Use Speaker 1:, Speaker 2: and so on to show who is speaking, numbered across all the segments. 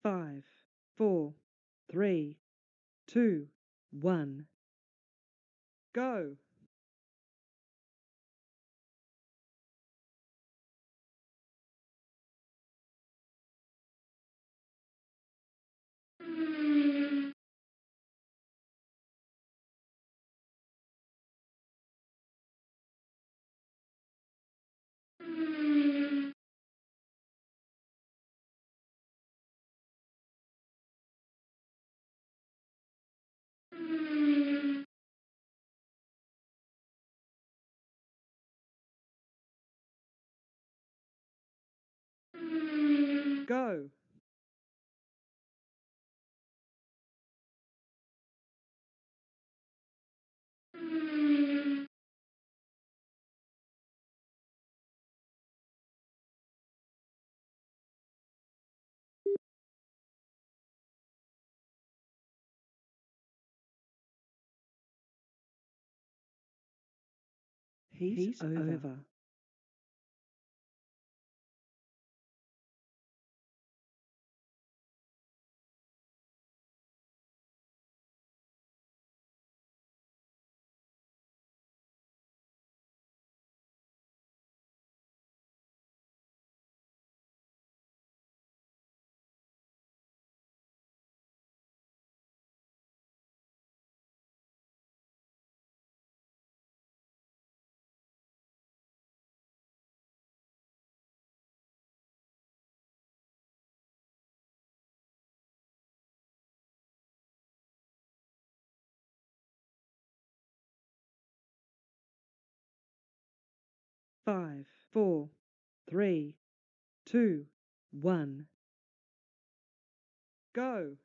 Speaker 1: 5, 4, 3, 2, 1. Go! Go! He's over. Five, 4, 3, 2, 1. Go!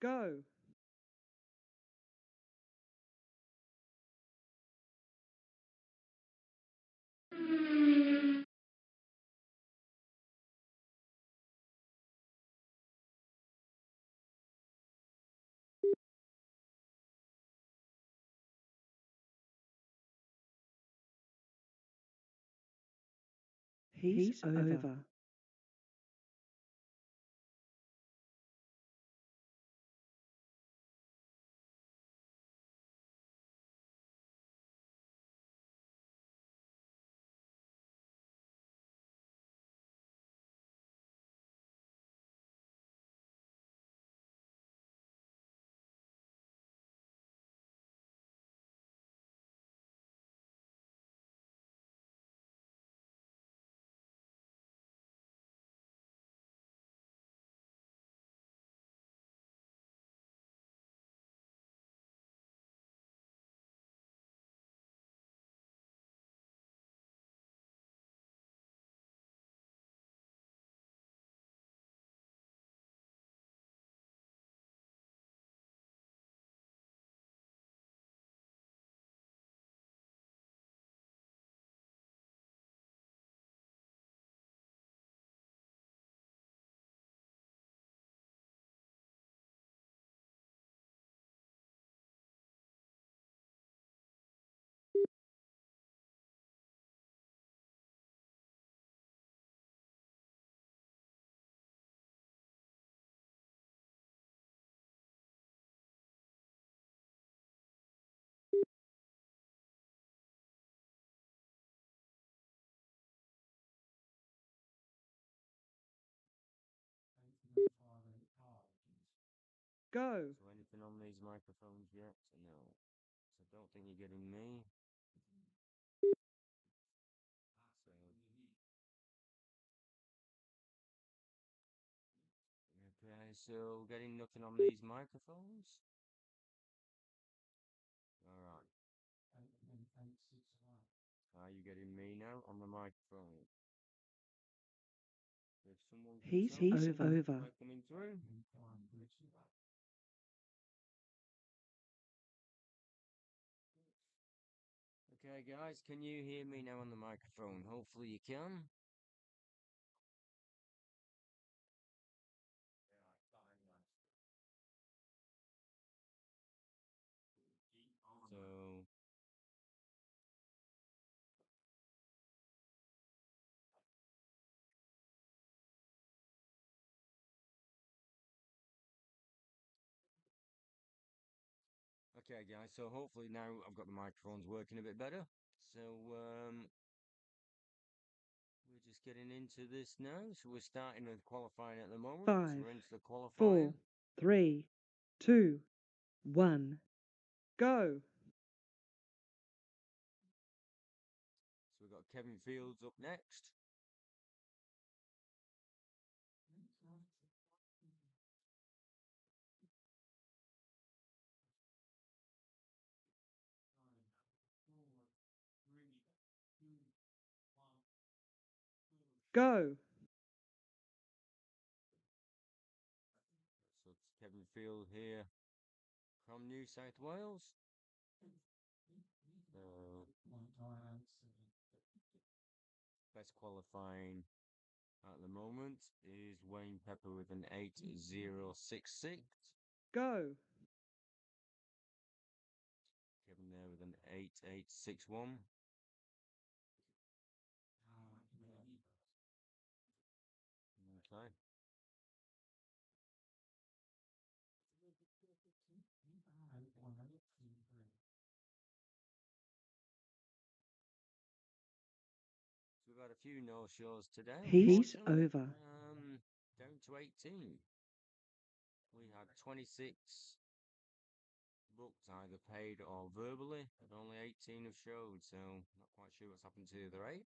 Speaker 1: Go! He's over. Go!
Speaker 2: So anything on these microphones yet? No. So don't think you're getting me. So okay, so getting nothing on these microphones. on the microphone. If someone can
Speaker 1: He's
Speaker 2: tell me,
Speaker 1: over.
Speaker 2: am I coming through? Okay, guys, can you hear me now on the microphone? Hopefully you can. So, okay, guys, so hopefully now I've got the microphones working a bit better. So, we're just getting into this now. So we're starting with qualifying at the moment. So
Speaker 1: 5,
Speaker 2: we're into the
Speaker 1: 4,
Speaker 2: qualifying.
Speaker 1: 3, 2, 1, go.
Speaker 2: So we've got Kevin Fields up next.
Speaker 1: Go.
Speaker 2: So it's Kevin Field here from New South Wales. Best qualifying at the moment is Wayne Pepper with an 8.066.
Speaker 1: Go.
Speaker 2: Kevin there with an 8.861. Okay. So we've had a few no-shows today.
Speaker 1: He's
Speaker 2: unfortunately.
Speaker 1: over.
Speaker 2: Down to 18. We had 26 booked, either paid or verbally, but only 18 have showed, so not quite sure what's happened to the other 8.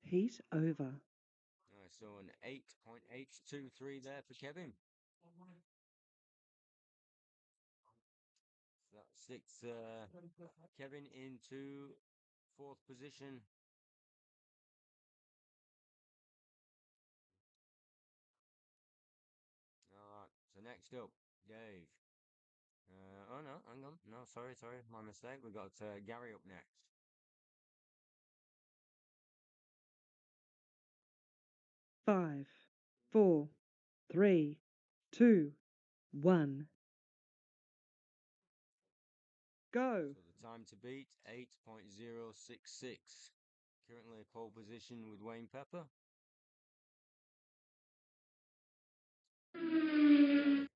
Speaker 1: He's over.
Speaker 2: So an 8.823 there for Kevin. So that sticks Kevin into 4th position. Alright, so next up, Dave. Oh no, hang on. No, sorry, my mistake. We've got Gary up next.
Speaker 1: Five, 4, 3, 2, 1. Go.
Speaker 2: So the time to beat, 8.066. Currently pole position with Wayne Pepper. Gary.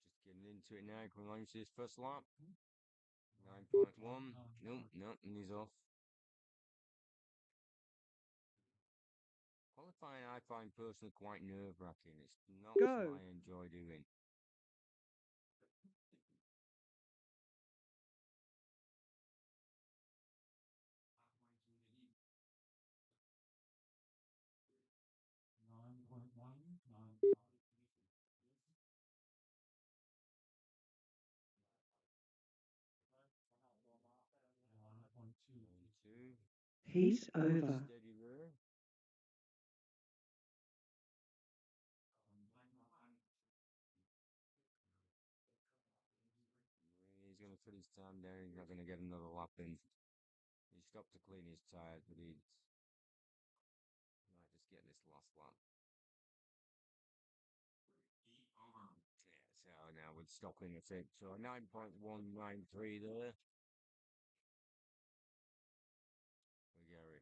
Speaker 2: Just getting into it now. Coming on to his first lap. 9.1. Nope, and he's off. Qualifying I find personally quite nerve-wracking. It's not
Speaker 1: Go.
Speaker 2: something I enjoy doing. Two.
Speaker 1: He's over.
Speaker 2: Steady there. He's going to put his time down. He's not going to get another lap in. He stopped to clean his tyres, but he might just get this last lap. Yeah, so now with stopping a it. So 9.193 there. For Gary.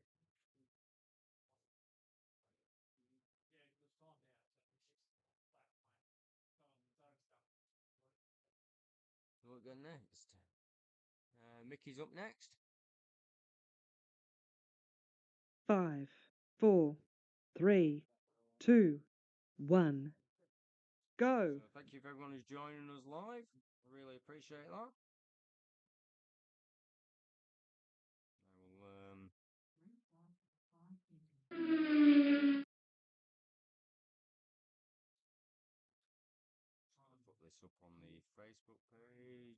Speaker 2: So we'll go next. Mickey's up next.
Speaker 1: 5, 4, 3, 2, 1. Go.
Speaker 2: So thank you for everyone who's joining us live. I really appreciate that. this up on the Facebook page.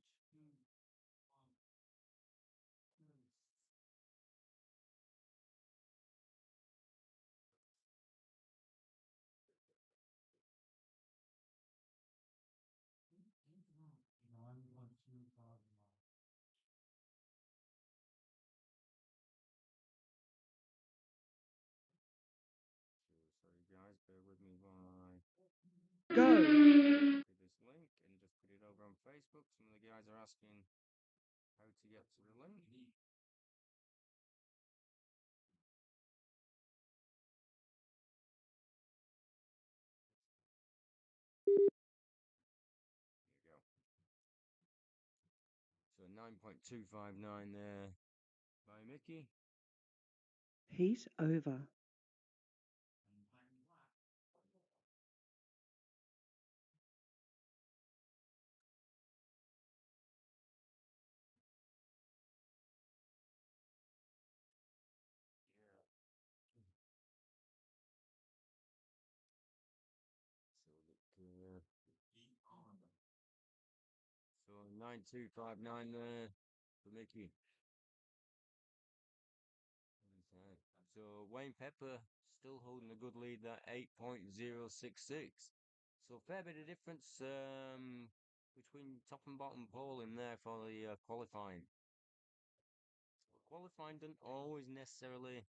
Speaker 2: Sorry guys, bear with me while I
Speaker 1: Go.
Speaker 2: copy this link and just put it over on Facebook. Some of the guys are asking how to get to the link. There you go. So 9.259 there by Mickey.
Speaker 1: He's over. So 9259 there for Mickey. Okay. So Wayne Pepper still holding a good lead at 8.066. So fair bit of difference between top and bottom pole in there for the qualifying. Qualifying doesn't always necessarily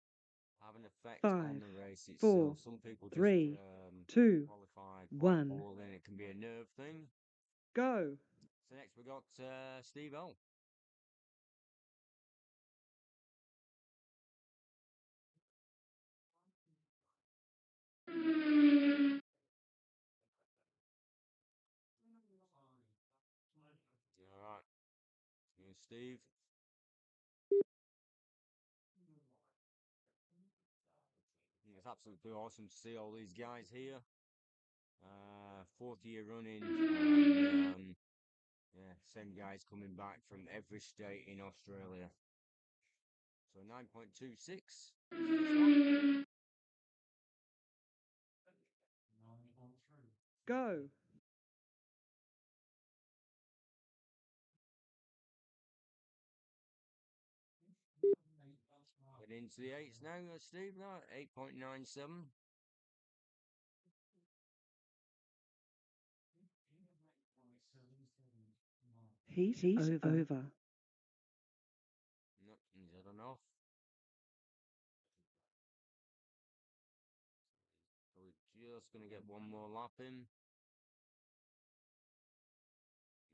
Speaker 1: have an effect on 5,
Speaker 2: the race itself.
Speaker 1: 4,
Speaker 2: Some people just
Speaker 1: 3, 2,
Speaker 2: qualify quite
Speaker 1: 1.
Speaker 2: poorly, and it can be a nerve thing.
Speaker 1: Go.
Speaker 2: So next we got Steve O. All right, here's Steve. It's absolutely awesome to see all these guys here. Fourth year running, and yeah, same guys coming back from every state in Australia. So 9.26 is this one.
Speaker 1: Go.
Speaker 2: Get into the eights now, Steve. Now 8.97.
Speaker 1: He's over.
Speaker 2: Nope, he's had enough. So we're just gonna get one more lap in.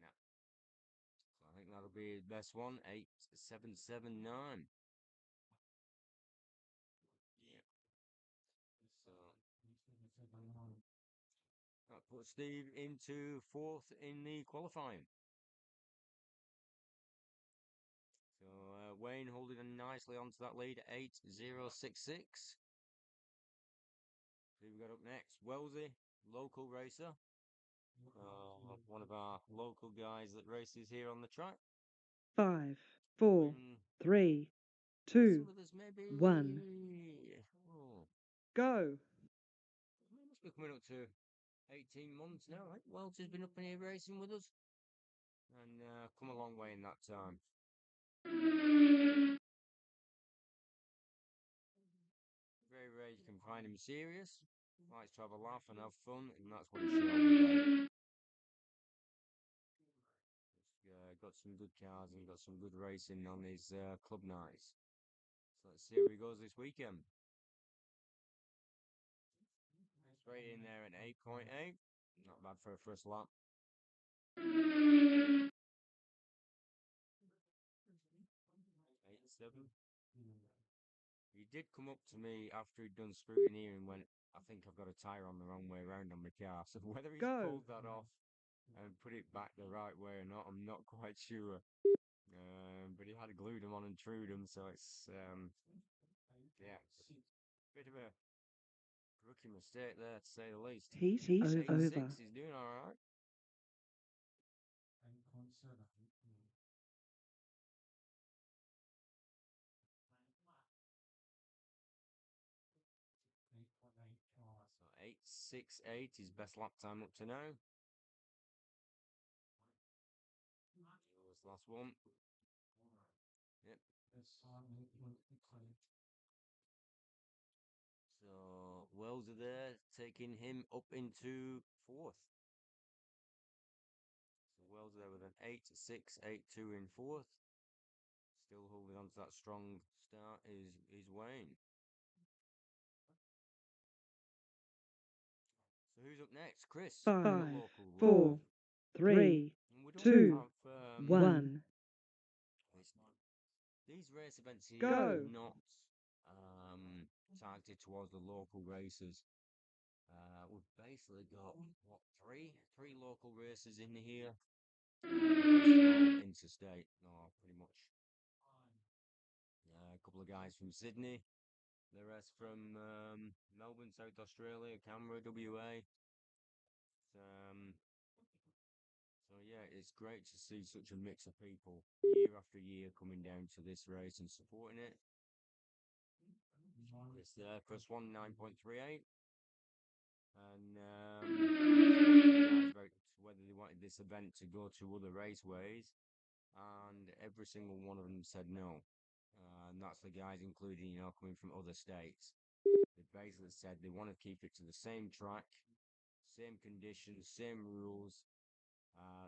Speaker 2: No. So I think that'll be his best one. 8.779. Yeah. So that puts Steve into fourth in the qualifying. So Wayne holding nicely onto that lead at 8.066. Who we got up next? Wellesley, local racer. One of our local guys that races here on the track.
Speaker 1: 5, 4,
Speaker 2: Been
Speaker 1: 3,
Speaker 2: racing
Speaker 1: 2,
Speaker 2: with us maybe
Speaker 1: 1.
Speaker 2: Oh,
Speaker 1: Go.
Speaker 2: must be coming up to 18 months now, right? Welch has been up in here racing with us and come a long way in that time. Very rare you can find him serious. Likes to have a laugh and have fun, and that's what he showed today. Got some good cars and got some good racing on his club nights. So let's see how he goes this weekend. Straight in there at 8.8. Not bad for a first lap. 8.7. He did come up to me after he'd done scrutiny and went, I think I've got a tyre on the wrong way around on my car. So whether he's
Speaker 1: Go.
Speaker 2: pulled that off and put it back the right way or not, I'm not quite sure. But he had glued them on and trued them, so it's yeah, bit of a rookie mistake there to say the least.
Speaker 1: He's
Speaker 2: 8.6,
Speaker 1: over.
Speaker 2: he's doing all right. So 8.68, his best lap time up to now.
Speaker 1: last one. Yep. So Wells are there, taking him up into fourth. So Wells there with an 8-6, 8-2 in fourth. Still holding on to that strong start is Wayne. So who's up next? Chris.
Speaker 3: 5, 4, 3, 2, 1.
Speaker 1: These race events here
Speaker 3: Go.
Speaker 1: are not targeted towards the local races. We've basically got what three local races in here. The rest are all interstate, or pretty much. A couple of guys from Sydney, the rest from Melbourne, South Australia, Canberra, WA. So yeah, it's great to see such a mix of people year after year coming down to this race and supporting it. It's first one 9.38, and spoke to the guys about whether they wanted this event to go to other raceways, and every single one of them said no. And that's the guys including, coming from other states. They basically said they want to keep it to the same track, same conditions, same rules.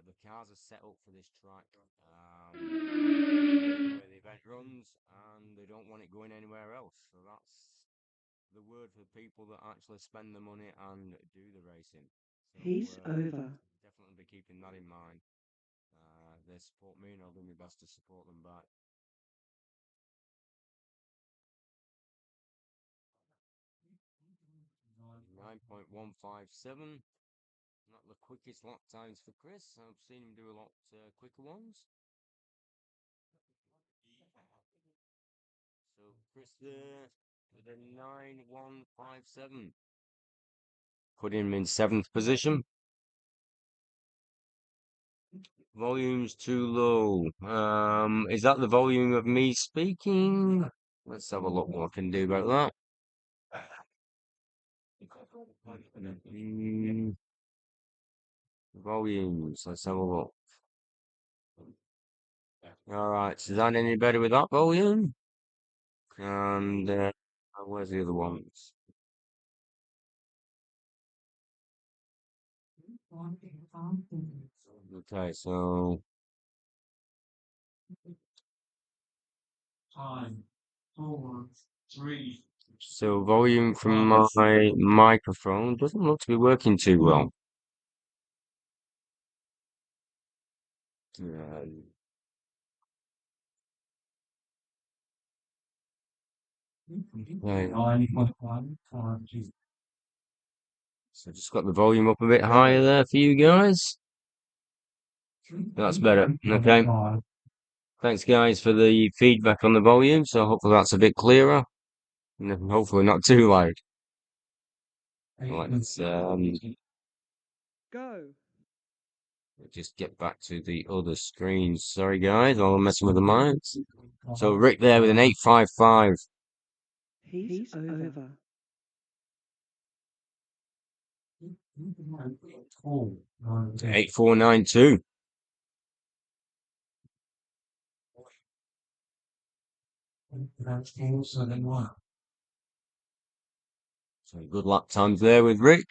Speaker 1: The cars are set up for this track. Where the event runs, and they don't want it going anywhere else. So that's the word for people that actually spend the money and do the racing. So
Speaker 3: He's over.
Speaker 1: definitely be keeping that in mind. They support me, and I'll do my best to support them back. .157. Not the quickest lap times for Chris. I've seen him do a lot quicker ones. So Chris there with a 9.157. Put him in 7th position. Volume's too low. Is that the volume of me speaking? Let's have a look what I can do about that. Volumes, let's have a look. Alright, so is that any better with that volume? And where's the other ones? Okay, so so volume from my microphone doesn't look to be working too well. Right. So just got the volume up a bit higher there for you guys. That's better. Okay. Thanks guys for the feedback on the volume. So hopefully that's a bit clearer. And hopefully not too loud. Let's
Speaker 3: Go.
Speaker 1: just get back to the other screen. Sorry guys, I'm messing with the mics. So Rick there with an 8.55.
Speaker 3: He's over.
Speaker 1: 8.492. So good lap times there with Rick.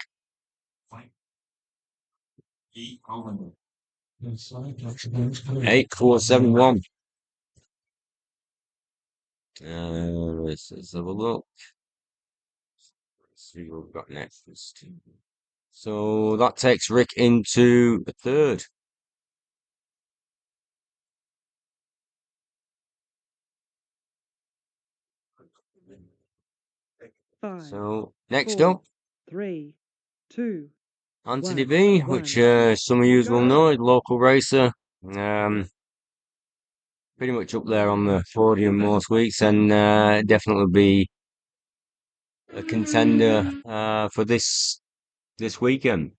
Speaker 1: 8.471. Let's have a look. Let's see what we've got next. So that takes Rick into the third. So next
Speaker 3: 4,
Speaker 1: up,
Speaker 3: 3, 2,
Speaker 1: Anthony
Speaker 3: 1,
Speaker 1: B, which some of you will know, is a local racer. Pretty much up there on the podium most weeks, and definitely be a contender for this weekend.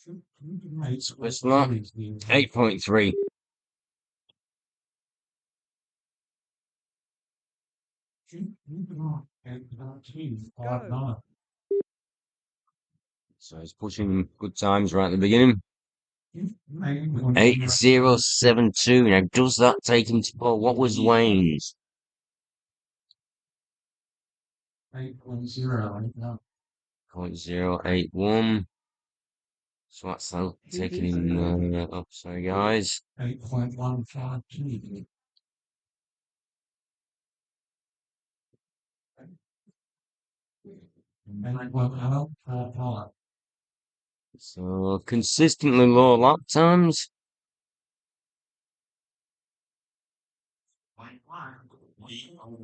Speaker 1: It's not 8.3.
Speaker 3: Go.
Speaker 1: So he's pushing good times right at the beginning. 8072. Now, does that take him to pole? What was Wayne's? 0.081. So that's taking him up. Sorry, guys. So consistently low lap times.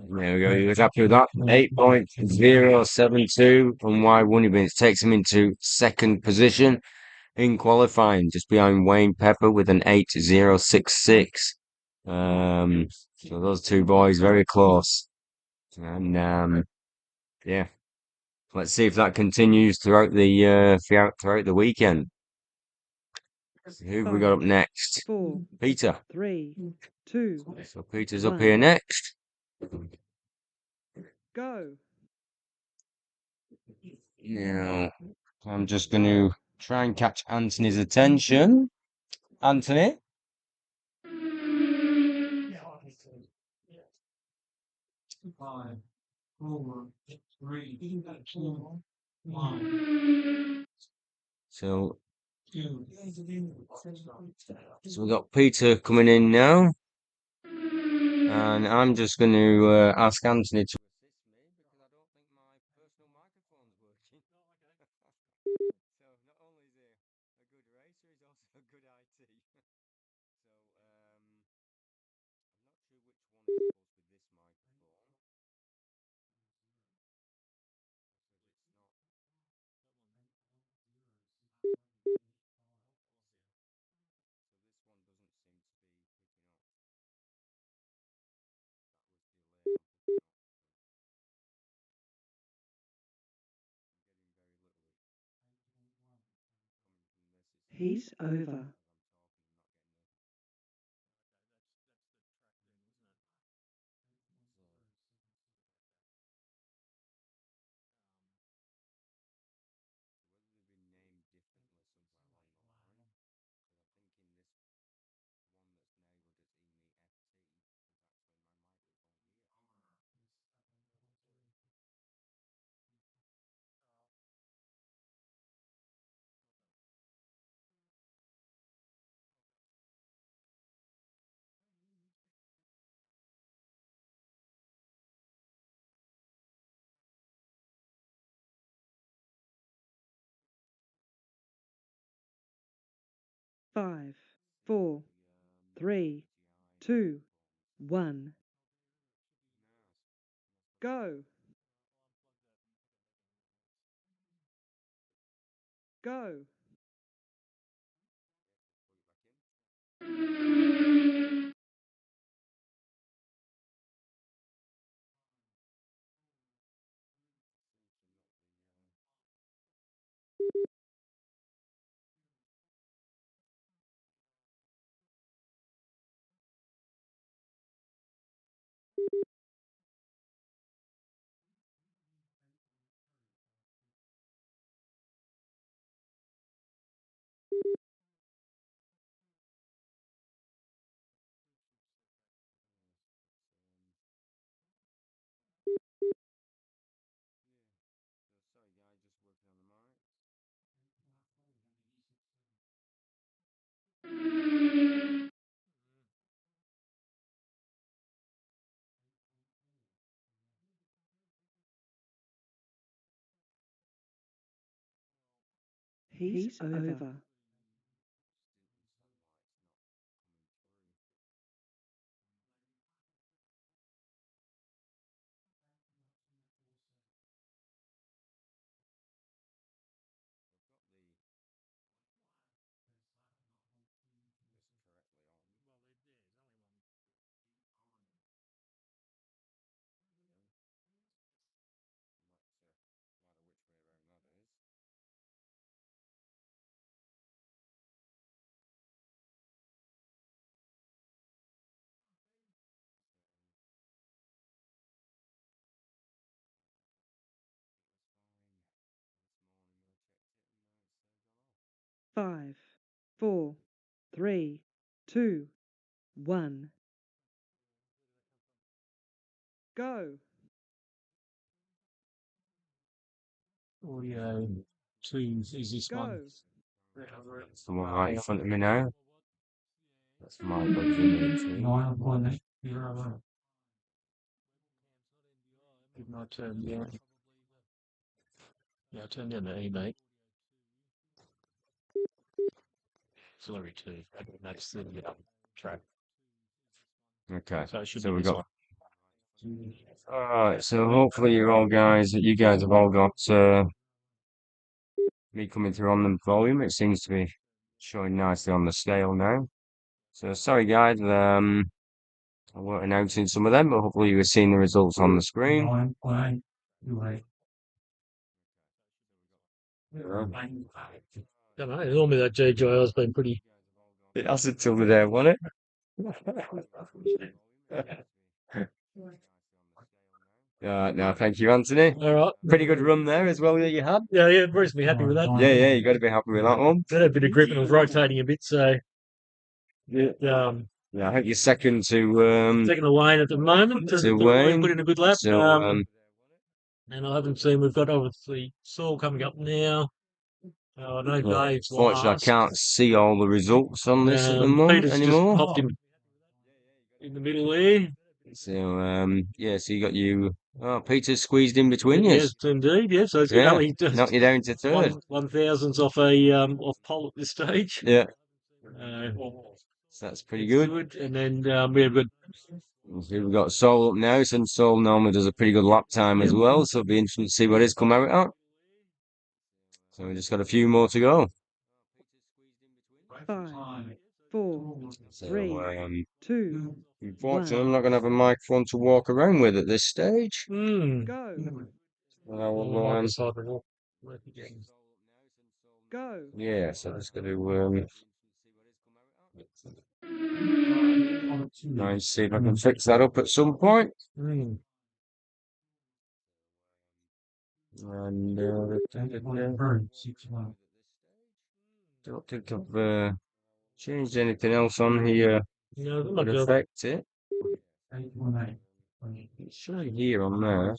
Speaker 1: There we go. He was happy with that. 8.072 and why wouldn't he be? It takes him into second position in qualifying, just behind Wayne Pepper with an 8.066. So those two boys very close. And yeah, let's see if that continues throughout the weekend. Who have we got up next?
Speaker 3: 4,
Speaker 1: Peter.
Speaker 3: 3, 2,
Speaker 1: So Peter's up here next.
Speaker 3: go.
Speaker 1: Now, I'm just going to try and catch Anthony's attention. Anthony? So, so we've got Peter coming in now. And I'm just going to ask Anthony to assist me because I don't think my personal microphone's working. So not only is he a good racer, he's also a good IT. So I'm not sure which one is supposed to be this microphone.
Speaker 3: He's over. Five, 4, 3, 2, 1. Go. Go.
Speaker 1: Sorry, guys, just working on the mic.
Speaker 3: He's over. 5, 4, 3, 2, 1. Go.
Speaker 4: Audio 2 is this one.
Speaker 3: Go.
Speaker 2: That's the one right in front of me now. That's my budget.
Speaker 4: 9.0. Didn't I turn down? Yeah, I turned down the E, mate. Auxiliary 2. That's the track.
Speaker 2: Okay,
Speaker 4: So it should
Speaker 2: so
Speaker 4: be
Speaker 2: we
Speaker 4: this
Speaker 2: got.
Speaker 4: one.
Speaker 2: Alright, so hopefully you guys have all got me coming through on the volume. It seems to be showing nicely on the scale now. So sorry guys, I won't announcing some of them, but hopefully you were seeing the results on the screen.
Speaker 4: 9.28.
Speaker 2: Yeah.
Speaker 4: Don't know, normally that GGI has been pretty.
Speaker 2: It has until the day, wasn't it? No, thank you, Anthony.
Speaker 4: Alright.
Speaker 2: Pretty good run there as well that you had.
Speaker 4: Yeah, reasonably happy with that.
Speaker 2: Yeah, you got to be happy with that one.
Speaker 4: Had a bit of grip and it was rotating a bit, so
Speaker 2: Yeah, I think you're second to
Speaker 4: taking the Wayne at the moment.
Speaker 2: Wayne.
Speaker 4: Put in a good lap.
Speaker 2: So
Speaker 4: And I haven't seen, we've got obviously Saul coming up now. I know Dave's
Speaker 2: fortunately, I
Speaker 4: last.
Speaker 2: can't see all the results on this at the moment
Speaker 4: Peter's
Speaker 2: anymore.
Speaker 4: just popped in the middle there.
Speaker 2: So so you got Peter's squeezed in between you.
Speaker 4: Yes, indeed. Yes, so it's only just
Speaker 2: knocked you down to third.
Speaker 4: 1,000s off a off pole at this stage.
Speaker 2: Yeah,
Speaker 4: So
Speaker 2: that's pretty good.
Speaker 4: And then we have got.
Speaker 2: So we've got Sol up now, and Sol normally does a pretty good lap time as well, so it'll be interesting to see what his come out at. So we just got a few more to go.
Speaker 3: 5, 4,
Speaker 2: So,
Speaker 3: 3, 2,
Speaker 2: unfortunately, I'm not going to have a microphone to walk around with at this stage.
Speaker 3: Go. Go.
Speaker 2: Yeah, so I'm just going to try and see if I can fix that up at some point. And don't think I've changed anything else on here that would affect it. It's showing here on there.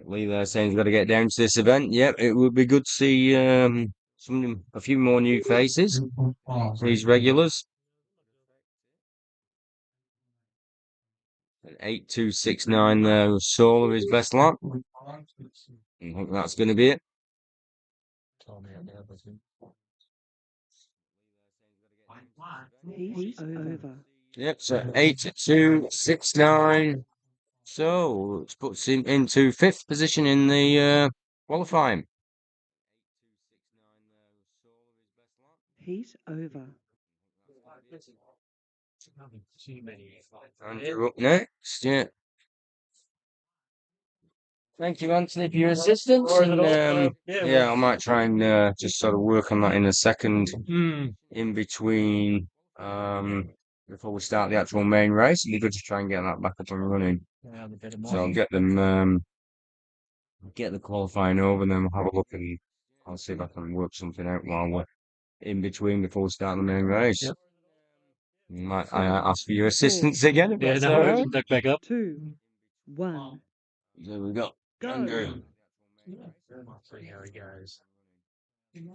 Speaker 2: Lee there saying he's got to get down to this event. Yep, it would be good to see a few more new faces. These regulars. 8.269 there was Saul of his best lap. I think that's going to be it.
Speaker 3: He's over.
Speaker 2: Yep, so 8.269. So it puts him into 5th position in the qualifying.
Speaker 3: He's over.
Speaker 2: Andrew up next, yeah. Thank you, Anthony, for your assistance. And, I might try and just sort of work on that in a second in between before we start the actual main race. It'd be good to try and get that back up and running. So I'll get them get the qualifying over and then we'll have a look and I'll see if I can work something out while we're in between before we start the main race.
Speaker 4: Yep.
Speaker 2: Might I ask for your assistance again?
Speaker 4: Yeah, no, back up.
Speaker 3: 2, 1.
Speaker 2: There we go.
Speaker 3: Go.
Speaker 2: Andrew.
Speaker 4: See how he goes.
Speaker 2: You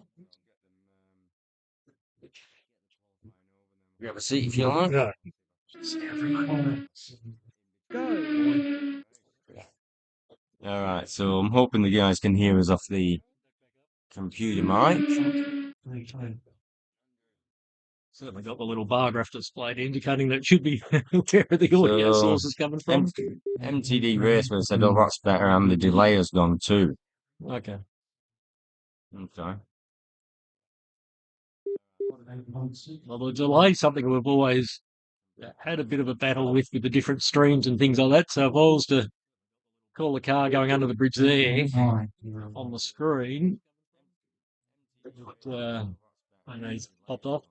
Speaker 2: have a seat if you like.
Speaker 4: No.
Speaker 3: Go.
Speaker 2: All right, so I'm hoping the guys can hear us off the computer mic.
Speaker 4: Certainly got the little bar graph displayed indicating that it should be where the audio source is coming from.
Speaker 2: MTD Raceman said, "Oh, that's better," and the delay has gone too.
Speaker 4: Okay. Well, the delay is something we've always had a bit of a battle with the different streams and things like that. So if I was to call the car going under the bridge there on the screen, I know he's popped off.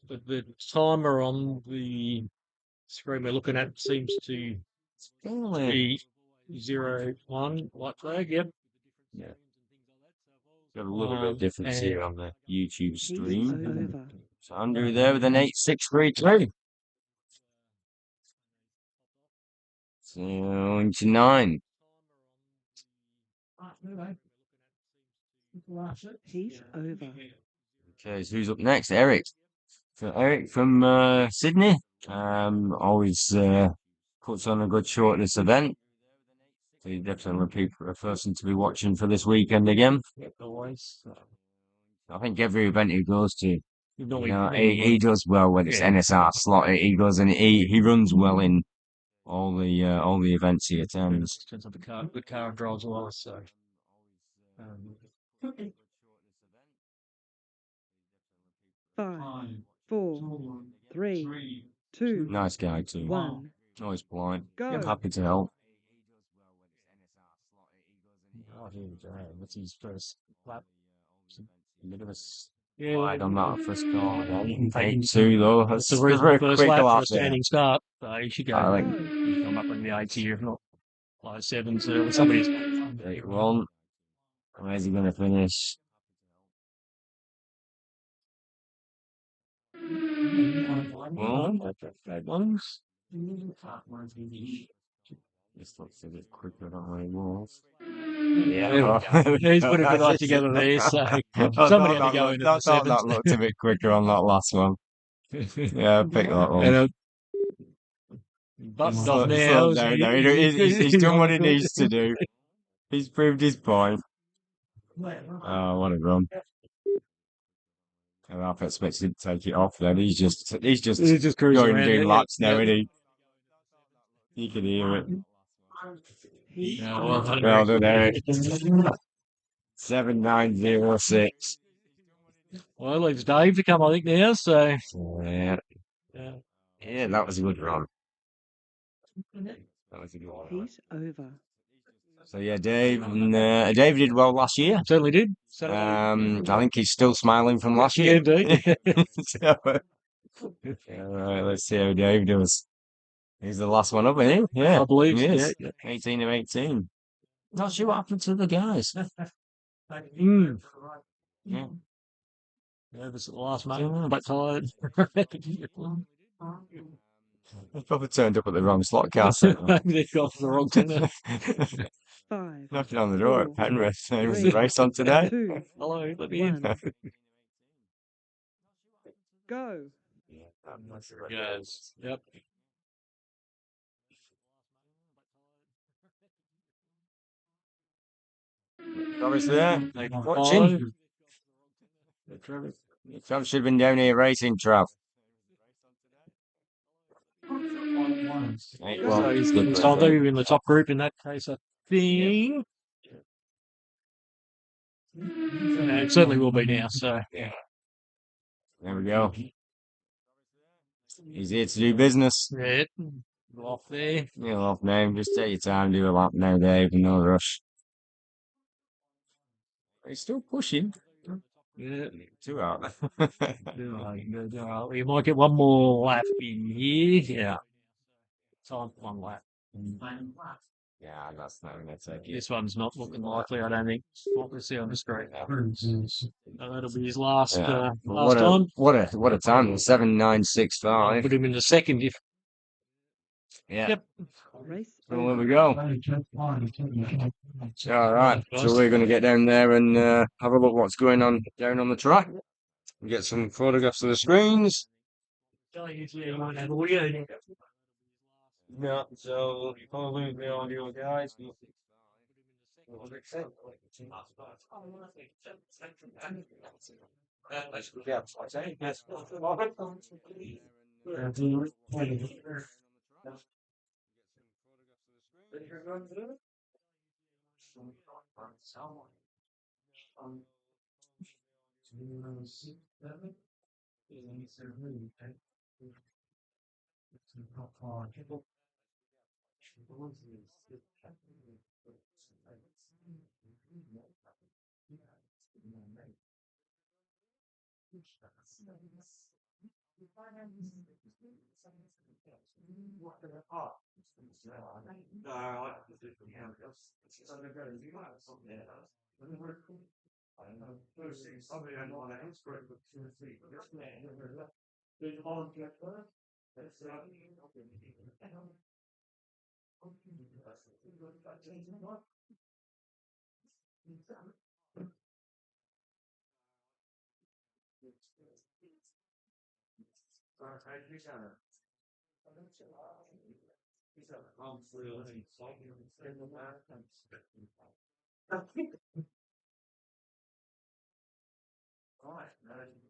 Speaker 4: But the timer on the screen we're looking at seems to 3-0-1 white flag. Yep.
Speaker 2: Yeah. Got a little bit of difference here on the YouTube
Speaker 3: Heat
Speaker 2: stream.
Speaker 3: over.
Speaker 2: So Andrew there with an 8-6-3-2. So into 9.
Speaker 3: Heat over.
Speaker 2: Okay, so who's up next? Eric. So Eric from Sydney. Always puts on a good shortlist event. So he's definitely a person to be watching for this weekend again.
Speaker 4: Always.
Speaker 2: I think every event he goes to,
Speaker 4: You
Speaker 2: he does well when it's NSR slot. He goes and he runs well in all the events he attends.
Speaker 4: Turns out the good car drives well, so. Um,
Speaker 3: 5, 4, 3, 2,
Speaker 2: Nice guy too.
Speaker 3: 1.
Speaker 2: Always polite.
Speaker 3: Go.
Speaker 2: Happy to help.
Speaker 4: What's his first lap?
Speaker 2: A bit of a slide on that first call. 8-2 though.
Speaker 4: That's
Speaker 2: That's
Speaker 4: a
Speaker 2: a very
Speaker 4: reasonable first
Speaker 2: quick
Speaker 4: lap for
Speaker 2: lap
Speaker 4: a
Speaker 2: there.
Speaker 4: standing start. So he should go.
Speaker 2: I think
Speaker 4: He's come up in the 8s here, if not low 7s. So somebody's
Speaker 2: 8-1. Where's he going to finish? Well,
Speaker 4: ones.
Speaker 2: this looks a bit quicker than what it was.
Speaker 4: He's put a good eye together there, so somebody had to go into the 7s.
Speaker 2: That looked a bit quicker on that last one. Yeah, pick that one.
Speaker 4: And buttoned off now.
Speaker 2: He's done what he needs to do. He's proved his point. Oh, what a run. I half expected him to take it off then. He's just
Speaker 4: cruising
Speaker 2: going
Speaker 4: around
Speaker 2: doing
Speaker 4: there,
Speaker 2: laps now,
Speaker 4: yeah.
Speaker 2: isn't he? You can hear it.
Speaker 3: Heat
Speaker 4: Yeah, well done,
Speaker 2: Well
Speaker 4: Eric.
Speaker 2: done, Eric. 7-9-0-6.
Speaker 4: Well, it leaves Dave to come, I think, now, so.
Speaker 2: Yeah.
Speaker 4: Yeah.
Speaker 2: Yeah, that was a good run. That was a good one.
Speaker 3: Heat over.
Speaker 2: So yeah, Dave did well last year.
Speaker 4: Certainly did.
Speaker 2: I think he's still smiling from last
Speaker 4: Yeah,
Speaker 2: year.
Speaker 4: indeed.
Speaker 2: So, all right, let's see how Dave does. He's the last one up, isn't he? Yeah,
Speaker 4: I believe.
Speaker 2: he is.
Speaker 4: Yeah.
Speaker 2: 18 of 18. Not sure what happened to the guys.
Speaker 4: Mm.
Speaker 2: Yeah.
Speaker 4: Nervous at the last moment, but tired.
Speaker 2: They probably turned up at the wrong slot car centre.
Speaker 4: Maybe they've gone for the wrong centre.
Speaker 3: 5,
Speaker 2: Knocking on the door at
Speaker 3: 4,
Speaker 2: Penrith. There was
Speaker 3: 3,
Speaker 2: a race on today.
Speaker 3: 2,
Speaker 4: Hello, let me in.
Speaker 3: 1. Go.
Speaker 4: Yes. Yep.
Speaker 2: Travis there, watching. Trav should have been down here racing, Trav. Hey, well,
Speaker 4: So
Speaker 2: it's good.
Speaker 4: he's told you in the top group in that case, I think. It certainly will be now, so.
Speaker 2: There we go. He's here to do business.
Speaker 4: Yeah. Off there.
Speaker 2: You're off now. Just take your time, do a lap now, Dave, no rush. He's still pushing.
Speaker 4: Yeah.
Speaker 2: 2 out.
Speaker 4: You might get one more lap in here. Yeah. Time for one lap.
Speaker 2: Yeah, that's not going to take it.
Speaker 4: This one's not looking likely, I don't think. What we see on the screen. That'll be his last
Speaker 2: Yeah.
Speaker 4: last time.
Speaker 2: What a time. 7-9-6-5.
Speaker 4: Put him in the second if.
Speaker 2: Yeah.
Speaker 4: Yep.
Speaker 3: Race
Speaker 2: Well, there
Speaker 3: over.
Speaker 2: we go. All right. So we're going to get down there and have a look what's going on down on the track. We get some photographs of the screens. No, so probably the audio guys.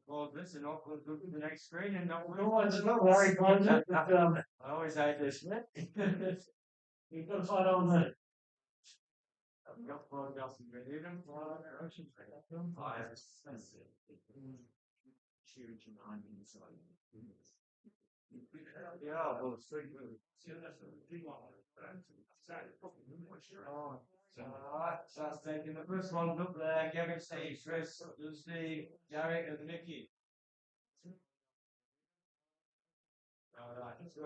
Speaker 2: Well, listen, I'll go to the next screen and no, it's not very fun. I always hate this. You can find on the. Yeah, well, it's pretty good. So I was taking the first one up there, Gavin, Steve, Chris, Steve, Jarek, and Nicky. Alright, so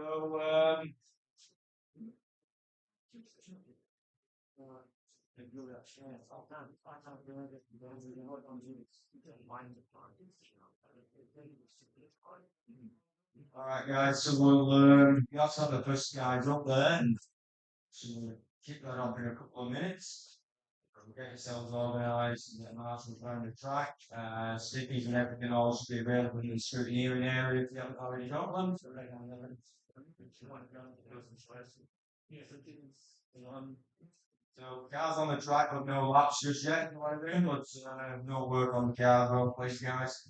Speaker 2: alright guys, so we'll also have the first guys up there and keep that up in a couple of minutes. We'll get yourselves organised and get Marshall around the track. Stickies and everything will also be available in the scrutineering area if you haven't already got them. So cars on the track with no laps just yet, you know what I mean? But no work on the car, no place guys.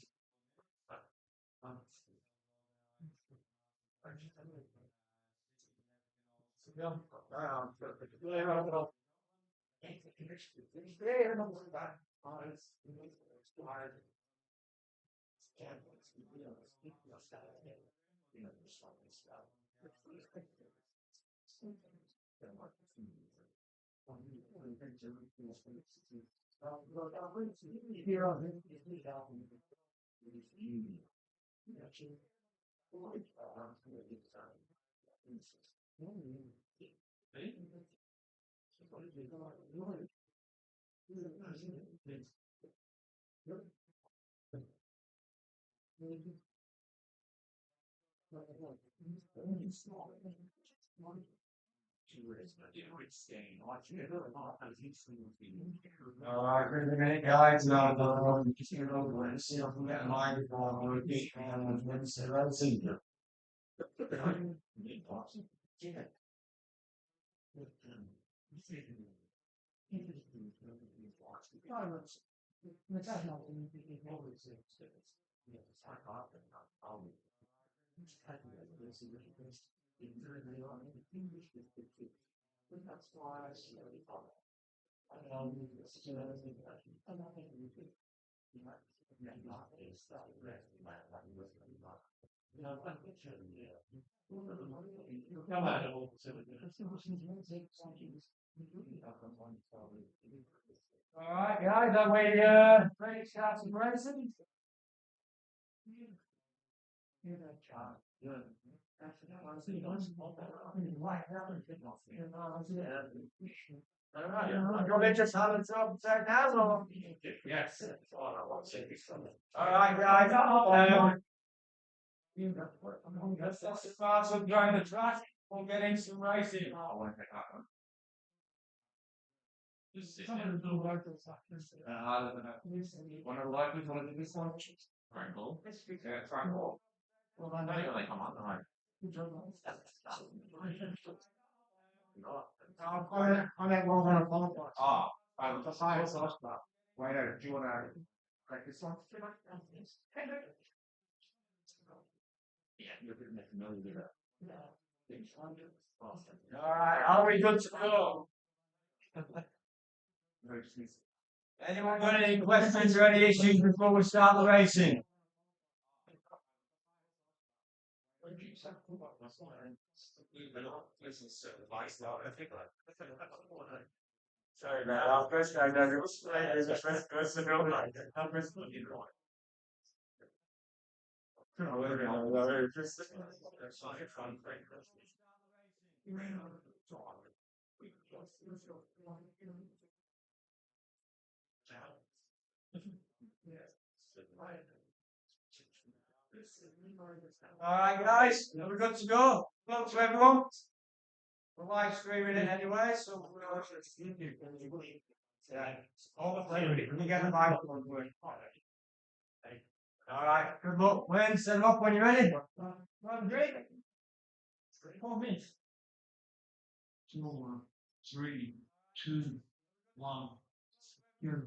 Speaker 2: Alright, wait a minute, guys. Just see if I can get a microphone working and then say that's in here. Alright, guys, are we ready to start some racing? Alright, you'll be just having some now, or? Yes. Alright, guys, let's start some going the track. We'll get into some racing. I don't know. One of the likely one of this one. Triangle. Yeah, triangle. Well, I know they come on, right? I'm at one on a phone. Ah, the highest last spot. Why not? Do you want to practice one? Yeah, you're going to make a million of that. Alright, are we good to go? Anyone got any questions or any issues before we start the racing? Sorry, man. Our first guy does it. All right, guys, we're good to go. Good to everyone. We're live streaming it anyway, so yeah. All the players, let me get the microphone going. All right, good luck. Wayne, set them up when you're ready. 1, 3. 4 minutes. 4, 3, 2, 1. Here.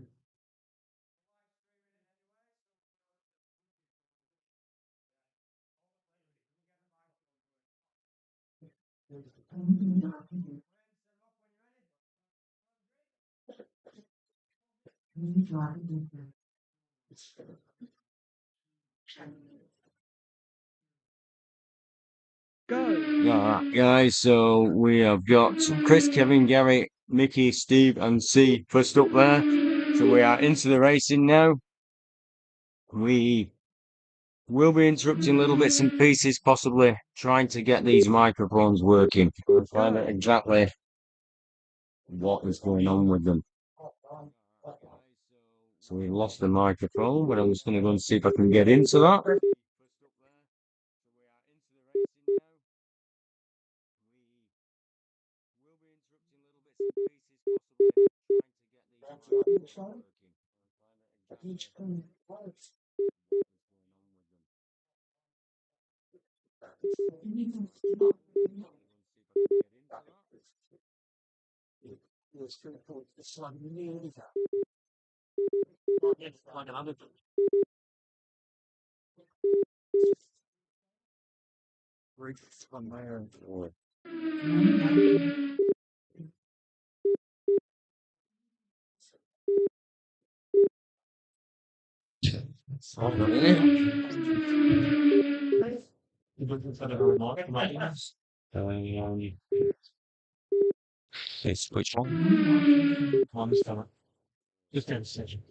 Speaker 3: Go.
Speaker 1: Alright, guys, so we have got Chris, Kevin, Gary, Mickey, Steve, and C first up there. So we are into the racing now. We will be interrupting little bits and pieces, possibly trying to get these microphones working. Find out exactly what is going on with them. So we've lost the microphone, but I'm just going to go and see if I can get into that. It's which one? One's coming. Just in a second.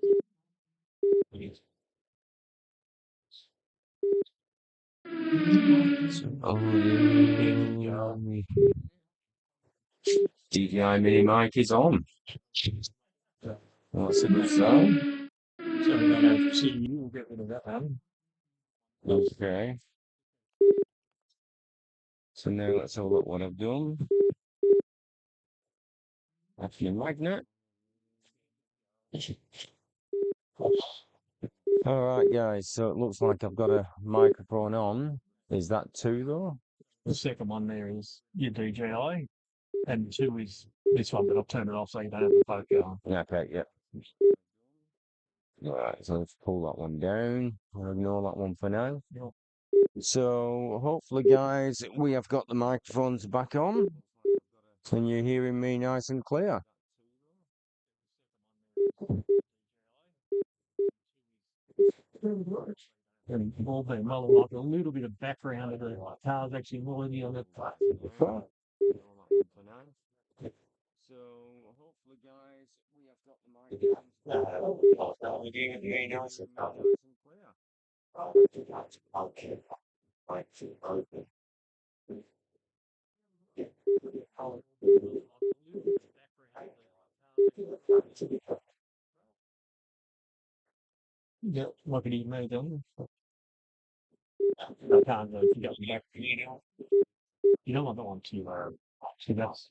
Speaker 1: DVI mini mic is on. That's a good sound. So I'm gonna see you. We'll get rid of that one. Okay. So now let's have a look what I've done. That's your magnet. Alright guys, so it looks like I've got a microphone on. Is that 2 though?
Speaker 4: The second one there is your DJI, and 2 is this one, but I'll turn it off so you don't have the phone going.
Speaker 1: Okay, yep. Alright, so let's pull that one down. I'll ignore that one for now.
Speaker 4: Yep.
Speaker 1: So hopefully guys, we have got the microphones back on. And you're hearing me nice and clear.
Speaker 4: And all the like a little bit of background of the car's actually noisy on the
Speaker 1: So hopefully guys, we have got the microphones. You're hearing me nice and clear.
Speaker 4: yeah, like it even made them. I can't go if you got the back. You don't want that one too low. So that's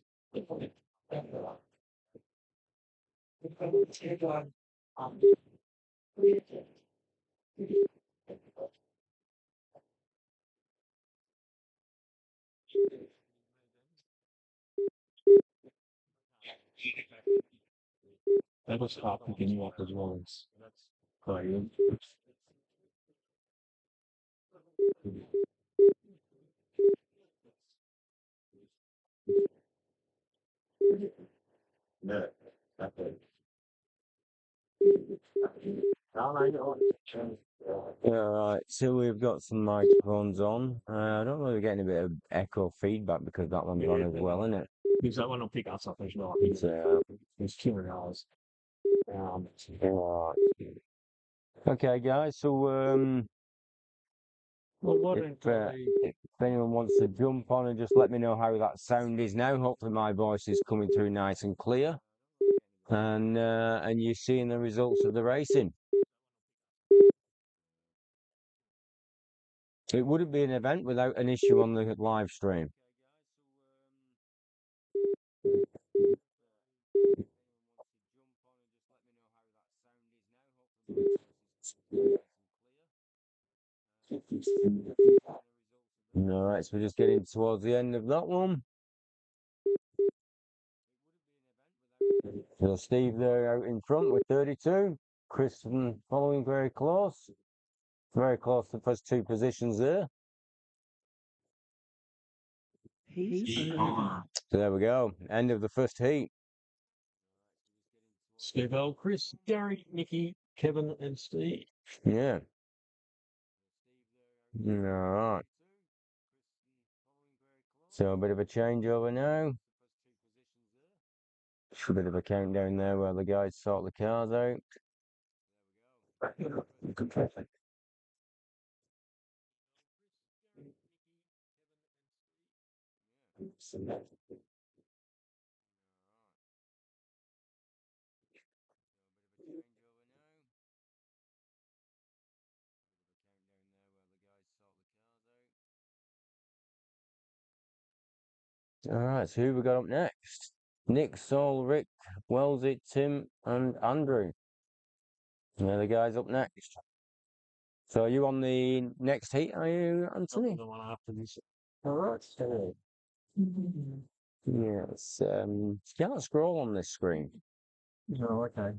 Speaker 4: that was hot picking you up as well as playing.
Speaker 1: Alright, so we've got some microphones on. I don't know if we're getting a bit of echo feedback because that one's on as well, isn't it?
Speaker 4: Because that one will pick us up as well.
Speaker 1: So,
Speaker 4: It's $200.
Speaker 1: alright. Okay guys, so
Speaker 4: Well, why
Speaker 2: If,
Speaker 4: don't
Speaker 2: if anyone wants to jump on and just let me know how that sound is now. Hopefully my voice is coming through nice and clear. And you're seeing the results of the racing. It wouldn't be an event without an issue on the live stream. All right, so we're just getting towards the end of that one. So Steve there out in front with 32. Kristen following very close. Very close to the first two positions there.
Speaker 3: Heat over.
Speaker 2: So there we go. End of the first heat.
Speaker 4: Steve L, Chris, Gary, Nikki, Kevin, and Steve.
Speaker 2: Yeah. All right. So a bit of a changeover now. A bit of a countdown there while the guys sort the cars out. All right, so who we got up next? Nick, Saul, Rick, Wellesley, Tim, and Andrew. They're the guys up next. So are you on the next heat, are you, Anthony?
Speaker 4: The one after this. All right.
Speaker 2: Yes. You can't scroll on this screen.
Speaker 4: Oh, okay.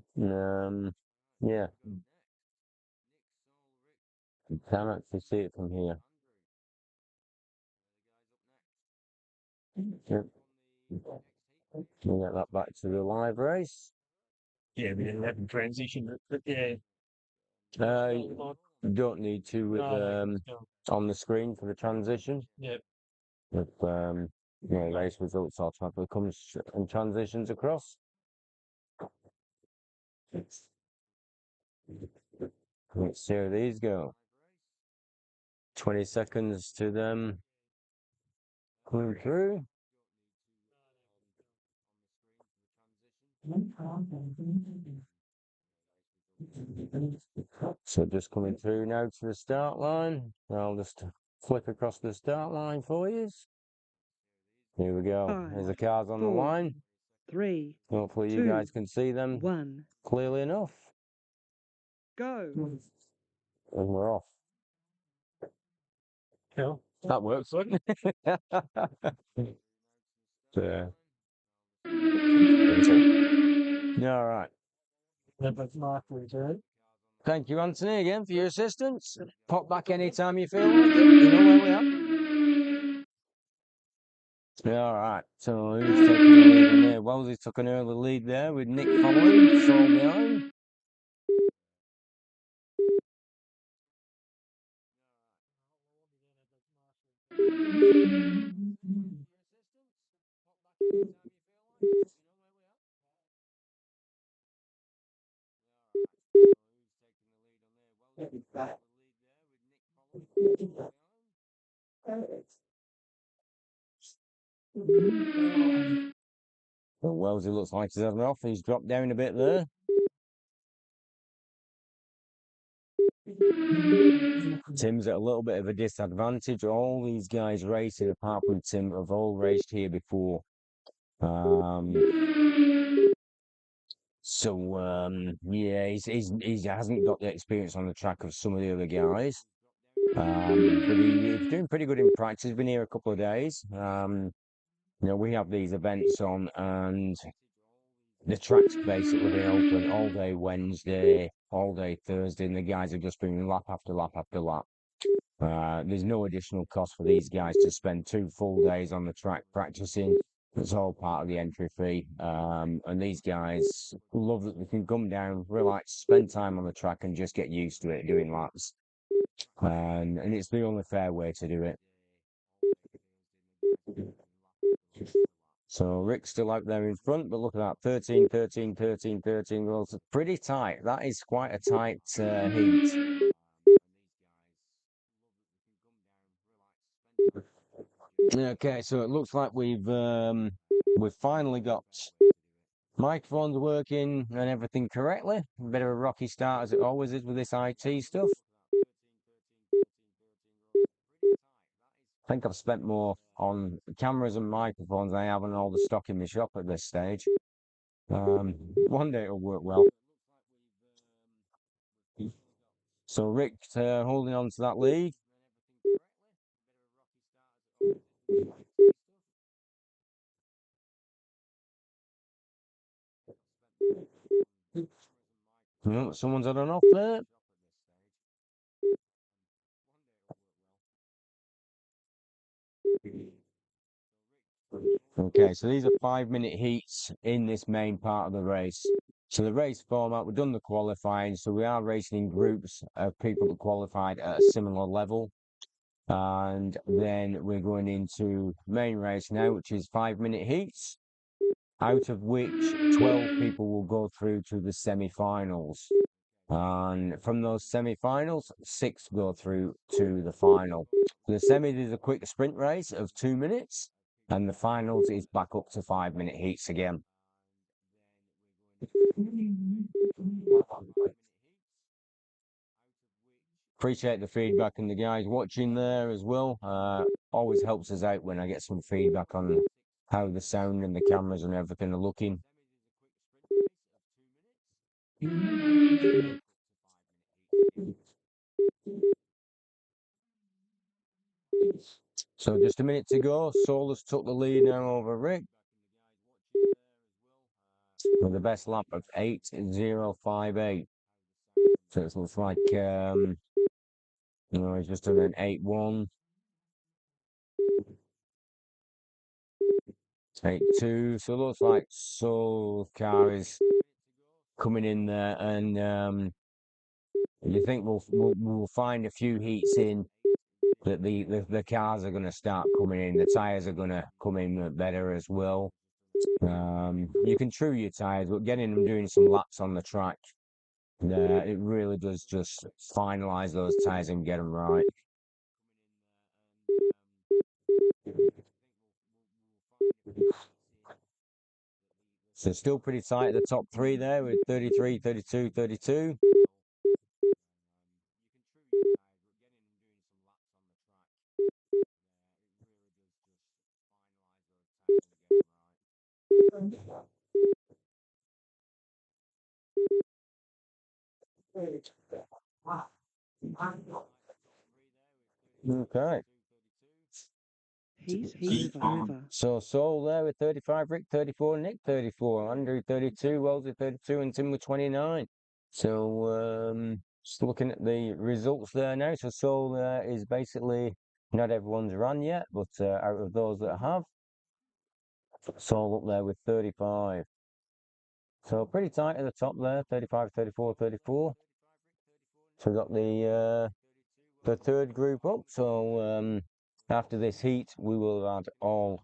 Speaker 2: Yeah. You can actually see it from here. Yep. We'll get that back to the live race.
Speaker 4: Yeah, we didn't have to transition it, but yeah.
Speaker 2: You don't need to with on the screen for the transition.
Speaker 4: Yep.
Speaker 2: If race results automatically comes and transitions across. Let's see how these go. 20 seconds to them coming through. So just coming through now to the start line. I'll just flick across the start line for you. Here we go.
Speaker 3: 5,
Speaker 2: There's the cars on the
Speaker 3: 4,
Speaker 2: line.
Speaker 3: 3,
Speaker 2: Hopefully you
Speaker 3: 2,
Speaker 2: guys can see them
Speaker 3: 1.
Speaker 2: clearly enough.
Speaker 3: Go.
Speaker 2: And we're off.
Speaker 4: Cool.
Speaker 2: That works. Yeah. All right. Thank you, Anthony, again for your assistance. Pop back anytime you feel like it. You know where we are. All right. So who's taking the lead in there? Wellesley took an early lead there with Nick following, Saul behind. Well, Wellesley looks like he's having off. He's dropped down a bit there. Tim's at a little bit of a disadvantage. All these guys racing, apart from Tim, have all raced here before. Yeah, he hasn't got the experience on the track of some of the other guys. But he's doing pretty good in practice. He's been here a couple of days. We have these events on, and the track's basically been open all day Wednesday, all day Thursday, and the guys have just been lap after lap after lap. There's no additional cost for these guys to spend 2 full days on the track practicing. It's all part of the entry fee. And these guys love that they can come down, relax, spend time on the track and just get used to it, doing laps. And it's the only fair way to do it. So Rick's still out there in front, but look at that, 13, 13, 13, 13. Well, it's pretty tight. That is quite a tight heat. Okay, so it looks like we've finally got microphones working and everything correctly. A bit of a rocky start as it always is with this IT stuff. I think I've spent more on cameras and microphones than I have on all the stock in my shop at this stage. One day it'll work well. So Rick holding on to that lead. Oh, someone's had an off there. Okay, so these are 5-minute heats in this main part of the race. So the race format, we've done the qualifying, so we are racing in groups of people that qualified at a similar level. And then we're going into main race now, which is 5-minute heats, out of which 12 people will go through to the semi-finals. And from those semi-finals, 6 go through to the final. The semis is a quick sprint race of 2 minutes, and the finals is back up to 5-minute heats again. Appreciate the feedback and the guys watching there as well. Always helps us out when I get some feedback on how the sound and the cameras and everything are looking. So just a minute to go. Solus took the lead now over Rick with the best lap of 8:058. So it looks like he's just done an 8:1. 8:2. So it looks like Soul's car is coming in there, and you think we'll find a few heats in that the cars are going to start coming in. The tires are going to come in better as well. You can true your tires, but getting them doing some laps on the track, it really does just finalize those tires and get them right. So still pretty tight at the top 3 there with 33, 32, 32. Okay.
Speaker 3: Heat over.
Speaker 2: So Saul there with 35, Rick 34, Nick 34, Andrew 32, Wellesley 32, and Tim with 29. So just looking at the results there now. So Saul is basically not everyone's run yet, but out of those that have, Saul up there with 35. So pretty tight at the top there, 35, 34, 34. So we've got the third group up. So after this heat, we will have had all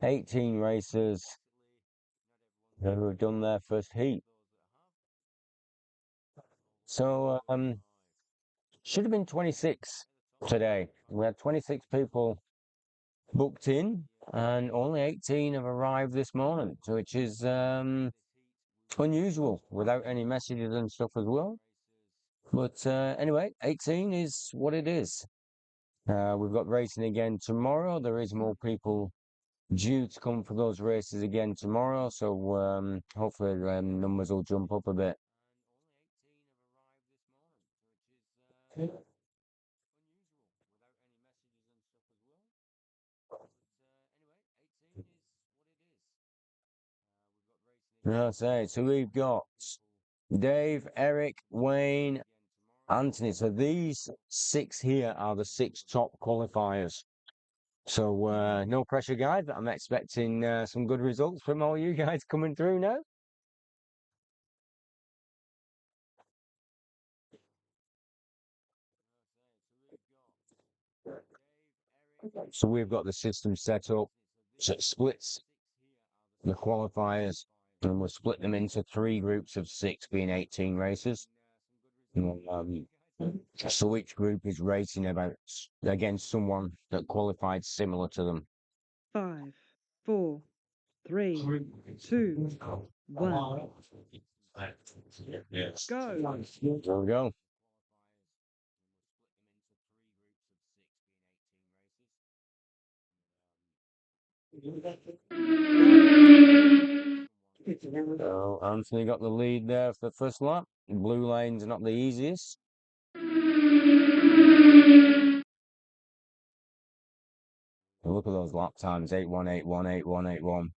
Speaker 2: 18 racers who have done their first heat. So should have been 26 today. We had 26 people booked in, and only 18 have arrived this morning, which is unusual, without any messages and stuff as well. But anyway, 18 is what it is. We've got racing again tomorrow. There is more people due to come for those races again tomorrow, so hopefully numbers will jump up a bit. So we've got Dave, Eric, Wayne, Anthony. So these 6 here are the 6 top qualifiers. So no pressure, guys. I'm expecting some good results from all you guys coming through now. So we've got the system set up, so it splits the qualifiers, and we'll split them into 3 groups of 6, being 18 races. So each group is racing against someone that qualified similar to them.
Speaker 3: 5, 4, 3, 2, 1. Go.
Speaker 2: There we go. So Anthony got the lead there for the first lap. Blue lanes are not the easiest. Look at those lap times, 8:1, 8:1, 8:1, 8:1.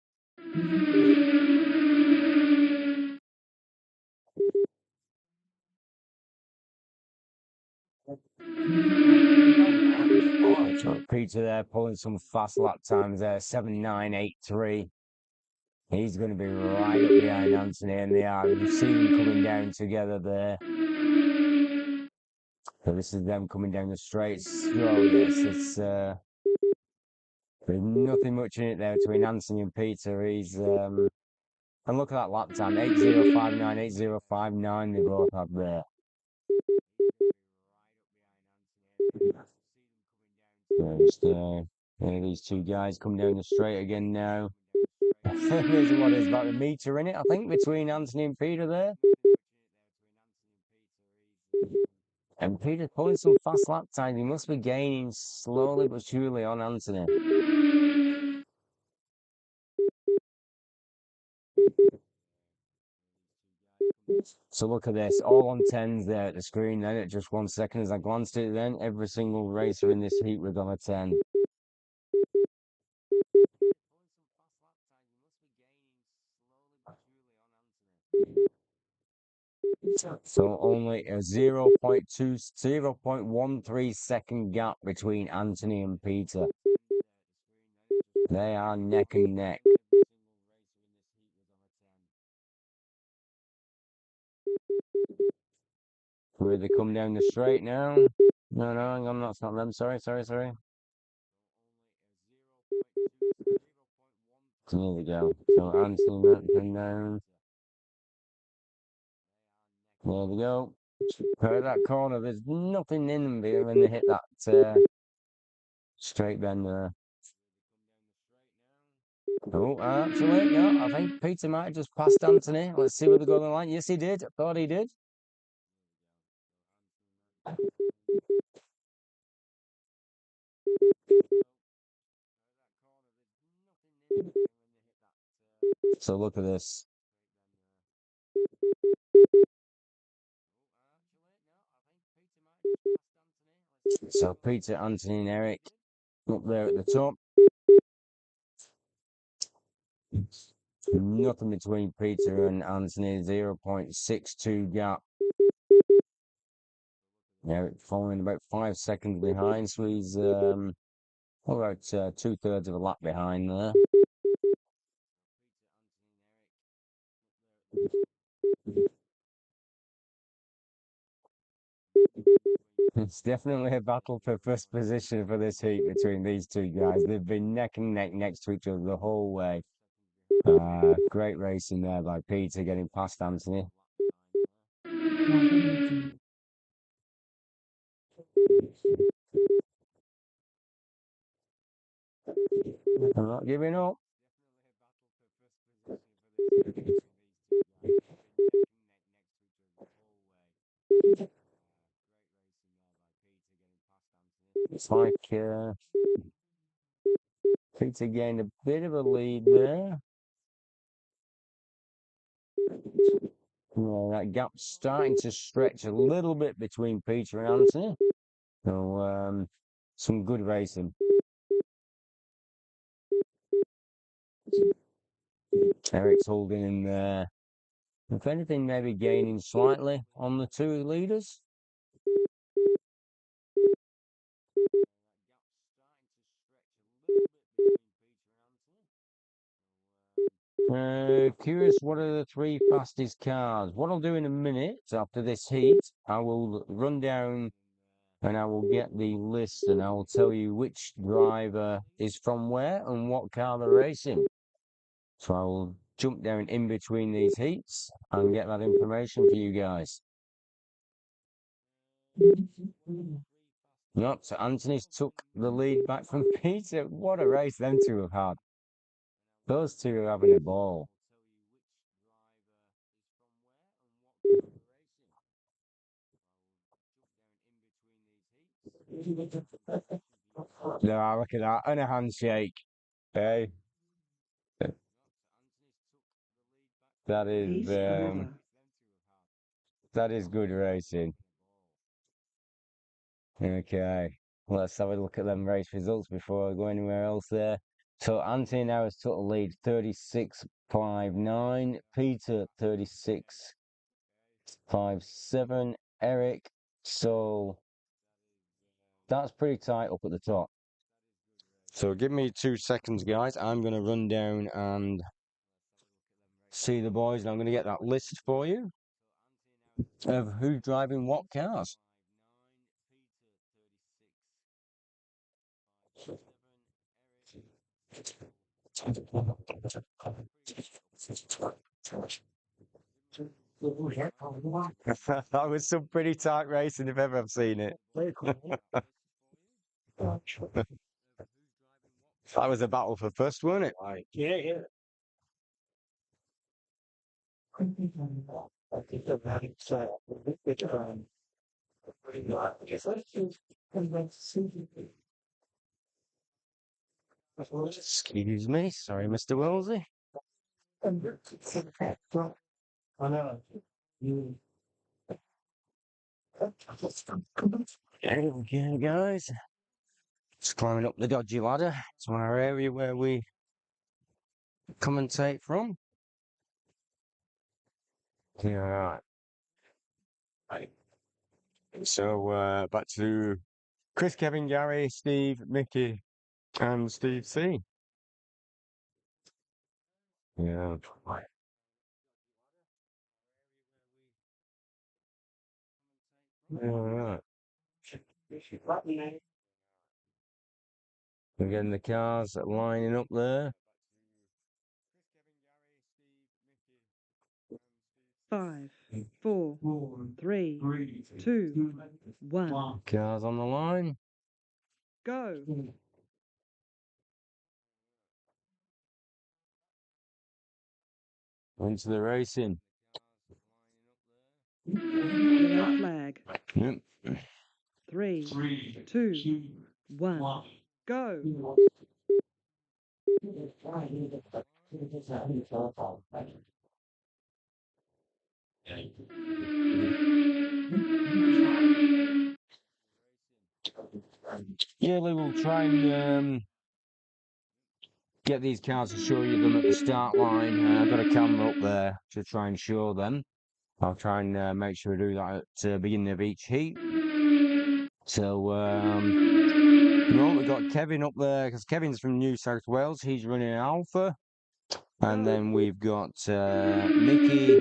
Speaker 2: So Peter there pulling some fast lap times there, 7:9.83. He's going to be right up behind Anthony, and they are. You see them coming down together there. So this is them coming down the straight. So yes, there's nothing much in it there between Anthony and Peter. And look at that lap time, 8:059, 8:059 they both have there. There's these two guys come down the straight again now. There's what is about a metre in it, I think, between Anthony and Peter there. And Peter's pulling some fast lap time. He must be gaining slowly but surely on Anthony. So look at this, all on 10s there at the screen then at just 1 second. As I glanced at it then, every single racer in this heat was on a 10. So only a 0.13 second gap between Anthony and Peter. They are neck and neck. Where they come down the straight now. No, hang on, that's not them. Sorry. There we go. So Anthony Merton down. There we go. Heard that corner. There's nothing in them here when they hit that straight bend there. Oh, actually, no, I think Peter might have just passed Anthony. Let's see where they go on the line. Yes, he did. I thought he did. So look at this. So Peter, Anthony and Eric up there at the top. Nothing between Peter and Anthony, 0.62 gap. Eric following about 5 seconds behind, so he's about 2/3 of a lap behind there. It's definitely a battle for first position for this heat between these two guys. They've been neck and neck next to each other the whole way. Great racing there by Peter getting past Anthony. I'm not giving up. It's like Peter gained a bit of a lead there. Yeah, that gap's starting to stretch a little bit between Peter and Anthony. So some good racing. Eric's holding in there. If anything, maybe gaining slightly on the two leaders. Curious, what are the three fastest cars? What I'll do in a minute after this heat, I will run down and I will get the list and I will tell you which driver is from where and what car they're racing. So I will jump down in between these heats and get that information for you guys. Nope, so Anthony's took the lead back from Peter. What a race them two have had. Those two are having a ball. No, look at that. And a handshake. Hey. That is
Speaker 3: Piece over.
Speaker 2: that is good racing. Okay. Let's have a look at them race results before I go anywhere else there. So Anthony now has took the lead 36.59. Peter 36.57. Eric. So that's pretty tight up at the top. So give me 2 seconds, guys. I'm going to run down and see the boys, and I'm going to get that list for you of who's driving what cars. That was some pretty tight racing if ever I've seen it. That was a battle for first, wasn't it?
Speaker 4: Yeah, yeah.
Speaker 2: Excuse me, sorry, Mr. Wellesley.
Speaker 4: I know.
Speaker 2: There we go, guys. Just climbing up the dodgy ladder to our area where we commentate from. Yeah, right. So back to Chris, Kevin, Gary, Steve, Mickey, and Steve C. Yeah. All right. We're getting the cars lining up there.
Speaker 3: 5, 4, 3, 2, 1.
Speaker 2: Cars on the line.
Speaker 3: Go.
Speaker 2: Into the racing.
Speaker 3: Yellow flag.
Speaker 2: Yep.
Speaker 3: 3, 2, 1. Go.
Speaker 2: Yeah, we will try and get these cars to show you them at the start line. I've got a camera up there to try and show them. I'll try and make sure I do that at the beginning of each heat. So, no, we've got Kevin up there because Kevin's from New South Wales. He's running an Alpha. And then we've got Mickey,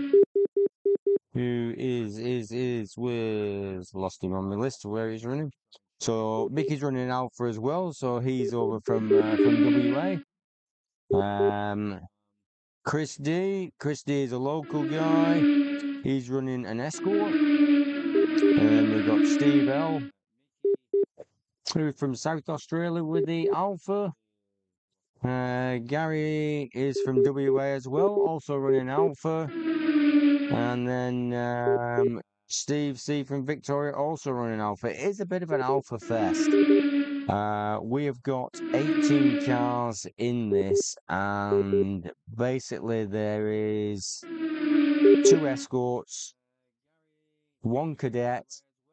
Speaker 2: who where's lost him on the list of where he's running. So Mickey's running an Alpha as well. So he's over from WA. Chris D is a local guy. He's running an Escort. And we've got Steve L, who's from South Australia with the Alpha. Gary is from WA as well, also running Alpha. And then Steve C from Victoria, also running Alpha. It is a bit of an Alpha fest. We have got 18 cars in this, and basically there is 2 Escorts, 1 Cadet,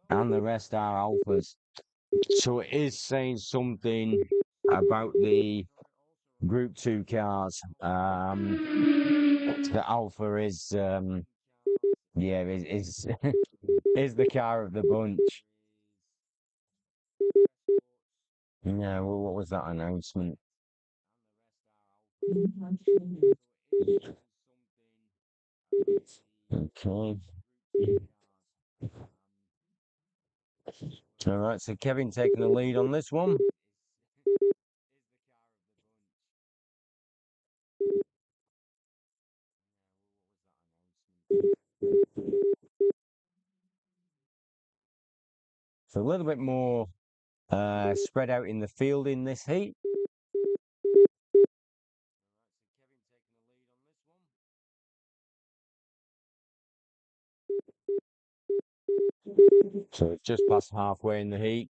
Speaker 2: and the rest are Alphas. So it is saying something about the Group 2 cars. The Alpha is is the car of the bunch. Yeah, well, what was that announcement? Okay. All right, so Kevin taking the lead on this one. So a little bit more spread out in the field in this heat. So it's just past halfway in the heat.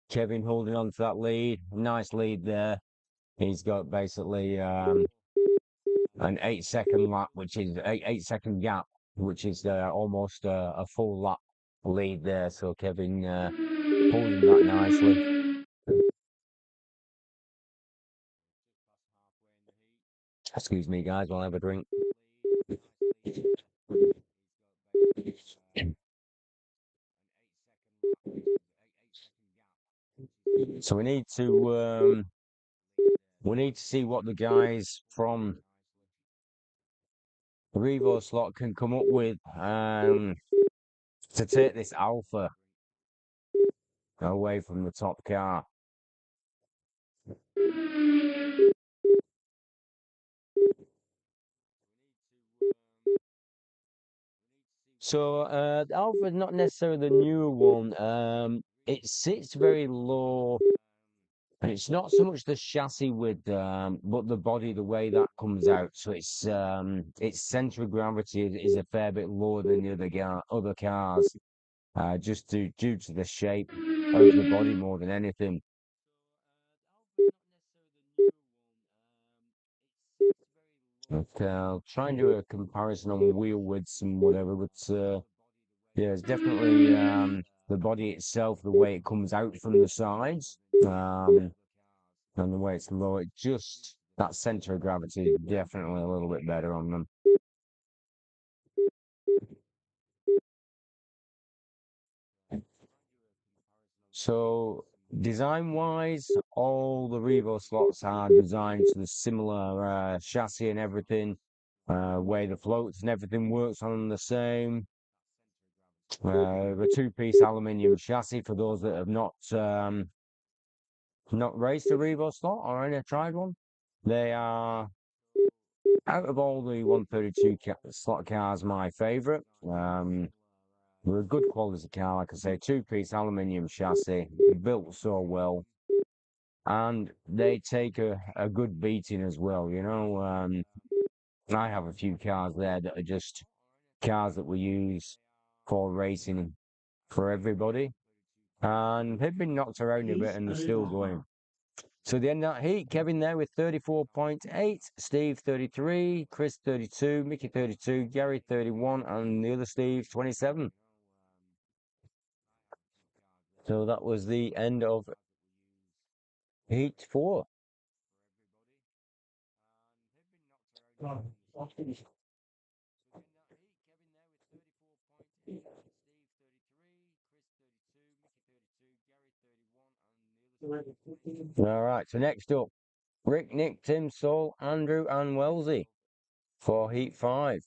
Speaker 2: Kevin holding on to that lead. Nice lead there. He's got basically an 8-second lap, which is 8-second gap, which is almost a full lap lead there. So Kevin holding that nicely. Excuse me, guys, while I have a drink. So we need to see what the guys from RevoSlot can come up with to take this Alpha away from the top car. So the Alpha is not necessarily the newer one. It sits very low, and it's not so much the chassis with, but the body, the way that comes out. So its center of gravity is a fair bit lower than the other cars, just due to the shape of the body more than anything. Okay, I'll try and do a comparison on wheel widths and whatever, but yeah, it's definitely the body itself, the way it comes out from the sides, and the way it's low. It just that center of gravity is definitely a little bit better on them. So design-wise, all the RevoSlots are designed to the similar chassis and everything. Way the floats and everything works on the same. The two-piece aluminium chassis for those that have not raced a RevoSlot or any tried one. They are, out of all the 132 slot cars, my favourite. They're a good quality car, like I say, two-piece aluminium chassis, built so well, and they take a good beating as well. You know, I have a few cars there that are just cars that we use for racing for everybody, and they've been knocked around a bit and they're still going. So the end of that heat, Kevin there with 34.8, Steve 33, Chris 32, Mickey 32, Gary 31, and the other Steve 27. So that was the end of heat 4. All right, so next up, Rick, Nick, Tim, Saul, Andrew, and Wellesley for heat 5.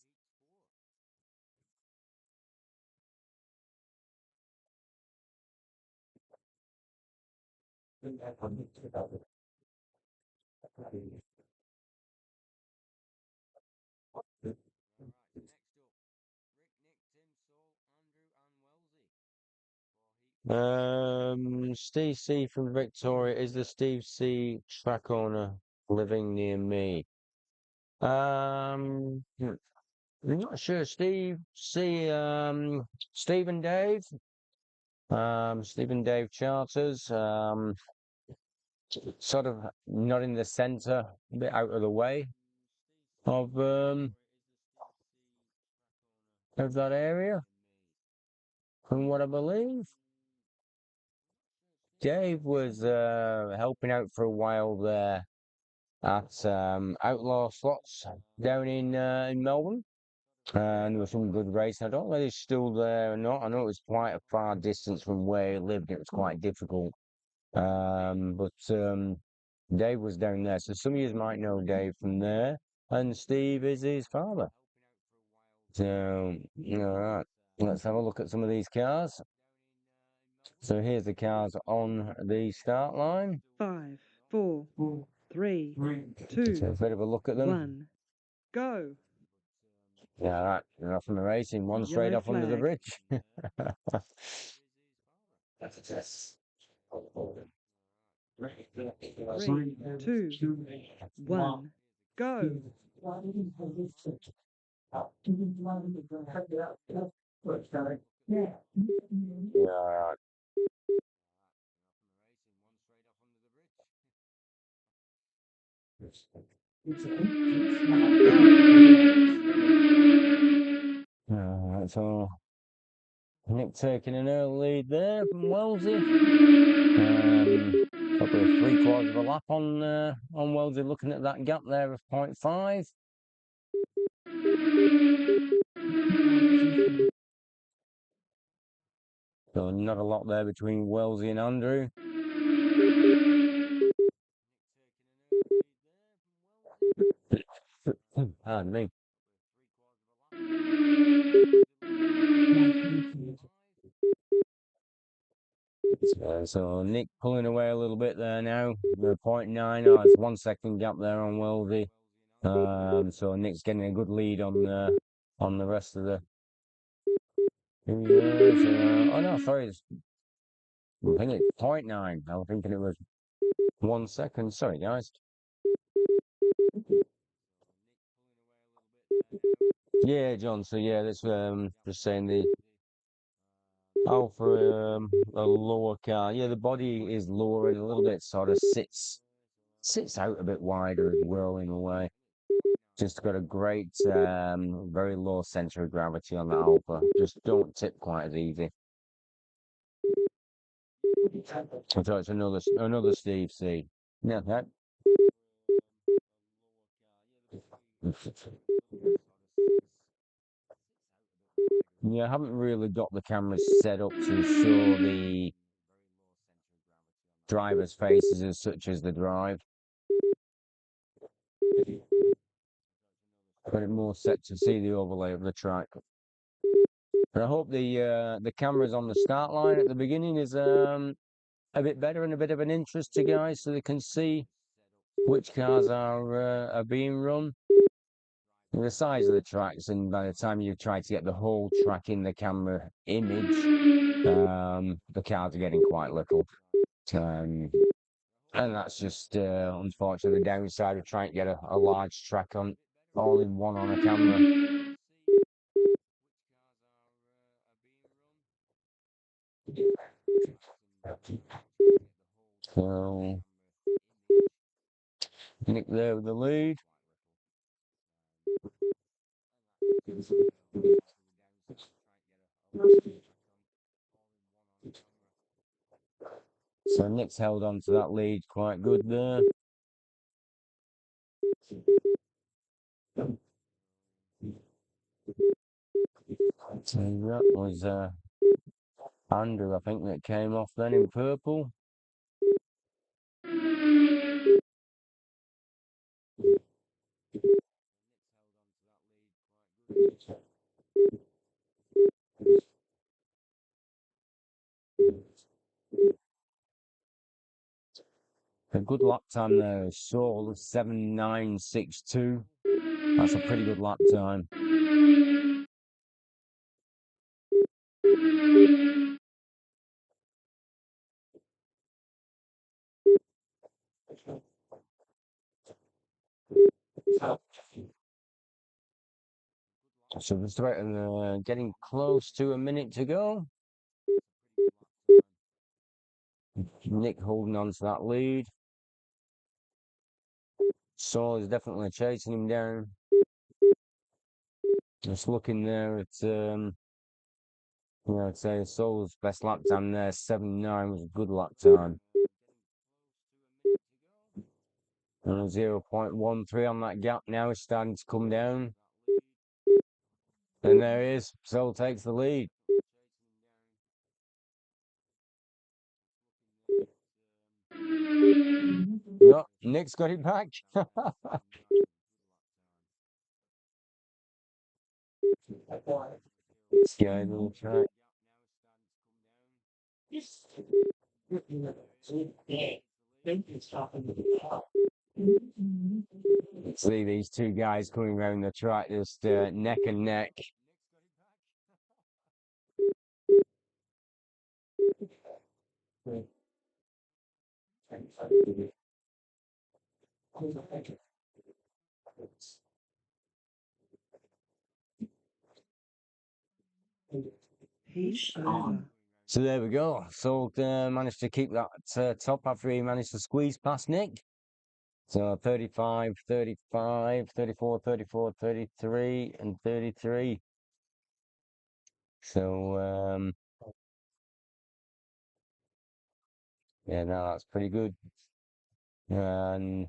Speaker 2: Steve C from Victoria. Is the Steve C track owner living near me? I'm not sure. Steve C, Steve and Dave. Steve and Dave Charters. Sort of not in the centre, a bit out of the way of that area, from what I believe. Dave was helping out for a while there at Outlaw Slots down in Melbourne, and there was some good racing. I don't know whether he's still there or not. I know it was quite a far distance from where he lived. It was quite difficult, but Dave was down there, so some of you might know Dave from there, and Steve is his father. So, all right, let's have a look at some of these cars. So here's the cars on the start line.
Speaker 3: 5, 4, 3, 2,
Speaker 2: So a bit of a look at them.
Speaker 3: 1, go.
Speaker 2: Yeah, all right, they're off from the racing, one straight
Speaker 3: Yellow
Speaker 2: off under the
Speaker 3: flag.
Speaker 2: bridge.
Speaker 3: 3, 2, 1, go.
Speaker 2: Yeah. So Nick taking an early lead there from Wellesley. Probably 3/4 of a lap on Wellesley, looking at that gap there of 0.5. So not a lot there between Wellesley and Andrew. Pardon me. So Nick pulling away a little bit there now. 0.9. Oh, it's 1 second gap there on Wellesley. So Nick's getting a good lead on the rest of the. Oh no, sorry. I think it's 0.9. I was thinking it was 1 second. Sorry, guys. Yeah, John. So yeah, that's just saying the Alpha a lower car. Yeah, the body is lower and a little bit sort of sits out a bit wider as well in a way. Just got a great very low center of gravity on the Alpha. Just don't tip quite as easy. So it's another Steve C. Yeah, that. Yeah, I haven't really got the cameras set up to show the driver's faces as such as the drive. Got it more set to see the overlay of the track. But I hope the cameras on the start line at the beginning is a bit better and a bit of an interest to guys, so they can see which cars are being run. The size of the tracks, and by the time you try to get the whole track in the camera image, the cars are getting quite little. And that's just unfortunately the downside of trying to get a large track on all in one on a camera. So Nick there with the lead. So Nick's held on to that lead quite good there. So that was Andrew, I think, that came off then in purple. A good lap time there, Saul 7.962. That's a pretty good lap time. So just about getting close to a minute to go. Nick holding on to that lead. Saul is definitely chasing him down. Just looking there at, I'd say Saul's best lap time there, 7.9 was a good lap time. And 0.13 on that gap now is starting to come down. And there he is. Saul takes the lead. No, Nick's got it back. Sky little track. See these two guys coming around the track just neck and neck.
Speaker 3: Heat over.
Speaker 2: So there we go. So managed to keep that top after he managed to squeeze past Nick. So 35, 35, 34, 34, 33, and 33. So yeah, no, that's pretty good. And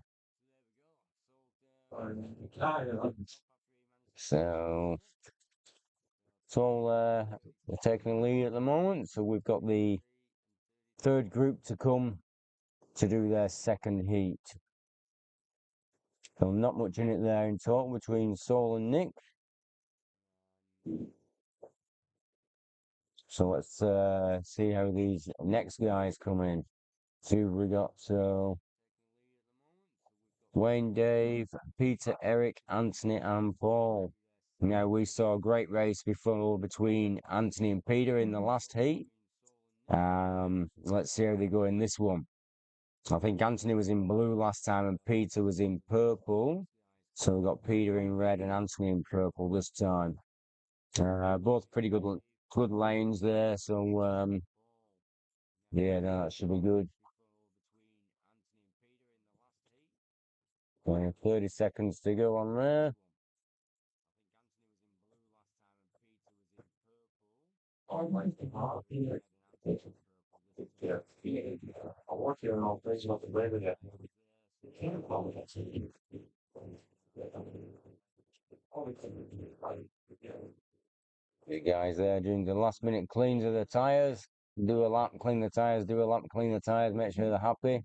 Speaker 2: so it's all they're taking the lead at the moment. So we've got the third group to come to do their second heat. So not much in it there in total between Saul and Nick. So let's see how these next guys come in. So we got Wayne, Dave, Peter, Eric, Anthony, and Paul. Now we saw a great race before between Anthony and Peter in the last heat. Let's see how they go in this one. I think Anthony was in blue last time and Peter was in purple. So we've got Peter in red and Anthony in purple this time. Both pretty good lanes there. So yeah, no, that should be good. 30 seconds to go on there. You guys there doing the last minute cleans of the tyres. Do a lap, clean the tyres, do a lap, clean the tyres, make sure they're happy.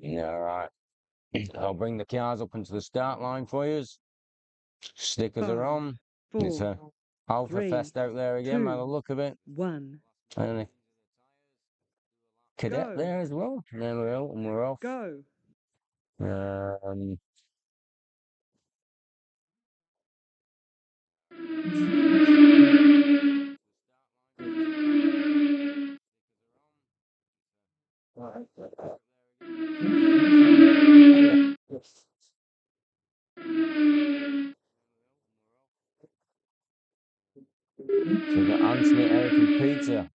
Speaker 2: Yeah, all right. I'll bring the cars up into the start line for you. Stickers are on. It's a Alpha
Speaker 3: 3,
Speaker 2: Fest out there again by the
Speaker 3: 2,
Speaker 2: look of it.
Speaker 3: 1.
Speaker 2: And a cadet
Speaker 3: Go.
Speaker 2: there as well. There we go, and we're off.
Speaker 3: Go.
Speaker 2: So we've got Anthony, Eric, and Peter.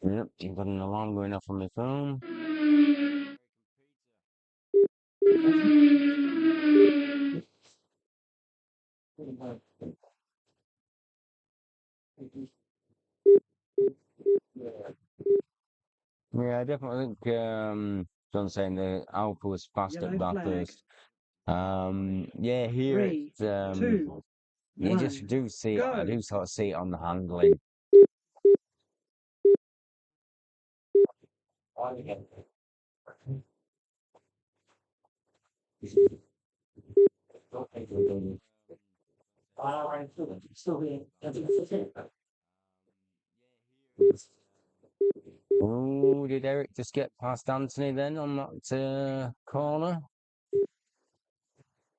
Speaker 2: Yep, you've got an alarm going off on my phone. Yeah, I definitely think John's saying the Alpha was fast
Speaker 3: Yellow
Speaker 2: at
Speaker 3: flag.
Speaker 2: Bathurst. Yeah, here
Speaker 3: 3,
Speaker 2: it's
Speaker 3: 2,
Speaker 2: you just
Speaker 3: 1.
Speaker 2: do see it. I
Speaker 3: Go.
Speaker 2: do sort of see it on the handling. Oh, did Eric just get past Anthony then on that corner?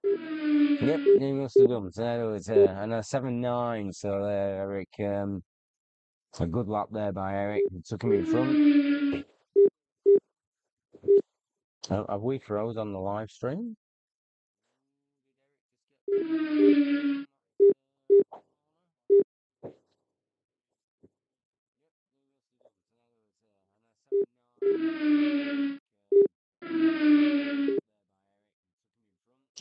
Speaker 2: Yep, he must have done. So there was and a 7-9. So there, Eric, a good lap there by Eric. Took him in front. Have we froze on the live stream?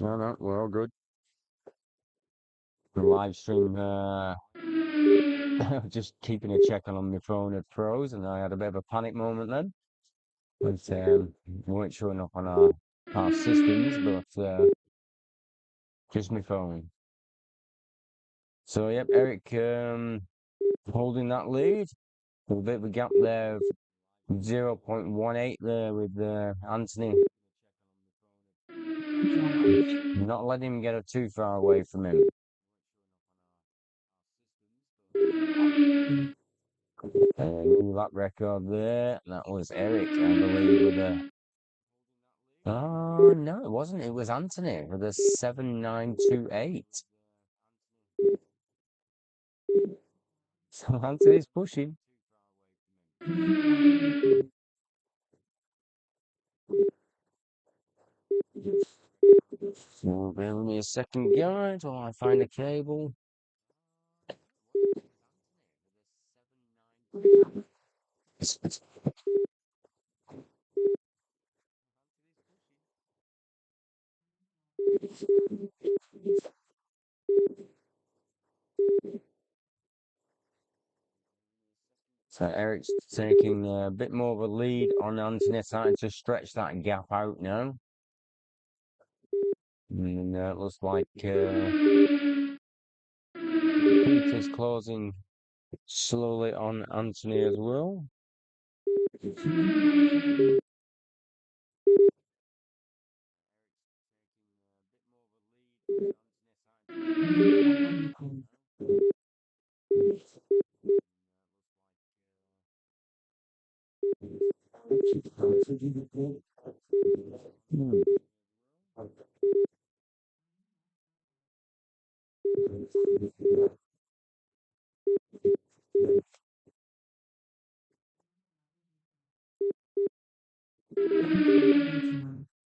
Speaker 2: No, we're all good. The live stream, just keeping a check on my phone at froze, and I had a bit of a panic moment then. But we weren't showing up on our systems, but just my phone. So yep, Eric holding that lead. A bit of a gap there of 0.18 there with Anthony. Not letting him get too far away from him. New lap record there. That was Eric, I believe, with a. Oh no, it wasn't. It was Anthony with a 7.928. So Anthony's pushing. So bear with me a second, guys, while I find the cable. So Eric's taking a bit more of a lead on Anthony, starting to stretch that gap out now. And it looks like Peter's closing slowly on Anthony as well.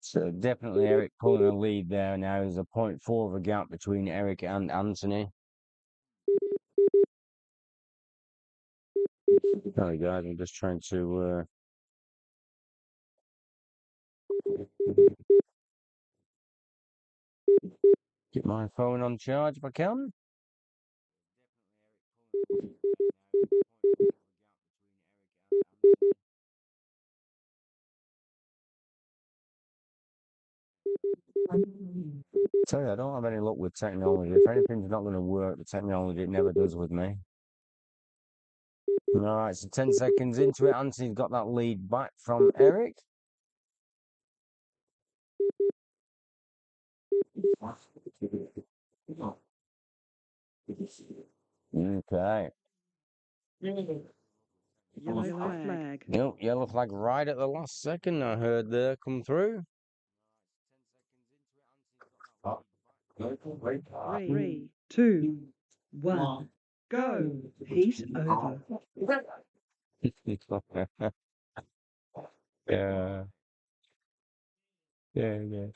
Speaker 2: So definitely Eric pulling a lead there now. There's a 0.4 of a gap between Eric and Anthony. Sorry guys, I'm just trying to get my phone on charge if I can. Sorry, I don't have any luck with technology. If anything's not going to work, the technology, it never does with me. All right, so 10 seconds into it, Anthony's got that lead back from Eric. Okay.
Speaker 3: Yellow flag.
Speaker 2: Yep, yellow flag right at the last second I heard there come through.
Speaker 3: 3, 2, 1, go. Heat over.
Speaker 2: Yeah. Yeah.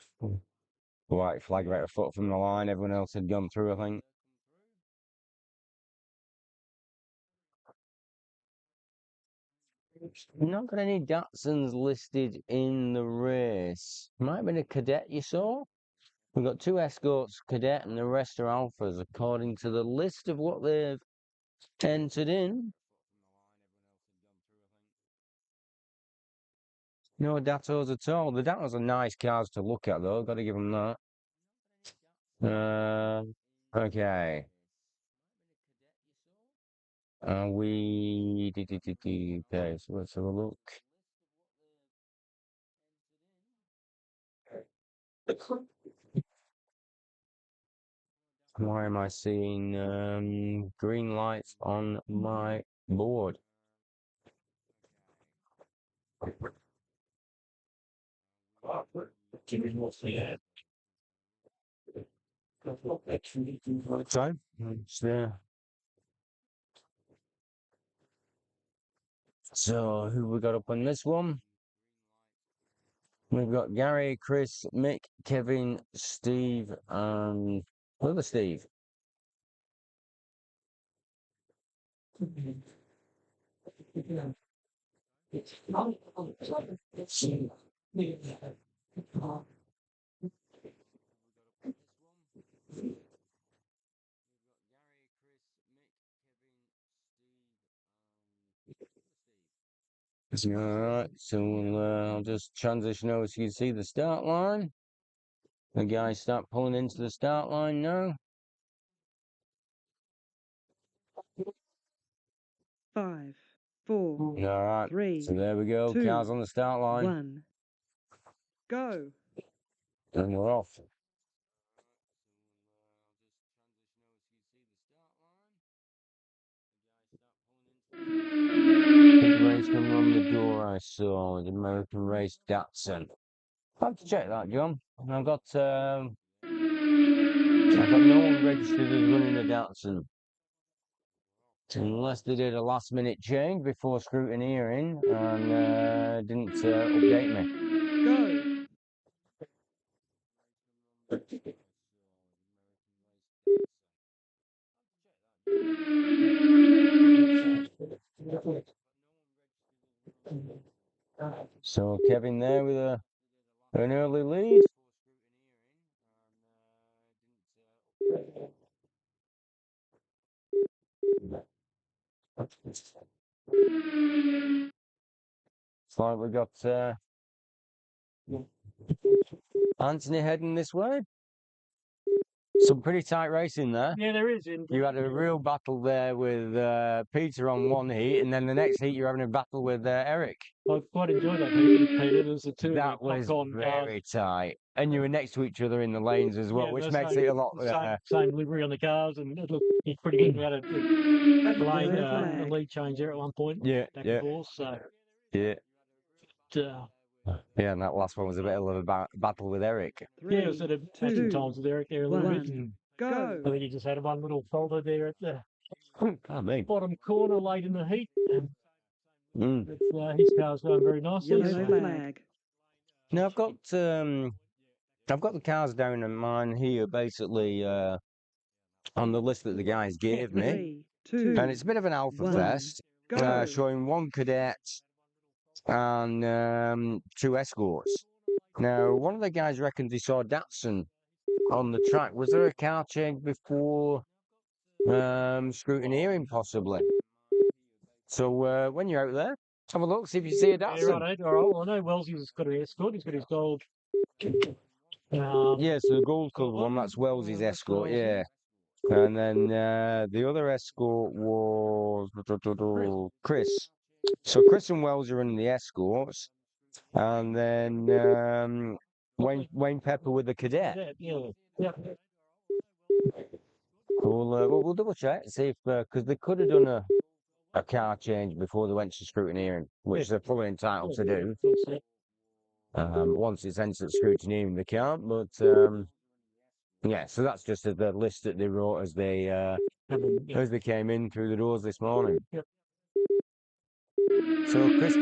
Speaker 2: White flag right a foot from the line. Everyone else had gone through, I think. Not got any Datsuns listed in the race. Might have been a cadet you saw. We've got 2 escorts, cadet, and the rest are alphas, according to the list of what they've entered in. No Datos at all. The Datos are nice cars to look at, though. Got to give them that. Okay. Okay, so let's have a look. Why am I seeing green lights on my board? So, it's there. So, who we got up on this one? We've got Gary, Chris, Mick, Kevin, Steve, and another Steve. Alright, so I'll just transition over so you can see the start line. The guys start pulling into the start line now.
Speaker 3: 5, 4,
Speaker 2: Alright,
Speaker 3: 3,
Speaker 2: so there we go.
Speaker 3: 2,
Speaker 2: Cars on the start line.
Speaker 3: 1, go.
Speaker 2: And we're off.
Speaker 1: Big race coming on the door I saw, the American race Datsun. I'll have to check that, John. I've got no one registered as running a Datsun. Unless they did a last minute change before scrutineering and didn't update me.
Speaker 3: Go.
Speaker 1: So Kevin there with an early lead. It's like we got Anthony heading this way. Some pretty tight racing there.
Speaker 4: Yeah, there is.
Speaker 1: You had a real battle there with Peter on one heat, and then the next heat you're having a battle with Eric.
Speaker 4: I quite enjoyed that heat with Peter. There's the two
Speaker 1: That was very tight. And you were next to each other in the lanes as well, which makes it a lot...
Speaker 4: same livery on the cars, and it looked pretty good. We had a lead change there at one point.
Speaker 1: Yeah,
Speaker 4: back and forth, so...
Speaker 1: Yeah.
Speaker 4: Yeah,
Speaker 1: and that last one was a bit of a battle with Eric.
Speaker 4: Yeah, it was at some times with Eric there a little bit. And
Speaker 3: Go.
Speaker 4: I think he just had one little folder there at the bottom corner late in the heat. His car's going very nicely.
Speaker 3: Yellow flag.
Speaker 1: Now I've got the cars down in mine here, basically on the list that the guys gave me,
Speaker 3: 3, 2,
Speaker 1: and it's a bit of an alpha
Speaker 3: 1.
Speaker 1: fest,
Speaker 3: Go.
Speaker 1: showing one cadet and 2 escorts. Now, one of the guys reckoned he saw Datsun on the track. Was there a car change before scrutineering, possibly? So when you're out there, have a look, see if you see a Datsun.
Speaker 4: Yeah, right. All right. Well, I know Wellesley's got an escort. He's got his gold.
Speaker 1: Yeah, so the gold coloured one, that's Wellesley's escort, yeah. And then the other escort was Chris. So Chris and Wells are running the escorts. And then Wayne Pepper with the cadet.
Speaker 4: Yeah.
Speaker 1: We'll double check, see if, because they could have done a car change before they went to scrutineering, which they're fully entitled to do. Once it's entered scrutineering, they can't, but yeah, so that's just the list that they wrote as they came in through the doors this morning.
Speaker 4: Yep.
Speaker 1: So Chris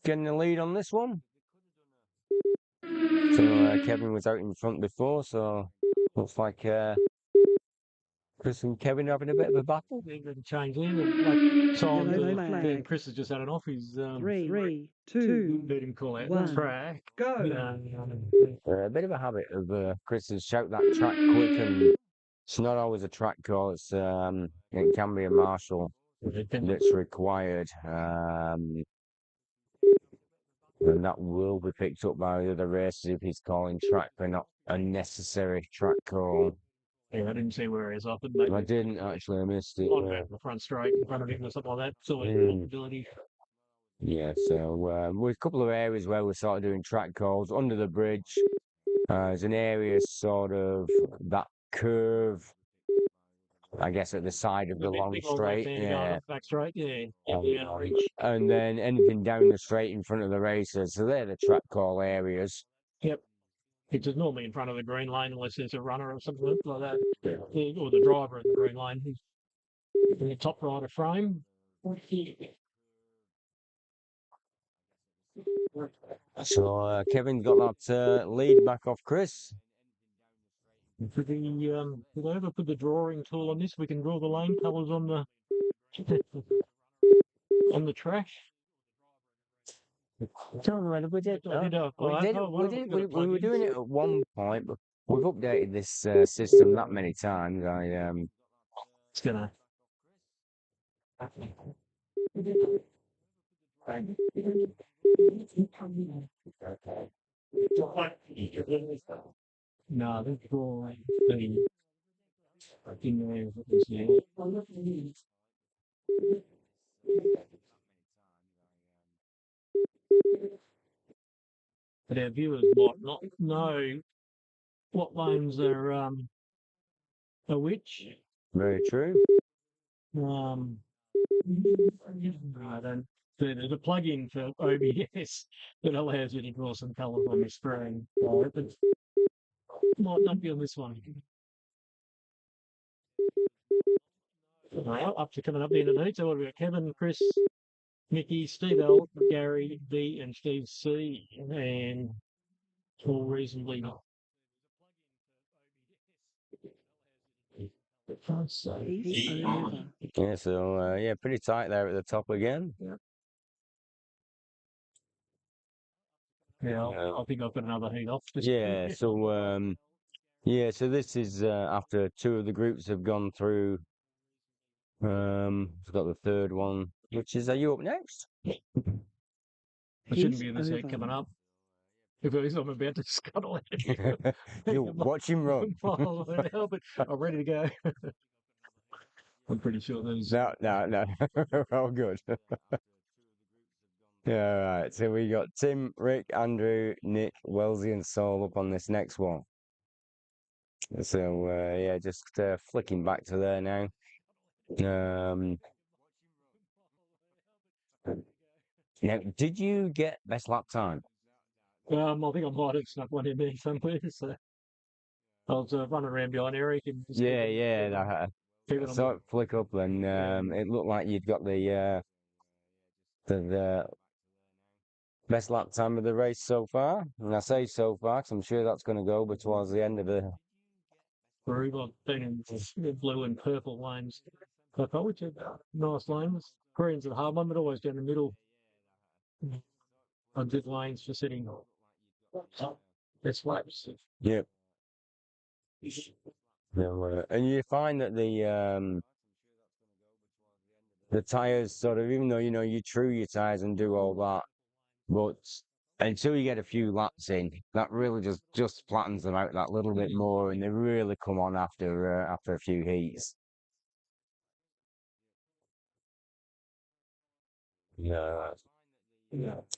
Speaker 1: getting the lead on this one. So Kevin was out in front before, so looks like Chris and Kevin are having a bit of a battle.
Speaker 4: They're going to change in.
Speaker 3: Yellow flag.
Speaker 4: Chris has just had an off. He's
Speaker 3: 3, 2,
Speaker 4: let him call out
Speaker 3: 1.
Speaker 4: track.
Speaker 3: Go.
Speaker 1: A bit of a habit of Chris to shout that track quick, and it's not always a track call. It's it can be a marshal that's required, and that will be picked up by the other racers if he's calling track for not unnecessary track call.
Speaker 4: Yeah, I didn't see where he is.
Speaker 1: I didn't actually. I missed it.
Speaker 4: The front straight in front of him or something like that. So ability.
Speaker 1: Yeah, so with a couple of areas where we're sort of doing track calls under the bridge. There's an area sort of that curve, I guess, at the side of the long straight. Yeah.
Speaker 4: Back straight, yeah.
Speaker 1: And then anything down the straight in front of the racers. So they're the track call areas.
Speaker 4: Yep. It's just normally in front of the green lane unless there's a runner or something like that. Yeah. Or the driver in the green lane. In the top right of frame.
Speaker 1: So Kevin's got that lead back off Chris.
Speaker 4: Did I ever put the drawing tool on this? We can draw the lane colours on the on the track.
Speaker 1: We did. We were doing it at one point, but we've updated this system that many times.
Speaker 4: It's gonna. No, that's drawing the in there. But our viewers might not know what lanes are which.
Speaker 1: Very true.
Speaker 4: I don't. There's a plug-in for OBS that allows you to draw some colours on the screen. But might not be on this one. Well, up to coming up the end of the heat. So what have we got? Kevin, Chris, Mickey, Steve L, Gary B, and Steve C, and all reasonably.
Speaker 3: Heat over.
Speaker 2: Yeah, so yeah, pretty tight there at the top again.
Speaker 4: Yeah, I think I've got another heat off.
Speaker 2: Yeah, so yeah, so this is after two of the groups have gone through. We've got the third one, which is, are you up next?
Speaker 4: I shouldn't
Speaker 3: Heat
Speaker 4: be in this heat
Speaker 3: over.
Speaker 4: coming up. If it is, I'm about to scuttle it.
Speaker 2: You watch him run.
Speaker 4: But I'm ready to go. I'm pretty sure there's.
Speaker 2: No. Oh, good. Yeah, all right. So we got Tim, Rick, Andrew, Nick, Wellesley, and Saul up on this next one. So yeah, just flicking back to there now. Now, did you get best lap time?
Speaker 4: I think I might have snuck one in there somewhere. So I was running around behind Eric and
Speaker 2: Yeah. I saw it flick up, and it looked like you'd got the best lap time of the race so far. And I say so far because I'm sure that's going to go, but towards the end of the.
Speaker 4: groove. I've been in the blue and purple lanes. Which are nice lanes. Green's a hard one, but always down the middle. I did lanes for sitting. That's laps.
Speaker 2: Yep. And you find that the tires sort of, even though you true your tires and do all that, but until you get a few laps in, that really just flattens them out that little bit more, and they really come on after a few heats. Yeah.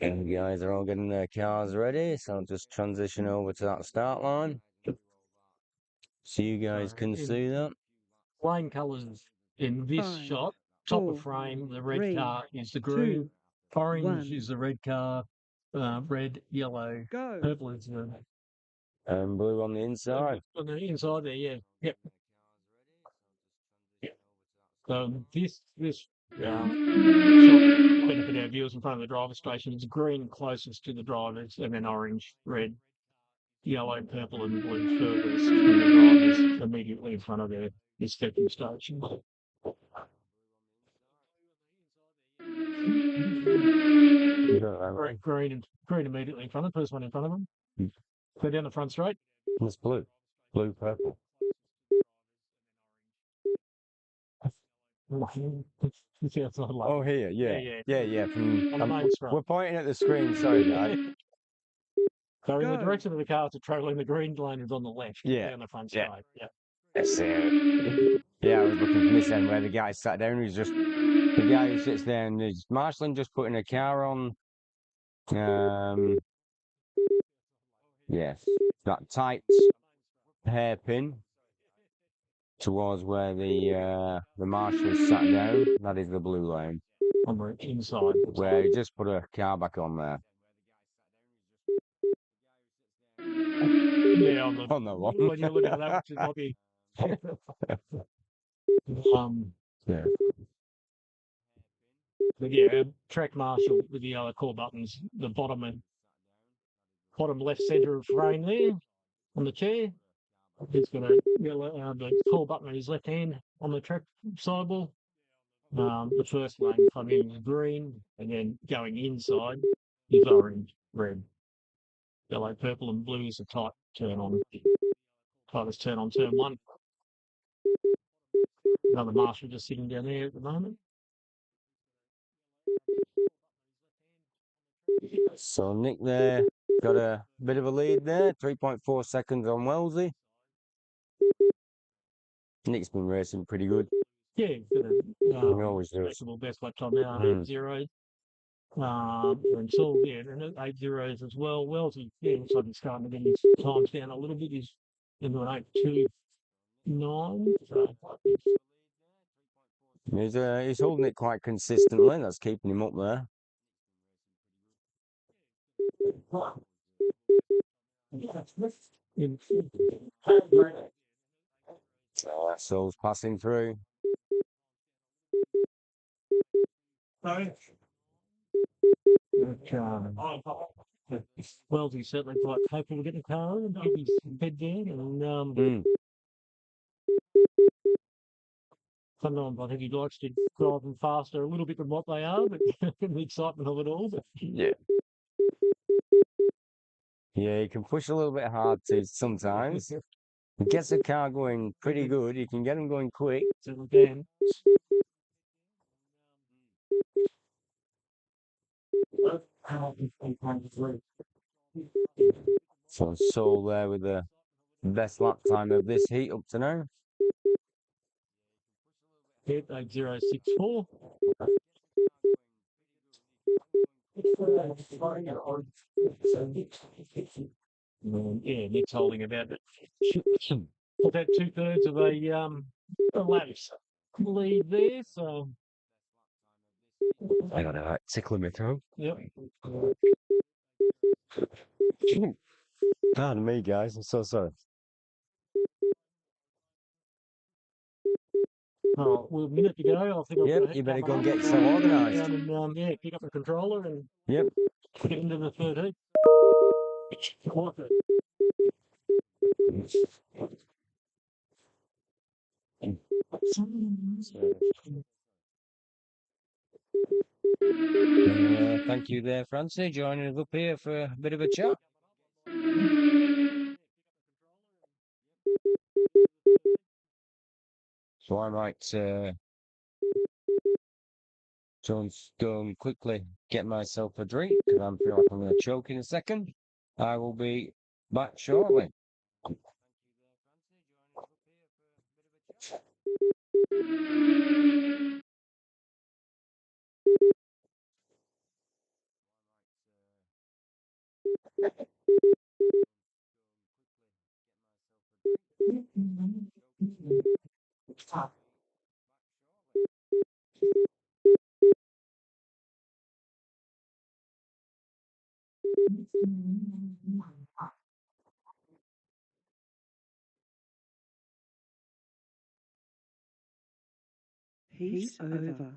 Speaker 2: And the guys are all getting their cars ready, so I'll just transition over to that start line. So you guys can see that.
Speaker 4: Lane colours in this
Speaker 3: 5,
Speaker 4: shot. Top
Speaker 3: 4,
Speaker 4: of frame, the red
Speaker 3: 3,
Speaker 4: car is the green.
Speaker 3: 2,
Speaker 4: Orange
Speaker 3: 1.
Speaker 4: is the red car. Red, yellow,
Speaker 3: Go.
Speaker 4: purple is the.
Speaker 2: And blue on the inside.
Speaker 4: On the inside there, yeah. Yep. So this shot benefit our viewers in front of the driver's station. It's green closest to the drivers, and then orange, red, yellow, purple, and blue furthest from the drivers immediately in front of their stepping station. Green immediately in front of the first one in front of them. Go down the front straight.
Speaker 2: It's blue, purple. Oh, here, yeah. We're pointing at the screen. Sorry, guys.
Speaker 4: So in the direction of the car to travelling, the green lane is on the left.
Speaker 2: Yeah.
Speaker 4: Down the front side. Yeah.
Speaker 2: That's it. Yeah, I was looking from this end where the guy sat down. He's just the guy who sits there, and is marshalling just putting a car on. Yes, that tight hairpin towards where the marshal sat down. That is the blue lane.
Speaker 4: On the inside.
Speaker 2: Where he just put a car back on there.
Speaker 4: Yeah,
Speaker 2: on the one.
Speaker 4: When you're looking at that, which might be.
Speaker 2: Yeah.
Speaker 4: But yeah, track marshal with the yellow core buttons, the bottom left centre of frame there on the chair. He's got a yellow the core button on his left hand on the track sidewall. The first lane coming in is green, and then going inside is orange, red, yellow, purple, and blue is a tight turn on. Tightest turn on turn one. Another marshal just sitting down there at the moment.
Speaker 2: So Nick there got a bit of a lead there, 3.4 seconds on Wellesley. Nick's been racing pretty good.
Speaker 4: Yeah,
Speaker 2: We always do.
Speaker 4: flexible best lap time now, 8-0. And so yeah, and 8-0s as well. Wellesley, yeah, looks like he's starting to get his times down a little bit. He's into an 8-2-9. So
Speaker 2: He's holding it quite consistently. That's keeping him up there. Soul's passing through.
Speaker 4: Well, he's certainly quite hopeful to get the car and keep his head down. And sometimes I think he likes to drive them faster a little bit than what they are, but the excitement of it all. But
Speaker 2: Yeah. Yeah, he can push a little bit hard too sometimes. He gets the car going pretty good. You can get him going quick.
Speaker 4: so again,
Speaker 2: So Soul there with the best lap time of this heat up to now.
Speaker 4: hit 8064. Yeah, Nick's holding about about 2/3 of a lapse lead there. So
Speaker 2: I got a tickle in my throat.
Speaker 4: yep.
Speaker 2: Pardon me, guys. I'm so sorry.
Speaker 4: Oh, well, a minute to go. I think I've
Speaker 2: Yep,
Speaker 4: got to
Speaker 2: you better
Speaker 4: come
Speaker 2: go and
Speaker 4: up
Speaker 2: get yourself organised.
Speaker 4: down and yeah, pick up the controller and
Speaker 2: Yep.
Speaker 4: get into the third heat.
Speaker 2: Thank you there, Francie, joining us up here for a bit of a chat. So I might go and quickly get myself a drink because I feel like I'm going to choke in a second. I will be back shortly.
Speaker 3: Heat over.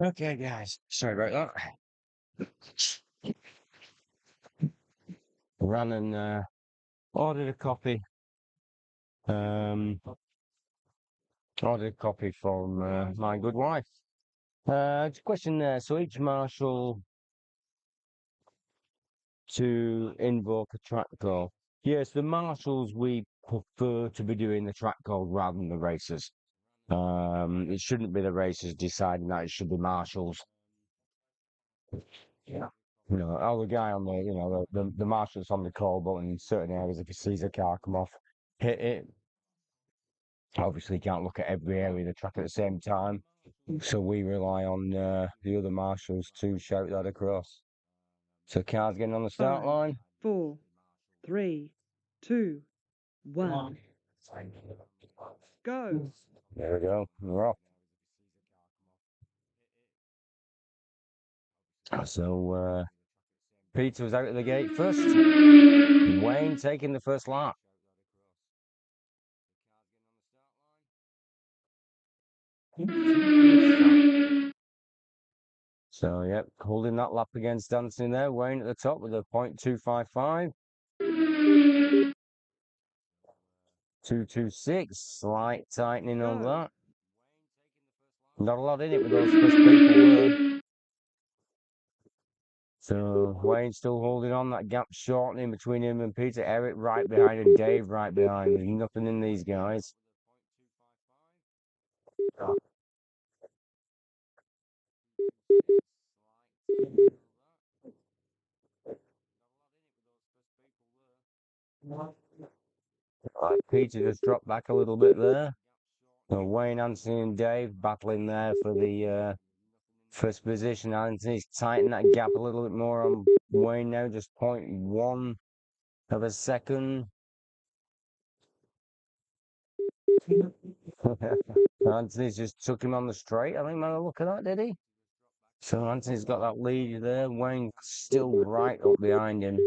Speaker 2: Okay, guys. Sorry about that. Ran and ordered a copy. Ordered a copy from my good wife. Just a question there. So each marshal to invoke a track call. Yes, the marshals we prefer to be doing the track call rather than the racers. It shouldn't be the racers deciding that, it should be marshals. Yeah. You know, or the guy on the marshal's on the call button in certain areas. If he sees a car come off, hit it. Obviously, you can't look at every area of the track at the same time, so we rely on the other marshals to shout that across. So cars getting on the start
Speaker 3: 5,
Speaker 2: line.
Speaker 3: 4, 3, 2, 1. Go.
Speaker 2: There we go. We're off. So Peter was out of the gate first. Wayne taking the first lap. So, yep, holding that lap against Anthony there. Wayne at the top with a 0.255. 226, slight tightening on that. Not a lot in it with those first people there. So Wayne still holding on, that gap shortening between him and Peter. Eric right behind and Dave right behind. There's nothing in these guys. Right, Peter just dropped back a little bit there. So Wayne, Anthony and Dave battling there for the first position. Anthony's tightened that gap a little bit more on Wayne now, just 0.1 of a second. Anthony's just took him on the straight, I think, by the look at that, did he? So Anthony's got that lead there. Wayne still right up behind him.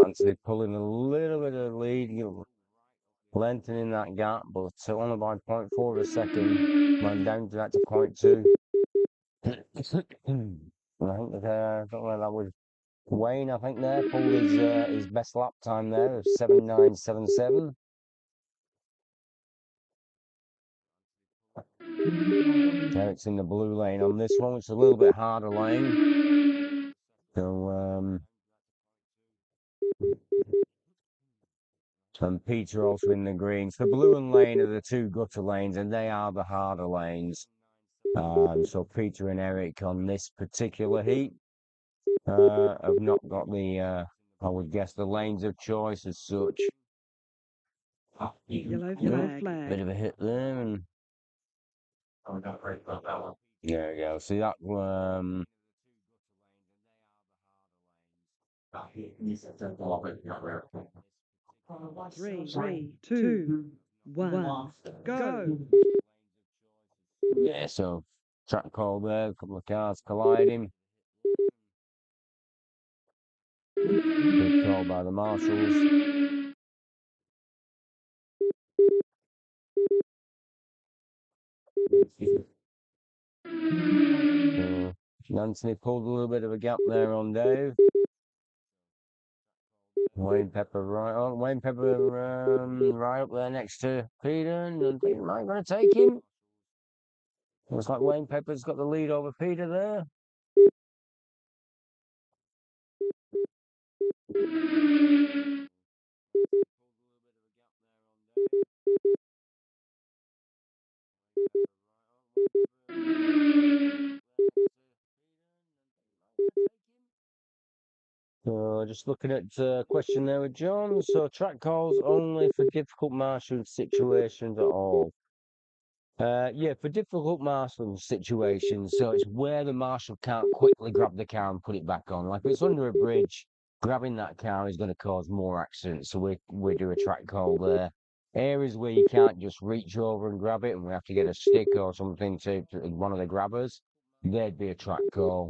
Speaker 2: Anthony pulling a little bit of the lead, lengthening that gap, but only by 0.4 of a second. Went down to that to 0.2. I think that, I don't know, that was Wayne, I think, there pulled his best lap time there of 7.977. Eric's in the blue lane on this one, which is a little bit harder lane. So, and Peter also in the greens. The blue and lane are the two gutter lanes, and they are the harder lanes. So Peter and Eric on this particular heat have not got the, I would guess, the lanes of choice as such.
Speaker 3: Yellow flag.
Speaker 2: Bit of a hit there, and there we go. See that?
Speaker 3: Three, two, one, go.
Speaker 2: Yeah, so track call there, a couple of cars colliding. Good call by the marshals. Anthony pulled a little bit of a gap there on Dave. Wayne Pepper right on. Wayne Pepper right up there next to Peter, and Peter might going to take him. Looks like Wayne Pepper's got the lead over Peter there. So just looking at a question there with John. So track calls only for difficult marshalling situations at all. Yeah, for difficult marshalling situations. So it's where the marshal can't quickly grab the car and put it back on. Like if it's under a bridge, grabbing that car is going to cause more accidents. So we do a track call there. Areas where you can't just reach over and grab it, and we have to get a stick or something to one of the grabbers, there'd be a track call.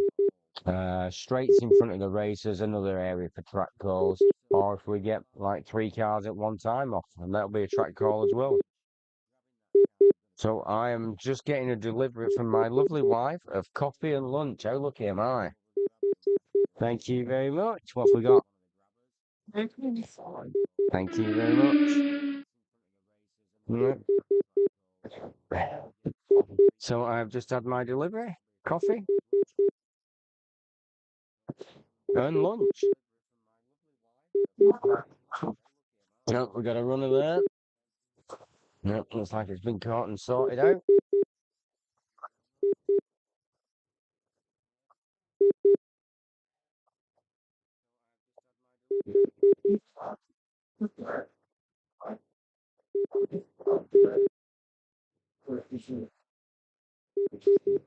Speaker 2: Straights in front of the racers, another area for track calls. Or if we get like 3 cars at one time off, and that'll be a track call as well. So I am just getting a delivery from my lovely wife of coffee and lunch. How lucky am I? Thank you very much. What have we got? Thank you very much. So I've just had my delivery. Coffee and lunch. Nope, we got a runner there. Nope, looks like it's been caught and sorted out.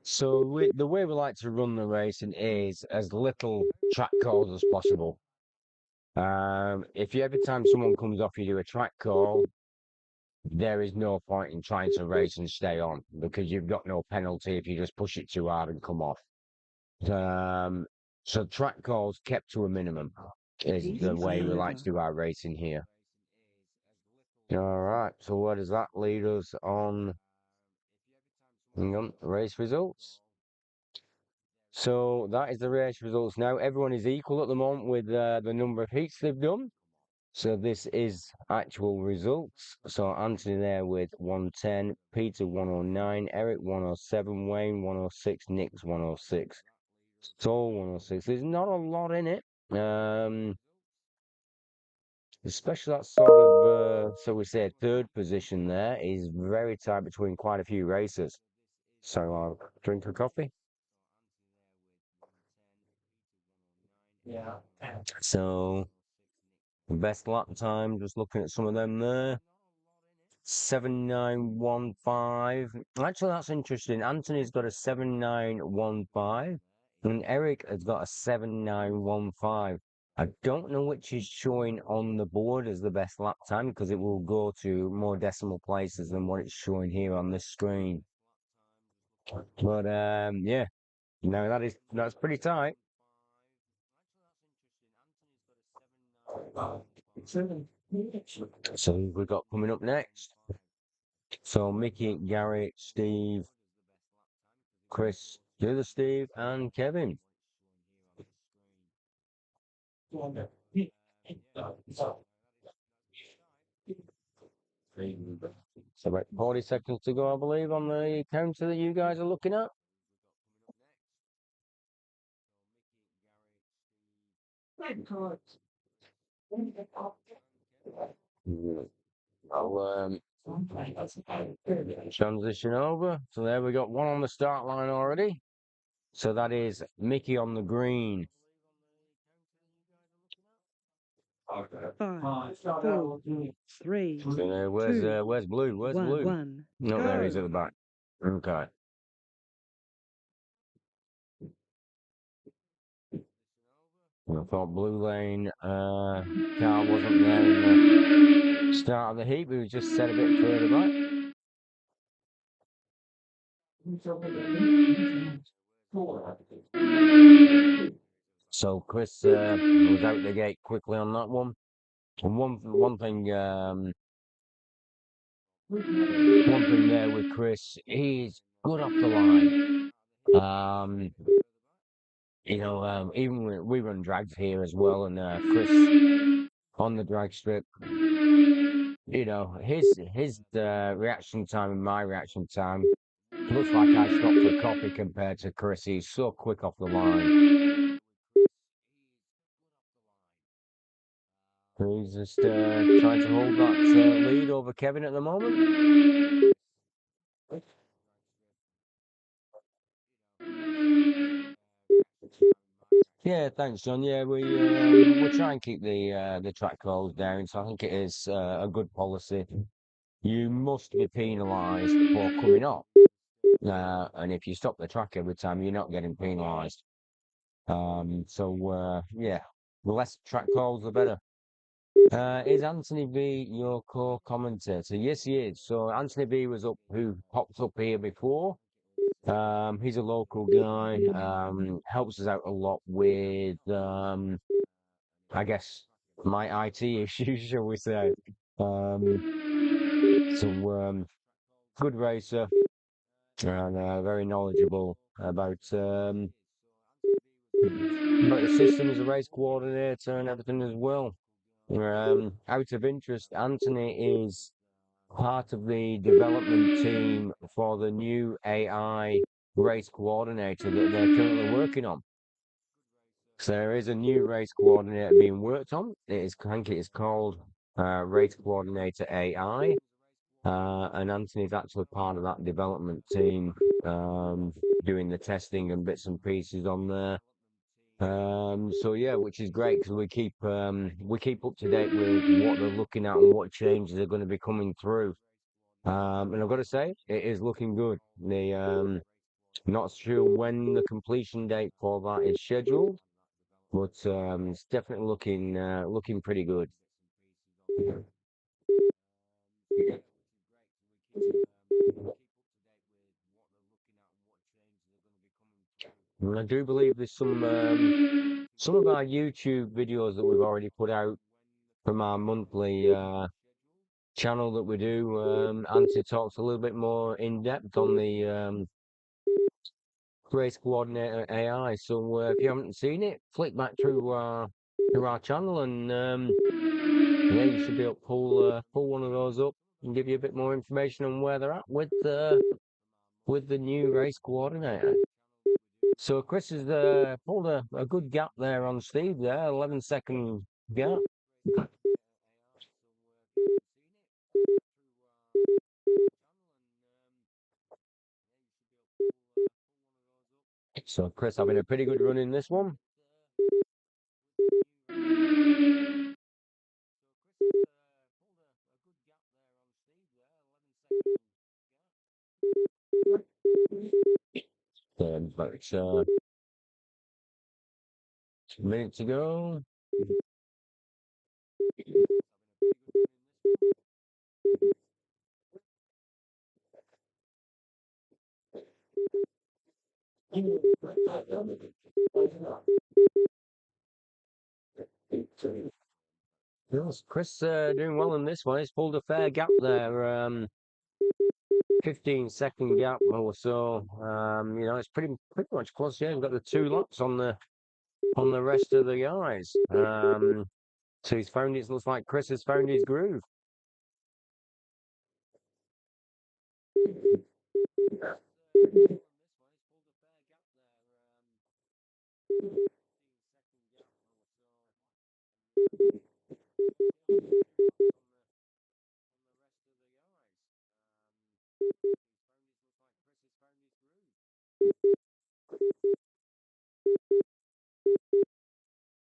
Speaker 2: So the way we like to run the racing is as little track calls as possible. If every time someone comes off you do a track call, there is no point in trying to race and stay on because you've got no penalty if you just push it too hard and come off. So track calls kept to a minimum is the way we like to do our racing here. All right, so where does that lead us on? Hang on, race results. So that is the race results now. Everyone is equal at the moment with the number of heats they've done. So this is actual results. So Anthony there with 110, Peter 109, Eric 107, Wayne 106, Nick's 106, Sol 106. There's not a lot in it. Especially that sort of, so we say third position there is very tight between quite a few racers. So I'll drink a coffee.
Speaker 4: Yeah.
Speaker 2: So best lap time, just looking at some of them there. 7915. Actually, that's interesting. Anthony's got a 7915 and Eric has got a 7915. I don't know which is showing on the board as the best lap time because it will go to more decimal places than what it's showing here on this screen. But yeah, no, that's pretty tight. So we've got coming up next. So Mickey, Gary, Steve, Chris, the other Steve, and Kevin. So about 40 seconds to go, I believe, on the counter that you guys are looking at. I'll transition over. So there we got one on the start line already. So that is Mickey on the green.
Speaker 3: 5, 4, 3,
Speaker 2: So where's blue? Where's
Speaker 3: 1,
Speaker 2: blue?
Speaker 3: 1.
Speaker 2: No, there he is at the back. Okay. I thought blue lane car wasn't there in the start of the heat, but we just set a bit further back. So Chris was out the gate quickly on that one. And one thing there with Chris, he's good off the line. Even when we run drags here as well, and Chris on the drag strip, his reaction time and my reaction time looks like I stopped for coffee compared to Chris. He's so quick off the line. He's just trying to hold that lead over Kevin at the moment. Yeah, thanks, John. Yeah, we try and keep the track calls down. So I think it is a good policy. You must be penalised for coming up, and if you stop the track every time, you're not getting penalised. Yeah, the less track calls, the better. Is Anthony B your co-commentator? Yes, he is. So Anthony B who popped up here before. He's a local guy. Helps us out a lot with, I guess, my IT issues, shall we say. Good racer and very knowledgeable about the system as a race coordinator and everything as well. Out of interest, Anthony is part of the development team for the new AI race coordinator that they're currently working on. So there is a new race coordinator being worked on. I think it is called Race Coordinator AI. And Anthony's actually part of that development team, doing the testing and bits and pieces on there. So yeah, which is great because we keep up to date with what they're looking at and what changes are going to be coming through. And I've got to say, it is looking good. Not sure when the completion date for that is scheduled, but it's definitely looking pretty good. And I do believe there's some of our YouTube videos that we've already put out from our monthly channel that we do. Anthony talks a little bit more in depth on the race coordinator AI. So if you haven't seen it, flick back through our channel, and yeah, you should be able to pull one of those up and give you a bit more information on where they're at with the new race coordinator. So Chris has pulled a good gap there on Steve there, 11-second gap. So Chris having a pretty good run in this one. About 2 minutes to go. Yes, Chris doing well in this one. He's pulled a fair gap there. 15-second gap or so. You know, it's pretty much close. Yeah, we've got the 2 laps on the rest of the guys. So he's found it. Looks like Chris has found his groove.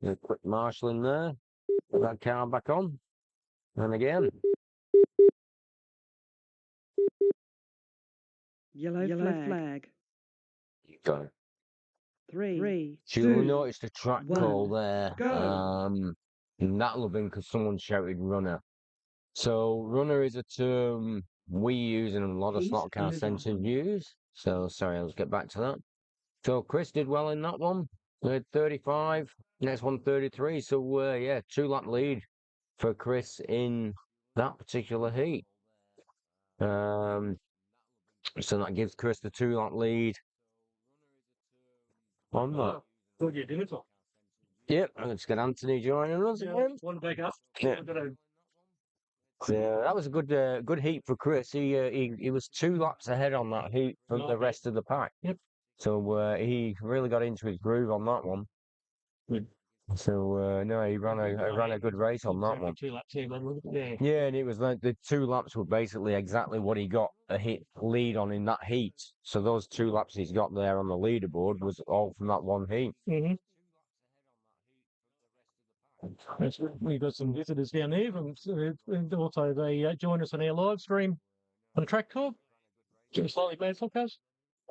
Speaker 2: A quick marshalling there. Put that car back on. And again.
Speaker 3: Yellow flag.
Speaker 2: Got it.
Speaker 3: 3,
Speaker 2: So
Speaker 3: 2,
Speaker 2: you'll notice the track
Speaker 3: 1,
Speaker 2: call there.
Speaker 3: go.
Speaker 2: And that'll have been because someone shouted runner. So runner is a term we use and a lot of slot car centres use. So sorry, I'll get back to that. So Chris did well in that one. 35. Next one 33. So yeah, 2-lap lead for Chris in that particular heat. So that gives Chris the 2-lap lead on that. Yep, let's get Anthony joining us again.
Speaker 4: One back up.
Speaker 2: Yeah. That was a good heat for Chris. He was 2 laps ahead on that heat from the rest of the pack.
Speaker 4: Yep.
Speaker 2: So he really got into his groove on that one.
Speaker 4: Good.
Speaker 2: So no, he ran a good race on that one.
Speaker 4: 2 laps here, man.
Speaker 2: Yeah, and it was like the 2 laps were basically exactly what he got a hit lead on in that heat. So those 2 laps he's got there on the leaderboard was all from that one heat.
Speaker 4: Mm-hmm. We've got some visitors down there, and also they join us on our live stream on the track club. Slightly bad podcast.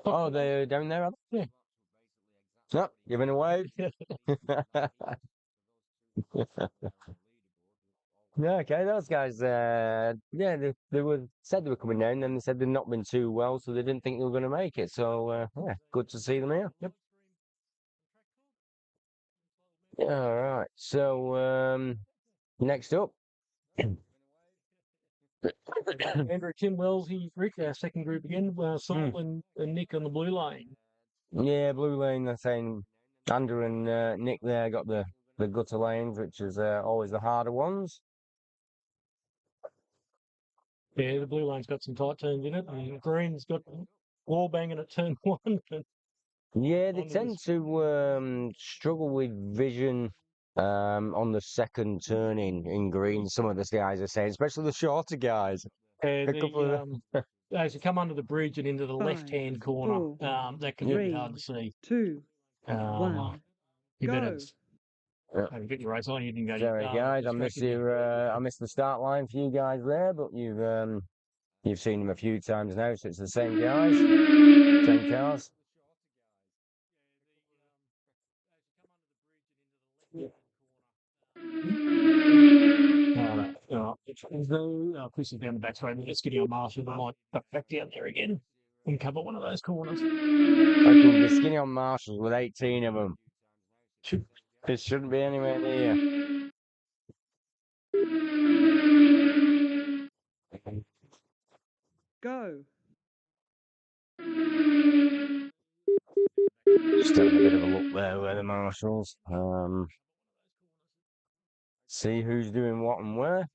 Speaker 2: Oh, they're down there, are they?
Speaker 4: Yeah.
Speaker 2: No, giving away. Yeah, okay, those guys, yeah, they said they were coming down, and they said they'd not been too well, so they didn't think they were going to make it. So, yeah, good to see them here.
Speaker 4: Yep.
Speaker 2: Yeah, all right. So, next up.
Speaker 4: Andrew Tim Wells, Rick, our second group again. Saul and Nick on the blue lane.
Speaker 2: Yeah, blue lane. They're saying Andrew and Nick there got the gutter lanes, which is always the harder ones.
Speaker 4: Yeah, the blue lane's got some tight turns in it, and green's got wall banging at turn 1.
Speaker 2: Yeah, they tend to struggle with vision on the second turn in green. Some of the guys are saying, especially the shorter guys.
Speaker 4: As you come under the bridge and into the
Speaker 3: 5,
Speaker 4: left-hand corner,
Speaker 3: 4,
Speaker 4: that can be a bit hard to see.
Speaker 3: 2, 1,
Speaker 4: you better
Speaker 2: Yeah.
Speaker 4: get your race on. You didn't go.
Speaker 2: Sorry, guys, I missed the start line for you guys there, but you've You've seen them a few times now, so it's the same guys, same cars.
Speaker 4: Pushing down the back straight. Let's get on Marshall. I might cut back down there again and cover one of those corners.
Speaker 2: I can be skinny on Marshalls with 18 of them. It shouldn't be anywhere near.
Speaker 3: Go.
Speaker 2: Just having a bit of a look there where the Marshalls. See who's doing what and where.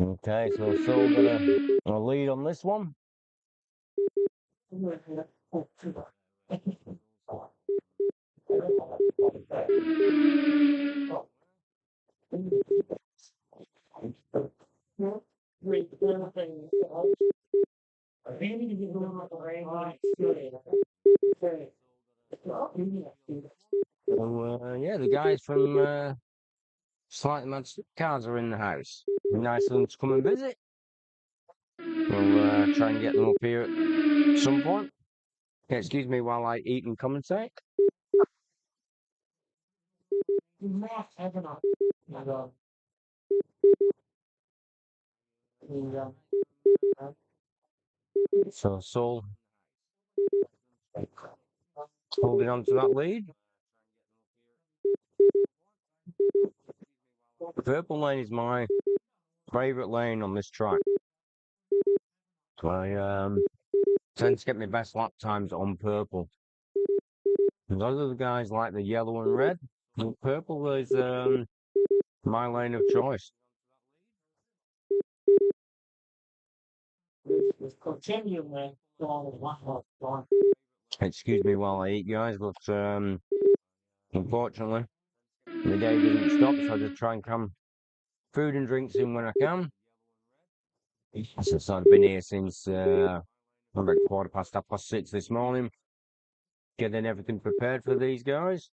Speaker 2: Okay, so Saul got a lead on this one. So, yeah, the guys from Slightly Mad Cars are in the house. Be nice of them to come and visit. We'll try and get them up here at some point. Okay, excuse me while I eat and commentate. So Saul holding on to that lead. The purple lane is my favourite lane on this track. So I tend to get my best lap times on purple. And those are the guys like the yellow and red. And purple is my lane of choice. Excuse me while I eat, guys, but unfortunately, the day doesn't stop, so I just try and cram food and drinks in when I can. So I've been here since about 6:15 this morning, getting everything prepared for these guys.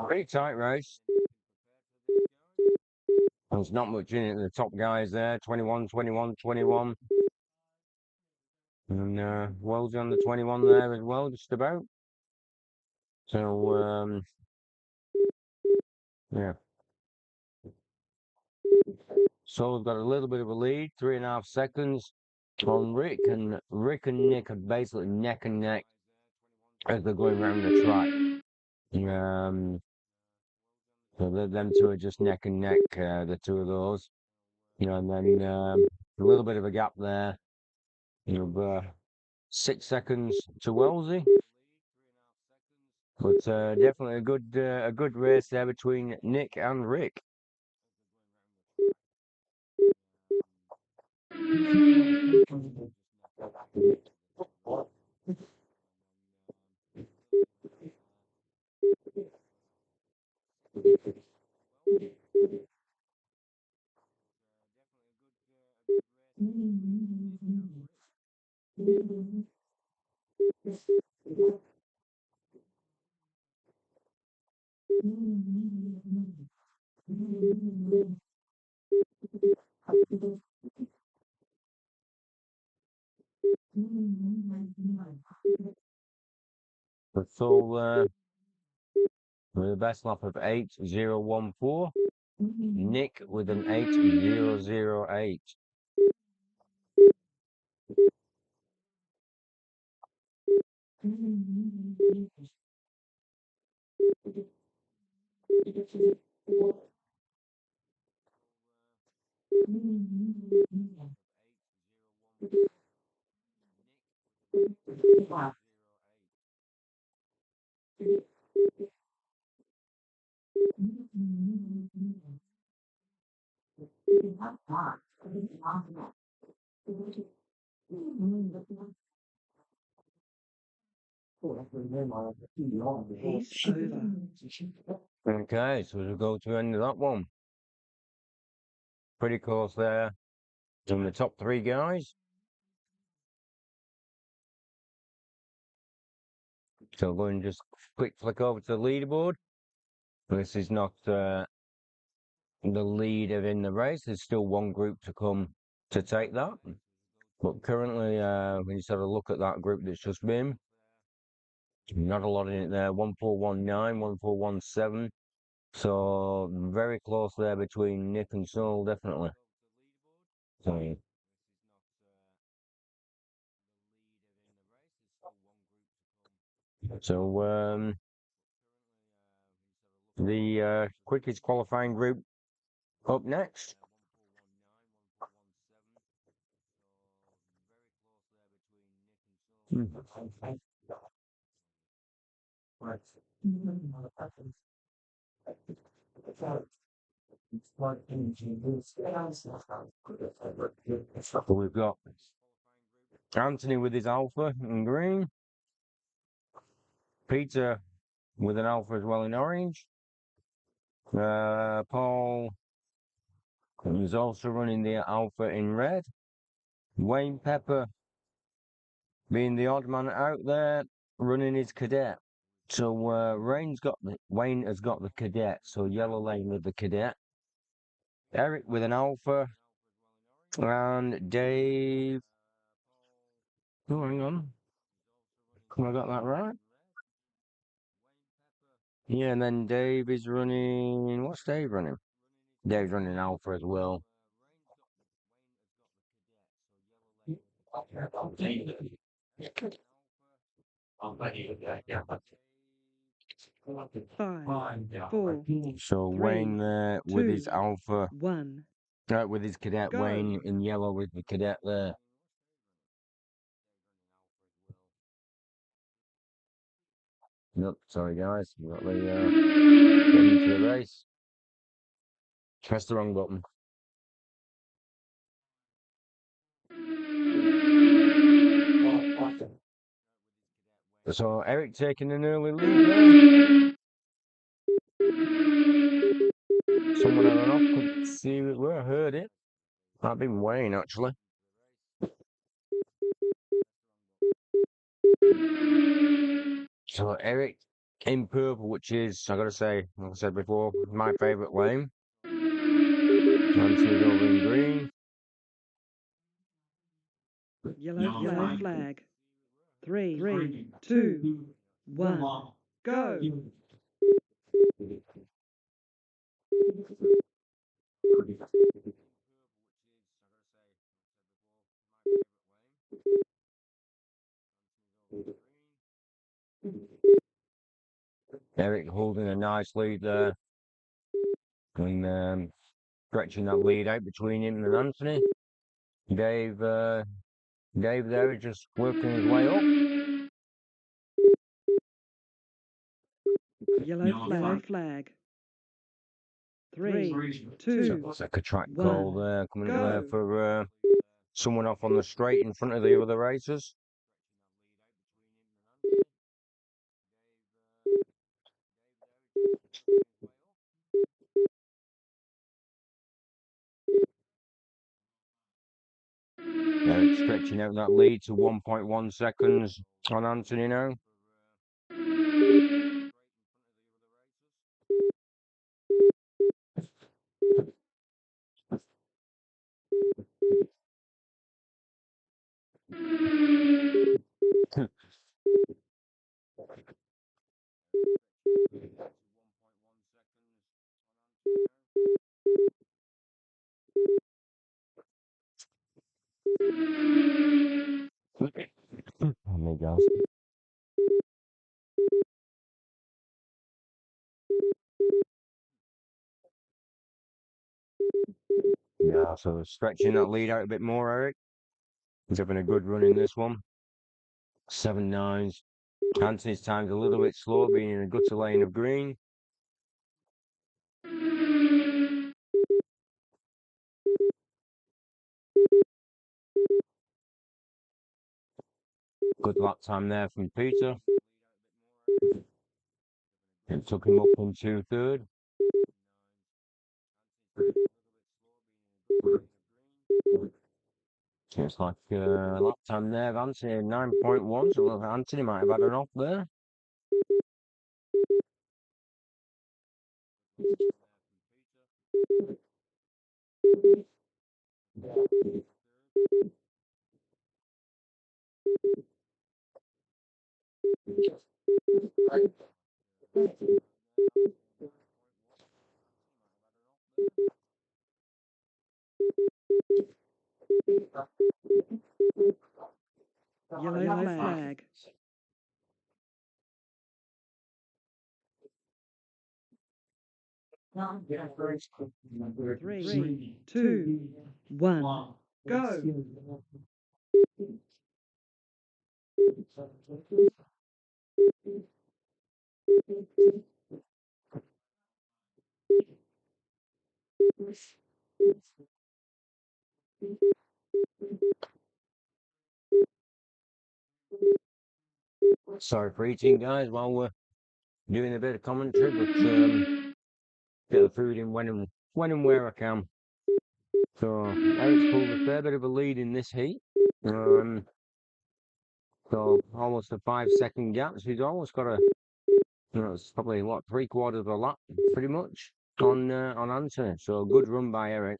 Speaker 2: Pretty tight race. There's not much in it. The top guys there, 21, 21, 21. And Wells on the 21 there as well, just about. So, yeah. So we've got a little bit of a lead, 3.5 seconds on Rick, and Nick are basically neck and neck as they're going around the track. So them two are just neck and neck, the two of those. And then a little bit of a gap there. 6 seconds to Wellesley. But definitely a good race there between Nick and Rick. So with a best lap of 8:014. Nick with an 8:008.
Speaker 3: He's over.
Speaker 2: Okay, so we'll go to the end of that one. Pretty close there. Doing the top three guys. So go and just quick flick over to the leaderboard. This is not the leader in the race. There's still one group to come to take that. But currently, when you sort of look at that group that's just been, not a lot in it there. 1419, 1417. So very close there between Nick and Sol, definitely. So the quickest qualifying group up next. We've got Anthony with his Alpha in green, Peter with an Alpha as well in orange, Paul is also running the Alpha in red, Wayne Pepper being the odd man out there running his Cadet. So Wayne has got the Cadet, so yellow lane with the Cadet. Eric with an Alpha, and Dave. Oh, hang on. Have I got that right? Yeah, and then Dave is running. What's Dave running? Dave's running Alpha as well.
Speaker 3: Five, four,
Speaker 2: So
Speaker 3: three,
Speaker 2: Wayne there with his
Speaker 3: two,
Speaker 2: Alpha,
Speaker 3: one.
Speaker 2: with his Cadet.
Speaker 3: Go.
Speaker 2: Wayne in yellow with the Cadet there. Nope, sorry guys, we got the getting into the race. Press the wrong button. So Eric taking an early lead there. Someone I don't know, couldn't see it where I heard it. Might have been Wayne actually. So Eric in purple, which is, I gotta say, like I said before, my favourite lane. Anthony's over in green.
Speaker 3: Yellow flag. Three, two, one. Go.
Speaker 2: Eric holding a nice lead there. And stretching that lead out between him and Anthony. Dave there is just working his way up.
Speaker 3: Yellow flag. Three, two,
Speaker 2: It's like a track
Speaker 3: one.
Speaker 2: call there, coming in there
Speaker 3: Go.
Speaker 2: for someone off on the straight in front of the other racers. Eric stretching out that lead to 1.1 seconds on Anthony now. Oh my gosh. Yeah, so stretching that lead out a bit more, Eric. He's having a good run in this one. 7.9s. Anthony's time's a little bit slow, being in a gutter lane of green. Good lap time there from Peter. It took him up into third. It's like lap time there, Anthony 9.1, so Anthony might have had an off there.
Speaker 3: Yellow flag. Three, two, one, go.
Speaker 2: Sorry for eating, guys, while we're doing a bit of commentary, but get the food in when and where I can. So Eric's pulled a fair bit of a lead in this heat. So almost a 5 second gap. So he's almost got it's probably what 3/4 of a lap, pretty much on Anthony. So good run by Eric.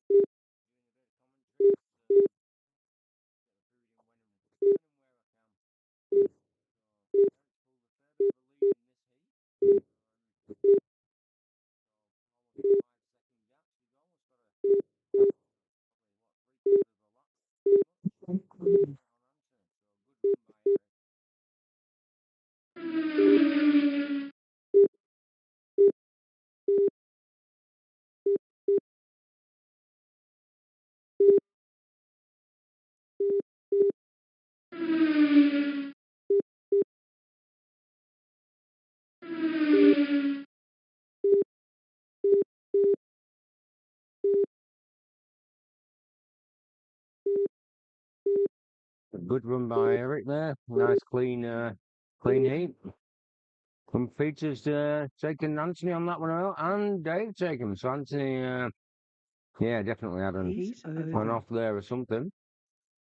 Speaker 2: Good run by Eric there. Nice clean heat. Some features taking Anthony on that one out, and Dave taking him. So Anthony, yeah, definitely had
Speaker 3: Heat
Speaker 2: an
Speaker 3: over.
Speaker 2: off there or something.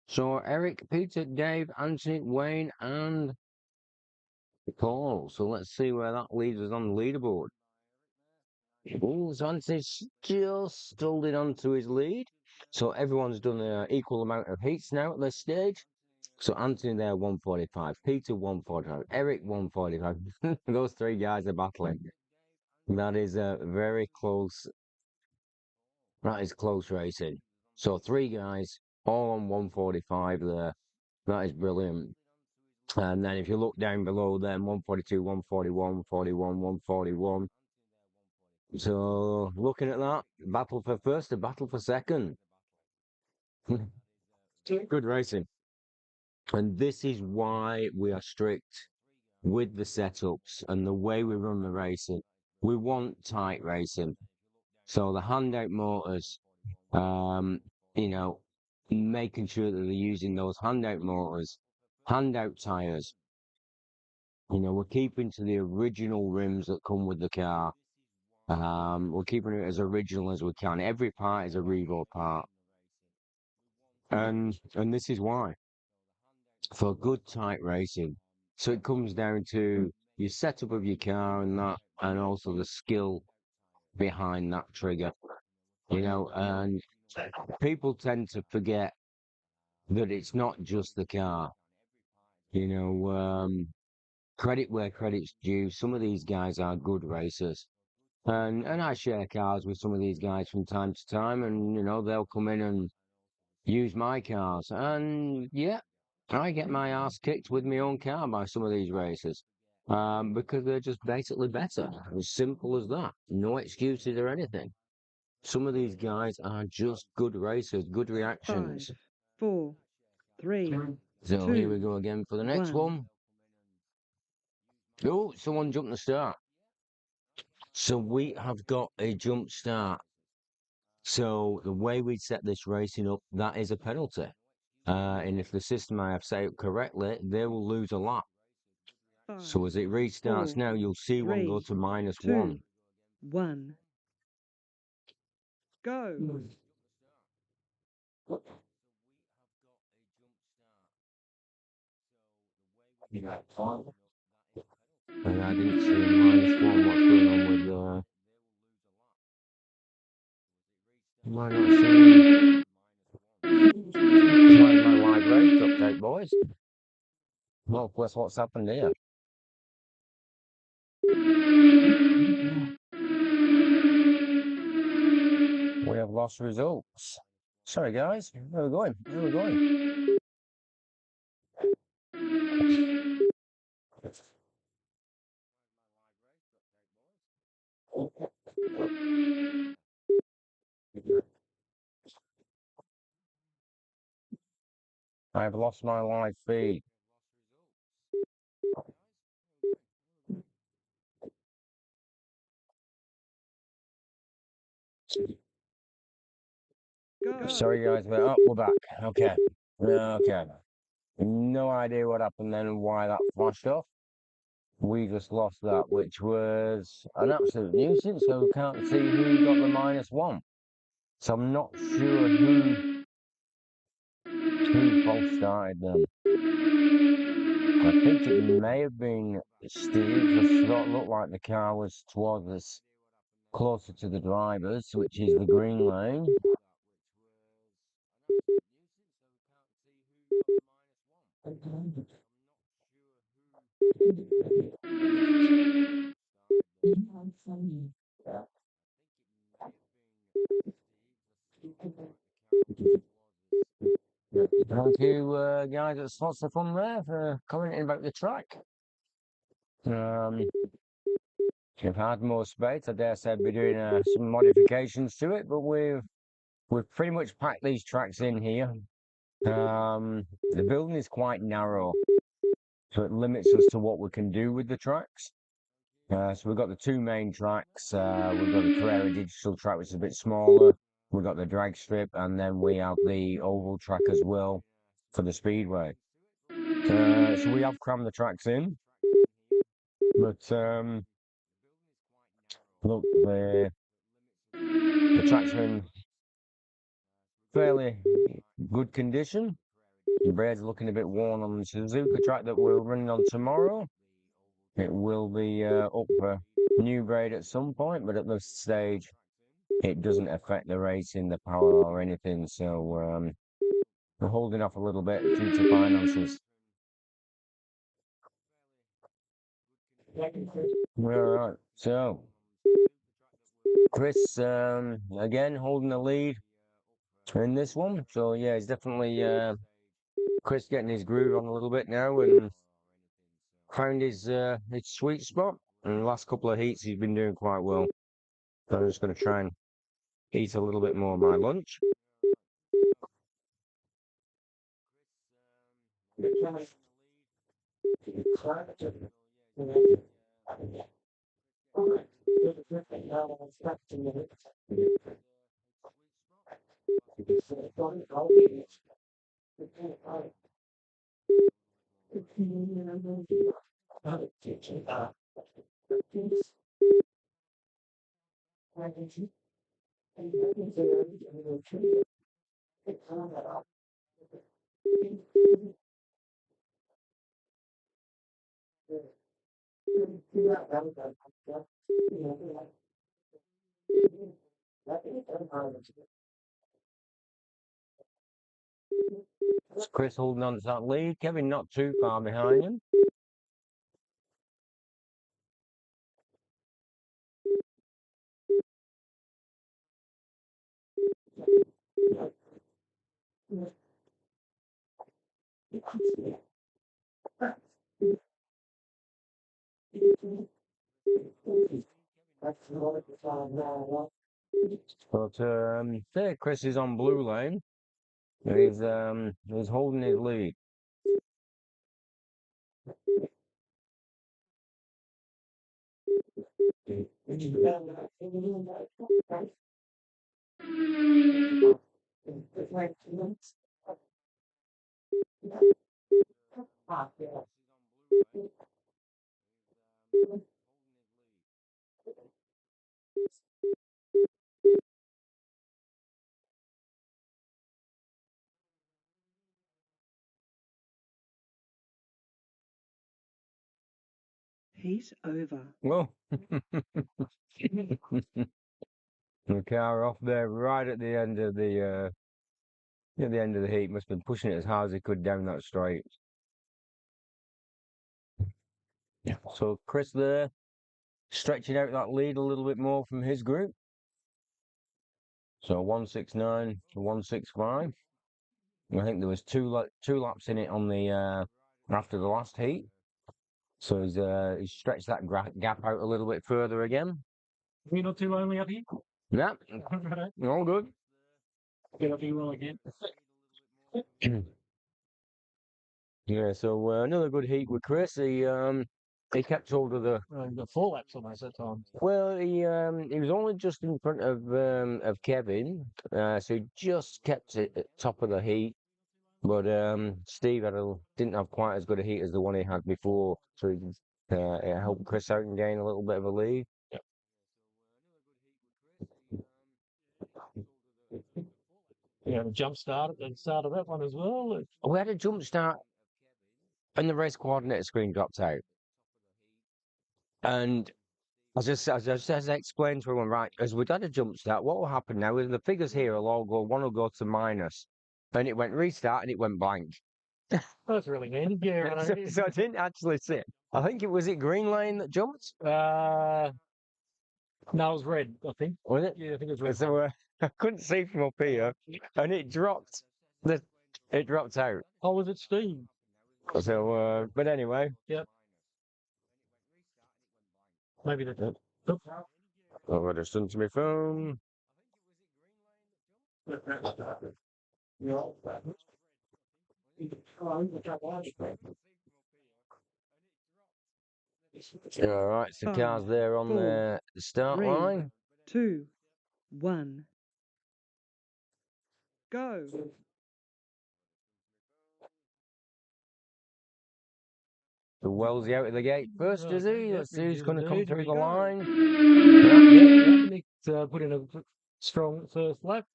Speaker 2: So Eric, Peter, Dave, Anthony, Wayne, and Paul. So let's see where that leaves us on the leaderboard. Oh, so Anthony's just holding on to his lead. So everyone's done an equal amount of heats now at this stage. So Anthony there 145, Peter 145, Eric 145. Those three guys are battling. That is a very close. That is close racing. So three guys all on 145 there. That is brilliant. And then if you look down below them, 142, 141, 41, 141. So looking at that, battle for first, a battle for second. Good racing. And this is why we are strict with the setups and the way we run the racing. We want tight racing. So the handout motors, you know, making sure that they're using those handout motors, handout tyres. You know, we're keeping to the original rims that come with the car. We're keeping it as original as we can. Every part is a Revo part. And this is why. For good tight racing. So it comes down to your setup of your car and that, and also the skill behind that trigger. You know, and people tend to forget that it's not just the car. You know, credit where credit's due. Some of these guys are good racers. And I share cars with some of these guys from time to time, and you know, they'll come in and use my cars. And yeah, I get my ass kicked with my own car by some of these racers. Because they're just basically better. As simple as that. No excuses or anything. Some of these guys are just good racers, good
Speaker 3: Five,
Speaker 2: reactions.
Speaker 3: 4, 3,
Speaker 2: So here we
Speaker 3: 2,
Speaker 2: go again for the next
Speaker 3: 1.
Speaker 2: one. Oh, someone jumped the start. So we have got a jump start. So the way we set this racing up, that is a penalty. And if the system I have set up correctly, they will lose a lap. So as it restarts
Speaker 3: four,
Speaker 2: now, you'll see one go to -1.
Speaker 3: 2, 1. Go.
Speaker 2: And I didn't see -1. What's going on with might not see my live race update, boys. Well, guess what's happened here? We have lost results. Sorry, guys. Where are we going? Where are we going? I've lost my live feed.
Speaker 3: Go.
Speaker 2: Sorry, guys. We're back. Okay. Okay. No idea what happened then and why that flashed off. We just lost that, which was an absolute nuisance. So we can't see who got the -1. So I'm not sure who false started them. I think it may have been Steve. It looked like the car was towards us, closer to the drivers, which is the green lane. Thank you, guys at Slots of Fun there for commenting about the track. We've had more space. I dare say we'll be doing some modifications to it, but we've pretty much packed these tracks in here. The building is quite narrow, so it limits us to what we can do with the tracks. So we've got the two main tracks. We've got the Carrera Digital track, which is a bit smaller. We've got the drag strip, and then we have the oval track as well for the speedway. So we have crammed the tracks in, but look, the tracks are in fairly good condition. The braid's looking a bit worn on the Suzuka track that we're running on tomorrow. It will be up for new braid at some point, but at this stage, it doesn't affect the racing, the power, or anything. So we're holding off a little bit due to finances. All right, so Chris again holding the lead in this one. So yeah, it's definitely Chris getting his groove on a little bit now and found his sweet spot. In the last couple of heats, he's been doing quite well. So I'm just going to try and eat a little bit more of my lunch. It's Chris holding on to that lead. Kevin not too far behind him. But there, Chris is on blue lane. He's holding his lead.
Speaker 3: Heat over.
Speaker 2: Well, the car off there right at the end of the heat. Must have been pushing it as hard as he could down that straight. So Chris there, stretching out that lead a little bit more from his group. So 169 to 165. I think there was two laps in it on the after the last heat. So he's stretched that gap out a little bit further again.
Speaker 4: We're not too lonely up here.
Speaker 2: Yeah, all good.
Speaker 4: Get up here well again.
Speaker 2: Yeah, so another good heat with Chris. He kept hold of the.
Speaker 4: Got 4 laps almost that time.
Speaker 2: Well, he was only just in front of Kevin, so he just kept it at top of the heat. But Steve didn't have quite as good a heat as the one he had before, so it helped Chris out and gain a little bit of a lead.
Speaker 4: Yep. Yeah, the jump start at the start of that one as well.
Speaker 2: We had a jump start, and the race coordinator screen dropped out. And as I explained to everyone, right, as we'd had a jump start, what will happen now is the figures here will all go, one will go to minus. And it went restart and it went blank.
Speaker 4: That's really handy. Yeah,
Speaker 2: so I didn't actually see it. I think it was Green Lane that jumped?
Speaker 4: no, it was red, I think.
Speaker 2: Was it?
Speaker 4: Yeah, I think it was red.
Speaker 2: So I couldn't see from up here, and it dropped. It dropped out.
Speaker 4: Oh, was it Steve?
Speaker 2: So, but anyway.
Speaker 4: Yep. Maybe that's it.
Speaker 2: Oh, I just done to my phone. All right, so cars there on the start line.
Speaker 3: 2, 1. Go.
Speaker 2: So Wellesley out of the gate first, is he? Let's see who's going to come through the line.
Speaker 4: Nick put in a strong first lap.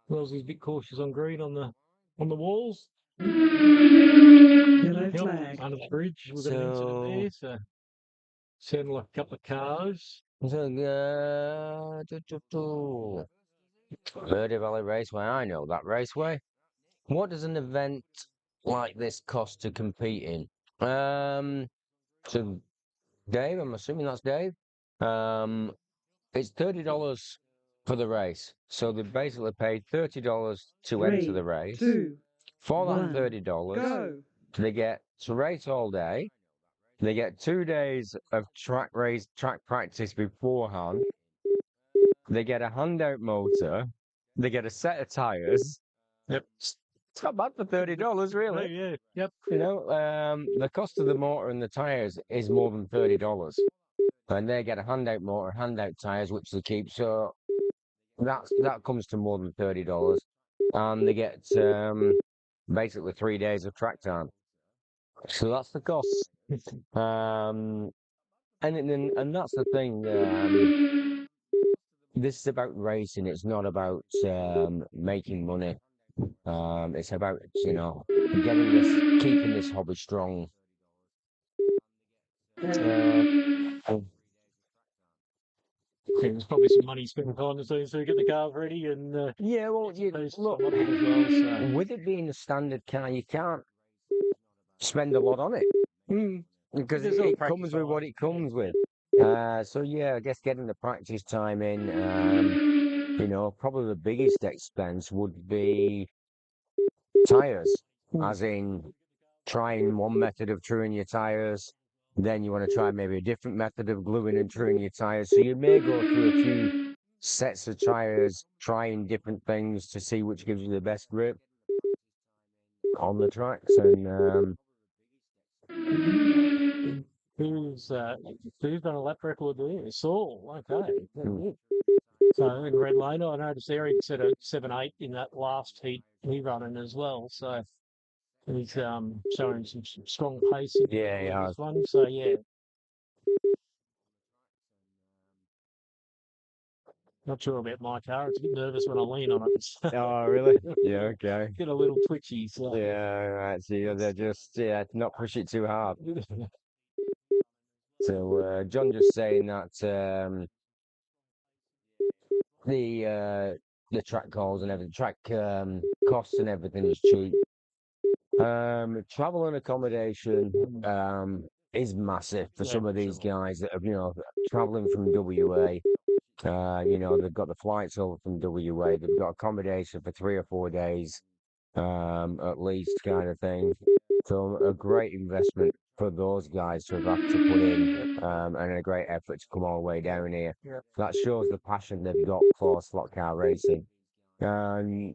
Speaker 4: Wellesley's a bit cautious on green on the walls.
Speaker 3: Yellow flag.
Speaker 4: Under the bridge, we've got an incident there, so sounded like a couple of cars.
Speaker 2: Murder Valley Raceway, I know that raceway. What does an event like this cost to compete in? So Dave, I'm assuming that's Dave. It's $30 for the race. So they basically paid $30 to enter the race.
Speaker 3: 2,
Speaker 2: For that
Speaker 3: 1,
Speaker 2: $30,
Speaker 3: go.
Speaker 2: they get to race all day. They get 2 days of track practice beforehand. They get a handout motor. They get a set of tyres.
Speaker 4: Yep.
Speaker 2: It's not bad for $30, really.
Speaker 4: Oh, yeah. Yep.
Speaker 2: You know, the cost of the motor and the tyres is more than $30. And they get a handout motor, handout tyres, which they keep. So that comes to more than $30. And they get basically 3 days of track time. So that's the cost. And that's the thing. This is about racing. It's not about making money. It's about keeping this hobby strong.
Speaker 4: There's probably some money spent behind the scenes to get the cars ready and
Speaker 2: look,
Speaker 4: well,
Speaker 2: with it being a standard car, you can't spend a lot on it because it comes with what it comes with. So yeah, I guess getting the practice time in, probably the biggest expense would be tyres, as in trying one method of truing your tyres, then you want to try maybe a different method of gluing and truing your tyres. So you may go through a few sets of tyres, trying different things to see which gives you the best grip on the tracks. And
Speaker 4: who's done a lap record there? Saul, okay. So in Red Lane, I noticed Eric set a 7.8 in that last heat he running as well. So he's showing some strong pace in this one. So yeah. Not sure about my car. It's a bit nervous when I lean on it.
Speaker 2: Oh, really? Yeah, okay.
Speaker 4: Get a little twitchy. So.
Speaker 2: Yeah, right. So they're just not push it too hard. So John just saying that the track calls and everything, track costs and everything is cheap. Travel and accommodation is massive for some of these guys that are, traveling from WA. They've got the flights over from WA. They've got accommodation for 3 or 4 days, at least, kind of thing. So a great investment for those guys to have had to put in, and a great effort to come all the way down here. That shows the passion they've got for slot car racing. And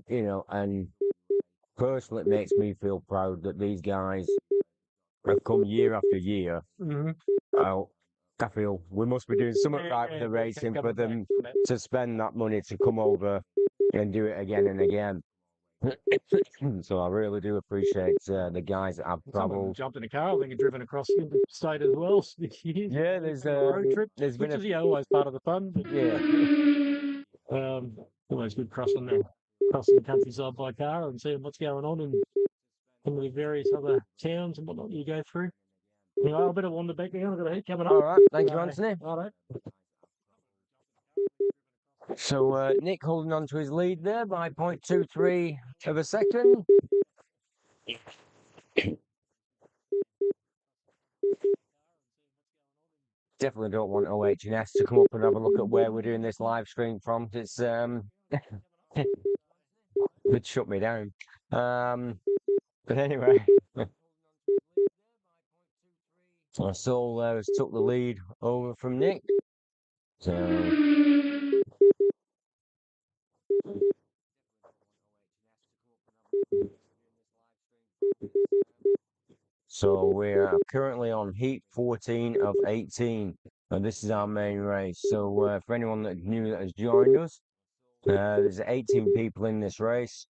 Speaker 2: personally, it makes me feel proud that these guys have come year after year. I feel we must be doing something right with the racing for them to spend that money to come over and do it again and again. So I really do appreciate the guys that have travelled.
Speaker 4: Jumped in a car, I think, and driven across the state as well.
Speaker 2: Yeah, there's
Speaker 4: a road trip,
Speaker 2: there's
Speaker 4: which
Speaker 2: been
Speaker 4: is always part of the fun. But,
Speaker 2: yeah.
Speaker 4: Always good crossing the countryside by car and seeing what's going on in some of the various other towns and whatnot you go through. Anyway, I better wander back now. I've got a heat coming up.
Speaker 2: All right, thank you, Anthony.
Speaker 4: All right.
Speaker 2: So Nick holding on to his lead there by 0.23 of a second. Definitely don't want OH&S to come up and have a look at where we're doing this live stream from. It's it shut me down. But anyway, Sol has took the lead over from Nick. So we're currently on heat 14 of 18, and this is our main race. So for anyone that new that has joined us, there's 18 people in this race.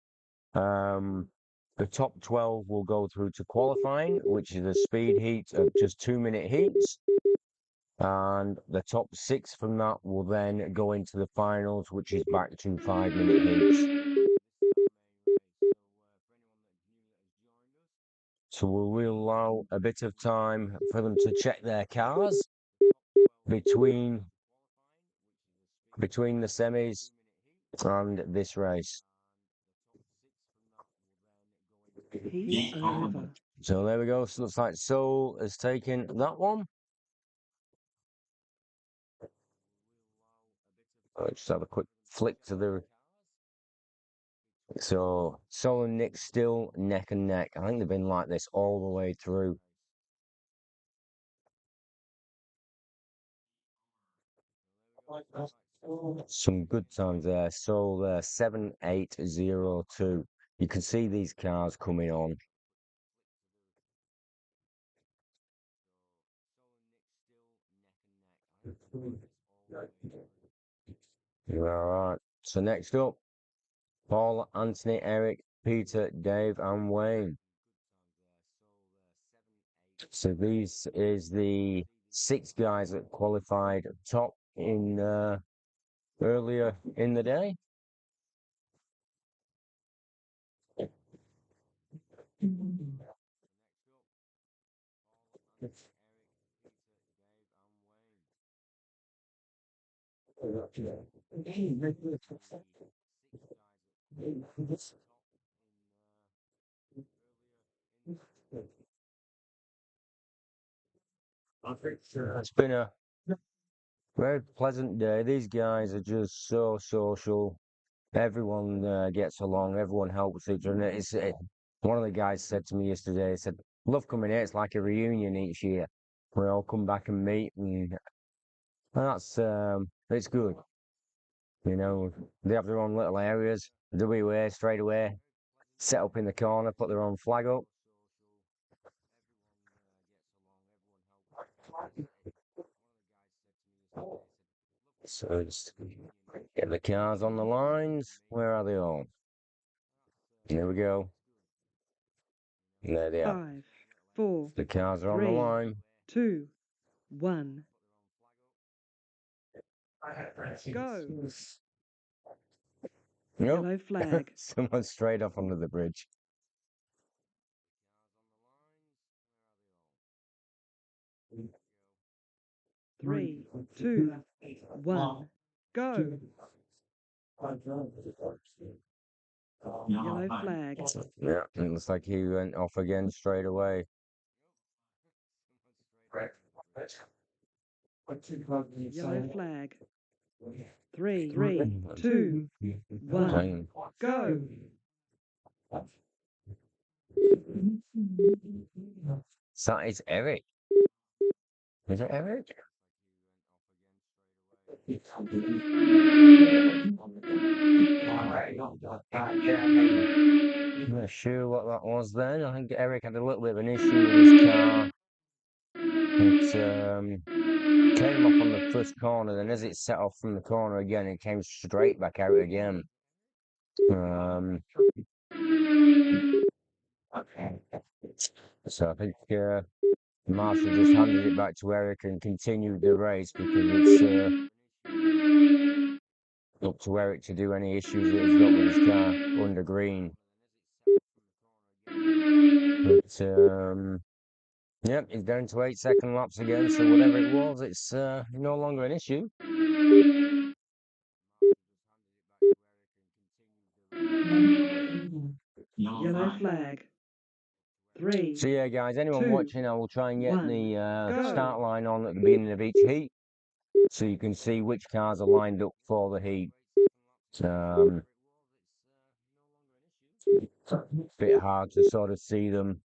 Speaker 2: The top 12 will go through to qualifying, which is a speed heat of just 2-minute heats. And the top 6 from that will then go into the finals, which is back to 5-minute heats. So we will allow a bit of time for them to check their cars between the semis and this race.
Speaker 3: Heat over.
Speaker 2: So there we go. So looks like Sol has taken that one. I'll just have a quick flick to the. So Sol and Nick still neck and neck. I think they've been like this all the way through. Some good times there. Sol 7.802. You can see these cars coming on. All right. So next up, Paul, Anthony, Eric, Peter, Dave, and Wayne. So these is the 6 guys that qualified top in earlier in the day. It's been a very pleasant day. These guys are just so social. Everyone gets along. Everyone helps each other. One of the guys said to me yesterday, he said, "Love coming here. It's like a reunion each year. We all come back and meet, and that's it's good. They have their own little areas. WA straight away, set up in the corner, put their own flag up." So just get the cars on the lines. Where are they all? Here we go. And there they are.
Speaker 3: 5, 4,
Speaker 2: The cars are on the
Speaker 3: 3,
Speaker 2: line.
Speaker 3: 2, 1. Go.
Speaker 2: Nope.
Speaker 3: Yellow flag.
Speaker 2: Someone straight off under the bridge.
Speaker 3: 3, 2, 1, go. Yellow flag.
Speaker 2: Yeah, it looks like he went off again straight away.
Speaker 3: Yellow flag. 3, 2, 1, go.
Speaker 2: So it's Eric. Is it Eric? I'm not sure what that was then. I think Eric had a little bit of an issue with his car. It came off on the first corner, then as it set off from the corner again, it came straight back out again. So I think Marshall just handed it back to Eric and continued the race because it's up to Eric to do any issues that he's got with his car under green. But yep, he's down to 8-second laps again, so whatever it was, it's no longer an issue.
Speaker 3: Yellow flag. 3.
Speaker 2: So yeah, guys, anyone
Speaker 3: 2,
Speaker 2: watching, I will try and get
Speaker 3: 1,
Speaker 2: the
Speaker 3: go.
Speaker 2: start line on at the beginning of each heat, so you can see which cars are lined up for the heat. Bit hard to sort of see them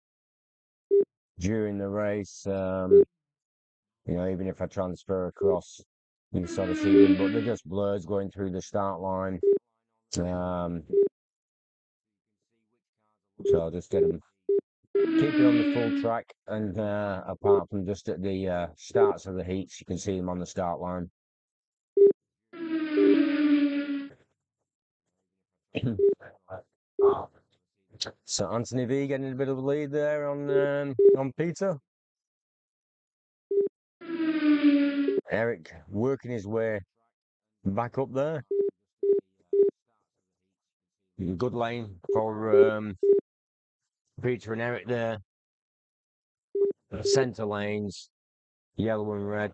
Speaker 2: during the race. You know, even if I transfer across, you can sort of see them, but they're just blurs going through the start line. So I'll just get them, keep it on the full track, and apart from just at the starts of the heats, you can see them on the start line. So Anthony V getting a bit of a lead there on Peter. Eric working his way back up there. Good lane for Peter and Eric there. Centre lanes, yellow and red.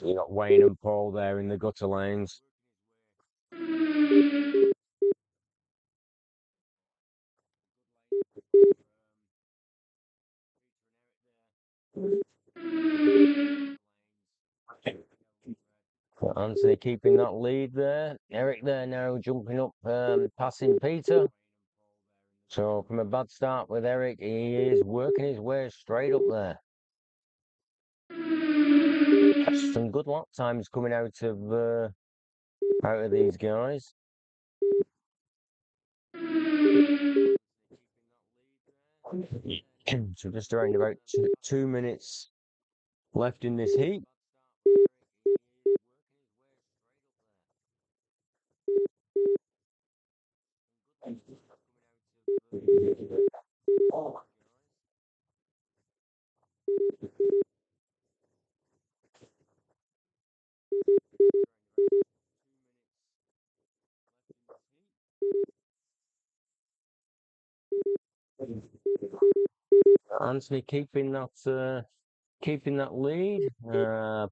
Speaker 2: You got Wayne and Paul there in the gutter lanes. Anthony keeping that lead there. Eric there now jumping up, passing Peter. So from a bad start with Eric, he is working his way straight up there. Some good lap times coming out of these guys. So just around about 2 minutes left in this heat. Anthony keeping that lead.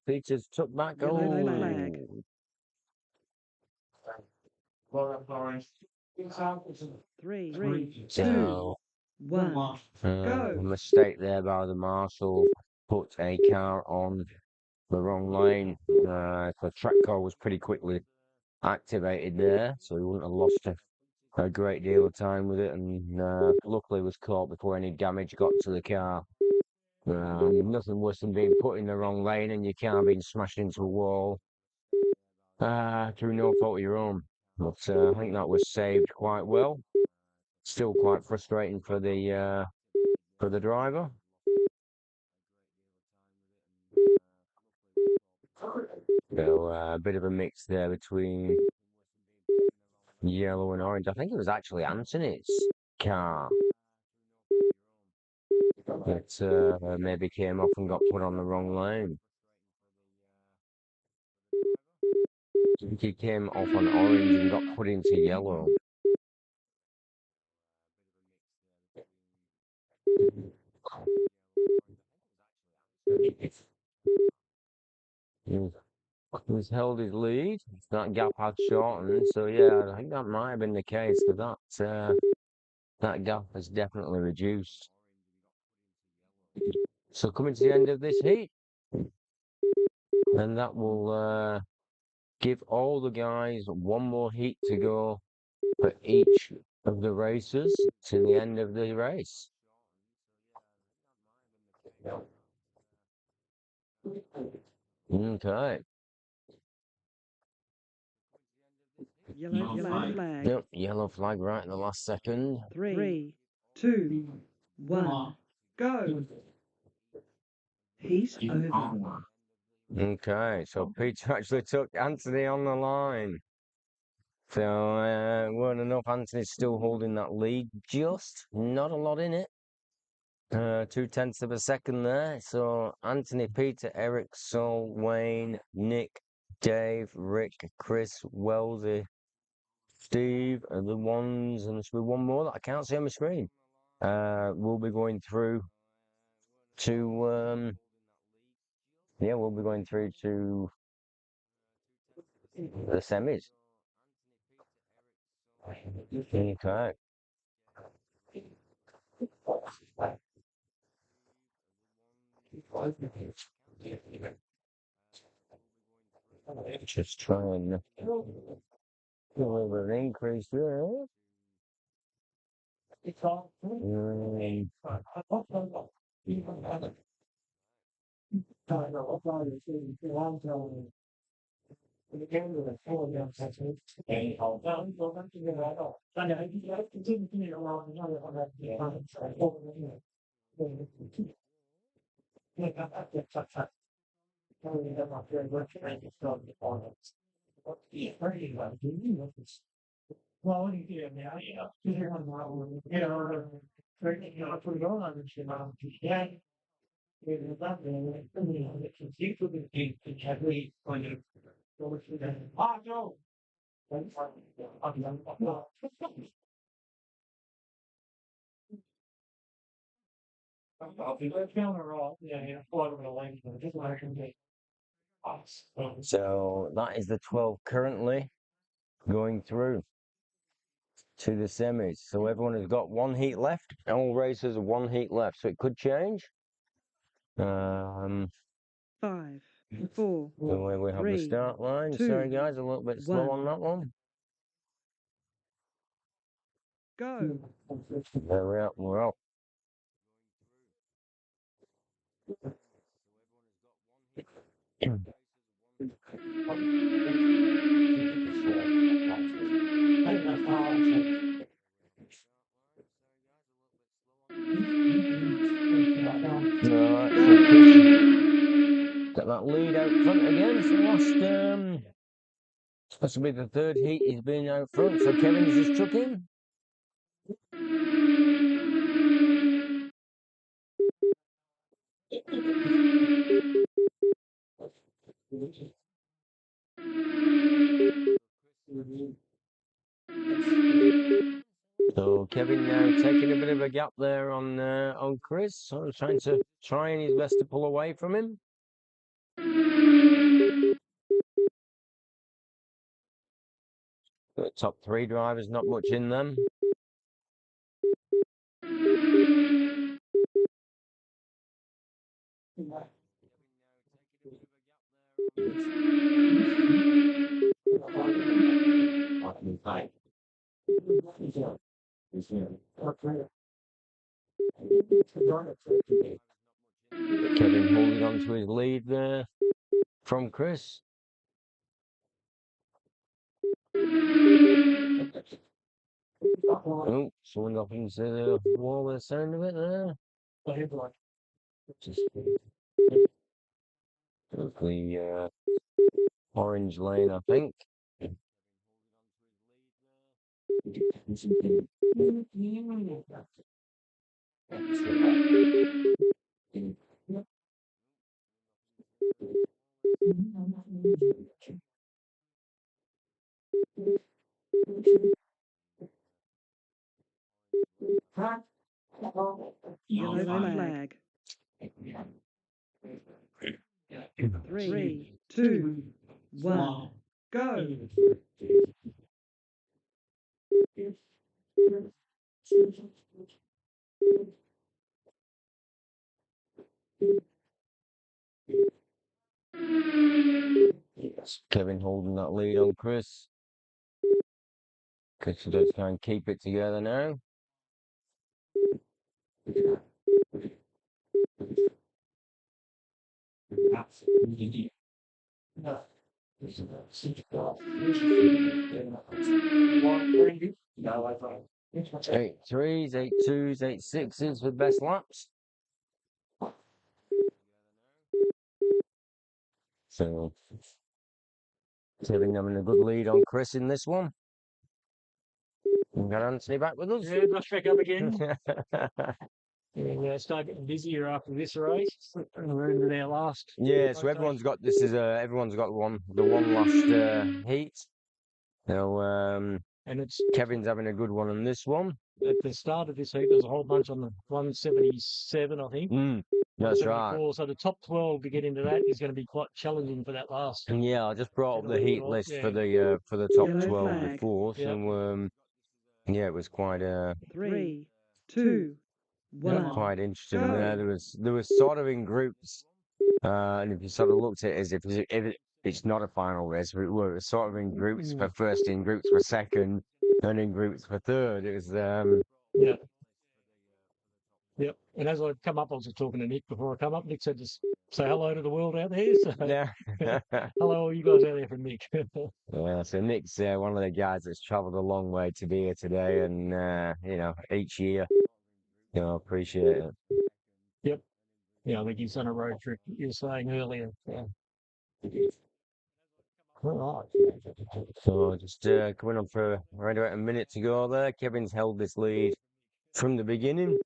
Speaker 2: Peter's took back.
Speaker 3: Yellow flag. 3, 2,
Speaker 2: So
Speaker 3: 1,
Speaker 2: a
Speaker 3: go.
Speaker 2: mistake there by the marshal. Put a car on the wrong lane. The track car was pretty quickly activated there, so he wouldn't have lost a great deal of time with it, and luckily was caught before any damage got to the car. Nothing worse than being put in the wrong lane and your car being smashed into a wall through no fault of your own. But I think that was saved quite well. Still quite frustrating for the driver. So a bit of a mix there between yellow and orange. I think it was actually Anthony's car that maybe came off and got put on the wrong lane. I think he came off on orange and got put into yellow. He's held his lead. That gap had shortened, so yeah, I think that might have been the case. But that gap has definitely reduced. So coming to the end of this heat, and that will give all the guys one more heat to go for each of the races to the end of the race. Okay.
Speaker 3: Yellow flag.
Speaker 2: Yep, yellow flag right in the last second.
Speaker 3: 3, 2, 1, go. Heat over.
Speaker 2: Okay, so Peter actually took Anthony on the line. So, weren't enough. Anthony's still holding that lead. Just not a lot in it. 0.2 of a second there. So, Anthony, Peter, Eric, Sol, Wayne, Nick, Dave, Rick, Chris, Wellesley, Steve are the ones, and there should be one more that I can't see on my screen. We'll be going through to, we'll be going through to the semis. Okay. Just try and deliver an increase there. So that is the 12 currently going through to the semis. So everyone has got one heat left. All racers have one heat left, so it could change.
Speaker 3: 5, 4,
Speaker 2: Where we have the
Speaker 3: 3,
Speaker 2: start line.
Speaker 3: 2,
Speaker 2: Sorry guys, a little bit slow
Speaker 3: 1.
Speaker 2: on that one.
Speaker 3: Go.
Speaker 2: There we are. We're off. Alright, so Chris got that lead out front again. So last supposed to be the third heat he's been out front. So Kevin's just took him. So Kevin now taking a bit of a gap there on Chris, sort of trying his best to pull away from him. The top three drivers, not much in them. Kevin holding on to his lead there from Chris. Oh, someone up into the wall with the sound of it there. The orange lane, I think.
Speaker 3: Yellow flag. 3, 2, 1, go.
Speaker 2: Kevin holding that lead on Chris. Chris does try and keep it together now. Eight threes, 8 2s, 8 6s with best laps. So Kevin having a good lead on Chris in this one. We've got Anthony back with us.
Speaker 4: Yeah, rush back up again. Yeah, start getting busier after this race. We're into their last.
Speaker 2: Yeah, so everyone's got this is everyone's got the one last heat. So
Speaker 4: And it's
Speaker 2: Kevin's having a good one on this one.
Speaker 4: at the start of this heat, there's a whole bunch on the 177, I think.
Speaker 2: That's right.
Speaker 4: So the top 12 to get into that is going to be quite challenging for that last.
Speaker 2: And yeah, I just brought up the heat list for the top
Speaker 3: Yellow
Speaker 2: 12
Speaker 3: flag.
Speaker 2: before.
Speaker 4: Yep.
Speaker 2: So yeah, it was quite
Speaker 3: 3, 2, 1.
Speaker 2: quite interesting
Speaker 3: go.
Speaker 2: there. There was sort of in groups, and if you sort of looked at it as if it's not a final race, but it was sort of in groups for first, in groups for second, and in groups for third. It was
Speaker 4: Yep. And as I come up, I was just talking to Nick before I come up. Nick said, just say hello to the world out there. So,
Speaker 2: yeah.
Speaker 4: hello, you guys out there from Nick.
Speaker 2: Yeah, so Nick's one of the guys that's travelled a long way to be here today, and each year, appreciate it.
Speaker 4: Yep. Yeah, I think he's on a road trip. You were saying earlier. Yeah. All right.
Speaker 2: So just coming on for around about a minute to go there. Kevin's held this lead from the beginning.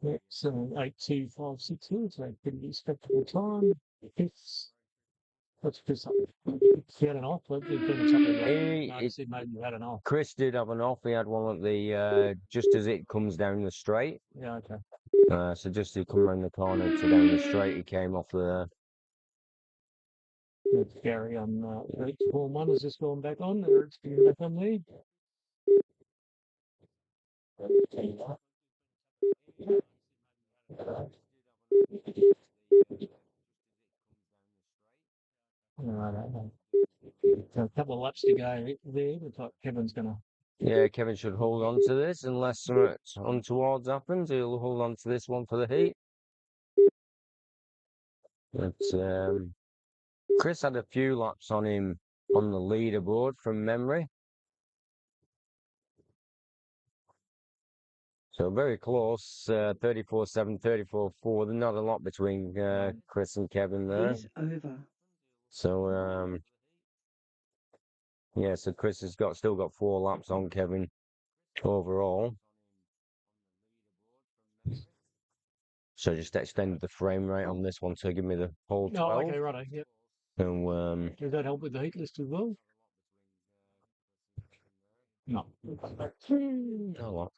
Speaker 4: Yeah, so 8 2 5 6 2. So pretty respectable time. That's Chris. He had an off. I said maybe you had an off.
Speaker 2: Chris did have an off. He had one at the just as it comes down the straight.
Speaker 4: Yeah, okay.
Speaker 2: So just to come around the corner to down the straight, he came off there.
Speaker 4: That's Gary on Form 1 has just gone back on. It's been back on there. So a couple of laps to go there. Looks like Kevin's going to.
Speaker 2: Yeah, Kevin should hold on to this unless something untoward happens. He'll hold on to this one for the heat. But Chris had a few laps on him on the leaderboard from memory. So very close, 34-7, 34-4. There's not a lot between Chris and Kevin there.
Speaker 3: He's over.
Speaker 2: So yeah, so Chris has still got 4 laps on Kevin overall. So just extended the frame rate on this one to give me the whole 12.
Speaker 4: Oh, okay, right. Yep.
Speaker 2: So
Speaker 4: Does that help with the heat list as well? No.
Speaker 2: a lot.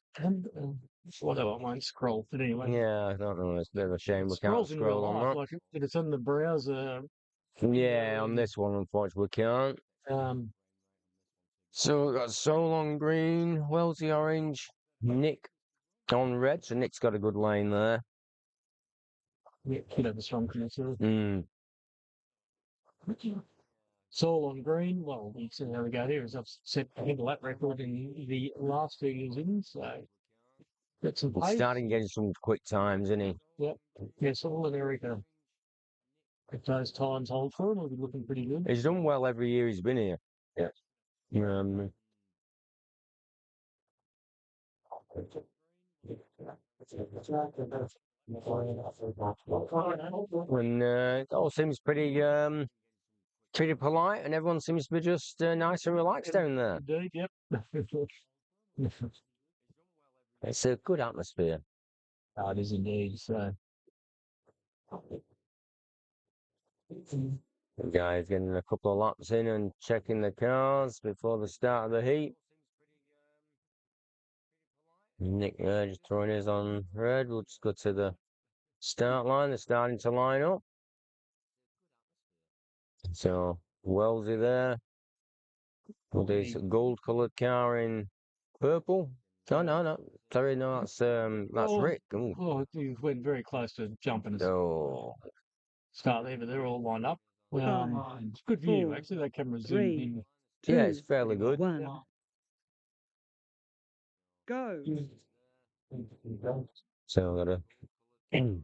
Speaker 4: Whatever, I won't scroll. But anyway.
Speaker 2: Yeah, I don't know. It's a bit of a shame we can't
Speaker 4: Scrolls in real
Speaker 2: scroll on
Speaker 4: life,
Speaker 2: that.
Speaker 4: like if it's in the browser.
Speaker 2: Yeah, on this one, unfortunately, we can't. So we've got Sol on green, Wellesley orange, Nick on red. So Nick's got a good lane there.
Speaker 4: Yeah, could have a strong connection.
Speaker 2: Mm.
Speaker 4: Sol on green. Well, you see how we go here is I've set the lap record in the last 2 years in, so got some
Speaker 2: He's
Speaker 4: pace.
Speaker 2: starting getting some quick times, isn't he?
Speaker 4: Yep. Yeah, Sol and Erica. If those times hold for him, we'll be looking pretty good.
Speaker 2: He's done well every year he's been here.
Speaker 4: Yeah.
Speaker 2: When it all seems pretty polite, and everyone seems to be just nice and relaxed down there.
Speaker 4: Indeed, yep.
Speaker 2: It's a good atmosphere.
Speaker 4: Oh, it is indeed. So.
Speaker 2: The guys getting a couple of laps in and checking the cars before the start of the heat. Nick just throwing his on red. We'll just go to the start line. They're starting to line up. So Wellesley there with his gold-coloured car in purple. No. Sorry, no, that's Rick. Ooh.
Speaker 4: Oh, he went very close to jumping us.
Speaker 2: Oh.
Speaker 4: Start there, but they're all lined up. It's good view, actually. That camera zoomed in.
Speaker 2: Yeah, it's fairly good.
Speaker 3: 1. Go.
Speaker 2: So we've got to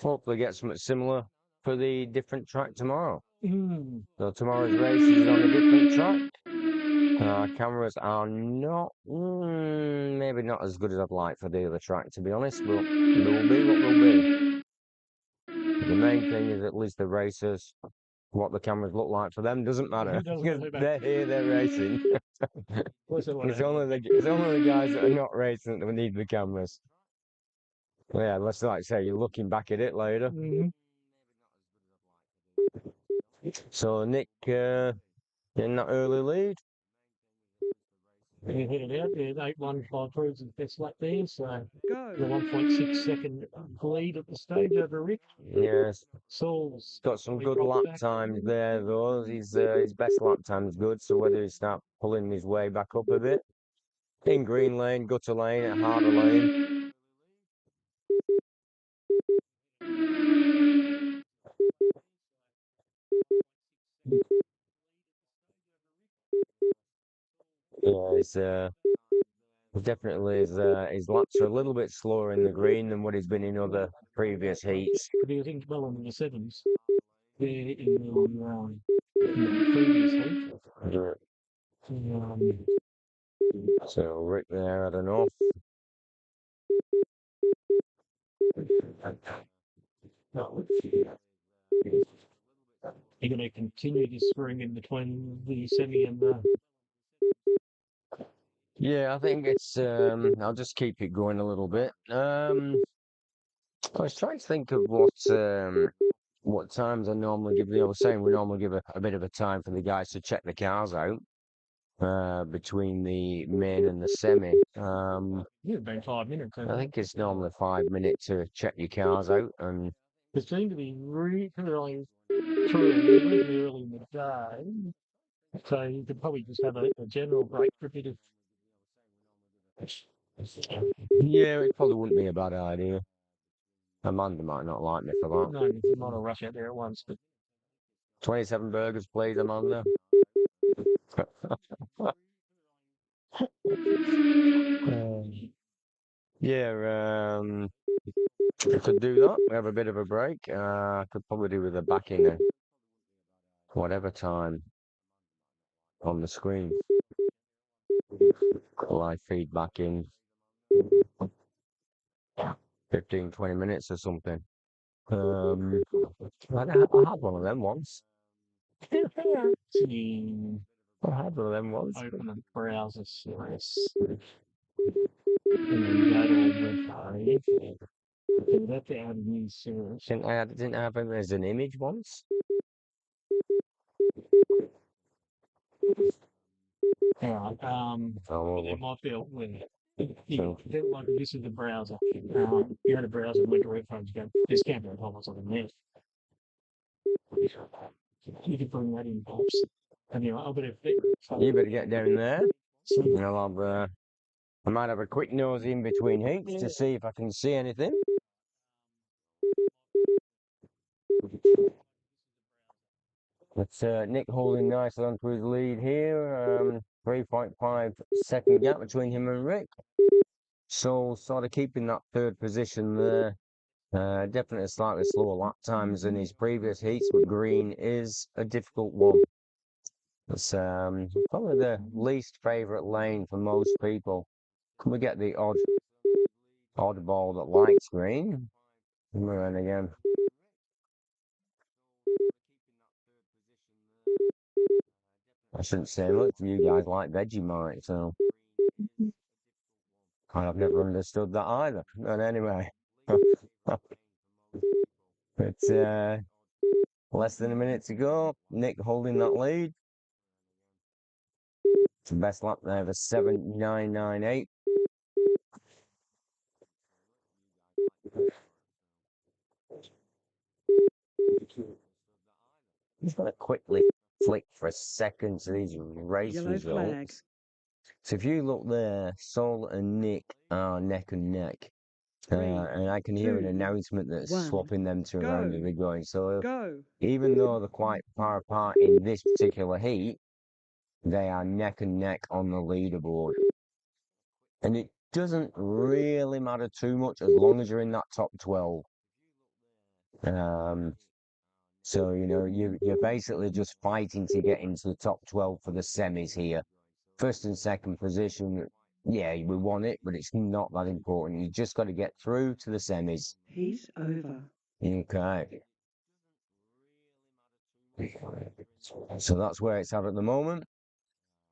Speaker 2: hopefully get something similar for the different track tomorrow. So tomorrow's race is on a different track. Cameras are not, maybe not as good as I'd like for the other track, to be honest, but they'll be what they'll be. The main thing is at least the racers, what the cameras look like for them doesn't matter. Because they're here, they're racing. It's only the guys that are not racing that need the cameras. Yeah, let's like say you're looking back at it later. So Nick in that early lead.
Speaker 4: He headed out there, 8-1 proves his best lap there, so
Speaker 3: Go.
Speaker 4: the 1.6 second lead at the stage over Rick.
Speaker 2: Yes.
Speaker 4: Saul's
Speaker 2: Got some good lap times there though. His best lap time is good, so whether he start pulling his way back up a bit. In green lane, gutter lane, at harder lane. Yeah, definitely his laps are a little bit slower in the green than what he's been in other previous heats.
Speaker 4: I think well in the sevens. There in the previous heat.
Speaker 2: So Rick there, I don't know.
Speaker 4: You're going to continue this spring in between the semi and the.
Speaker 2: Yeah, I think it's. I'll just keep it going a little bit. I was trying to think of what times I normally give. I was saying we normally give a bit of a time for the guys to check the cars out between the main and the semi.
Speaker 4: Yeah, about 5 minutes.
Speaker 2: I think it's normally 5 minutes to check your cars out, and
Speaker 4: it seemed to be really early in the day. So you could probably just have a general break for a bit of.
Speaker 2: yeah, it probably wouldn't be a bad idea. Amanda might not like me for that.
Speaker 4: No, it's not a rush out there at once, but
Speaker 2: 27 burgers, please, Amanda. Yeah, we could do that. We have a bit of a break. I could probably do with a backing at whatever time on the screen. Live feedback in 15, 20 minutes or something. I had one of them once. I had one of them once.
Speaker 4: open and browser service. And then go to a web page. That's out of new service.
Speaker 2: Didn't I have him as an image once?
Speaker 4: Alright, it might be a web. Like this is the browser. You had a browser and went to web page, you go, this can't be a whole lot of there. You can bring that in pops. Anyway, I'll better
Speaker 2: You better get down there. I might have a quick nose in between heats to see if I can see anything. It's Nick holding nicely onto his lead here. 3.5 second gap between him and Rick. So sort of keeping that third position there. Definitely slightly slower lap times than his previous heats, but green is a difficult one. It's probably the least favourite lane for most people. Can we get the odd ball that likes green? We're in again. I shouldn't say much. You guys like Vegemite, so I've never understood that either. But anyway, it's less than a minute to go. Nick holding that lead. It's the best lap there of a 7.998. just going to quickly flick for a second to these race
Speaker 3: Yellow flag.
Speaker 2: results. So if you look there, Sol and Nick are neck and neck. And I can hear an
Speaker 3: 2,
Speaker 2: announcement that's
Speaker 3: 1,
Speaker 2: swapping them to around
Speaker 3: go.
Speaker 2: as we're going. So
Speaker 3: Go.
Speaker 2: even though they're quite far apart in this particular heat, they are neck and neck on the leaderboard. And it doesn't really matter too much as long as you're in that top 12. So, you know, you're basically just fighting to get into the top 12 for the semis here. First and second position, yeah, we won it, but it's not that important. You just got to get through to the semis.
Speaker 3: Heat over.
Speaker 2: Okay. So that's where it's at the moment.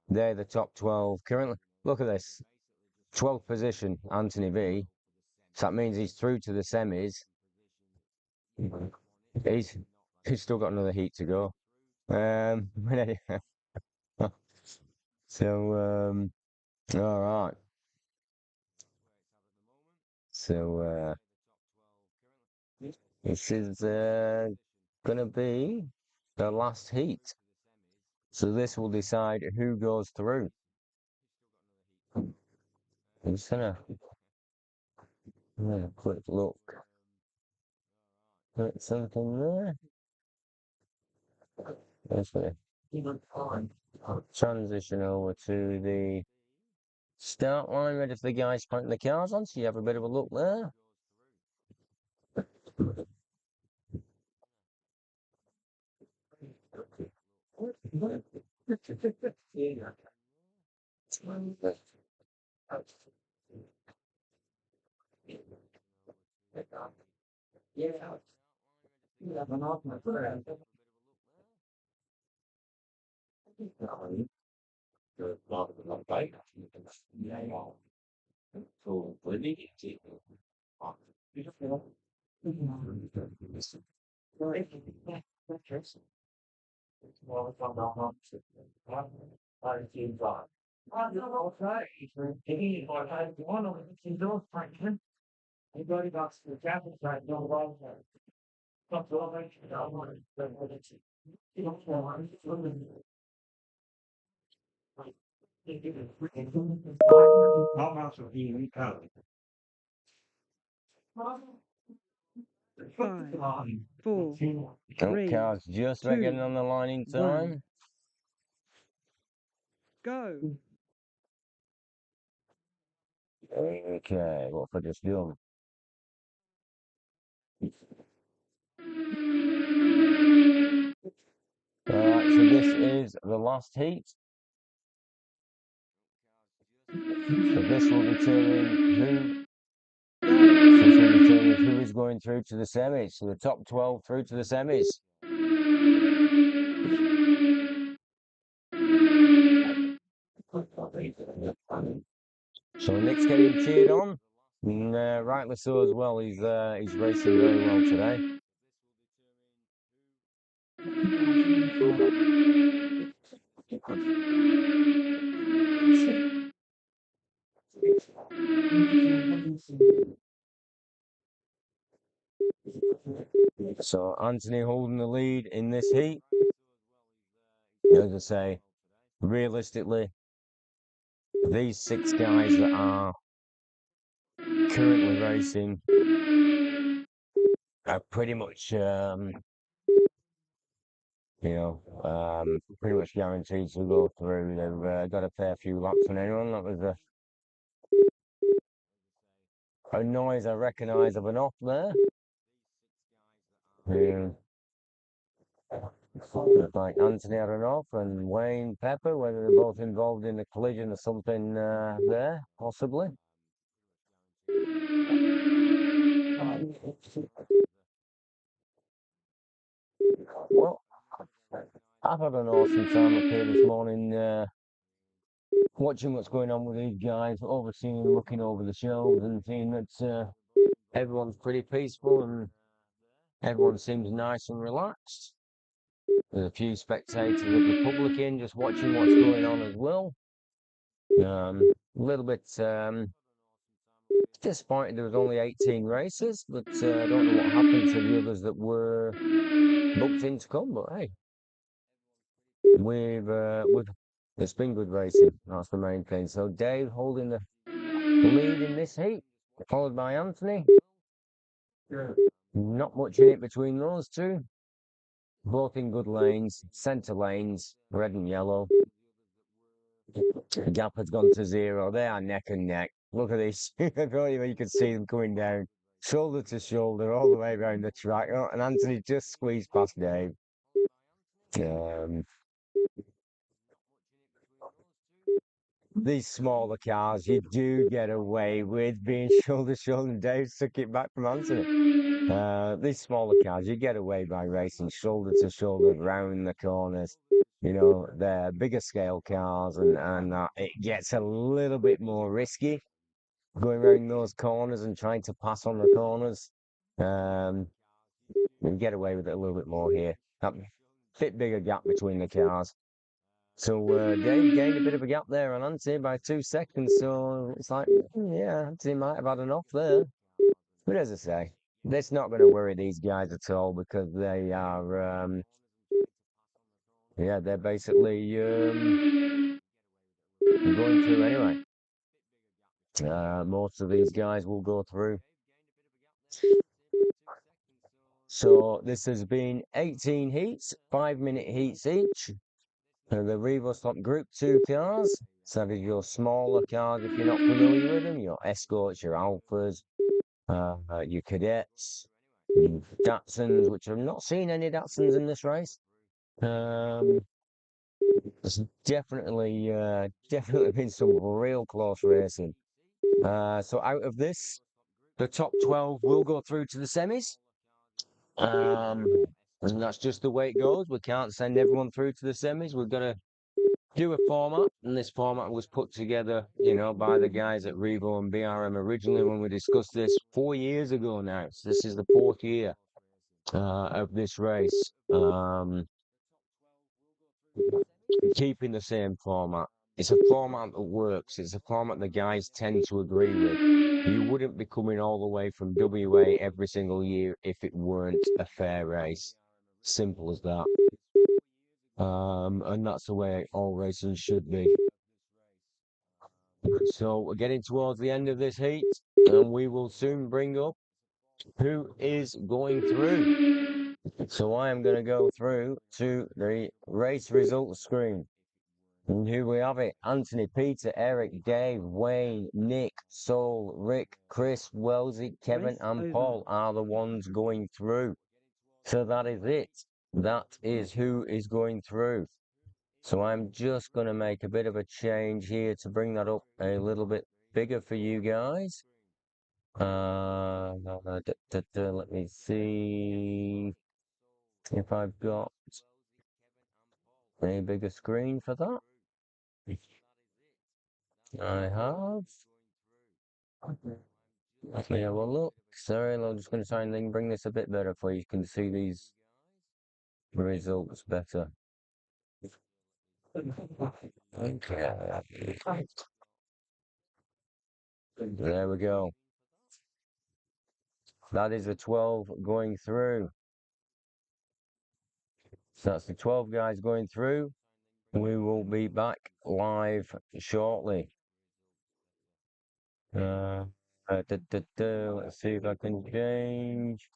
Speaker 2: They're the top 12 currently. Look at this. 12th position, Anthony V. So that means he's through to the semis. He's still got another heat to go. So, all right. So, this is going to be the last heat. So this will decide who goes through. I'm just going to have a quick look at something there. Just going to transition over to the start line, ready for the guys putting the cars on, so you have a bit of a look there.
Speaker 3: Five, four,
Speaker 2: Cars just about getting on the line in time.
Speaker 3: Go.
Speaker 2: Okay, what have I just done? Alright, so this is the last heat. So this will determine who is going through to the semis. So the top 12 through to the semis. So Nick's getting cheered on, and rightly so as well. He's racing very well today. So Anthony holding the lead in this heat. As I say, realistically, these 6 guys that are currently racing are pretty much, pretty much guaranteed to go through. They've got a fair few laps on anyone. That was a noise I recognise of an off there. Like Anthony had an off and Wayne Pepper, whether they're both involved in a collision or something there, possibly. Well, I've had an awesome time up here this morning, watching what's going on with these guys, overseeing and looking over the shows and seeing that everyone's pretty peaceful and everyone seems nice and relaxed. There's a few spectators of the public in just watching what's going on as well. A little bit disappointed there was only 18 races, but I don't know what happened to the others that were booked in to come, but hey, it's been good racing. That's the main thing. So Dave holding the lead in this heat, followed by Anthony. Not much in it between those two. Both in good lanes, centre lanes, red and yellow. The gap has gone to 0. They are neck and neck. Look at this. You can see them coming down, shoulder to shoulder, all the way around the track. Oh, and Anthony just squeezed past Dave. These smaller cars, you do get away with being shoulder to shoulder. And Dave took it back from Anthony. These smaller cars, you get away by racing shoulder to shoulder round the corners. You know, they're bigger scale cars, and it gets a little bit more risky going around those corners and trying to pass on the corners. You get away with it a little bit more here. That bit bigger gap between the cars. So Dave gained a bit of a gap there on Anthony by 2 seconds. So it's like, yeah, Anthony might have had an off there. But as I say, that's not going to worry these guys at all because they are, they're basically going through anyway. Most of these guys will go through. So this has been 18 heats, 5-minute heats each. The RevoSlot Group 2 cars. So that is your smaller cars if you're not familiar with them, your Escorts, your Alphas, your Cadets, your Datsuns, which I've not seen any Datsuns in this race. There's definitely been some real close racing. So out of this, the top 12 will go through to the semis. And that's just the way it goes. We can't send everyone through to the semis. We've got to do a format, and this format was put together, by the guys at Revo and BRM originally when we discussed this 4 years ago now. So this is the 4th year of this race. Keeping the same format. It's a format that works. It's a format the guys tend to agree with. You wouldn't be coming all the way from WA every single year if it weren't a fair race. Simple as that. And that's the way all racing should be. So we're getting towards the end of this heat, and we will soon bring up who is going through. So I am going to go through to the race results screen. And here we have it. Anthony, Peter, Eric, Dave, Wayne, Nick, Sol, Rick, Chris, Wellesley, Kevin and Paul are the ones going through. So that is it. That is who is going through. So I'm just going to make a bit of a change here to bring that up a little bit bigger for you guys. Let me see if I've got a bigger screen for that. I have. Let me have a look. Sorry, I'm just going to try and bring this a bit better for you. You can see these results better. Okay. There we go. That is the 12 going through. So that's the 12 guys going through. We will be back live shortly. Let's see if I can change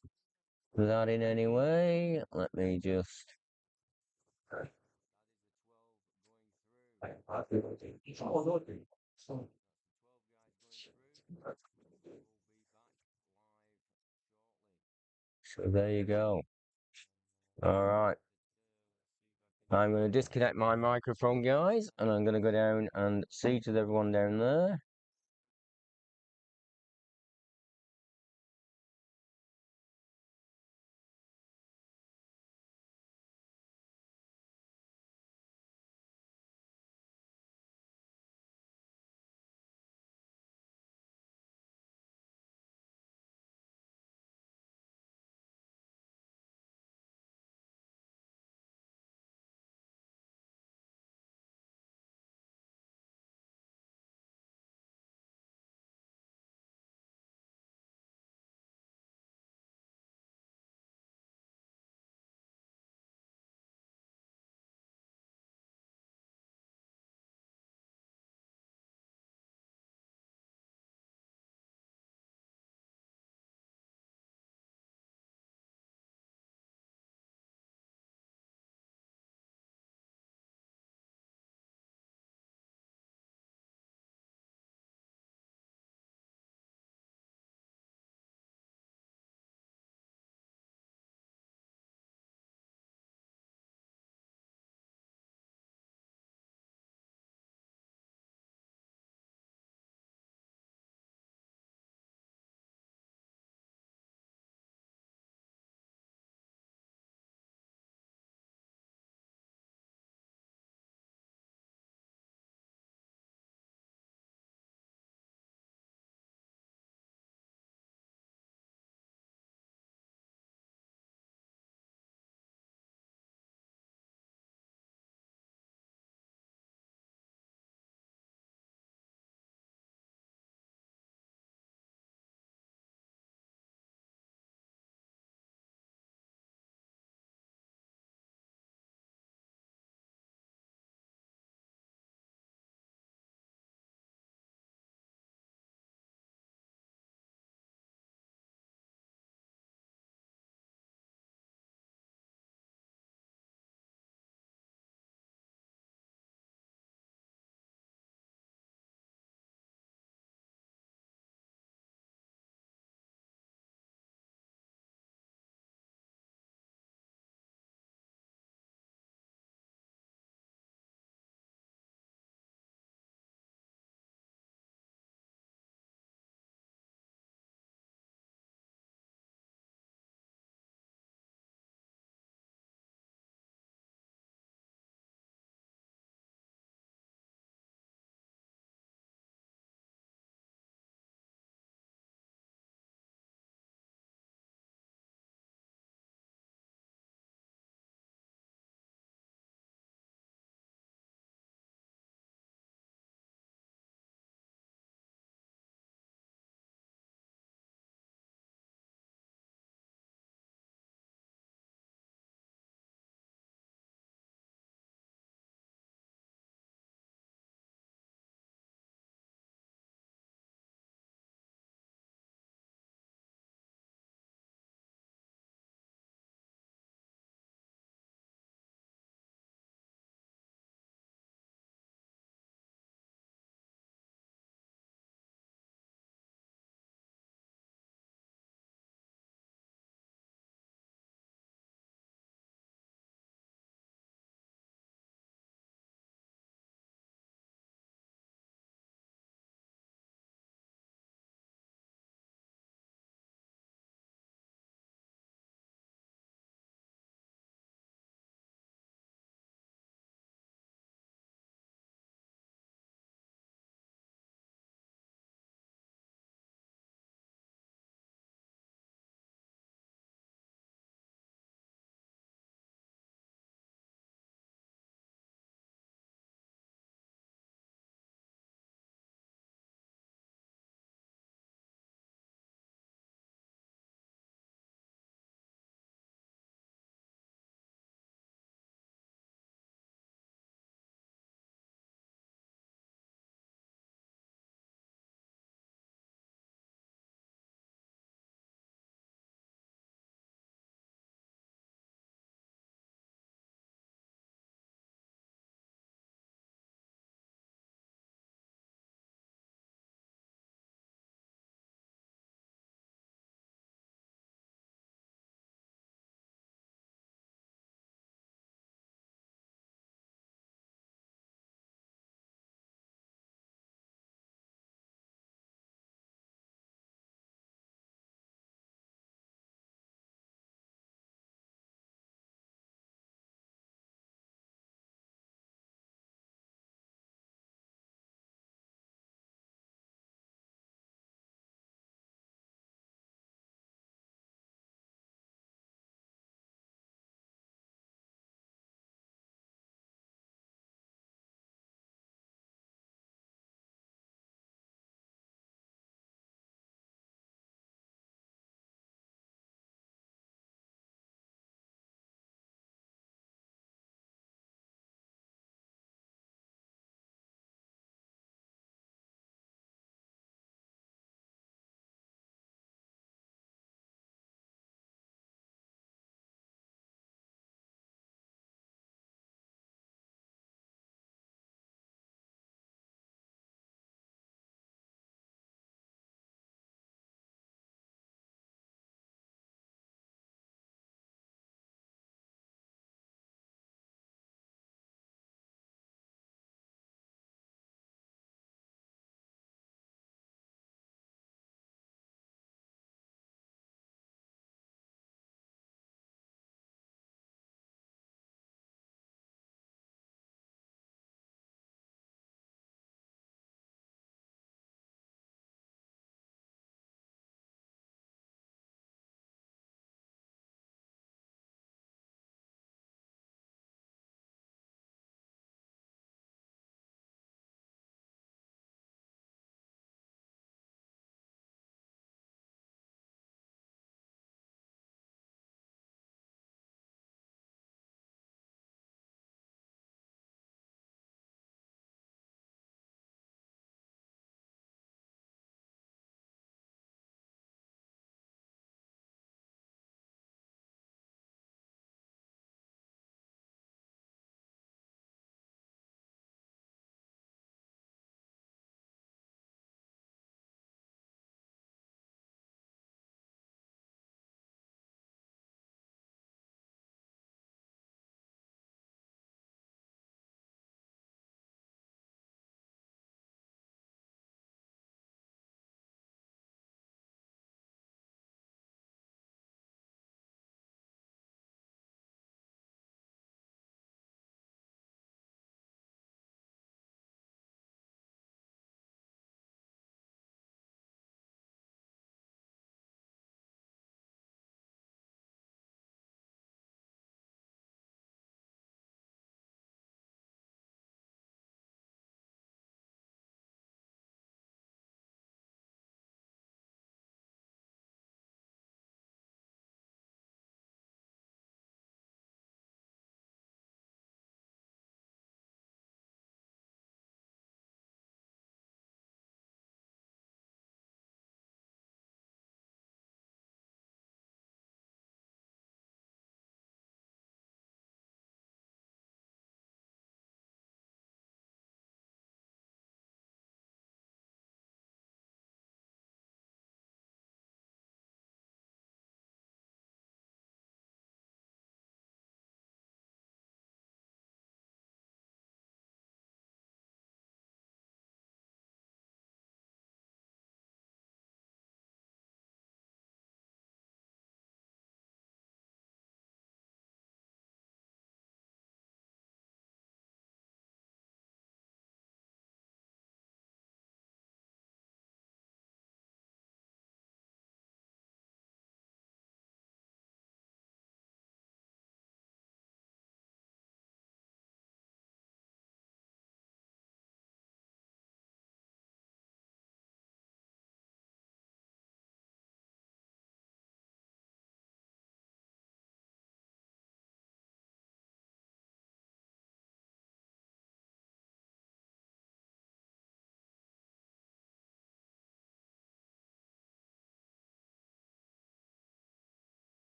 Speaker 2: that in any way. Let me just. So there you go. All right. I'm going to disconnect my microphone, guys, and I'm going to go down and see to everyone down there.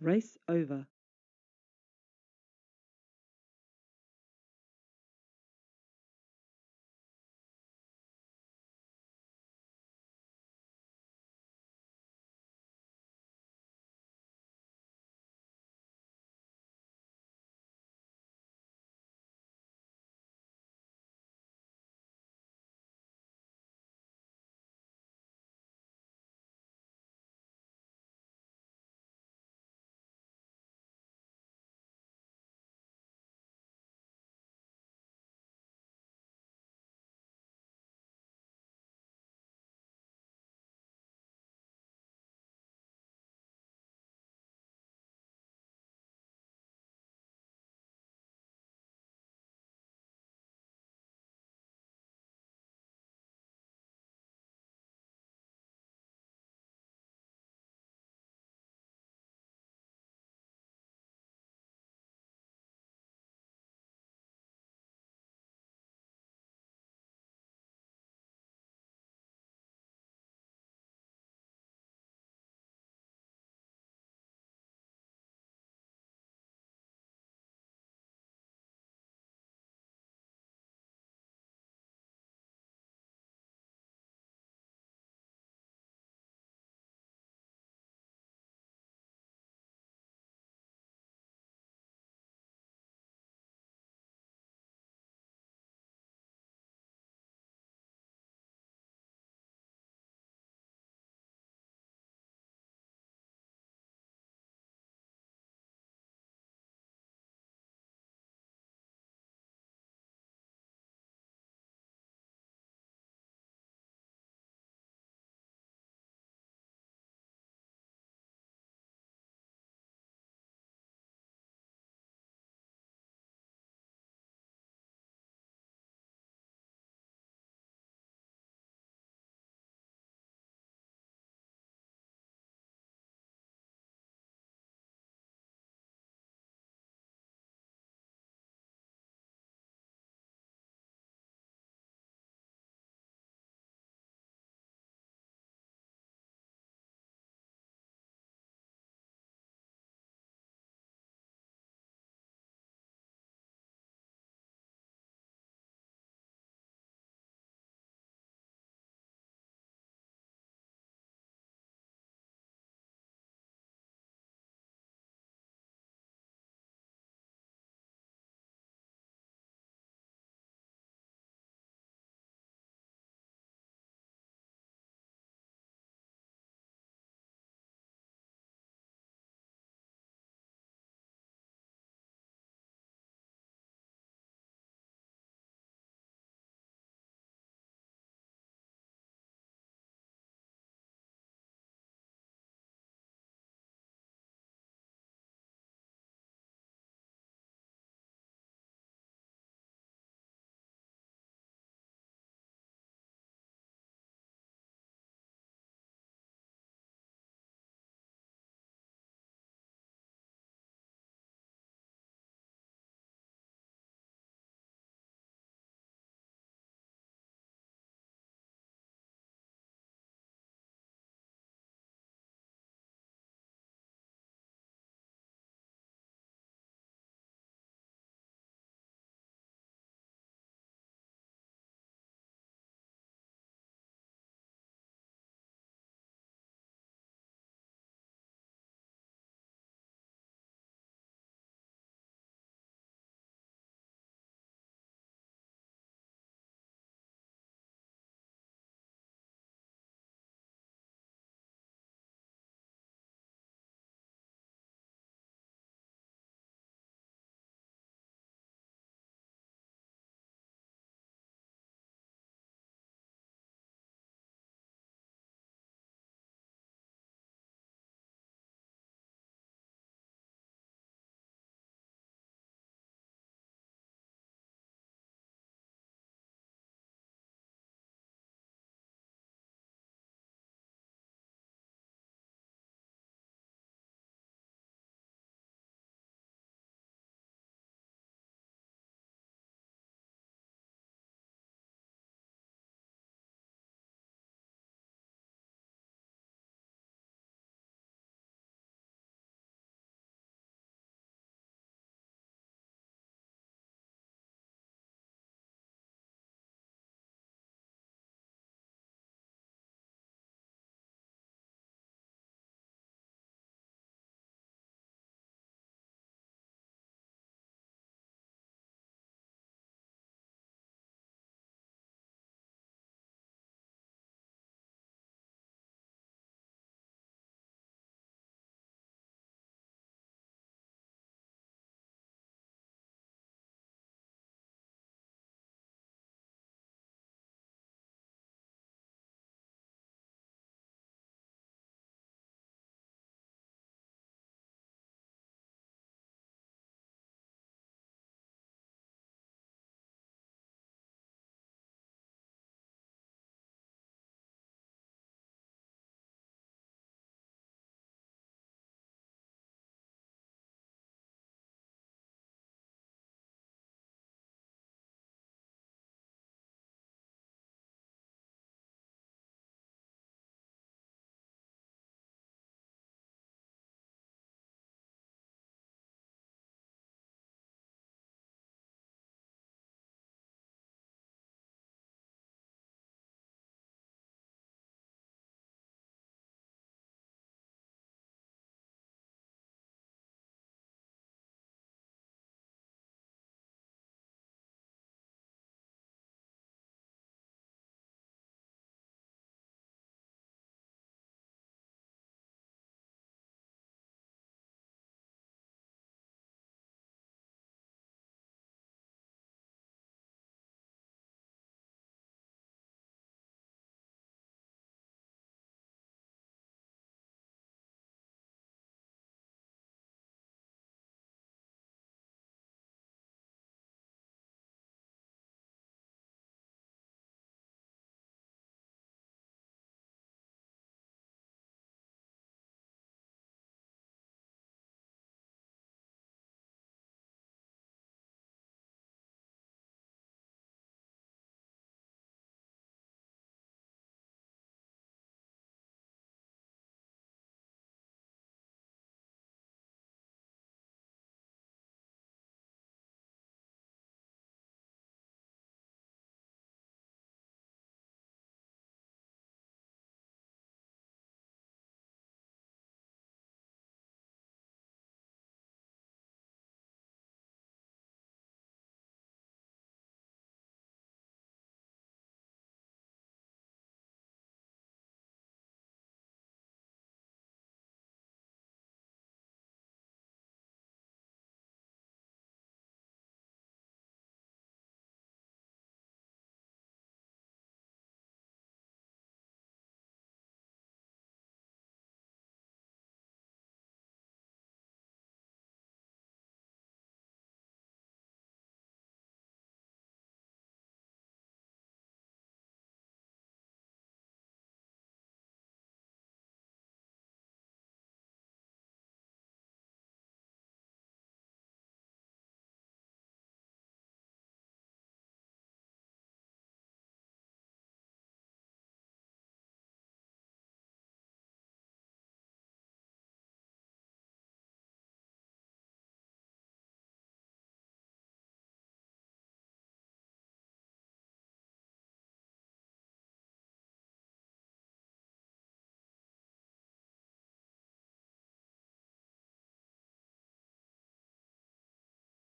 Speaker 3: Race over.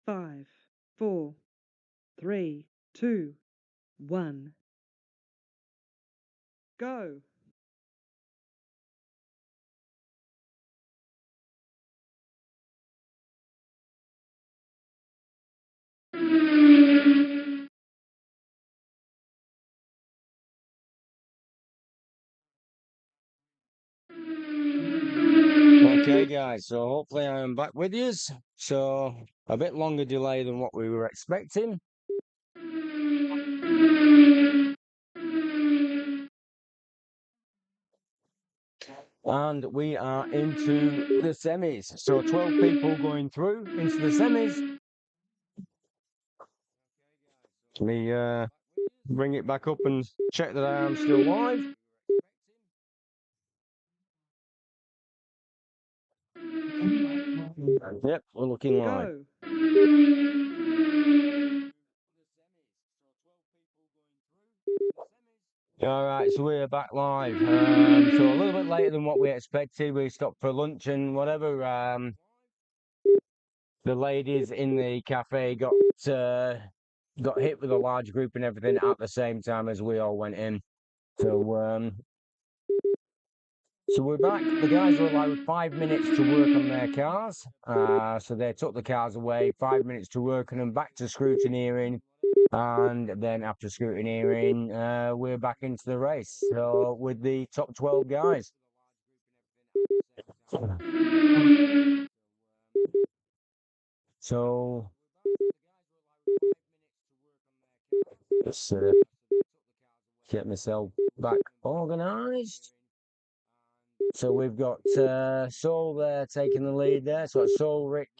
Speaker 3: 5, 4, 3, 2, 1. Go!
Speaker 2: Okay, guys, so hopefully I am back with you. So, a bit longer delay than what we were expecting. And we are into the semis. So 12 people going through into the semis. Let me bring it back up and check that I am still live. Yep, we're looking live.
Speaker 3: Go!
Speaker 2: All right, so we're back live. So a little bit later than what we expected. We stopped for lunch and whatever. The ladies in the cafe got hit with a large group and everything at the same time as we all went in. So we're back. The guys were allowed 5 minutes to work on their cars. So they took the cars away, 5 minutes to work on them, back to scrutineering. And then after scrutineering, we're back into the race. So with the top 12 guys. So let's get myself back organised. So we've got Saul there taking the lead there. So it's Saul, Rick,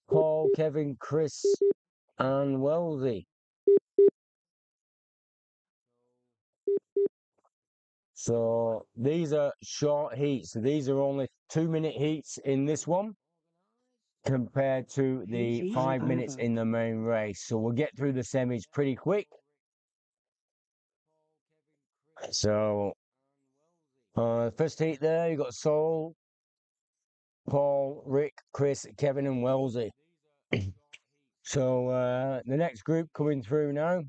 Speaker 2: Paul, Kevin, Chris, and Wellesley. So these are short heats. So these are only 2-minute heats in this one compared to the 5 minutes in the main race. So we'll get through the semis pretty quick. So first heat there, you got Saul, Paul, Rick, Chris, Kevin, and Wellesley. So the next group coming through now.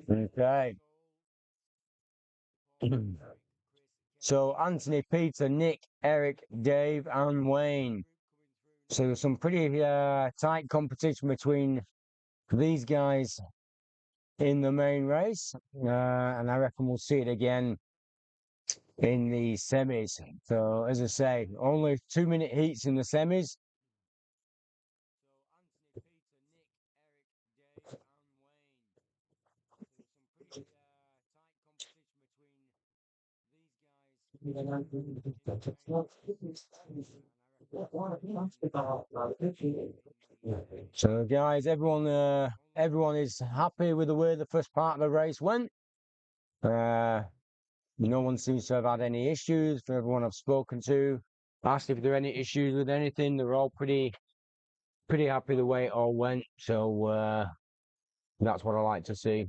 Speaker 2: Okay. So Anthony, Peter, Nick, Eric, Dave, and Wayne. So there's some pretty tight competition between these guys in the main race, and I reckon we'll see it again in the semis. So as I say, only 2-minute heats in the semis. So guys, everyone is happy with the way the first part of the race went. No one seems to have had any issues. For everyone I've spoken to, asked if there are any issues with anything. They're all pretty happy the way it all went. So that's what I like to see.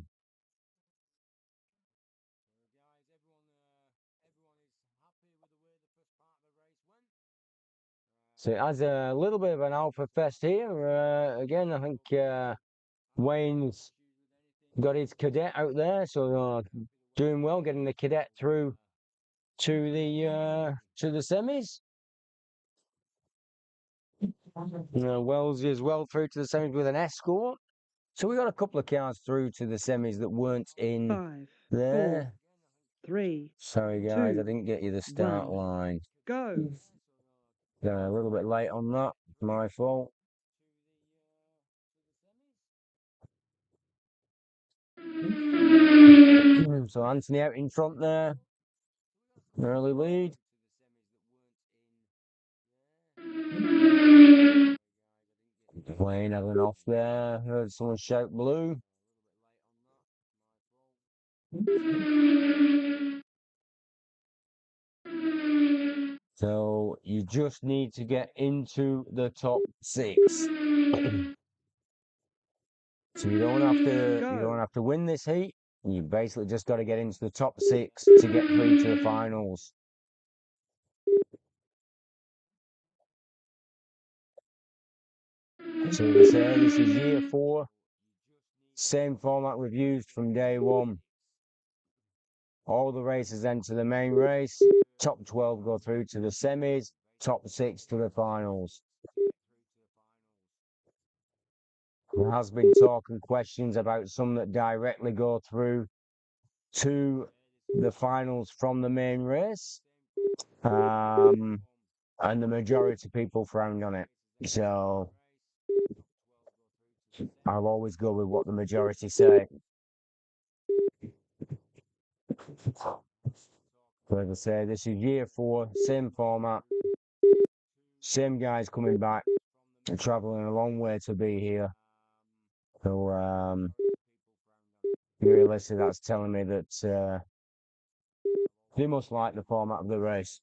Speaker 2: So it has a little bit of an alpha fest here. Again, I think Wayne's got his cadet out there, so doing well, getting the cadet through to the semis. Wells is well through to the semis with an escort. So we got a couple of cars through to the semis that weren't in
Speaker 3: 5,
Speaker 2: there.
Speaker 3: 4, 3.
Speaker 2: Sorry guys,
Speaker 3: 2,
Speaker 2: I didn't get you the start
Speaker 3: 1.
Speaker 2: line.
Speaker 3: Go!
Speaker 2: A little bit late on that. My fault. So Anthony out in front there. Early lead. Wayne having off there. Heard someone shout blue. So you just need to get into the top 6. So you don't have to win this heat. You basically just got to get into the top 6 to get through to the finals. So as I say, this is year 4. Same format we've used from day 1. All the races enter the main race. Top 12 go through to the semis. Top 6 to the finals. There has been talk and questions about some that directly go through to the finals from the main race. And the majority of people frowned on it. So I'll always go with what the majority say. So as I say, this is year 4, same format, same guys coming back, travelling a long way to be here. So realistically, that's telling me that they must like the format of the race.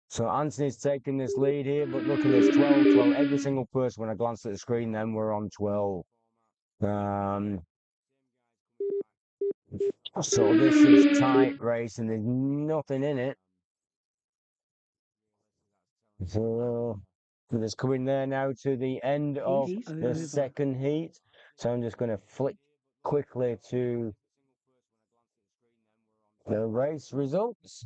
Speaker 2: So Anthony's taking this lead here, but look at this, 12, 12. Every single person, when I glanced at the screen, then we're on 12. So this is tight race and there's nothing in it. So it's coming there now to the end of the second heat. So I'm just going to flick quickly to the race results.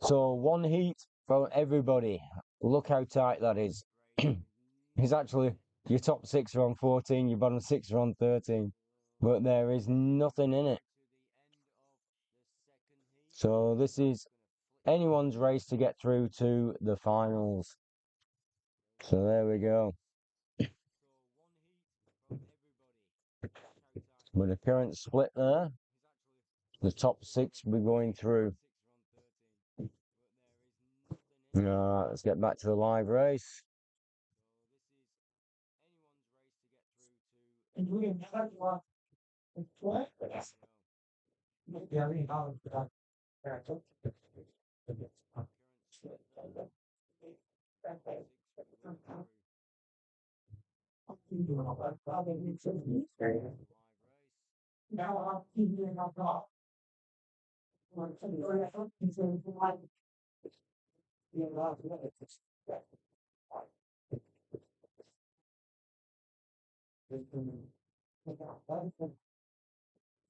Speaker 2: So 1 heat for everybody. Look how tight that is. It's actually your top 6 are on 14, your bottom 6 are on 13. But there is nothing in it. So this is anyone's race to get through to the finals. So there we go. With the current split there, the top 6 will be going through. Let's get back to the live race.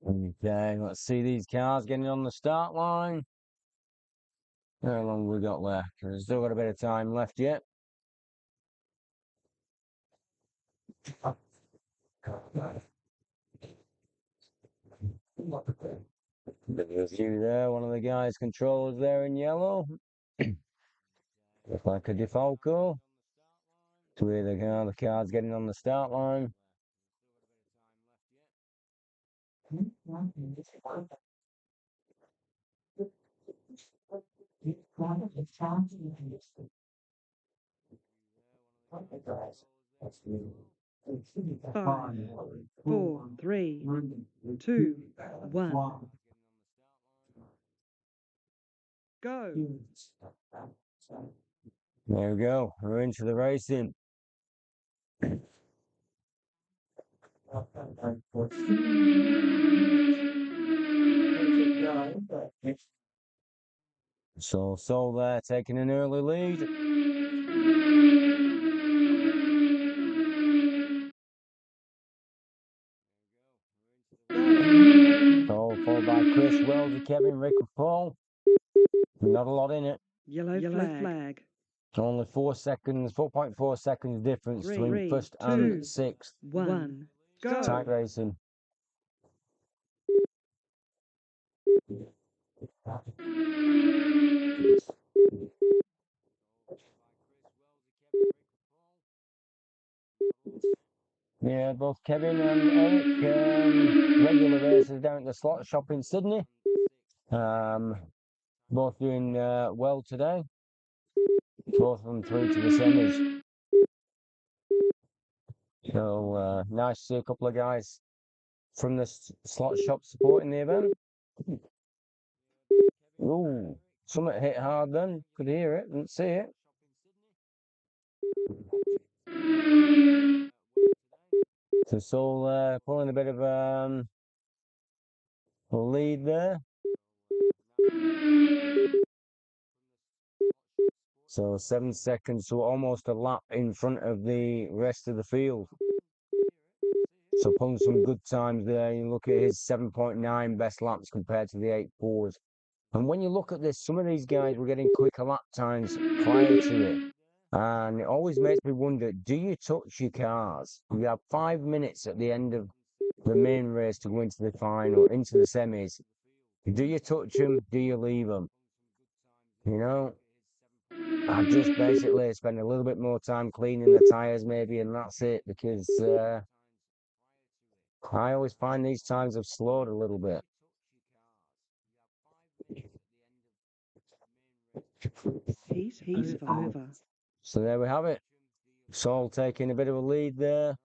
Speaker 2: Okay, let's see these cars getting on the start line. How long have we got left? We've still got a bit of time left yet. There's you there, one of the guys' controllers there in yellow. Looks like a DeFalco. Two of the cars getting on the start line.
Speaker 3: Five, 4, 3, 2, 1. Go.
Speaker 2: There we go. We're into the racing. So Sol there taking an early lead. Sol followed by Chris, Wells, Kevin, Rick, and Paul. Not a lot in it.
Speaker 3: Yellow flag.
Speaker 2: Only 4 seconds, 4.4 seconds difference between first and 6th.
Speaker 3: 1. Go.
Speaker 2: Tight racing. Yeah, both Kevin and Eric, regular racers down at the slot shop in Sydney. Both doing well today. Both of them through to the semis. So nice to see a couple of guys from the slot shop supporting the event. Ooh, something hit hard then. Could hear it, didn't see it. So Sol pulling a bit of lead there. So 7 seconds, so almost a lap in front of the rest of the field. So pulling some good times there. You look at his 7.9 best laps compared to the 8.4s. And when you look at this, some of these guys were getting quicker lap times prior to it. And it always makes me wonder, do you touch your cars? You have 5 minutes at the end of the main race to go into the final, into the semis. Do you touch them? Do you leave them? You know, I just basically spend a little bit more time cleaning the tyres maybe, and that's it, because I always find these times have slowed a little bit.
Speaker 3: Heat over.
Speaker 2: So there we have it. Sol taking a bit of a lead there.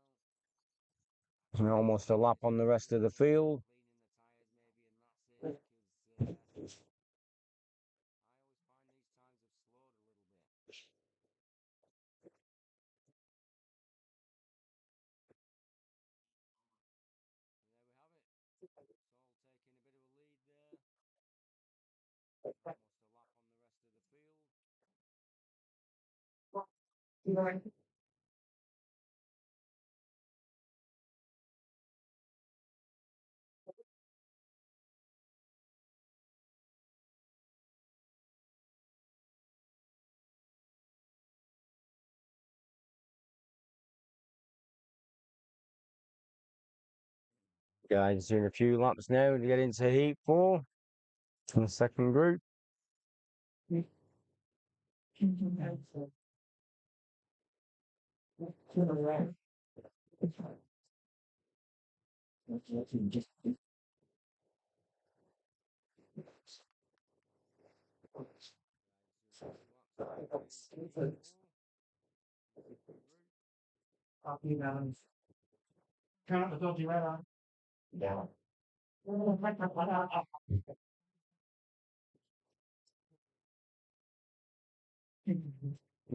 Speaker 2: And almost a lap on the rest of the field. Guys doing a few laps now to get into heat 4 in the second group.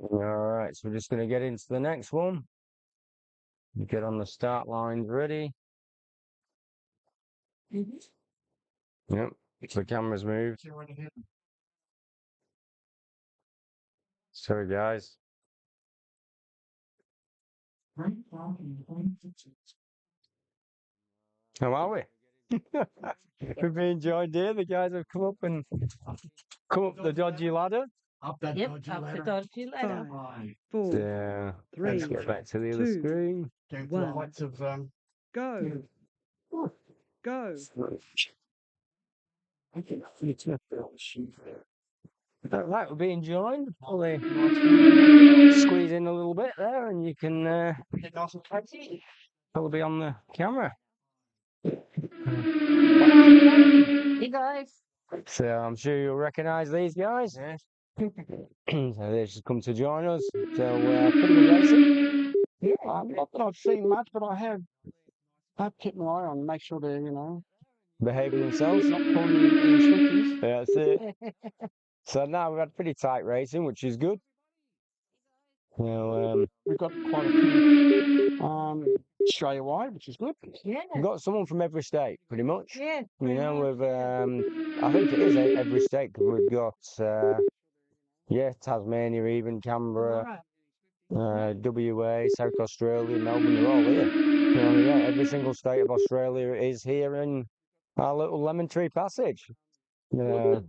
Speaker 2: All right, so we're just going to get into the next one. Get on the start lines ready. Yep, the camera's moved. Sorry, guys. How are we? We're being joined here. The guys have come up the dodgy ladder.
Speaker 5: Up the dodgy ladder.
Speaker 3: 5, 4,
Speaker 2: Yeah.
Speaker 3: 3,
Speaker 2: Let's get back to the other
Speaker 3: 2,
Speaker 2: screen.
Speaker 3: One. Go. Go.
Speaker 2: Right, we're being joined. Probably squeeze in a little bit there, and you can probably be on the camera.
Speaker 5: Hey guys.
Speaker 2: So I'm sure you'll recognise these guys. So they just come to join us. So pretty good racing.
Speaker 6: Yeah, not that I've seen much, but I've kept my eye on, make sure they're,
Speaker 2: Behaving themselves.
Speaker 6: not pulling any switches.
Speaker 2: Yeah, that's it. So now we've had pretty tight racing, which is good. Well,
Speaker 6: We've got quite a few Australia-wide, which is good.
Speaker 5: Yeah.
Speaker 2: we've got someone from every state, pretty much.
Speaker 5: Yeah.
Speaker 2: You know, with I think it is every state, because we've got Tasmania, even Canberra, WA, South Australia, Melbourne. They're all here. So yeah, every single state of Australia is here in our little lemon tree passage. You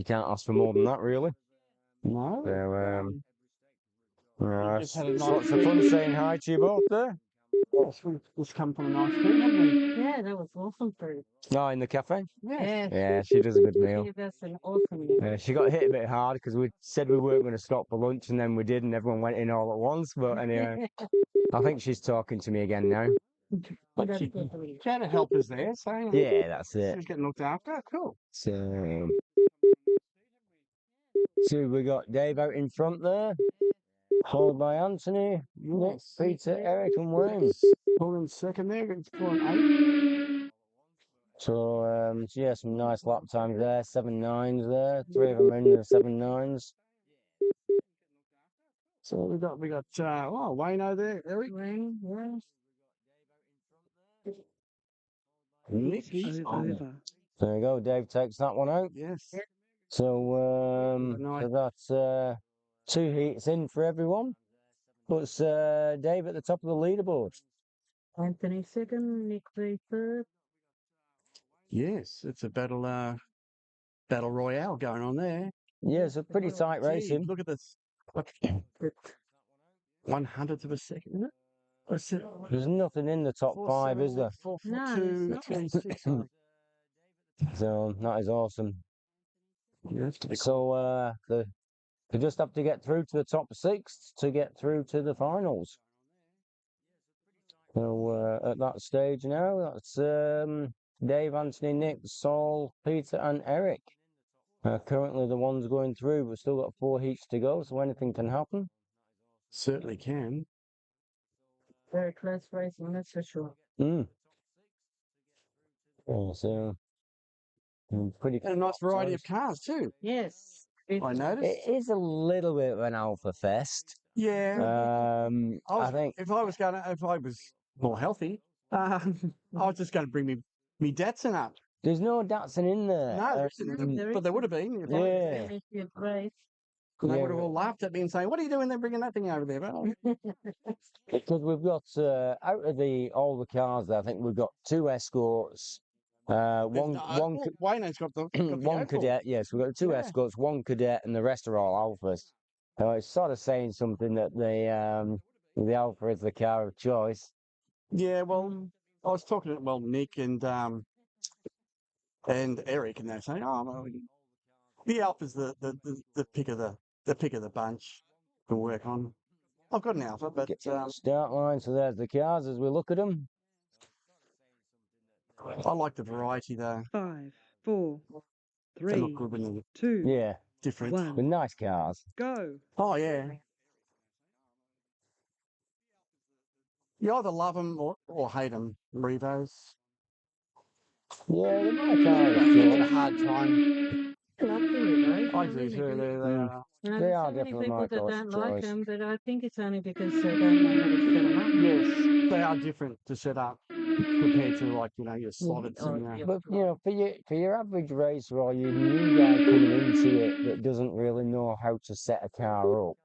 Speaker 2: can't ask for more than that, really.
Speaker 6: No.
Speaker 2: So,
Speaker 6: just had a nice
Speaker 2: lots of fun saying hi to you both there.
Speaker 6: Yes, we've just come from a nice food, haven't we?
Speaker 5: Yeah, that was awesome food.
Speaker 2: Oh, in the cafe?
Speaker 6: Yes.
Speaker 2: Yeah, she does a good meal.
Speaker 5: Yeah, that's an awesome meal.
Speaker 2: She got hit a bit hard because we said we weren't going to stop for lunch, and then we did, and everyone went in all at once. But anyway, I think she's talking to me again now.
Speaker 6: But she had a helpers there, so
Speaker 2: Yeah, that's it.
Speaker 6: she's getting looked after. Cool.
Speaker 2: So we got Dave out in front there, followed by Anthony, Nick, Peter, Eric, and Wayne.
Speaker 6: Pulling second there, it's pulling 8.
Speaker 2: So, yeah, some nice lap times there, 7.9s there, 3 of them in the 7.9s.
Speaker 6: So we got Wayno there, Eric.
Speaker 5: Wayne, yes.
Speaker 6: Nick.
Speaker 3: He's over.
Speaker 2: There you go. Dave takes that one out.
Speaker 6: Yes.
Speaker 2: So,
Speaker 6: Nice.
Speaker 2: so that's 2 heats in for everyone. Puts Dave at the top of the leaderboard.
Speaker 5: Anthony second, Nick V third.
Speaker 6: Yes, it's a battle royale going on there.
Speaker 2: Yeah, it's a pretty tight
Speaker 6: Gee,
Speaker 2: racing.
Speaker 6: look at this. What? 1/100th of a second, isn't it? What's it?
Speaker 2: There's nothing in the top 5, is there?
Speaker 6: 4,
Speaker 5: No,
Speaker 6: 2,
Speaker 5: there's
Speaker 6: 3, 6.
Speaker 2: So that is awesome.
Speaker 6: Yeah,
Speaker 2: So they just have to get through to the top 6 to get through to the finals. So at that stage now, that's Dave, Anthony, Nick, Saul, Peter, and Eric. Currently the ones going through, but still got 4 heats to go, so anything can happen.
Speaker 6: certainly can.
Speaker 5: Very close racing, that's for sure.
Speaker 2: Yeah, so pretty.
Speaker 6: And a nice variety of cars too.
Speaker 5: Yes.
Speaker 6: I noticed.
Speaker 2: It is a little bit of an alpha fest.
Speaker 6: Yeah.
Speaker 2: I think
Speaker 6: if I was more healthy, I was just going to bring me Datsun up.
Speaker 2: there's no Datsun in there.
Speaker 6: No, there isn't. But there would have been. If
Speaker 2: Yeah.
Speaker 6: And they would have all laughed at me and saying, "What are you doing there, bringing that thing over there?"
Speaker 2: Because we've got out of all the cars there, I think we've got 2 escorts,
Speaker 6: Wayno's got the
Speaker 2: one cadet. Yes, we've got 2 escorts, 1 cadet, and the rest are all alphas. So it's sort of saying something that the alpha is the car of choice.
Speaker 6: Yeah, well, I was talking to Nick and Eric, and they're saying, "Oh, well, the alpha's the pick of the bunch to work on." I've got an alpha, but
Speaker 2: Start line. So there's the cars as we look at them.
Speaker 6: I like the variety though.
Speaker 3: 5, 4,
Speaker 6: They
Speaker 3: 3,
Speaker 6: look good when they're
Speaker 3: 2,
Speaker 2: Yeah,
Speaker 6: different.
Speaker 3: 1.
Speaker 2: with nice cars.
Speaker 3: Go.
Speaker 6: Oh yeah. You either love them or hate them, Revos.
Speaker 2: Yeah, they're my cars.
Speaker 6: It's a hard time.
Speaker 5: Luckily, right?
Speaker 6: I do too. They are.
Speaker 5: No,
Speaker 2: They
Speaker 5: there's
Speaker 2: are
Speaker 5: so many
Speaker 2: definitely
Speaker 5: people
Speaker 2: my
Speaker 5: that
Speaker 2: cars
Speaker 5: don't
Speaker 2: of
Speaker 5: like
Speaker 2: choice.
Speaker 5: them, but I think it's only because they don't know how to set them up.
Speaker 6: Yes, they are different to set up compared to your slotted.
Speaker 2: But for your average racer or your new guy coming into it that doesn't really know how to set a car up,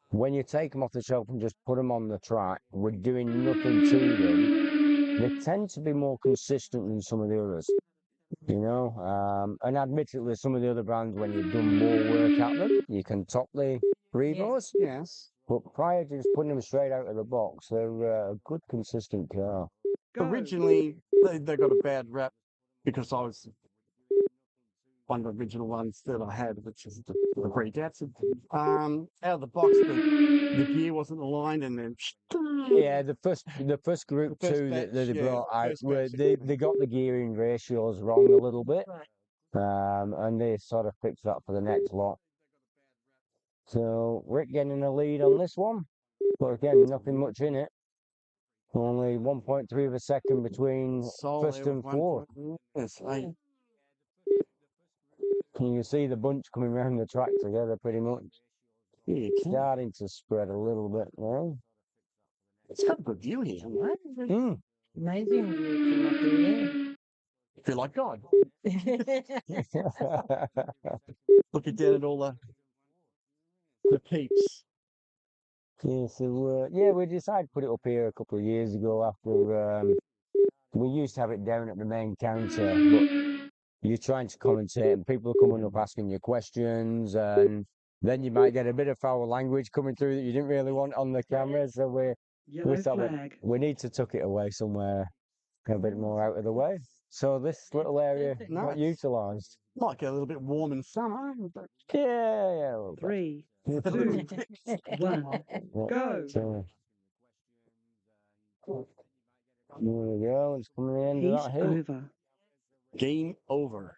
Speaker 2: when you take them off the shelf and just put them on the track, we're doing nothing to them. They tend to be more consistent than some of the others. And admittedly, some of the other brands, when you've done more work at them, you can top the Revos.
Speaker 6: Yes.
Speaker 2: But prior to just putting them straight out of the box, they're a good, consistent car.
Speaker 3: Go.
Speaker 6: Originally, they got a bad rap because I was one of the original ones that I had, which is the pre-Datsun. Out of the box, the gear wasn't aligned, and then
Speaker 2: Yeah, the first group
Speaker 6: The first
Speaker 2: 2 that
Speaker 6: batch,
Speaker 2: they brought out,
Speaker 6: first batch.
Speaker 2: they got the gearing ratios wrong a little bit,
Speaker 5: Right.
Speaker 2: and they sort of fixed that for the next lot. So Rick getting a lead on this one, but again, nothing much in it. Only 1.3 of a second between first and fourth.
Speaker 6: Yes,
Speaker 2: You can see the bunch coming around the track together pretty much. Starting to spread a little bit now.
Speaker 6: It's got a good view here, right?
Speaker 5: Amazing view from up here.
Speaker 6: Feel like God. Looking down at all the peeps.
Speaker 2: Yeah, so we decided to put it up here a couple of years ago after we used to have it down at the main counter, but you're trying to commentate and people are coming up asking you questions, and then you might get a bit of foul language coming through that you didn't really want on the camera. So we thought we need to tuck it away somewhere a bit more out of the way. So this little area not utilised.
Speaker 6: Might get a little bit warm in summer. But...
Speaker 2: Yeah.
Speaker 3: 3, 2, 1. Go.
Speaker 2: So, there we go. It's coming in.
Speaker 3: He's over.
Speaker 6: Game over.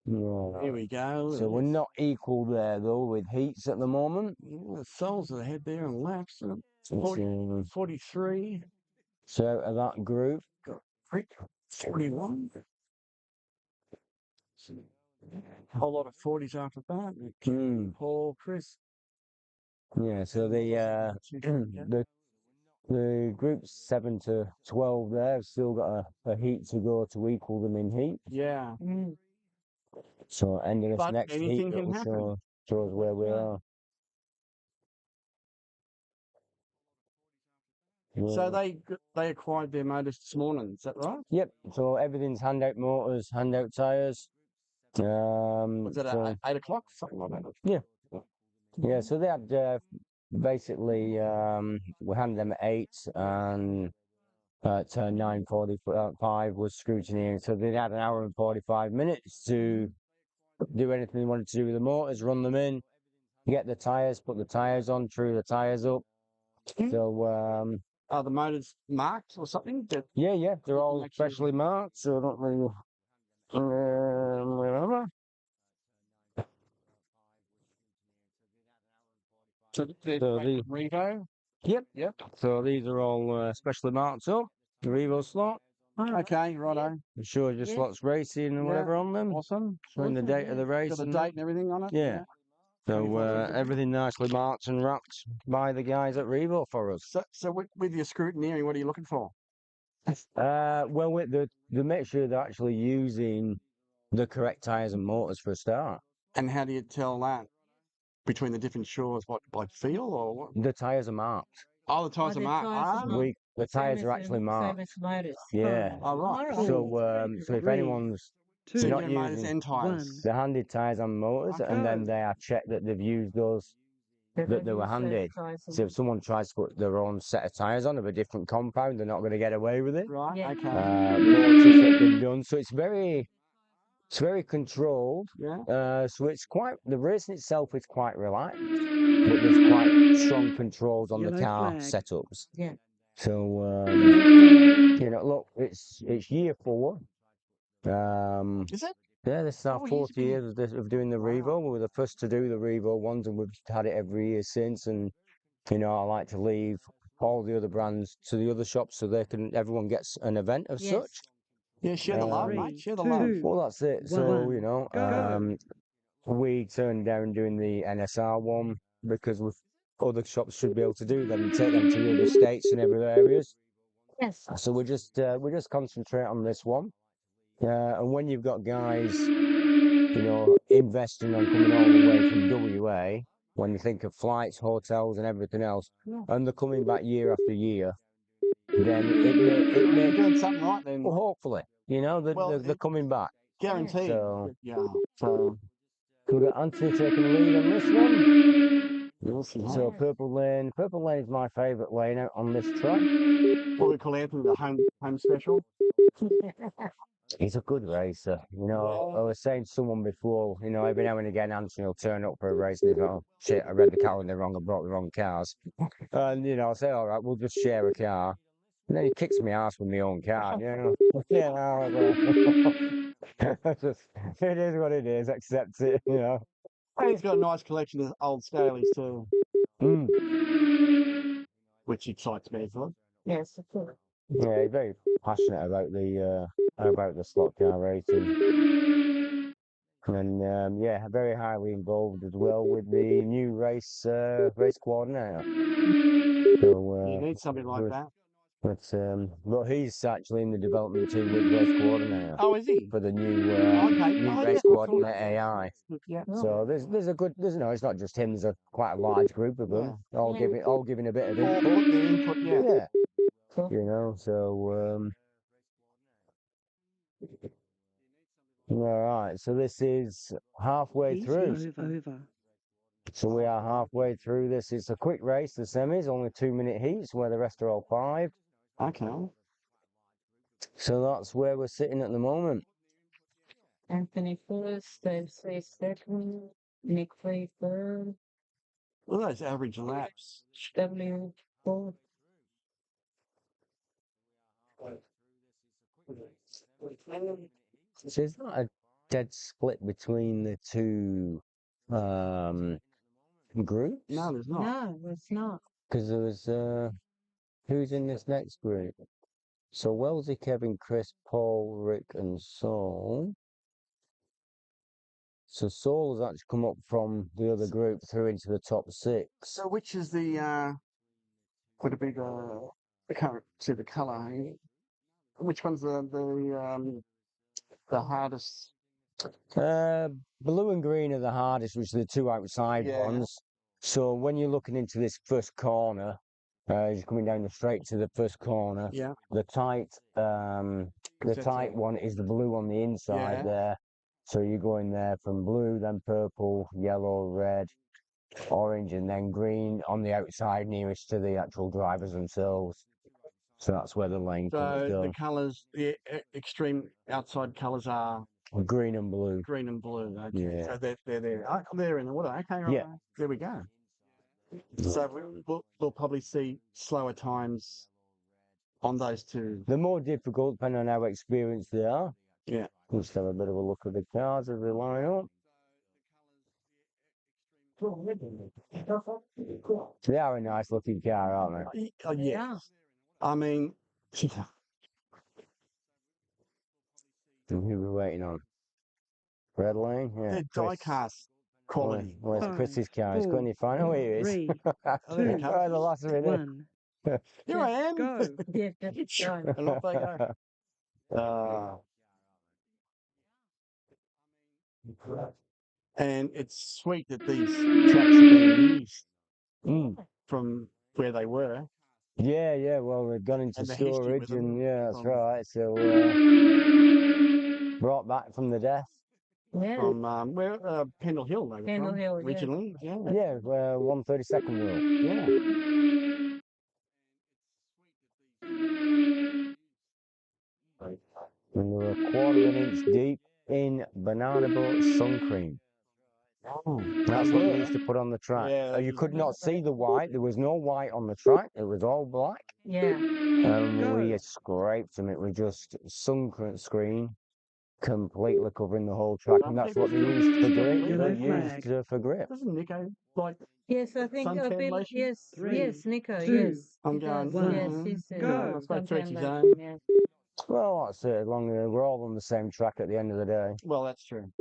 Speaker 2: Yeah.
Speaker 6: Here we go.
Speaker 2: So we're not equal there though with heats at the moment.
Speaker 6: The souls are ahead there and laps. 43.
Speaker 2: So out of that group,
Speaker 6: 41. A whole lot of 40s after that.
Speaker 2: Mm.
Speaker 6: Paul, Chris.
Speaker 2: Yeah, so the groups 7 to 12 there have still got a heat to go to equal them in heat.
Speaker 6: Yeah.
Speaker 2: So ending this
Speaker 6: But
Speaker 2: next heat
Speaker 6: anything
Speaker 2: that
Speaker 6: can
Speaker 2: will
Speaker 6: happen.
Speaker 2: show us where we are.
Speaker 6: So
Speaker 2: Yeah.
Speaker 6: they acquired their motors this morning, is that right?
Speaker 2: Yep. So everything's handout motors, handout tires.
Speaker 6: Was it
Speaker 2: So
Speaker 6: at 8 o'clock? Something like that.
Speaker 2: yeah. So they had basically we handed them at 8 and at 9:45 was scrutineering. So they had an hour and 45 minutes to do anything they wanted to do with the motors, run them in, get the tires, put the tires on, true the tires up. So
Speaker 6: Are the motors marked or something?
Speaker 2: yeah, they're all
Speaker 6: Make sure-
Speaker 2: specially marked, so I don't really whatever.
Speaker 6: So they're
Speaker 2: So the
Speaker 6: Revo?
Speaker 2: yep.
Speaker 6: Yep.
Speaker 2: So these are all specially marked up. The RevoSlot.
Speaker 6: Okay, righto.
Speaker 2: It shows your slots racing and whatever on them.
Speaker 6: Awesome.
Speaker 2: Showing the date of the race.
Speaker 6: Got the
Speaker 2: and
Speaker 6: date and everything on it?
Speaker 2: Yeah. So
Speaker 6: 24.
Speaker 2: everything nicely marked and wrapped by the guys at Revo for us.
Speaker 6: So with your scrutineering, what are you looking for?
Speaker 2: Well, with the make sure they're actually using the correct tires and motors for a start.
Speaker 6: And how do you tell that? Between the different shores, what, by feel or what?
Speaker 2: The tires are marked.
Speaker 6: Oh, the tires
Speaker 5: Oh,
Speaker 6: are
Speaker 5: the
Speaker 6: marked.
Speaker 5: tires are
Speaker 6: Ah,
Speaker 5: marked.
Speaker 2: The tires are actually marked.
Speaker 5: Same as motors.
Speaker 2: Yeah.
Speaker 6: oh, right.
Speaker 2: So if
Speaker 3: Three,
Speaker 2: anyone's
Speaker 3: two,
Speaker 2: not
Speaker 6: Senior motors
Speaker 2: using
Speaker 6: and tires.
Speaker 2: the handed tires and motors, and then
Speaker 3: Go.
Speaker 2: they are checked that they've used those that they were handed. So if someone tries to put their own set of tires on of a different compound, they're not going to get away with it.
Speaker 6: Right,
Speaker 5: Yeah.
Speaker 6: okay.
Speaker 2: More tests have been done, so it's very controlled.
Speaker 6: Yeah.
Speaker 2: So it's the racing itself is quite relaxed, but there's quite strong controls on the
Speaker 3: Yellow
Speaker 2: car
Speaker 3: flag.
Speaker 2: setups.
Speaker 5: Yeah.
Speaker 2: So look, it's year 4.
Speaker 6: Is it?
Speaker 2: Yeah, this is our
Speaker 6: 4 years
Speaker 2: 4th year of doing the
Speaker 6: Wow.
Speaker 2: Revo. We were the first to do the Revo ones, and we've had it every year since. And I like to leave all the other brands to the other shops so everyone gets an event of
Speaker 5: Yes.
Speaker 2: such.
Speaker 6: Yeah, share the love,
Speaker 3: Three,
Speaker 6: mate. Share the
Speaker 3: two,
Speaker 6: love.
Speaker 2: Well, that's it. So
Speaker 3: one, go.
Speaker 2: we turned down doing the NSR one because other shops should be able to do them and take them to the other states and every areas.
Speaker 5: Yes.
Speaker 2: So we just concentrate on this one. And when you've got guys, investing on coming all the way from WA, when you think of flights, hotels, and everything else, and they're coming back year after year, then it
Speaker 6: You're
Speaker 2: may
Speaker 6: doing something right then.
Speaker 2: well, hopefully, they're coming back.
Speaker 6: Guaranteed.
Speaker 2: So
Speaker 6: Yeah. So
Speaker 2: we've got Anthony taking the lead on this one.
Speaker 6: yes,
Speaker 2: So Purple Lane is my favourite lane out on this track.
Speaker 6: what we call Anthony the home special.
Speaker 2: He's a good racer. I was saying to someone before, every now and again Anthony will turn up for a race and he's like, oh shit, I read the calendar wrong, I brought the wrong cars. And I say, all right, we'll just share a car. And then he kicks me ass with my own car, Yeah, it is what it is, accept it,
Speaker 6: And he's got a nice collection of old Scalies too, which excites me as well.
Speaker 5: Yes, of course.
Speaker 2: Yeah, he's very passionate about the slot car racing. And very highly involved as well with the new race coordinator. So
Speaker 6: You need somebody like that.
Speaker 2: But he's actually in the development team with race coordinator.
Speaker 6: Oh, is he?
Speaker 2: For the new
Speaker 6: Oh,
Speaker 2: race
Speaker 6: yeah.
Speaker 2: coordinator AI.
Speaker 6: Yeah.
Speaker 2: So it's not just him. There's quite a large group of them, all giving a bit of
Speaker 6: All
Speaker 2: input.
Speaker 6: put their input, yeah.
Speaker 2: Yeah. So all right. So this is halfway through.
Speaker 3: Over.
Speaker 2: So we are halfway through this. It's a quick race, the semis, only 2-minute heats where the rest are all 5.
Speaker 6: Okay.
Speaker 2: So that's where we're sitting at the moment.
Speaker 5: Anthony first, Dave Say second, Nick Frey third,
Speaker 6: Well, those average laps.
Speaker 5: W fourth.
Speaker 2: So it's not a dead split between the two groups?
Speaker 6: No, there's not.
Speaker 5: No, it's not.
Speaker 2: Because there was who's in this next group? So Wellesley, Kevin, Chris, Paul, Rick, and Saul. So Saul has actually come up from the other group through into the top 6.
Speaker 6: So which is the would it be the can't see the colour. Which one's the hardest?
Speaker 2: Blue and green are the hardest, which are the two outside
Speaker 6: Yeah.
Speaker 2: ones. So when you're looking into this first corner, you're coming down the straight to the first corner.
Speaker 6: Yeah.
Speaker 2: The tight one is the blue on the inside there. So you go in there from blue, then purple, yellow, red, orange, and then green on the outside nearest to the actual drivers themselves. So that's where the lane comes
Speaker 6: So the
Speaker 2: down.
Speaker 6: colours, the extreme outside colours are
Speaker 2: Green and blue.
Speaker 6: green and blue. Okay.
Speaker 2: Yeah.
Speaker 6: So they're there. Oh, they're in the water. Okay. Right.
Speaker 2: Yeah.
Speaker 6: There we go. So we'll probably see slower times on those two.
Speaker 2: They're more difficult depending on how experienced they are.
Speaker 6: Yeah.
Speaker 2: Let's have a bit of a look at the cars as they line up. They are a nice looking car, aren't they?
Speaker 6: Yeah. I mean,
Speaker 2: Who are we waiting on? Red Lane? Yeah.
Speaker 6: they're
Speaker 2: Chris.
Speaker 6: die-cast quality.
Speaker 2: Where's
Speaker 3: 5,
Speaker 2: Chris's car? He's
Speaker 3: 4,
Speaker 2: going to find. Oh, here he is.
Speaker 3: 3,
Speaker 6: Oh, there he
Speaker 3: 2,
Speaker 6: comes.
Speaker 2: Right at the last minute.
Speaker 3: 1.
Speaker 6: Here I am.
Speaker 3: Go.
Speaker 5: Yeah, that's done.
Speaker 6: And off they go. And it's sweet that these tracks are being used from where they were.
Speaker 2: Yeah. Well, they've gone into
Speaker 6: And the history
Speaker 2: storage,
Speaker 6: with them
Speaker 2: and yeah, that's
Speaker 6: from-
Speaker 2: right. So brought back from the death.
Speaker 5: Yeah.
Speaker 6: From where Pendle Hill they were
Speaker 5: Pendle
Speaker 6: from
Speaker 5: Hill, yeah.
Speaker 6: originally. Yeah.
Speaker 2: Yeah, 132nd wheel.
Speaker 6: Yeah.
Speaker 2: And they were a quarter of an inch deep in banana boat sun cream.
Speaker 6: Oh,
Speaker 2: That's
Speaker 6: they
Speaker 2: what they
Speaker 6: were.
Speaker 2: used to put on the track.
Speaker 6: Yeah,
Speaker 2: You could not see the white. There was no white on the track. It was all black.
Speaker 5: Yeah.
Speaker 2: And we
Speaker 3: Go.
Speaker 2: scraped them. It was just sun screen completely covering the whole track. And that's what they used for grip.
Speaker 3: Yellow
Speaker 2: They used
Speaker 3: flag.
Speaker 2: for grip.
Speaker 6: Doesn't Nico like
Speaker 5: Yes, I think
Speaker 6: suntan
Speaker 5: Bill,
Speaker 6: lotion?
Speaker 5: yes,
Speaker 3: 3,
Speaker 5: yes, Nico,
Speaker 3: 2,
Speaker 5: yes.
Speaker 6: I'm
Speaker 5: he
Speaker 6: going,
Speaker 5: does,
Speaker 3: one,
Speaker 5: yes, he said
Speaker 3: go.
Speaker 6: I suppose to each his
Speaker 5: suntan
Speaker 6: own.
Speaker 5: lotion, yes.
Speaker 2: Well, that's it. As long as we're all on the same track at the end of the day.
Speaker 6: Well, that's true.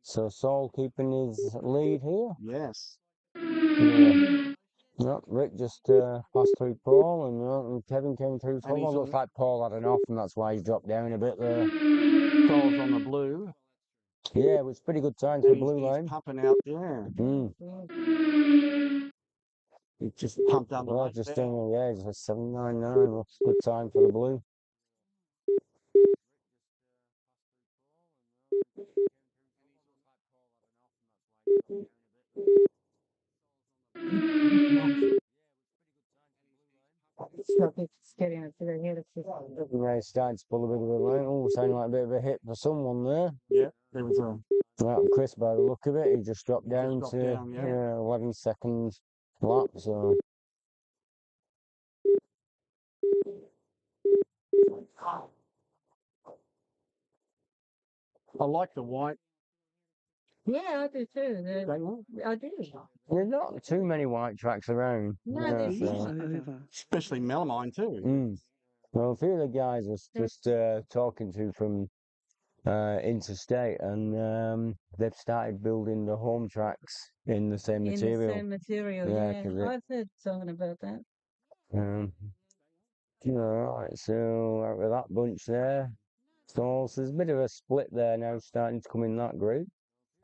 Speaker 2: So Saul keeping his lead here.
Speaker 6: Yes.
Speaker 2: Yeah. No, Rick just passed through Paul, and Kevin came through Tom.
Speaker 6: he's
Speaker 2: Well, looks
Speaker 6: on-
Speaker 2: like Paul had an off, and that's why he's dropped down a bit there.
Speaker 6: Cole's on the blue.
Speaker 2: Yeah, it was pretty good time
Speaker 6: And
Speaker 2: for Blue
Speaker 6: he's
Speaker 2: Lane.
Speaker 6: pumping out there. He just pumped down the
Speaker 2: Well,
Speaker 6: lane
Speaker 2: just
Speaker 6: there.
Speaker 2: doing it's a 799. Looks good time for the Blue.
Speaker 5: So it's getting up to their head. It's just,
Speaker 2: Yeah, he's starting to pull a bit of a lane. Oh, sounding like a bit of a hit for someone there.
Speaker 6: Yeah, there was a
Speaker 2: Right, Chris, by the look of it, he just dropped down
Speaker 6: dropped
Speaker 2: to
Speaker 6: down, yeah.
Speaker 2: 11 seconds lap. So
Speaker 6: I like the white.
Speaker 5: yeah, I do too.
Speaker 6: Don't you?
Speaker 5: I do.
Speaker 2: there's not too many white tracks around.
Speaker 5: No,
Speaker 2: Yeah,
Speaker 5: there's
Speaker 2: so-
Speaker 5: not.
Speaker 3: Over.
Speaker 6: Especially Melamine too.
Speaker 2: Well, a few of the guys I was just talking to from interstate, and they've started building the home tracks in the same
Speaker 5: In the
Speaker 2: material.
Speaker 5: same material,
Speaker 2: Yeah,
Speaker 5: yeah.
Speaker 2: 'cause it-
Speaker 5: I've heard something about that.
Speaker 2: Right, so out with that bunch there. So there's a bit of a split there now starting to come in that group.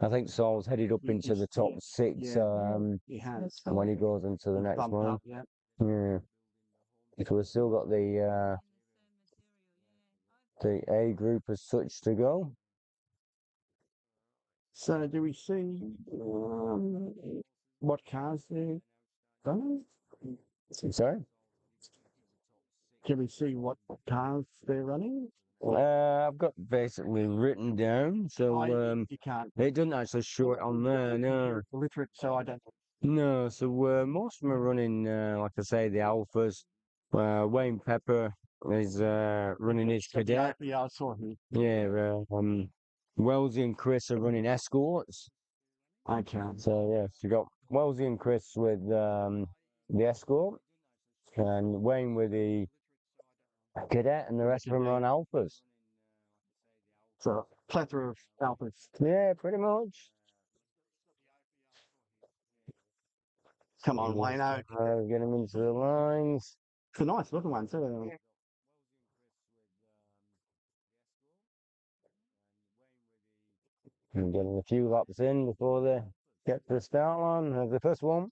Speaker 2: I think Saul's headed up into the top 6
Speaker 6: Yeah. He has.
Speaker 2: when he goes into the next
Speaker 6: Bumped
Speaker 2: one.
Speaker 6: up, yeah.
Speaker 2: Yeah. So we've still got the A group as such to go.
Speaker 6: So do we see what cars they're running?
Speaker 2: Sorry?
Speaker 6: Can we see what cars they're running?
Speaker 2: I've got basically written down, so
Speaker 6: You can't.
Speaker 2: it doesn't actually show it on there, no.
Speaker 6: Illiterate, so I don't.
Speaker 2: No, so most of them are running, like I say, the Alphas. Wayne Pepper is running his Cadet.
Speaker 6: Yeah, I saw him.
Speaker 2: Yeah, Wellesley and Chris are running Escorts.
Speaker 6: Okay.
Speaker 2: So, yeah, so you got Wellesley and Chris with the Escort, and Wayne with the Cadet, and the rest of them are on alphas.
Speaker 6: So a plethora of alphas.
Speaker 2: Yeah, pretty much.
Speaker 6: Come on, Wayno.
Speaker 2: Get them into the lines.
Speaker 6: It's a nice looking one too.
Speaker 2: And getting a few laps in before they get to the start line. There's the first one.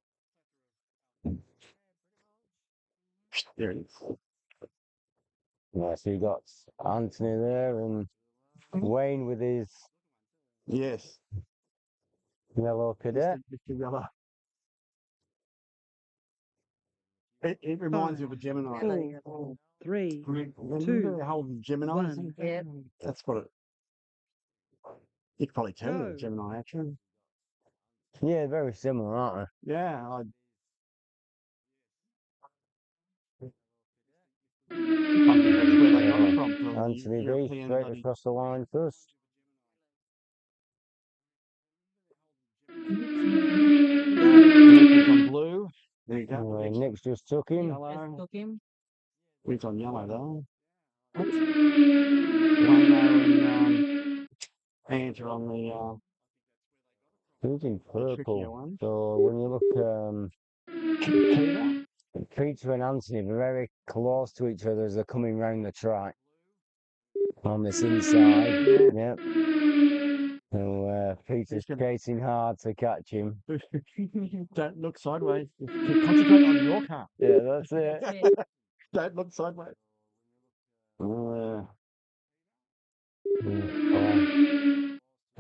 Speaker 6: There it is.
Speaker 2: Yeah, so you got Anthony there and Wayne with his
Speaker 6: Yes.
Speaker 2: yellow cadet.
Speaker 6: Mr. Yellow. It reminds me of a Gemini.
Speaker 3: 4, 3,
Speaker 6: Remember
Speaker 3: 2,
Speaker 6: the whole Gemini?
Speaker 3: 1.
Speaker 5: Yeah.
Speaker 6: That's what it. You could probably tell it's a
Speaker 3: Go.
Speaker 6: Gemini actually.
Speaker 2: Yeah, very similar, aren't
Speaker 6: Yeah, I think that's where they got it from
Speaker 2: they?
Speaker 6: the
Speaker 2: Anthony B
Speaker 6: European
Speaker 2: straight
Speaker 6: bloody.
Speaker 2: across the line first.
Speaker 6: He's on blue. There you go.
Speaker 2: Nick's just took him.
Speaker 5: Just
Speaker 6: Yellow.
Speaker 5: took him.
Speaker 6: He's on yellow though. Wayno and Ant are on the
Speaker 2: Who's in
Speaker 6: trickier
Speaker 2: purple?
Speaker 6: one.
Speaker 2: So when you look,
Speaker 6: Peter.
Speaker 2: Peter and Anthony are very close to each other as they're coming round the track on this inside. Yep. So Peter's
Speaker 6: gonna-
Speaker 2: chasing hard to catch him.
Speaker 6: Don't look sideways. Concentrate on your car.
Speaker 2: Yeah, that's it.
Speaker 5: That's it.
Speaker 6: Don't look sideways.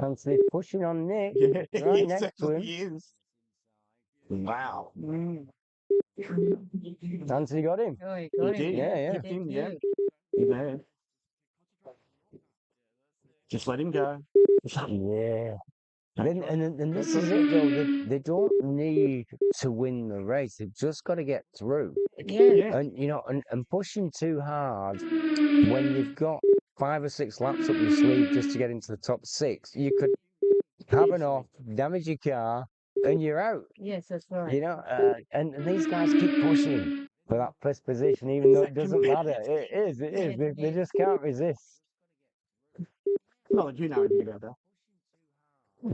Speaker 2: Anthony pushing on Nick,
Speaker 6: Yeah,
Speaker 2: right next to him.
Speaker 6: he is. Wow.
Speaker 2: Anthony got him.
Speaker 5: Oh, he got
Speaker 6: He
Speaker 5: him.
Speaker 6: did.
Speaker 2: Yeah, yeah.
Speaker 5: He
Speaker 6: Kicked him,
Speaker 5: did
Speaker 6: yeah.
Speaker 5: too.
Speaker 6: He's ahead. Just let him go.
Speaker 2: Yeah.
Speaker 6: Don't
Speaker 2: Then,
Speaker 6: try-
Speaker 2: and this is it though. They don't need to win the race. They've just got to get through.
Speaker 5: Yeah.
Speaker 2: And you know, and pushing too hard when you've got 5 or 6 laps up your sleeve just to get into the top 6, you could have an off, damage your car, and you're out.
Speaker 5: Yes, that's right.
Speaker 2: You know, and these guys keep pushing for that first position, even though it doesn't matter. It is. They just can't resist.
Speaker 6: Not that you know anything about that.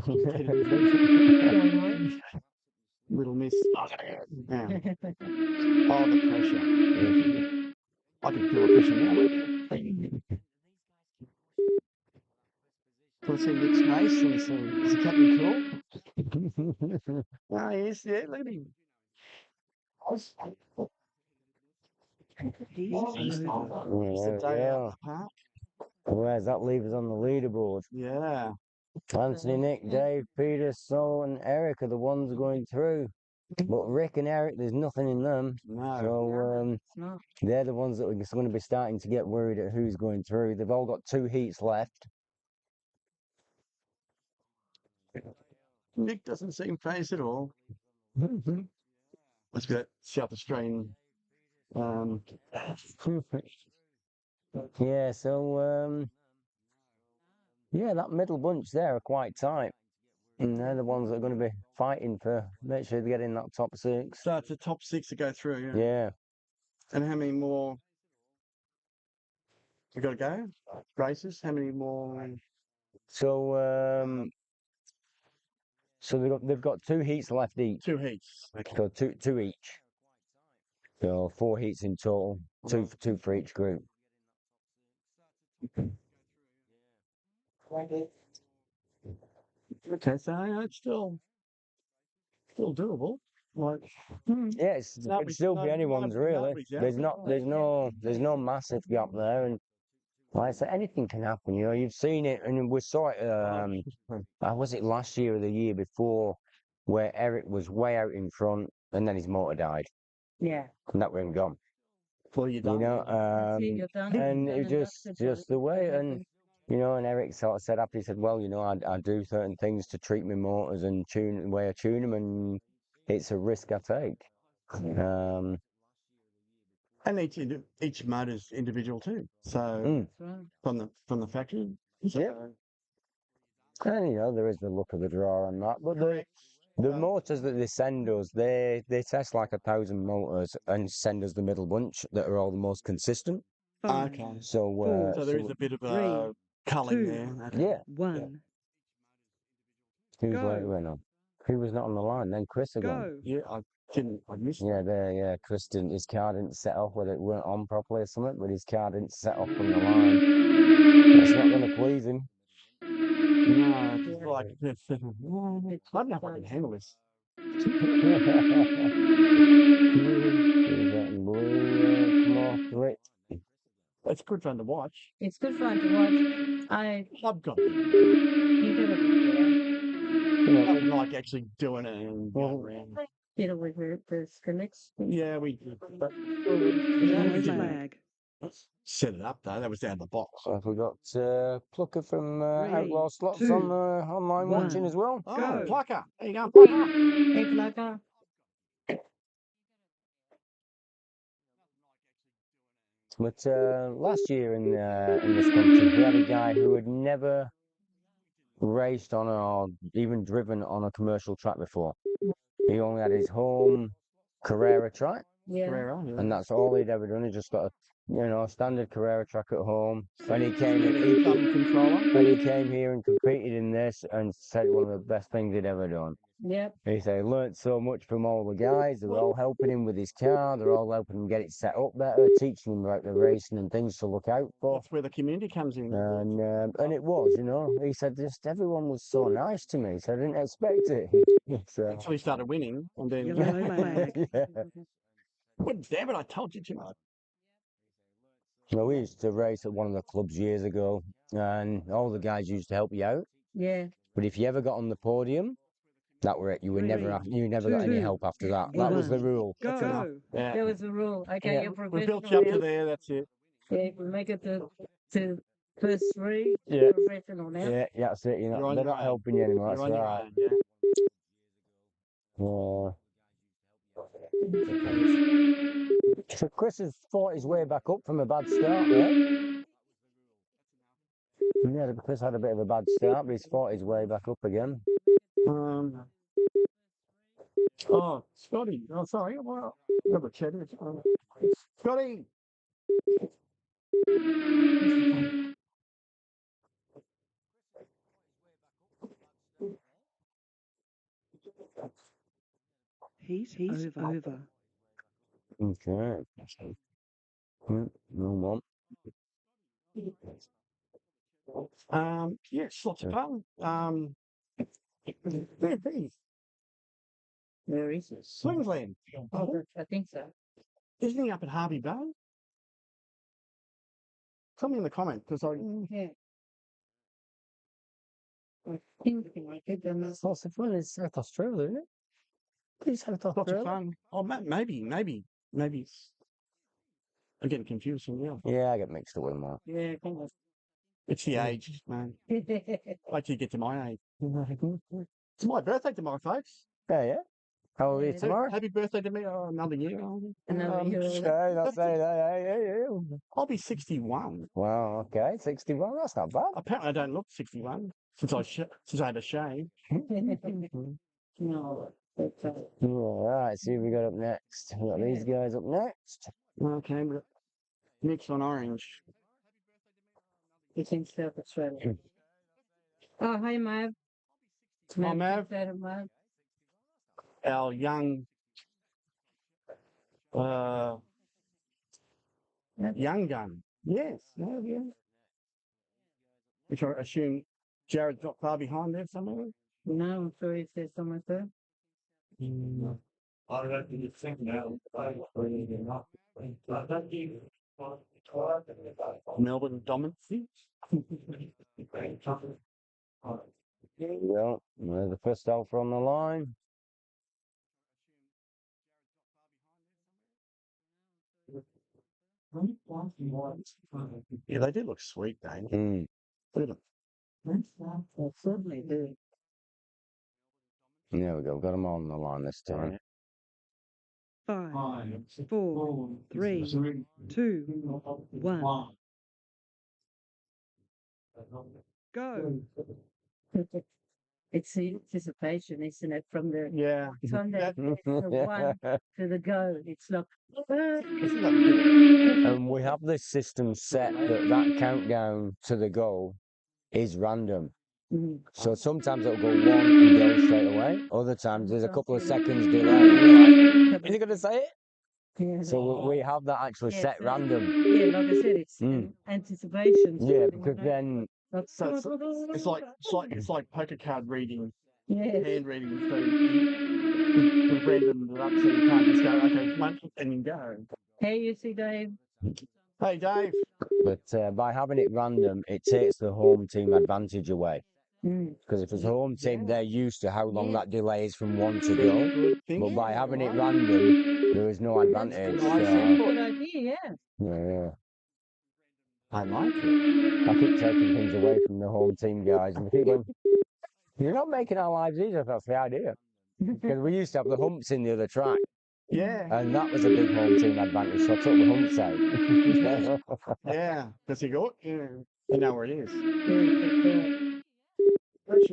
Speaker 5: Don't know.
Speaker 6: Little miss. Yeah. Oh, the pressure. I can feel the pressure now. Let's see Nick's race and see. Is he Captain Cool? Oh, he is. Yeah, look at him.
Speaker 3: He's
Speaker 6: It's
Speaker 3: over.
Speaker 6: a day out at the park.
Speaker 2: Where's that leave us on the leaderboard?
Speaker 6: Yeah.
Speaker 2: Anthony, Nick, Dave, Peter, Sol, and Eric are the ones going through. But Rick and Eric, there's nothing in them.
Speaker 6: No.
Speaker 2: So
Speaker 5: It's not.
Speaker 2: they're the ones that are going to be starting to get worried at who's going through. They've all got 2 heats left.
Speaker 6: Nick doesn't seem phased at all. Must be that South Australian.
Speaker 2: Yeah, so yeah, that middle bunch there are quite tight. And they're the ones that are going to be fighting for make sure they get in that top 6.
Speaker 6: So it's a top 6 to go through. Yeah.
Speaker 2: Yeah.
Speaker 6: And how many more? We got to go races. How many more?
Speaker 2: So so they've got 2 heats left each.
Speaker 6: 2 heats. Okay.
Speaker 2: So two each. So 4 heats in total. Two for each group.
Speaker 6: Okay, so yeah, it's still doable. Like,
Speaker 2: Yeah, it could still be anyone's really.
Speaker 6: nobody's out.
Speaker 2: There's no massive gap there, and like I said, anything can happen. You know, you've seen it, and we saw it. Was it last year or the year before, where Eric was way out in front, and then his motor died,
Speaker 5: Yeah.
Speaker 2: and that went gone.
Speaker 6: Well, you
Speaker 2: You know,
Speaker 5: That's it, you're done.
Speaker 2: and
Speaker 5: Done
Speaker 2: it
Speaker 5: and
Speaker 2: just
Speaker 5: dusted.
Speaker 2: the way,
Speaker 5: What
Speaker 2: and
Speaker 5: happened?
Speaker 2: you know, and Eric sort of said after he said, well, you know, I do certain things to treat my motors and tune the way I tune them, and it's a risk I take.
Speaker 6: And each motor's individual too. So
Speaker 5: That's right.
Speaker 6: from the factory.
Speaker 2: Yeah. And you know, there is the luck of the draw on that, but the motors that they send us, they test like 1,000 motors and send us the middle bunch that are all the most consistent.
Speaker 3: 5,
Speaker 6: Okay.
Speaker 2: So,
Speaker 3: Four.
Speaker 6: So there is a bit of a culling
Speaker 3: two,
Speaker 6: there. Okay.
Speaker 2: yeah,
Speaker 3: 1.
Speaker 2: who's
Speaker 3: Go.
Speaker 2: later went on? Who was not on the line? Then Chris again.
Speaker 3: Go.
Speaker 6: Yeah, I missed
Speaker 2: Yeah,
Speaker 6: that.
Speaker 2: there, yeah. Chris didn't, his car didn't set off, whether it weren't on properly or something, but his car didn't set off from the line. That's not going to please him.
Speaker 6: No, it's just like, I don't know if I can handle this.
Speaker 2: Is that in blue? Come off, right?
Speaker 6: It's good fun to watch.
Speaker 5: It's good fun to watch.
Speaker 6: I've got
Speaker 5: You gotta be there.
Speaker 6: nothing like actually doing it and going around.
Speaker 5: Did it with the scrimmage.
Speaker 6: Yeah, we did. But
Speaker 3: Yellow
Speaker 6: we didn't
Speaker 3: flag.
Speaker 6: set it up though. That was out of the box.
Speaker 2: So have we got Plucker from
Speaker 3: Three,
Speaker 2: Outlaw Slots
Speaker 3: two,
Speaker 2: on online
Speaker 3: one.
Speaker 2: watching as well?
Speaker 6: Oh,
Speaker 3: Go.
Speaker 6: Plucker. There you go, Plucker.
Speaker 5: Hey, Flacker.
Speaker 2: But last year in this competition, we had a guy who had never raced on or even driven on a commercial track before. He only had his home Carrera track,
Speaker 5: Yeah.
Speaker 6: Ferrero, yeah.
Speaker 2: and that's all he'd ever done. He just got a standard Carrera track at home. When he came
Speaker 6: Had
Speaker 2: in,
Speaker 6: a thumb controller.
Speaker 2: when he came here and competed in this, and said one of the best things he'd ever done.
Speaker 5: Yep.
Speaker 2: He said he learnt so much from all the guys. They were all helping him with his car. They're all helping him get it set up better, teaching him about the racing and things to look out for.
Speaker 6: That's where the community comes in.
Speaker 2: And it was, he said, just everyone was so nice to me. So I didn't expect it. So,
Speaker 6: Until he started winning, and then
Speaker 3: Yellow flag.
Speaker 2: yeah.
Speaker 6: well, damn it, I told you too much.
Speaker 2: Well, we used to race at one of the clubs years ago, and all the guys used to help you out.
Speaker 5: Yeah.
Speaker 2: But if you ever got on the podium, that were it. You were never,
Speaker 3: Three,
Speaker 2: you never got any
Speaker 3: two,
Speaker 2: help after that. That was the
Speaker 3: one.
Speaker 2: rule.
Speaker 6: That's enough.
Speaker 3: Go.
Speaker 6: Yeah.
Speaker 5: That was the rule. Okay,
Speaker 2: Yeah.
Speaker 5: you're
Speaker 6: We built
Speaker 5: professional.
Speaker 6: you up to there, that's it.
Speaker 5: Yeah, if we make it to first 3,
Speaker 2: Yeah.
Speaker 5: professional now.
Speaker 2: Yeah, that's it.
Speaker 6: You're on
Speaker 2: They're
Speaker 6: your
Speaker 2: not
Speaker 6: own.
Speaker 2: helping you anymore.
Speaker 6: You're
Speaker 2: That's
Speaker 6: on your
Speaker 2: right.
Speaker 6: own, yeah.
Speaker 2: So Chris has fought his way back up from a bad start there. Yeah, Chris had a bit of a bad start, but he's fought his way back up again.
Speaker 6: Oh, Scotty. Oh, sorry. Well, never chatted. Scotty.
Speaker 3: Heat over.
Speaker 2: Okay. No one.
Speaker 6: Yeah, it's lots of fun.
Speaker 5: Where is it?
Speaker 6: Swingsland.
Speaker 5: Oh, I think so.
Speaker 6: Isn't he up at Harvey Bay? Tell me in the comment, because I
Speaker 5: Yeah. I think like it.
Speaker 2: Lots of fun. It's South Australia, isn't it? It's South
Speaker 6: lots of
Speaker 2: Australia.
Speaker 6: fun. Oh, maybe. I'm getting confused from now.
Speaker 2: Yeah, I get mixed up with them all.
Speaker 5: Yeah, come on.
Speaker 6: It's the age, man. Wait till you get to my age. It's my birthday tomorrow, folks.
Speaker 2: Yeah. How old are you
Speaker 5: Yeah.
Speaker 2: tomorrow?
Speaker 6: Happy birthday to me. Oh, another year.
Speaker 5: Another year.
Speaker 2: Okay, that's it.
Speaker 6: I'll be 61.
Speaker 2: Wow, okay, 61. That's not bad.
Speaker 6: Apparently, I don't look 61 since I had a shave.
Speaker 5: No.
Speaker 2: All right, see who we got up next. We got these guys up next.
Speaker 6: Okay, but mix on orange.
Speaker 5: It's in South Australia. Oh, hi, Mav.
Speaker 6: Hi, Mav.
Speaker 5: Mav.
Speaker 6: Our young gun. Yes. Yeah. Which I assume Jared's not far behind there somewhere.
Speaker 5: No, I'm sure he says somewhere there.
Speaker 7: I reckon you think now.
Speaker 6: Melbourne dominancy.
Speaker 2: There we go. There's the first alpha on the line.
Speaker 6: Yeah, they do look sweet, though.
Speaker 2: Mm.
Speaker 6: Look at them.
Speaker 5: They certainly do.
Speaker 2: There we go. Got them all on the line this time.
Speaker 3: 5, 4, 3, 2, 1. Go.
Speaker 5: It's It's the anticipation, isn't it? From the
Speaker 6: Yeah.
Speaker 5: time
Speaker 6: That-
Speaker 5: the one to the go. It's like,
Speaker 6: Isn't that good?
Speaker 2: And we have this system set that countdown to the goal is random.
Speaker 5: mm,
Speaker 2: So sometimes it'll go one and go straight away. Other times there's a couple of seconds delay. And you're like, is he going to say it?
Speaker 5: yeah.
Speaker 2: So we have that actually
Speaker 5: Yeah,
Speaker 2: set
Speaker 5: so-
Speaker 2: random.
Speaker 5: Yeah, like I said, it's
Speaker 2: Mm.
Speaker 5: anticipation.
Speaker 2: Yeah,
Speaker 5: You
Speaker 2: because
Speaker 5: know,
Speaker 2: then
Speaker 5: like,
Speaker 6: So it's like poker card reading,
Speaker 5: yeah.
Speaker 6: hand reading. So you random it up so you can't just go, okay, one, and you go.
Speaker 5: Hey, you see, Dave.
Speaker 6: Hey, Dave.
Speaker 2: But by having it random, it takes the home team advantage away.
Speaker 5: Mm.
Speaker 2: Because if it's a home team, they're used to how long
Speaker 5: Yeah.
Speaker 2: that delay is from one to
Speaker 6: Very
Speaker 2: go.
Speaker 6: good thing.
Speaker 2: But by having it
Speaker 6: Right.
Speaker 2: random, there is no
Speaker 5: That's
Speaker 2: advantage.
Speaker 6: nice
Speaker 2: So,
Speaker 6: input.
Speaker 5: good idea, yeah.
Speaker 2: yeah,
Speaker 6: I like it.
Speaker 2: I keep taking things away from the home team guys, and they keep going, "You're not making our lives easier." That's the idea. Because we used to have the humps in the other track,
Speaker 6: Yeah.
Speaker 2: and that was a big home team advantage. So I took the humps out.
Speaker 6: Yeah. Does he go? Yeah. You know where it is.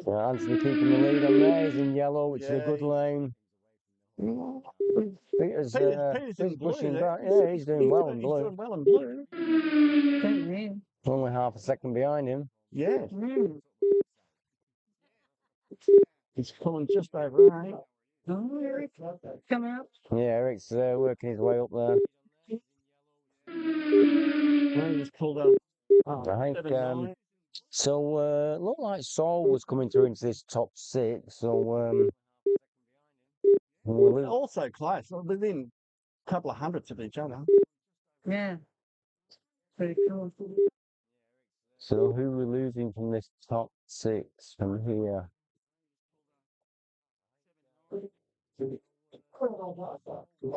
Speaker 2: So Anthony keeping the lead on there. He's in yellow, which is a good
Speaker 6: Yeah,
Speaker 2: lane. Peter's
Speaker 6: Peter's in
Speaker 2: he's
Speaker 6: blue
Speaker 2: pushing
Speaker 6: there.
Speaker 2: back. Yeah, he's doing well in
Speaker 6: He's
Speaker 2: blue.
Speaker 6: doing well in blue.
Speaker 5: Yeah.
Speaker 2: Only half a second behind him.
Speaker 6: Yeah.
Speaker 5: Mm.
Speaker 6: He's pulling just over 8.
Speaker 5: Oh, Eric, come out.
Speaker 2: Yeah, Eric's working his way up there.
Speaker 6: Well, he just pulled up.
Speaker 2: I think
Speaker 6: 7, 9.
Speaker 2: so. Looked like Saul was coming through into this top 6. So we'll
Speaker 6: Also close, within a couple of hundredths of each other.
Speaker 5: Yeah. Pretty cool.
Speaker 2: So who we're losing from this top 6 from here?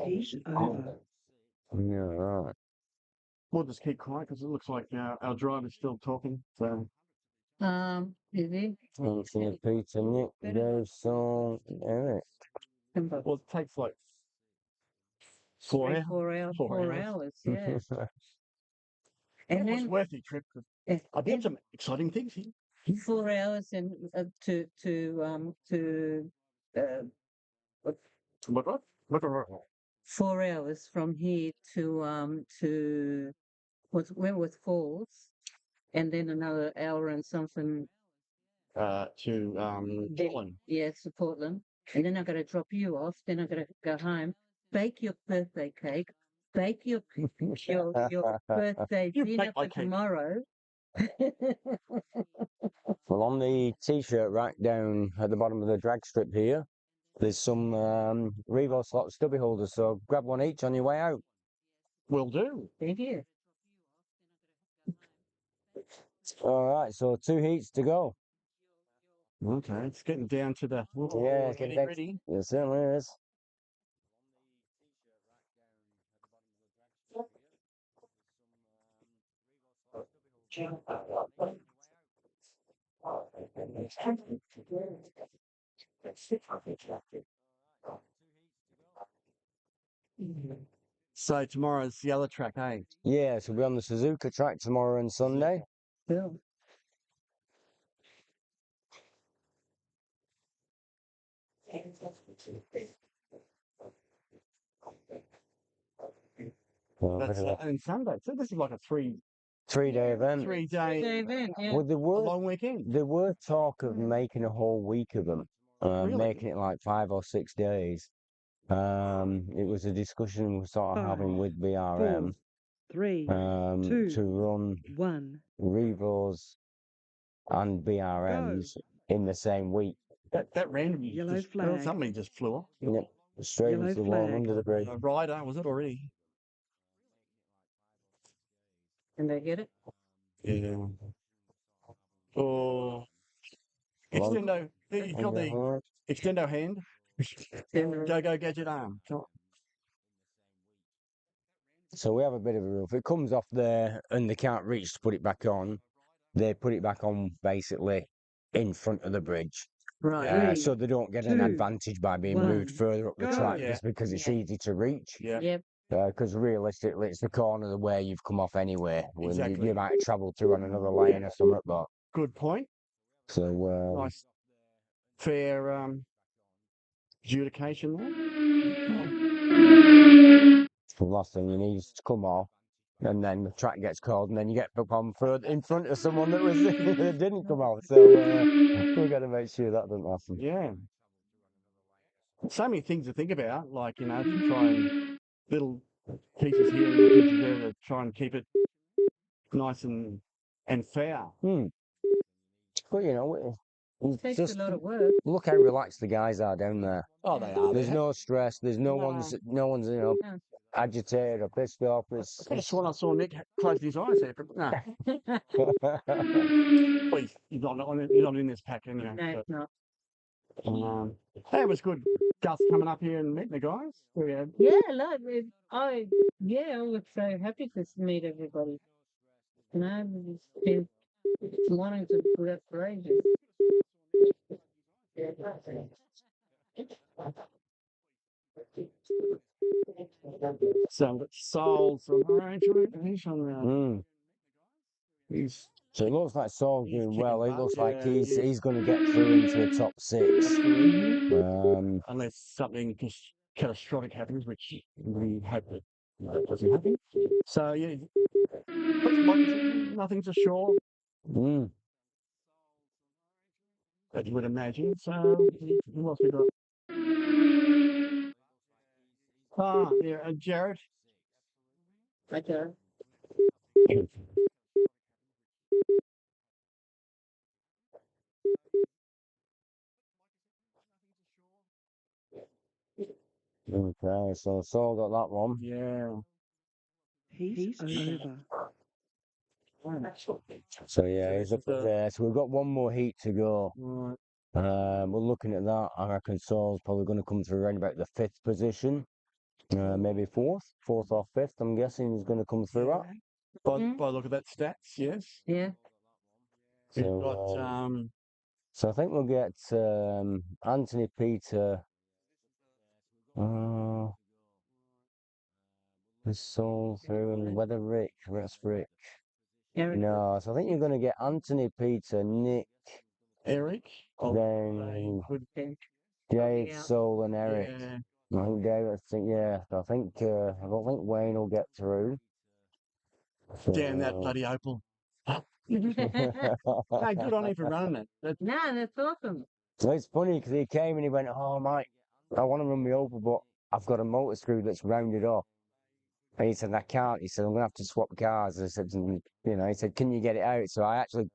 Speaker 3: Heat over.
Speaker 2: Yeah, right.
Speaker 6: We'll just keep quiet because it looks like our driver's still talking. So
Speaker 5: Is he?
Speaker 2: Anthony, Peter, Nick, Dave, Saul, Eric.
Speaker 6: well, it takes like 4 hours.
Speaker 5: 4 hours.
Speaker 6: 4
Speaker 5: 4
Speaker 6: hours.
Speaker 5: hours, yeah.
Speaker 6: It
Speaker 5: And
Speaker 6: was
Speaker 5: then
Speaker 6: worth the trip. 'Cause
Speaker 5: yeah,
Speaker 6: I did some exciting things here.
Speaker 5: 4 hours and to
Speaker 6: What?
Speaker 5: 4 hours from here to Wentworth Falls, and then another hour and something.
Speaker 6: To Portland.
Speaker 5: Yes, to Portland, and then I got to drop you off. Then I got to go home, bake your birthday cake, bake your birthday
Speaker 6: You
Speaker 5: dinner
Speaker 6: bake my
Speaker 5: for
Speaker 6: cake.
Speaker 5: tomorrow.
Speaker 2: Well, on the t-shirt rack down at the bottom of the drag strip here, there's some RevoSlot stubby holders, so grab one each on your way out.
Speaker 6: Will do.
Speaker 5: Thank you.
Speaker 2: All right, so 2 heats to go.
Speaker 6: Okay, it's getting down to the
Speaker 2: Yeah, it's getting down-
Speaker 6: nitty-gritty.
Speaker 2: It certainly is.
Speaker 6: So tomorrow's the other track, eh?
Speaker 2: Yeah, so we'll be on the Suzuka track tomorrow and Sunday.
Speaker 5: Cool.
Speaker 2: So a
Speaker 6: That's
Speaker 2: bit of a
Speaker 6: and Sunday. So this is like a
Speaker 2: 3-day event.
Speaker 6: 3-day
Speaker 5: Good event, yeah.
Speaker 2: Well,
Speaker 6: a long weekend.
Speaker 2: there were talk of making a whole week of them,
Speaker 6: Really?
Speaker 2: making it like 5 or 6 days. It was a discussion we were sort of having
Speaker 3: 5,
Speaker 2: with BRM
Speaker 3: 3,
Speaker 2: to
Speaker 3: 2,
Speaker 2: run
Speaker 3: 1.
Speaker 2: Revos and BRMs in the same week.
Speaker 6: That randomly
Speaker 3: Yellow
Speaker 6: just
Speaker 3: flag.
Speaker 6: somebody just flew off.
Speaker 2: Yep, straight
Speaker 3: Yellow
Speaker 2: into the wall
Speaker 3: flag.
Speaker 2: under the bridge.
Speaker 6: Rider, was it already?
Speaker 5: And they get it.
Speaker 6: Yeah. Oh. Extendo. You got the extendo hand. Go gadget arm.
Speaker 2: So we have a bit of a rule. If it comes off there and they can't reach to put it back on, they put it back on basically in front of the bridge.
Speaker 5: Right.
Speaker 2: So they don't get an
Speaker 3: 2,
Speaker 2: advantage by being
Speaker 3: 1,
Speaker 2: moved further up the
Speaker 3: go.
Speaker 2: track
Speaker 6: Yeah.
Speaker 2: just because it's
Speaker 5: Yeah.
Speaker 2: easy to reach.
Speaker 6: Yeah.
Speaker 5: Yep.
Speaker 2: Because realistically, it's the corner where you've come off anyway. When
Speaker 6: Exactly.
Speaker 2: you might travel through on another lane or something. But
Speaker 6: Good point.
Speaker 2: so
Speaker 6: Nice. fair adjudication there.
Speaker 2: The last thing you need is to come off, and then the track gets called, and then you get put on in front of someone that was that didn't come off. So we've got to make sure that doesn't happen.
Speaker 6: Yeah. So many things to think about, like, to try and little pieces here and little pieces there to try and keep it nice and fair.
Speaker 2: But
Speaker 5: It takes
Speaker 2: just
Speaker 5: a lot of work.
Speaker 2: look how relaxed the guys are down there.
Speaker 6: Oh, they are.
Speaker 2: There's no stress. There's no one's
Speaker 5: No.
Speaker 2: agitated or pissed off. It's
Speaker 6: I just I saw Nick close his eyes there. No, please, he's not in this pack anyway.
Speaker 5: No, it's not.
Speaker 6: Hey, it was good. Gus coming up here and meeting the guys.
Speaker 5: Yeah, I was so happy to meet everybody. I've been wanting to do that for ages.
Speaker 6: So Saul, some orange he's on there.
Speaker 2: So it looks like Saul's
Speaker 6: He's
Speaker 2: doing
Speaker 6: kicking
Speaker 2: well. It
Speaker 6: butt,
Speaker 2: looks like
Speaker 6: yeah,
Speaker 2: he's going to get through into the top 6.
Speaker 6: Unless something just catastrophic happens, which we hope that doesn't happen. So yeah, nothing's ashore. As you would imagine. So who else we got? Jared.
Speaker 5: Right there.
Speaker 2: Okay, so Saul got that one.
Speaker 6: Yeah.
Speaker 3: He's over.
Speaker 2: So yeah, he's up there. So we've got one more heat to go.
Speaker 6: Right.
Speaker 2: We're looking at that. I reckon Saul's probably going to come through around about the 5th position. Maybe 4th or 5th. I'm guessing he's going to come through that.
Speaker 6: By look at that stats, yes.
Speaker 5: Yeah.
Speaker 6: We've got
Speaker 2: So I think we'll get Anthony Peter. With Saul through and whether Rick.
Speaker 5: Eric.
Speaker 2: No, so I think you're going to get Anthony Peter, Nick,
Speaker 6: Eric,
Speaker 2: then Dave, Saul, and Eric.
Speaker 6: Yeah.
Speaker 2: I think Dave. I think I don't think Wayne will get through.
Speaker 6: Damn that bloody Opal. No, good on him for running it.
Speaker 5: No, that's awesome.
Speaker 2: It's funny because he came and he went, "Oh, mate, I want to run my Opal, but I've got a motor screw that's rounded off." And he said, "I can't." He said, "I'm going to have to swap cars." I said, he said, "Can you get it out?" So I actually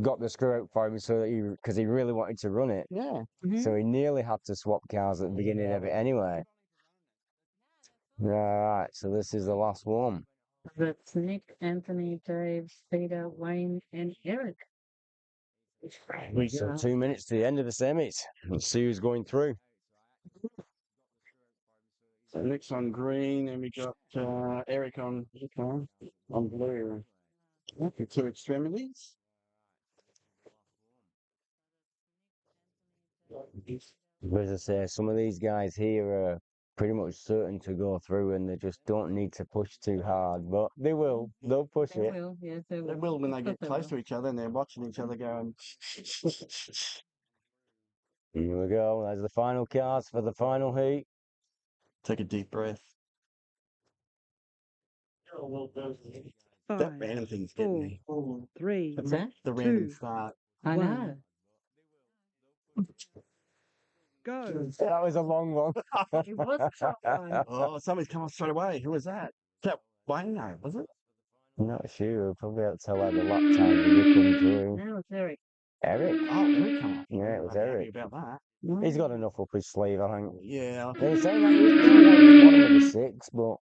Speaker 2: got the screw out for him so that because he really wanted to run it.
Speaker 6: Yeah.
Speaker 2: So he nearly had to swap cars at the beginning of it anyway. All right, so this is the last one.
Speaker 5: That's Nick, Anthony, Dave, Peter, Wayne, and Eric.
Speaker 2: So 2 minutes to the end of the semis. Let's see who's going through.
Speaker 6: So Nick's on green, and we got Eric on blue. Okay, 2 extremities.
Speaker 2: As I say, some of these guys here are pretty much certain to go through, and they just don't need to push too hard. But they will. They'll push
Speaker 5: They
Speaker 2: it.
Speaker 5: will, yes, they
Speaker 6: They
Speaker 5: will.
Speaker 6: will when they
Speaker 5: Of
Speaker 6: get
Speaker 5: course
Speaker 6: close
Speaker 5: will.
Speaker 6: to each other and they're watching each other going.
Speaker 2: Here we go. There's the final cards for the final heat.
Speaker 6: Take a deep breath. That
Speaker 3: 5,
Speaker 6: random thing's getting me.
Speaker 3: 4, 3,
Speaker 5: What's that?
Speaker 6: The random
Speaker 3: 2,
Speaker 6: start.
Speaker 5: I
Speaker 3: One.
Speaker 5: know.
Speaker 3: go.
Speaker 2: That was a long one.
Speaker 5: It was a tough one.
Speaker 6: Oh, somebody's come on straight away. Who was that? That Wayne, no, was it?
Speaker 2: I'm not sure. Probably have to tell how the lap times will come through.
Speaker 5: That was Eric.
Speaker 2: Eric?
Speaker 6: Oh, Eric come on.
Speaker 2: Yeah, it was
Speaker 6: I'm happy
Speaker 2: Eric.
Speaker 6: about that.
Speaker 2: He's got enough up his sleeve, I think.
Speaker 6: Yeah.
Speaker 2: They say that he's the bottom of the 6, but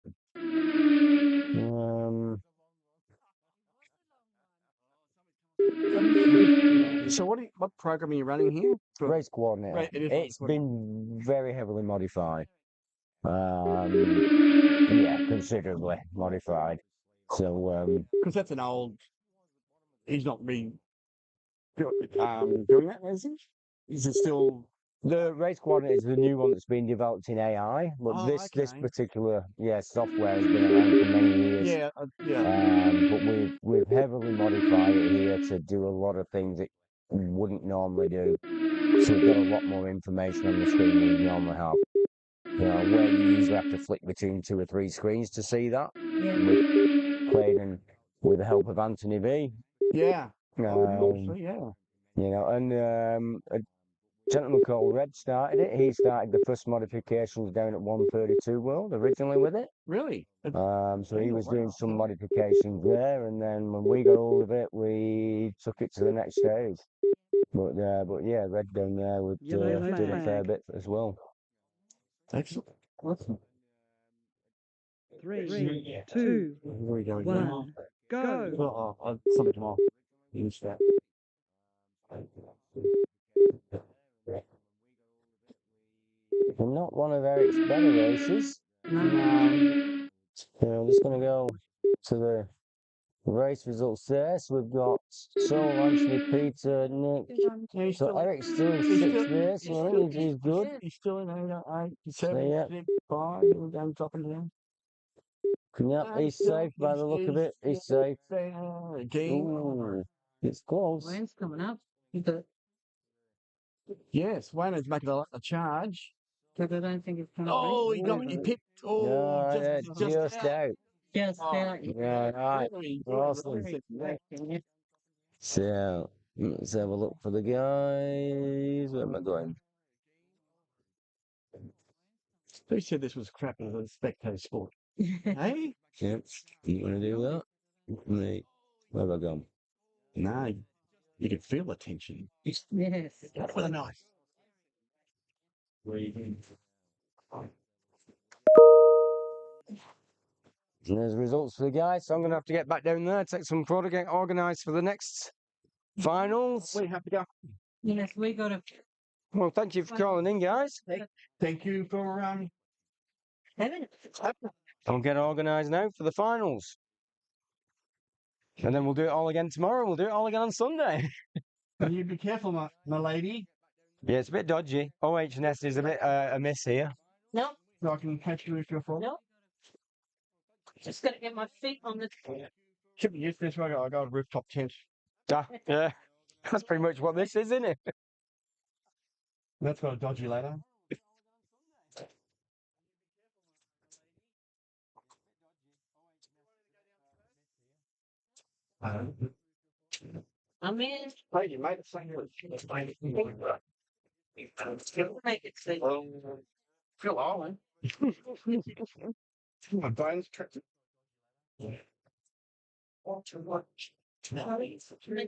Speaker 6: So what program are you running here?
Speaker 2: race coordinator.
Speaker 6: Right, it is
Speaker 2: It's
Speaker 6: race
Speaker 2: been very heavily modified. Yeah, considerably modified. So
Speaker 6: Because that's an old. He's not doing that, is he? Is it still?
Speaker 2: the race coordinator is the new one that's been developed in AI, but
Speaker 6: Oh,
Speaker 2: this
Speaker 6: okay.
Speaker 2: particular software has been around for many years.
Speaker 6: Yeah, yeah.
Speaker 2: But we've heavily modified it here to do a lot of things it wouldn't normally do. So we've got a lot more information on the screen than we normally have. Where you usually have to flick between 2 or 3 screens to see that.
Speaker 5: Yeah.
Speaker 2: We've played in with the help of Anthony B.
Speaker 6: Yeah.
Speaker 2: Um,
Speaker 6: Yeah.
Speaker 2: and a gentleman called Red started it. He started the first modifications down at 132 World originally with it.
Speaker 6: Really?
Speaker 2: So he was doing some modifications there, and then when we got hold of it, we took it to the next stage. But yeah, Red down there would
Speaker 3: Yellow
Speaker 2: did a fair
Speaker 3: flag.
Speaker 2: bit as well.
Speaker 6: Excellent. Awesome.
Speaker 3: 3, 2,
Speaker 6: Where are we going?
Speaker 3: 1, go.
Speaker 6: I'll sum it off. Use that.
Speaker 2: And not one of Eric's better races.
Speaker 6: No.
Speaker 2: I'm just going to go to the race results there. So we've got Sol, Anthony, Peter, Nick. So Eric's still in 6th there, so I think he's good.
Speaker 6: He's still in 8, 7,
Speaker 2: So, yeah.
Speaker 6: 6, 5. I'm dropping down.
Speaker 2: Yep, he's safe by the look of it. He's safe.
Speaker 6: Again.
Speaker 2: Ooh, it's close.
Speaker 5: Wayne's coming up. But
Speaker 6: Yes, Wayne's making a charge.
Speaker 5: I don't think it's coming
Speaker 6: Oh, he pipped. Oh,
Speaker 2: Yeah, just out.
Speaker 5: Just out.
Speaker 2: Yeah, right.
Speaker 6: Really,
Speaker 2: Awesome.
Speaker 6: really.
Speaker 2: So, let's have a look for the guys. Where am I going?
Speaker 6: Who said this was crap as a spectator sport? Hey?
Speaker 2: Yep. You want to do that? Me. Where have I gone?
Speaker 6: No, you can feel the tension.
Speaker 5: Yes.
Speaker 6: That's with a knife.
Speaker 2: And there's the results for the guys. So I'm going to have to get back down there, take some product, get organised for the next finals.
Speaker 6: We have to go.
Speaker 5: Yes, we got to.
Speaker 2: Well, thank you for calling in, guys.
Speaker 6: Thank you for
Speaker 2: I'll get organised now for the finals. And then we'll do it all again tomorrow. We'll do it all again on Sunday.
Speaker 6: You be careful, my lady.
Speaker 2: Yeah, it's a bit dodgy. OH&S is a bit amiss here.
Speaker 5: No,
Speaker 6: So I can catch you if you're full.
Speaker 5: no. Just got to get my feet on the.
Speaker 6: Should be used to this. I got a rooftop tent.
Speaker 2: Yeah, that's pretty much what this is, isn't it?
Speaker 6: That's got a dodgy ladder.
Speaker 5: I'm in.
Speaker 6: Hey, you made it same.
Speaker 5: Make it see.
Speaker 6: Phil Island. My bones tripped.
Speaker 5: Then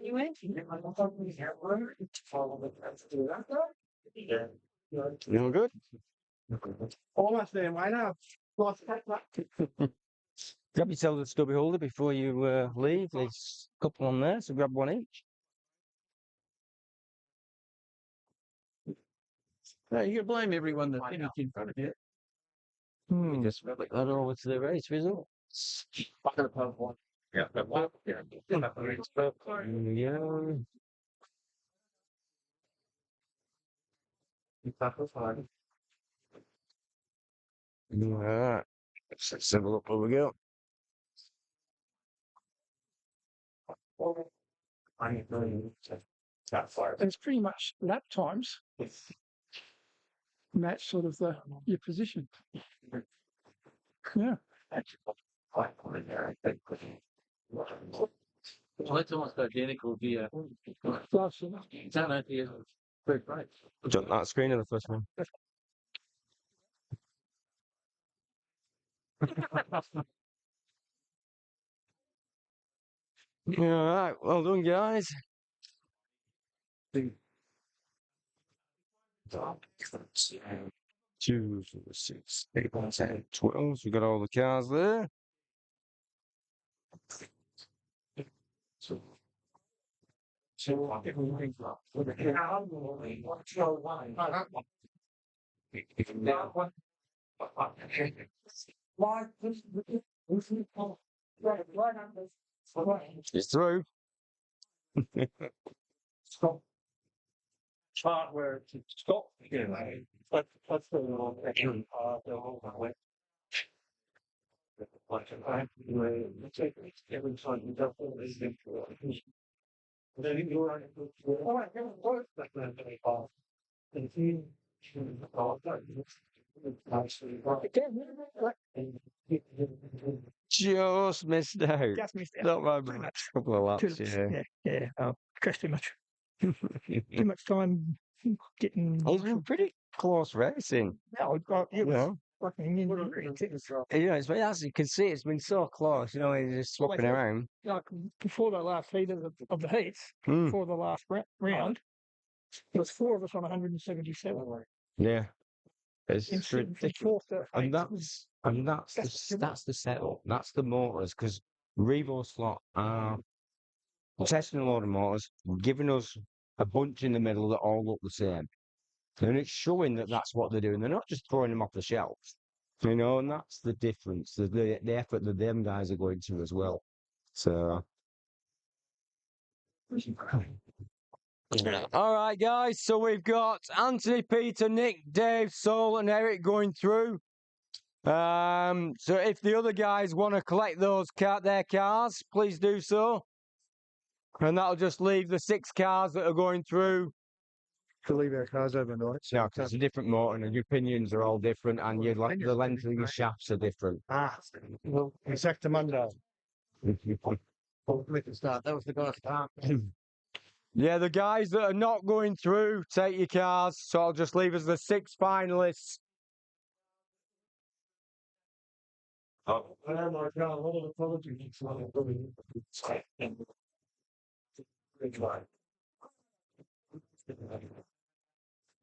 Speaker 5: you went.
Speaker 2: You all good?
Speaker 6: Almost there, Wayne. Lost
Speaker 2: Grab yourself a stubby holder before you leave. There's a couple on there, so grab one each.
Speaker 6: No, you can blame everyone that finished in front of you.
Speaker 2: Just flick that over to the race results.
Speaker 6: Yeah.
Speaker 2: Yeah. Alright. Let's have a look where we go.
Speaker 7: It's pretty much lap times match sort of your position. Yeah.
Speaker 4: Well, that's almost identical to your
Speaker 7: Plus,
Speaker 4: Zano to your first race.
Speaker 2: Jump that screen in the first one. Alright, well done, guys. 2, 4, 6, 8, 10, 12. We got all the cars there. It's through.
Speaker 7: part where it's stopped. That's the whole every time you don't then you
Speaker 2: Just missed out.
Speaker 7: Just missed out.
Speaker 2: Not by
Speaker 7: Too
Speaker 2: much.
Speaker 7: much.
Speaker 2: Couple of laps, yeah.
Speaker 7: Yeah. Crashed too much. Too much time getting.
Speaker 2: It was pretty close racing.
Speaker 7: No, it was
Speaker 2: Yeah.
Speaker 7: fucking intense.
Speaker 2: As you can see, it's been so close. It's just swapping around.
Speaker 7: Like before the last heat of the heats, before the last round, there was 4 of us on 177.
Speaker 2: Yeah, it's
Speaker 7: In from
Speaker 2: ridiculous.
Speaker 7: fourth to
Speaker 2: And
Speaker 7: eighth.
Speaker 2: that's the setup. That's the motors because RevoSlot are testing a load of motors, giving us a bunch in the middle that all look the same, and it's showing that that's what they're doing. They're not just throwing them off the shelf, and that's the difference. The effort that them guys are going to as well. So. All right, guys. So we've got Anthony, Peter, Nick, Dave, Sol, and Eric going through. So if the other guys want to collect their cars, please do so. And that'll just leave the 6 cars that are going through.
Speaker 6: To leave our cars overnight.
Speaker 2: No, because it's a different motor and your pinions are all different and the length of your shafts are different.
Speaker 6: Well, it's back to Monday. Start. That was the guy's start.
Speaker 2: Yeah, the guys that are not going through, take your cars. So I'll just leave us the 6 finalists.
Speaker 7: Oh my God, what an apology.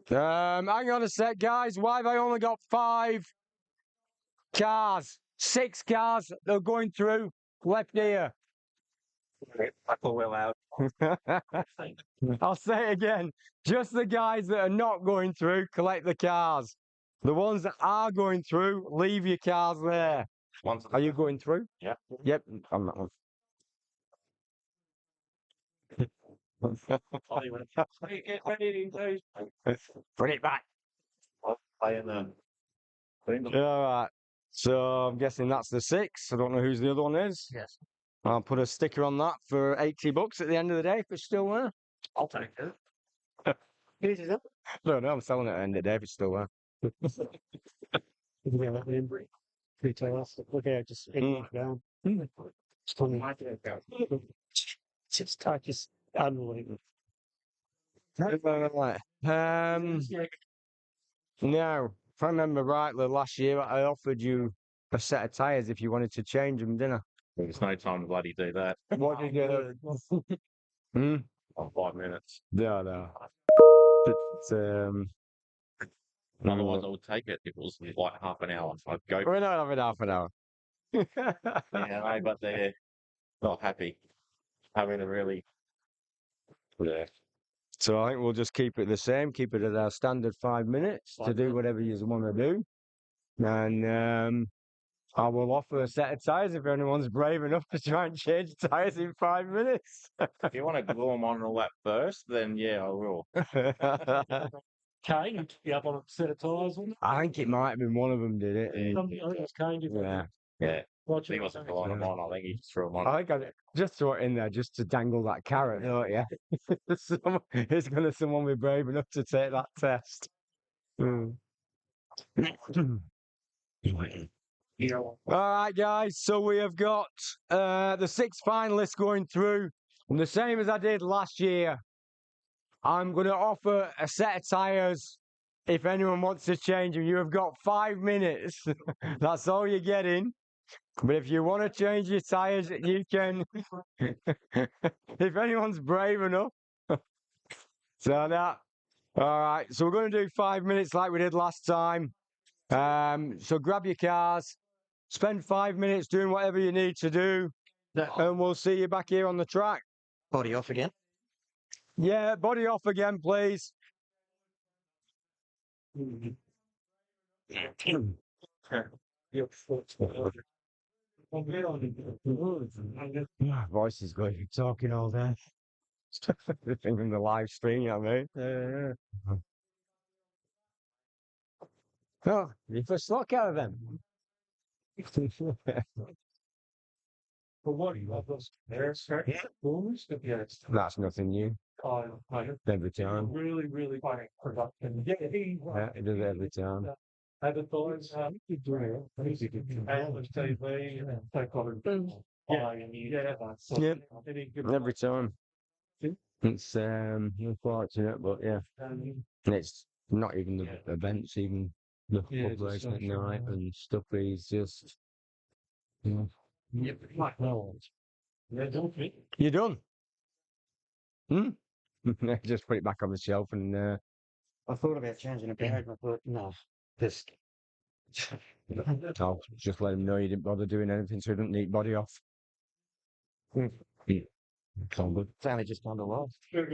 Speaker 2: Hang on a sec, guys. Why have I only got 5 cars? 6 cars that are going through left here.
Speaker 7: I pull well out.
Speaker 2: I'll say it again. Just the guys that are not going through, collect the cars. The ones that are going through, leave your cars there. Are you going through?
Speaker 7: Yeah.
Speaker 2: Yep, I'm not.
Speaker 7: Get ready, guys.
Speaker 2: Put it back.
Speaker 7: Playing the.
Speaker 2: All right. So I'm guessing that's the 6. I don't know whose the other one is.
Speaker 7: Yes.
Speaker 2: I'll put a sticker on that for $80 at the end of the day if it's still there.
Speaker 7: I'll take it. Here's it.
Speaker 2: No, I'm selling it at the end of the day if it's still there.
Speaker 6: Look out, just down. Just tight, just unbelievable.
Speaker 2: Right. Now, if I remember rightly, last year I offered you a set of tyres if you wanted to change them, didn't I?
Speaker 7: There's no time to bloody do that.
Speaker 2: What did you do?
Speaker 7: On 5 minutes.
Speaker 2: No. But,
Speaker 7: Otherwise, I would take it if it was like half an hour. I'd go.
Speaker 2: we're not having half an hour.
Speaker 7: Yeah, but they're not happy. Having a really. Yeah.
Speaker 2: So I think we'll just keep it the same, keep it at our standard 5 minutes to do whatever you want to do. And I will offer a set of tyres if anyone's brave enough to try and change tyres in 5 minutes.
Speaker 7: If you want to glue them on all that first, then yeah, I will.
Speaker 4: Kane, you up on a set of tyres on it?
Speaker 2: I think it might have been one of them did it.
Speaker 4: I think it was Kane.
Speaker 2: Yeah.
Speaker 7: Yeah.
Speaker 4: Watch
Speaker 7: He wasn't glowing them on. I think he just threw them on.
Speaker 2: I think I just throw it in there just to dangle that carrot, don't you? It's going to someone be brave enough to take that test. All right, guys. So we have got the 6 finalists going through, and the same as I did last year. I'm going to offer a set of tyres if anyone wants to change them. You have got 5 minutes. That's all you're getting. But if you want to change your tyres, you can. If anyone's brave enough. So that. All right. So we're going to do 5 minutes like we did last time. So grab your cars. Spend 5 minutes doing whatever you need to do. And we'll see you back here on the track.
Speaker 6: Body off again.
Speaker 2: Yeah, body off again, please. My voice is good. You're talking all day. The thing in the live stream, you know what I mean? Yeah. Oh, you first look out of them.
Speaker 7: For what? You love those.
Speaker 2: That's nothing new. Every time.
Speaker 4: Really, really production. Yeah, he
Speaker 2: Yeah, he does it every time.
Speaker 4: advertise, music, and TV, and take on.
Speaker 2: Yep. Every time. It's unfortunate, but yeah. And it's not even the events, even the pub racing at night and stuff. He's just.
Speaker 4: Yep.
Speaker 2: You done? Hmm. Just put it back on the shelf and.
Speaker 6: I thought about changing a bag, and I thought, no, just.
Speaker 2: I'll just let him know you didn't bother doing anything, so he doesn't need body off. It's all good.
Speaker 6: It's only just under love.
Speaker 2: Well,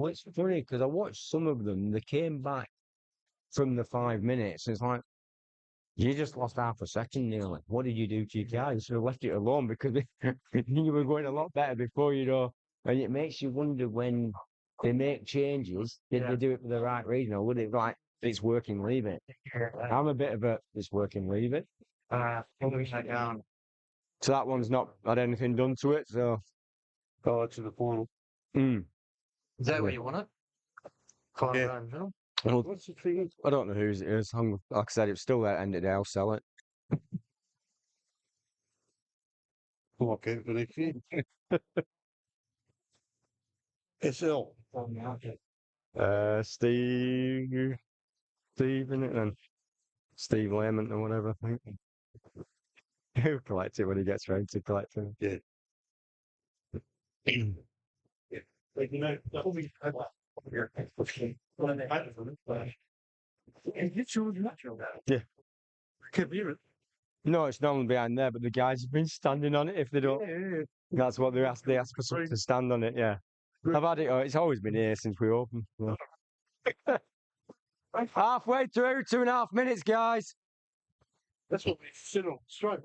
Speaker 2: it's funny because I watched some of them. They came back from the 5 minutes. It's like you just lost half a second nearly. What did you do to your car? You should have left it alone because you were going a lot better before you know. And it makes you wonder when they make changes, did they do it for the right reason, or would it like it's working, leave it? I'm a bit of a it's working, leave it. So that one's not had anything done to it. So
Speaker 6: Go to the final.
Speaker 2: mm.
Speaker 6: Is that what you want it? Final
Speaker 2: Yeah.
Speaker 6: round, Phil?
Speaker 2: Well,
Speaker 6: What's the fee?
Speaker 2: I don't know whose it is. Like I said, it's still there at the end of the day. I'll sell it.
Speaker 6: Okay, for next year. SL.
Speaker 2: Steve, in it then. Steve Layman or whatever, I think. He'll collect it when he gets round to collecting.
Speaker 6: Yeah.
Speaker 4: Like, you know, the whole thing. When they had it from it, but. And it's your natural.
Speaker 2: Yeah.
Speaker 4: Can't believe it.
Speaker 2: No, it's normally behind there, but the guys have been standing on it if they don't.
Speaker 4: Yeah.
Speaker 2: That's what they ask. They ask for someone to stand on it, yeah. I've had it, it's always been here since we opened. Yeah. Halfway through, 2.5 minutes, guys.
Speaker 4: That's what we sit on straight.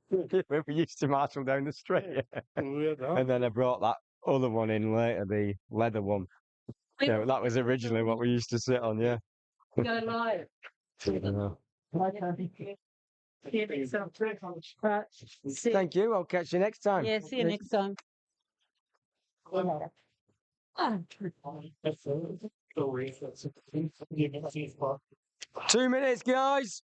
Speaker 2: When we used to marshal down the street. Yeah. And then I brought that other one in later, the leather one. Yeah, that was originally what we used to sit on, yeah.
Speaker 5: Go live.
Speaker 2: Thank you. I'll catch you next time.
Speaker 5: Yeah, see you next time. Ah.
Speaker 2: 2 minutes, guys.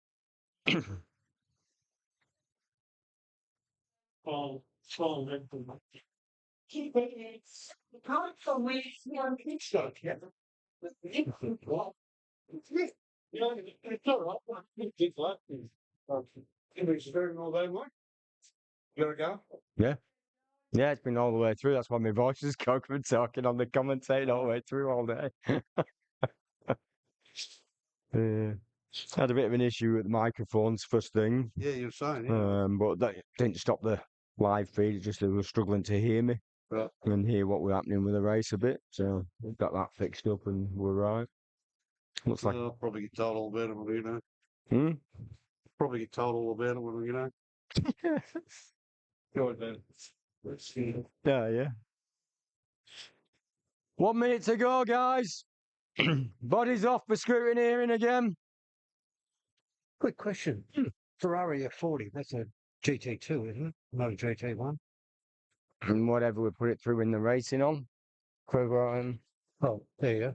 Speaker 2: Yeah. Yeah, it's been all the way through. That's why my voice is cocked from talking on the commentating all the way through all day. Had a bit of an issue with the microphones first thing.
Speaker 6: Yeah, you're saying. Yeah.
Speaker 2: But that didn't stop the live feed. It's just they were struggling to hear me and hear what was happening with the race a bit. So we got that fixed up and we're right. Looks like.
Speaker 6: I'll probably get told all about it when you know.
Speaker 2: Hmm?
Speaker 6: Probably get told all about it when you know.
Speaker 4: Go then. Let's see.
Speaker 2: Yeah. 1 minute to go, guys. Bodies off for scrutineering again.
Speaker 6: Quick question. Ferrari F40, that's a GT2, isn't it? Not a GT1.
Speaker 2: And whatever we put it through in the racing on. Program.
Speaker 6: Oh, there you go.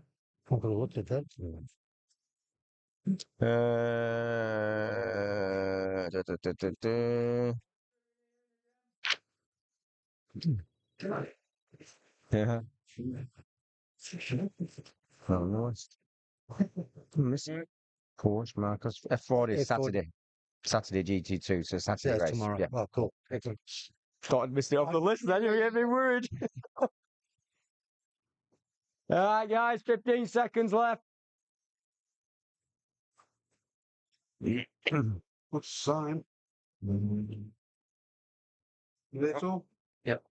Speaker 6: I'm going to look at that.
Speaker 2: Yeah. Oh, nice. Missing Porsche Marcus F40 is
Speaker 6: F40.
Speaker 2: Saturday GT2, so Saturday race.
Speaker 6: Tomorrow.
Speaker 2: Yeah.
Speaker 6: Oh, cool. Excellent.
Speaker 2: Thought I'd missed it off the list, then you get me worried. All right, guys, 15 seconds left.
Speaker 6: What's the sign? That's all?
Speaker 2: Yep.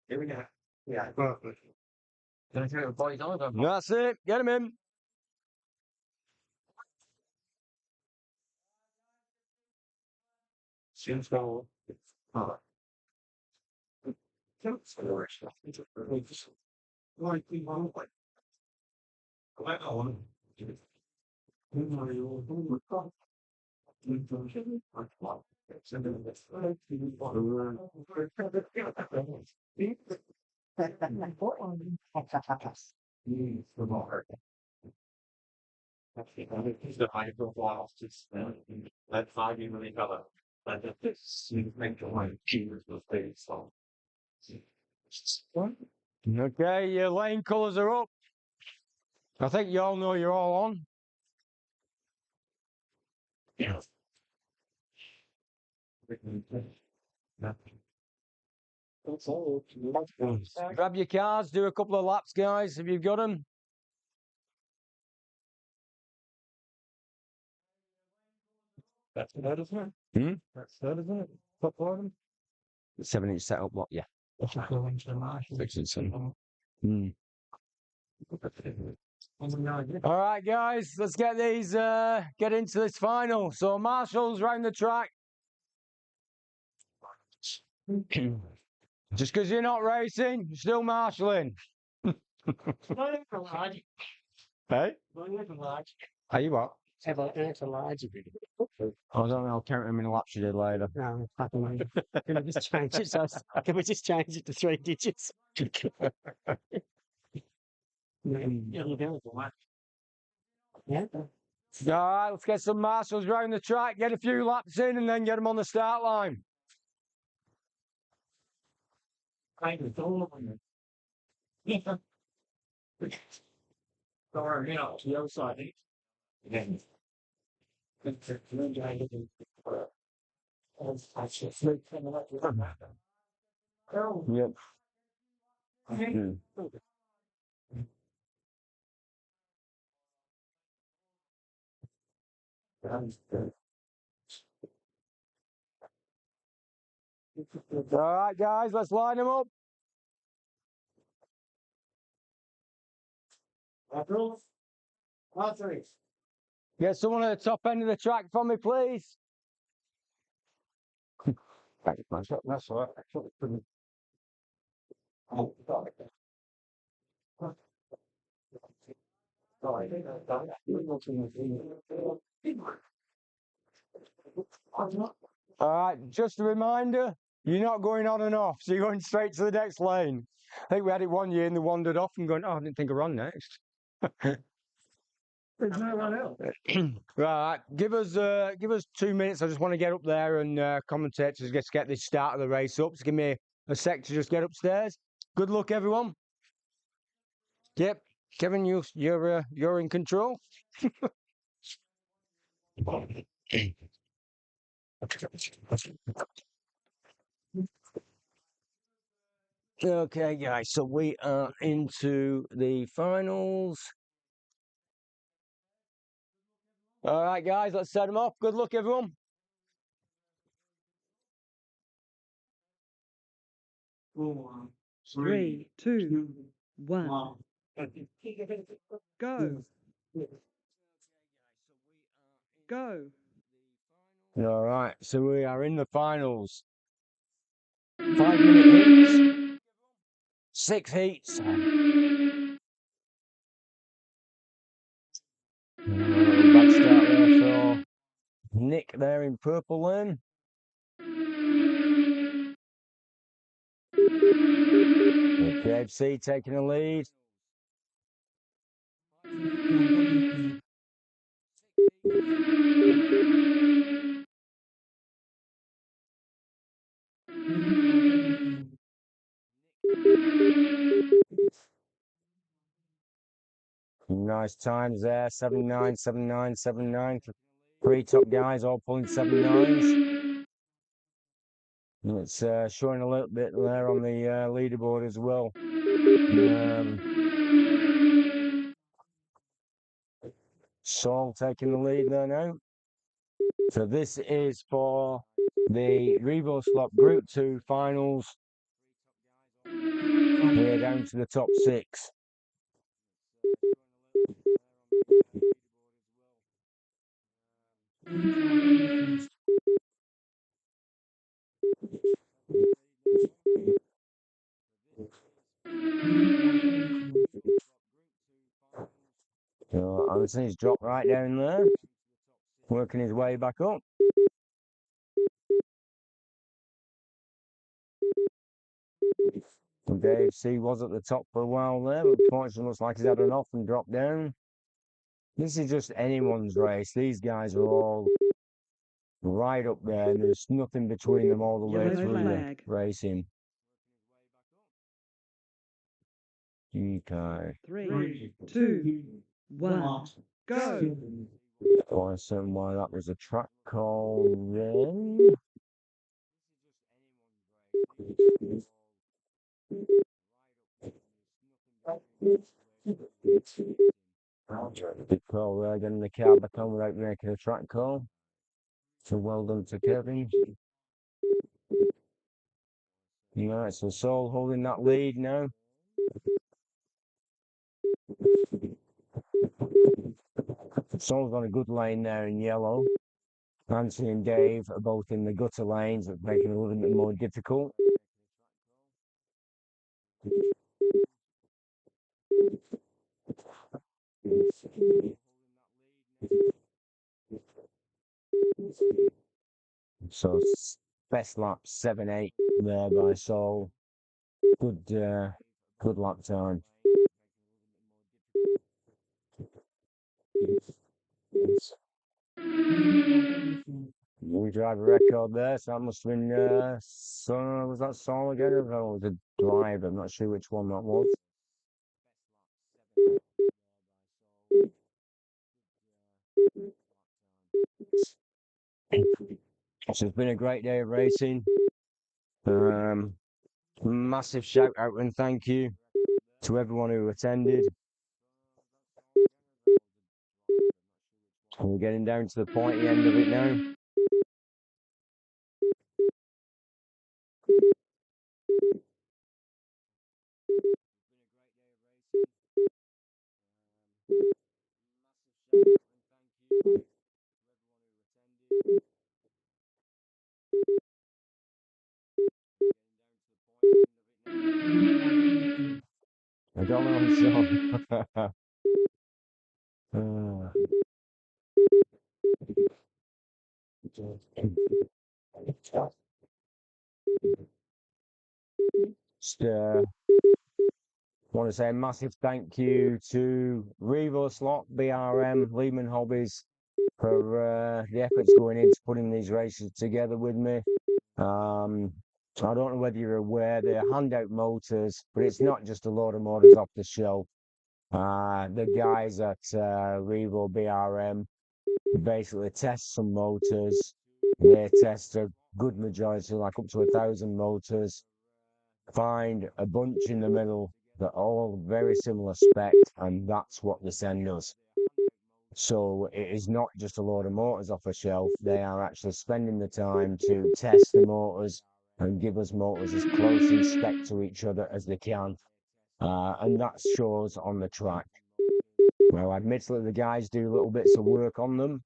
Speaker 6: Here we go. Yeah. Perfect.
Speaker 2: That's it. Get him in.
Speaker 6: Seems so.
Speaker 2: Okay, your lane colours are up. I think you all know you're all on. Grab your cars, do a couple of laps, guys, if you've got them.
Speaker 6: That's that, isn't it?
Speaker 2: Hmm?
Speaker 6: That's that, isn't it? Top bottom.
Speaker 2: 7-inch setup, what? Yeah.
Speaker 6: That's what going to the marshal.
Speaker 2: Hmm. All right, guys, let's get these, get into this final. So, marshals round the track. Just because you're not racing, you're still marshalling. Hey? Are you what? I don't know, I'll count how many laps you did later.
Speaker 6: No, can we just change it? Can we just change it to 3 digits? Yeah.
Speaker 2: All right, let's get some marshals round the track, get a few laps in, and then get them on the start line.
Speaker 6: Sorry, you know, the other side.
Speaker 2: Yep. Mm. All right, guys, let's line them up. Get someone at the top end of the track for me, please.
Speaker 6: That's all right.
Speaker 2: All right, just a reminder, you're not going on and off, so you're going straight to the next lane. I think we had it one year and they wandered off and going, oh, I didn't think of on next.
Speaker 6: There's no one else.
Speaker 2: Right, give us 2 minutes. I just want to get up there and commentate to get this start of the race up. So give me a sec to just get upstairs. Good luck, everyone. Yep, Kevin, you're in control. Okay, guys, so we are into the finals. All right, guys, let's set them off. Good luck, everyone.
Speaker 3: Three, two, one. Go. Go.
Speaker 2: All right, so we are in the finals. 5-minute heats. 6 heats. Bad start there for Nick there in purple lane. KFC taking the lead. Nice times there, 7.9, 7.9, 7.9. 3 top guys all pulling 7.9s. And it's showing a little bit there on the leaderboard as well. Saul taking the lead there now. So this is for the RevoSlot Group 2 finals. We're down to the top 6. So Anthony's dropped right down there. working his way back up. And Dave C was at the top for a while there, but unfortunately looks like he's had an off and dropped down. This is just anyone's race. These guys are all right up there, and there's nothing between them all the way
Speaker 3: Yellow
Speaker 2: through
Speaker 3: flag.
Speaker 2: the racing. Okay.
Speaker 3: 3, 2, 1, go.
Speaker 2: Oh, I assume why that was a track call then. Big call there, getting the car back on without making a track call. So well done to Kevin. Right, so Saul holding that lead now. Saul's on a good lane there in yellow. Nancy and Dave are both in the gutter lanes, making it a little bit more difficult. So best lap 7-8 there by Saul. Good lap time. New driver record there, so that must have been was that Saul again, or was it driver? I'm not sure which one that was. So it's been a great day of racing. Massive shout out and thank you to everyone who attended. We're getting down to the pointy end of it now. I don't know, so just want to say a massive thank you to RevoSlot, BRM, Lehman Hobbies for the efforts going into putting these races together with me. I don't know whether you're aware, they're handout motors, but it's not just a load of motors off the shelf. The guys at Revo BRM basically test some motors. They test a good majority, like up to 1,000 motors. Find a bunch in the middle that are all very similar spec, and that's what they send us. So it is not just a load of motors off a shelf. They are actually spending the time to test the motors and give us motors as close in spec to each other as they can. And that shows on the track. Well, admittedly, the guys do little bits of work on them,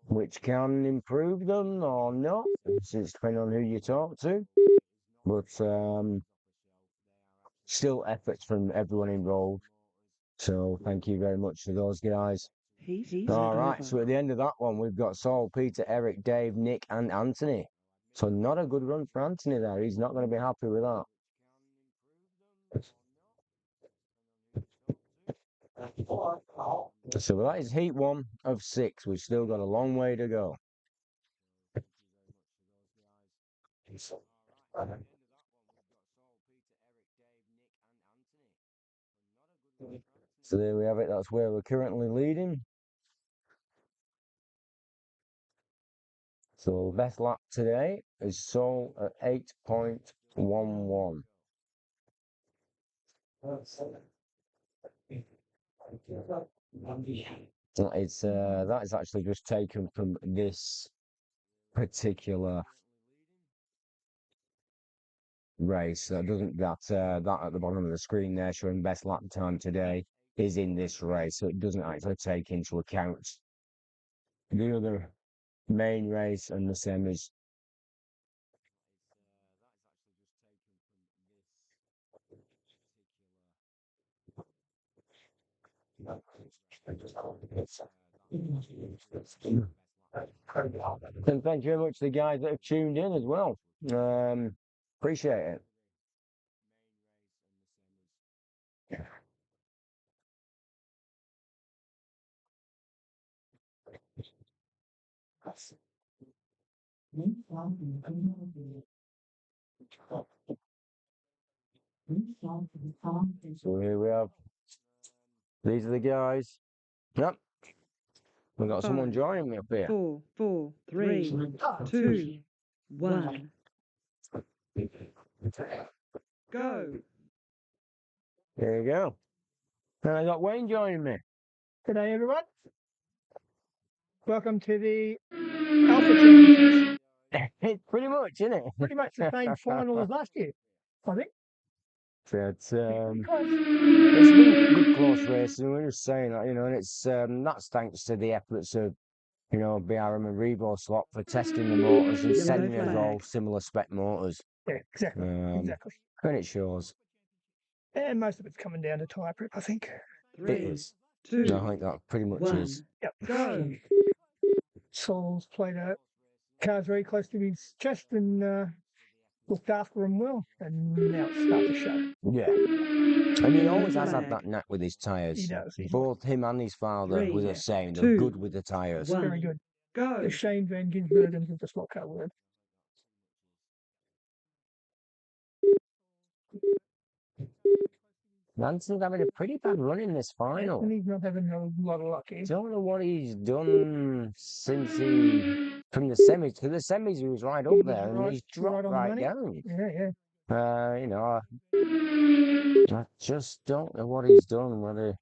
Speaker 2: which can improve them or not. It's depending on who you talk to. But still efforts from everyone involved. So thank you very much to those guys.
Speaker 3: Heat
Speaker 2: All right,
Speaker 3: over.
Speaker 2: so at the end of that one, we've got Saul, Peter, Eric, Dave, Nick, and Anthony. So not a good run for Anthony there. He's not going to be happy with that. So that is heat 1 of 6. We've still got a long way to go. So there we have it. That's where we're currently leading. So best lap today is Saul at 8.11. That is actually just taken from this particular race. That doesn't that at the bottom of the screen there showing best lap time today is in this race, so it doesn't actually take into account the other main race and the semis. And thank you very much to the guys that have tuned in as well. Appreciate it. So here we have. These are the guys. Yep. We've got someone
Speaker 3: Five,
Speaker 2: joining me up here.
Speaker 3: 4, 4, 3, 2, 1. Go.
Speaker 2: There you go. And I got Wayne joining me.
Speaker 7: G'day, everyone. Welcome to the Alpha Championships.
Speaker 2: It's pretty much, isn't it?
Speaker 7: Pretty much the same final as last year, I think.
Speaker 2: But,
Speaker 7: Pretty close.
Speaker 2: it's been good close racing. We're just saying that, you know, and it's that's thanks to the efforts of, you know, BRM and RevoSlot for testing the motors and
Speaker 3: Yellow
Speaker 2: sending us
Speaker 3: flag.
Speaker 2: all similar spec motors.
Speaker 7: Yeah, exactly. Exactly.
Speaker 2: And it shows.
Speaker 7: And most of it's coming down to tyre prep, I think.
Speaker 2: It
Speaker 3: 3,
Speaker 2: is.
Speaker 3: 2,
Speaker 2: No, I think that pretty much
Speaker 3: 1.
Speaker 2: is.
Speaker 7: Yep.
Speaker 3: Go.
Speaker 7: Saul's played a car's very close to his chest and looked after him well, and now it's starting to show.
Speaker 2: Yeah. And he
Speaker 3: Yellow
Speaker 2: always has had
Speaker 3: flag.
Speaker 2: that knack with his tyres.
Speaker 7: He does.
Speaker 2: Both him and his father
Speaker 3: 3,
Speaker 2: were the same. They're
Speaker 3: 2,
Speaker 2: good with the tyres.
Speaker 3: 1.
Speaker 7: Very good.
Speaker 3: Go.
Speaker 7: The Shane Van Ginbergens of the slot car world.
Speaker 2: Manson's having a pretty bad run in this final.
Speaker 7: And he's not having a lot of luck here.
Speaker 2: Don't know what he's done since from the semis. To the semis, he was right up there, and he's dropped right down.
Speaker 7: Yeah.
Speaker 2: You know, I just don't know what he's done. Whether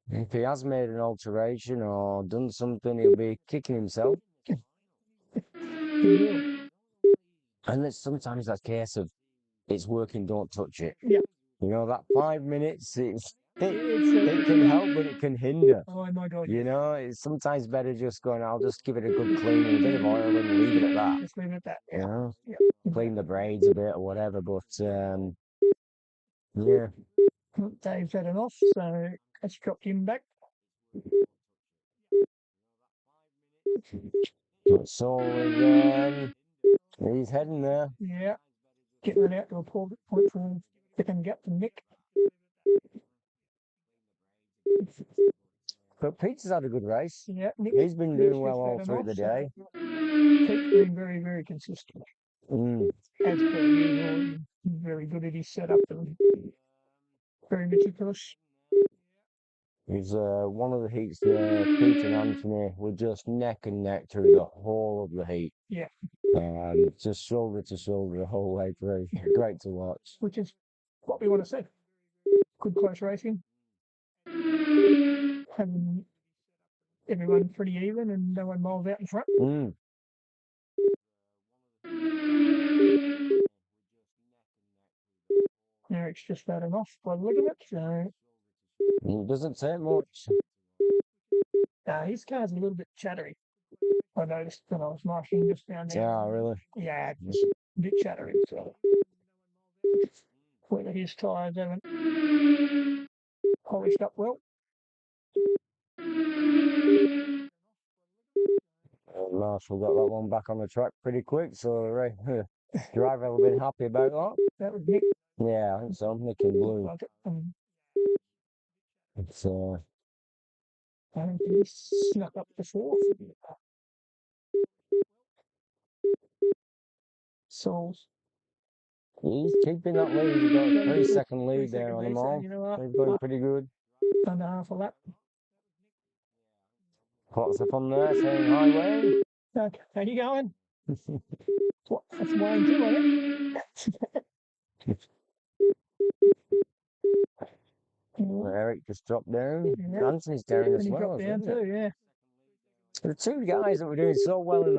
Speaker 2: if he has made an alteration or done something, he'll be kicking himself. And sometimes that's a case of it's working, don't touch it.
Speaker 7: Yeah.
Speaker 2: You know, that 5 minutes, it can help, but it can hinder.
Speaker 7: Oh my God.
Speaker 2: You know, it's sometimes better just going, I'll just give it a good clean and a bit of oil and leave it at that.
Speaker 7: Just leave it at that.
Speaker 2: You know,
Speaker 7: Yeah.
Speaker 2: clean the braids a bit or whatever, but yeah.
Speaker 7: Dave's had an off, so that's dropped him back.
Speaker 2: So again, he's heading there.
Speaker 7: Yeah. Getting it out to a point for second gap to Nick.
Speaker 2: But Peter's had a good race.
Speaker 7: Yeah, Nick.
Speaker 2: He's been doing well all through the day.
Speaker 7: Pete's been very, very consistent. As per usual, he's very good at his setup and very meticulous.
Speaker 2: He's one of the heats there. Peter and Anthony were just neck and neck through the whole of the heat.
Speaker 7: Yeah.
Speaker 2: Just shoulder to shoulder the whole way through. Great to watch.
Speaker 7: Which is what we want to see. Good close racing. Having everyone pretty even and no one miles out in front. Eric's just starting off by the look of it, so.
Speaker 2: It doesn't take much.
Speaker 7: His car's a little bit chattery. I noticed when I was marking just down there.
Speaker 2: Yeah, really?
Speaker 7: Yeah, just a bit chattery, so. Whether his tyres haven't polished up well.
Speaker 2: Marshall got that one back on the track pretty quick, so the driver will be happy about that.
Speaker 7: That was Nick.
Speaker 2: Yeah, I think so. Nick in blue.
Speaker 7: Like it.
Speaker 2: It's
Speaker 7: I think he snuck up the fourth. Souls.
Speaker 2: He's keeping that lead. He's got a 3-second lead there on them all.
Speaker 7: You know,
Speaker 2: He's going pretty good.
Speaker 7: under half a lap.
Speaker 2: Pots up on there saying hi, Wayne.
Speaker 7: Okay, how you going? What? That's Wayne too, I think.
Speaker 2: Eric just dropped down.
Speaker 7: Yeah.
Speaker 2: Anthony's down as
Speaker 7: And he
Speaker 2: well.
Speaker 7: dropped down too, yeah.
Speaker 2: The two guys that were doing so well in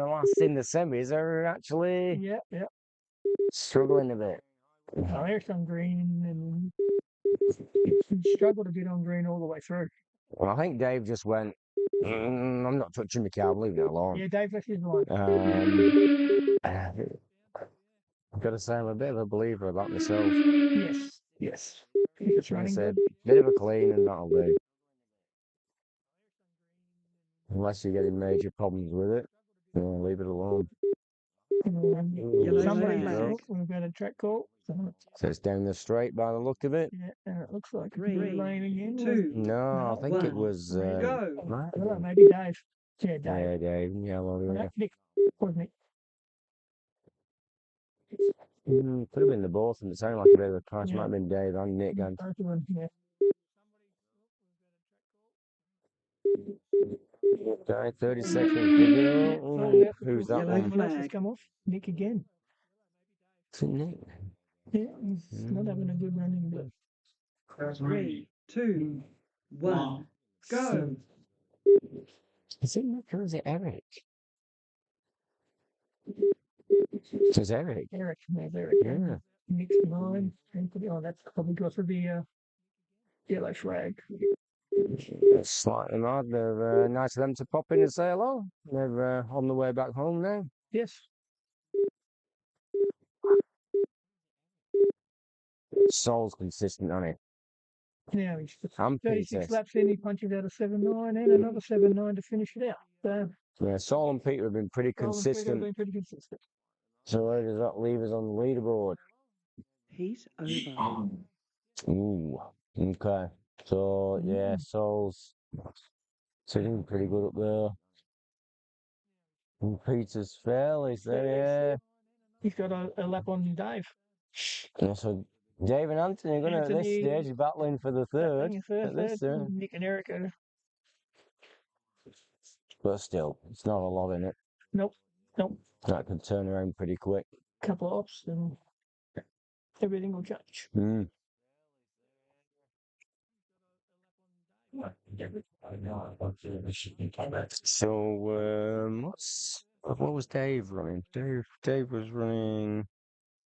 Speaker 2: the semis are actually
Speaker 7: Yeah.
Speaker 2: struggling a bit.
Speaker 7: Eric's on green and he struggled a bit on green all the way through.
Speaker 2: Well, I think Dave just went, I'm not touching the car, I'm leaving it alone.
Speaker 7: Yeah, Dave left his line.
Speaker 2: I've got to say, I'm a bit of a believer about myself.
Speaker 7: Yes. He's
Speaker 2: I
Speaker 7: running
Speaker 2: said,
Speaker 7: good.
Speaker 2: bit of a clean and that'll do. Unless you're getting major problems with it, leave it alone.
Speaker 3: Yellow
Speaker 7: Somebody's
Speaker 3: flag.
Speaker 7: look, we've got a track call.
Speaker 2: So it's down the straight by the look of it.
Speaker 7: Yeah, and it looks like
Speaker 3: Three,
Speaker 7: blue lane again.
Speaker 3: 2,
Speaker 2: No, I think it
Speaker 3: one,
Speaker 2: was.
Speaker 3: go.
Speaker 7: I don't know, maybe Dave. Yeah, Dave.
Speaker 2: Yeah, Dave. Yeah, well, yeah.
Speaker 7: Nick, wasn't it?
Speaker 2: Could have been the both, and it sounded like a bit of a crash.
Speaker 7: Yeah.
Speaker 2: Might have been Dave and Nick. And
Speaker 7: Both of them, yeah.
Speaker 2: okay, 30 seconds to go.
Speaker 7: Oh,
Speaker 2: Who's that
Speaker 3: Yellow
Speaker 2: one?
Speaker 7: Someone else has
Speaker 3: flag.
Speaker 7: come off. Nick again.
Speaker 2: Is it Nick?
Speaker 7: Yeah, he's not having a good run in blue.
Speaker 3: 3, 2, 1, go.
Speaker 2: Is it Nick or is it Eric? It's Eric.
Speaker 7: Eric, there's Eric.
Speaker 2: Yeah.
Speaker 7: Nick's behind. Oh, that's probably got for the yellow flag.
Speaker 2: Slightly odd. They're nice of them to pop in and say hello. They're on the way back home now.
Speaker 7: Yes.
Speaker 2: Sol's consistent on it.
Speaker 7: Now he's
Speaker 2: And
Speaker 7: 36
Speaker 2: Peter.
Speaker 7: laps in, he punches out a 7.9 and another 7.9 to finish it out. So,
Speaker 2: Yeah, Sol and Peter have been pretty
Speaker 7: Roland Peter
Speaker 2: consistent.
Speaker 7: been pretty consistent.
Speaker 2: So where does that leave us on the leaderboard?
Speaker 3: Heat over.
Speaker 2: Ooh. Okay. So yeah, Sol's sitting pretty good up there. And Peter's fairly there.
Speaker 7: He's got a lap on Dave.
Speaker 2: Yeah, so Dave and Anthony are going to at this
Speaker 7: Anthony-
Speaker 2: stage battling for the third. At this,
Speaker 7: Nick and Eric are,
Speaker 2: but still, it's not a lot in it.
Speaker 7: nope,
Speaker 2: That could turn around pretty quick.
Speaker 7: couple of ops and everything will change.
Speaker 2: Mm. So what was Dave running? Dave was running.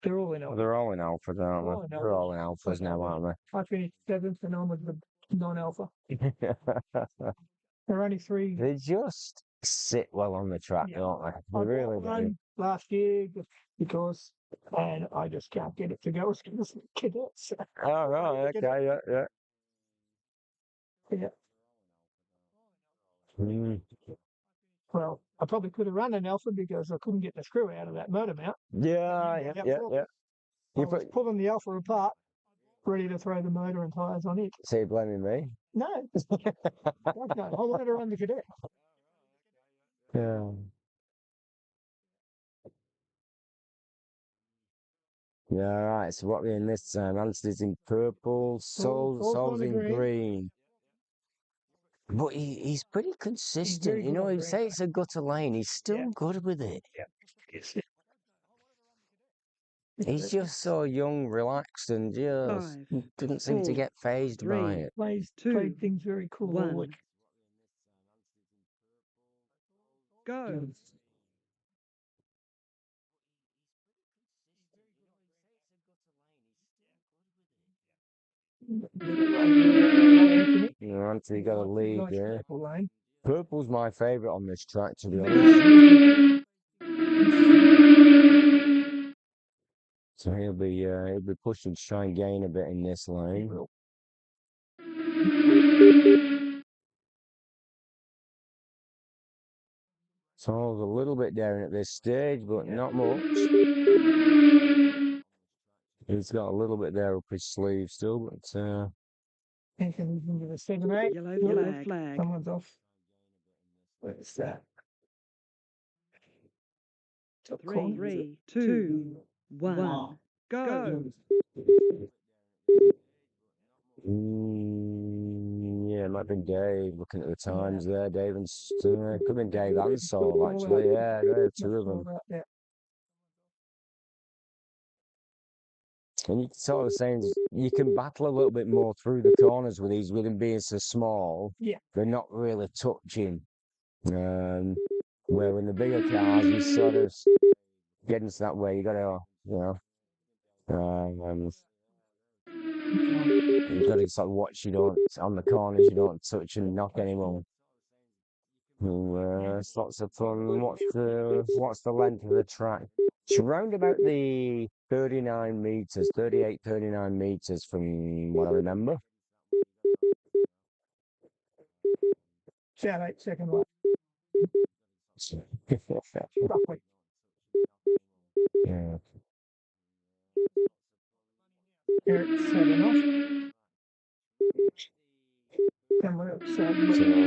Speaker 7: They're all in alpha.
Speaker 2: They're all in alphas, aren't
Speaker 7: All in
Speaker 2: they? They're all in alphas now, aren't
Speaker 7: I finished 7th and I'm with the non-alpha.
Speaker 2: they?
Speaker 7: There are only 3.
Speaker 2: They just sit well on the track,
Speaker 7: Yeah.
Speaker 2: don't they?
Speaker 7: I
Speaker 2: They really do.
Speaker 7: won last year because, and I just can't get it to go as good as the cadets.
Speaker 2: Oh, right, okay, yeah.
Speaker 7: Yeah.
Speaker 2: Mm.
Speaker 7: Well, I probably could have run an alpha because I couldn't get the screw out of that motor mount.
Speaker 2: Yeah.
Speaker 7: I
Speaker 2: You
Speaker 7: was pulling the alpha apart, ready to throw the motor and tyres on it.
Speaker 2: So you're blaming me?
Speaker 7: No, I wanted to run the cadet.
Speaker 2: Yeah. Yeah, right. So what we're in this time? Anthony's in purple,
Speaker 7: Sol's
Speaker 2: Sol's
Speaker 7: on the
Speaker 2: in green. But he's pretty consistent.
Speaker 7: good on
Speaker 2: He
Speaker 7: green.
Speaker 2: say it's a gutter lane, he's still
Speaker 7: Yeah.
Speaker 2: good with it.
Speaker 7: Yes.
Speaker 2: He's just so young, relaxed, and just
Speaker 3: 5,
Speaker 2: didn't seem to
Speaker 3: 4,
Speaker 2: get phased by
Speaker 3: 3,
Speaker 2: it.
Speaker 7: Played
Speaker 3: 2,
Speaker 7: things very cool all
Speaker 3: 1,
Speaker 7: week.
Speaker 3: go.
Speaker 7: Anthony,
Speaker 2: Anthony got a lead
Speaker 7: nice
Speaker 2: there.
Speaker 7: purple lane.
Speaker 2: Purple's my favourite on this track, to be honest. So he'll be pushing to try and gain a bit in this lane. Sol's a little bit down at this stage, but not much. He's got a little bit there up his sleeve still, but
Speaker 7: Anthony's into the 7-8.
Speaker 3: Yellow flag.
Speaker 7: Someone's off. Where's that? Top corner, is it?
Speaker 3: 3, 2, 1, go.
Speaker 2: Yeah, it might have been Dave looking at the times there. Dave and could have been Dave and Sol actually. Yeah, two of them.
Speaker 7: Yeah.
Speaker 2: And you sort of saying you can battle a little bit more through the corners with him being so small.
Speaker 7: Yeah.
Speaker 2: They're not really touching. Where in the bigger cars, you sort of get into that way. You got to, you've got to sort of watch you don't on the corners. You don't touch and knock anyone. It's lots of fun. What's the length of the track? It's around about the 39 meters, 38, 39 meters from what I remember.
Speaker 7: It's out 8 second lap. roughly.
Speaker 2: Yeah.
Speaker 7: Eric 7 off. And what else?
Speaker 2: So-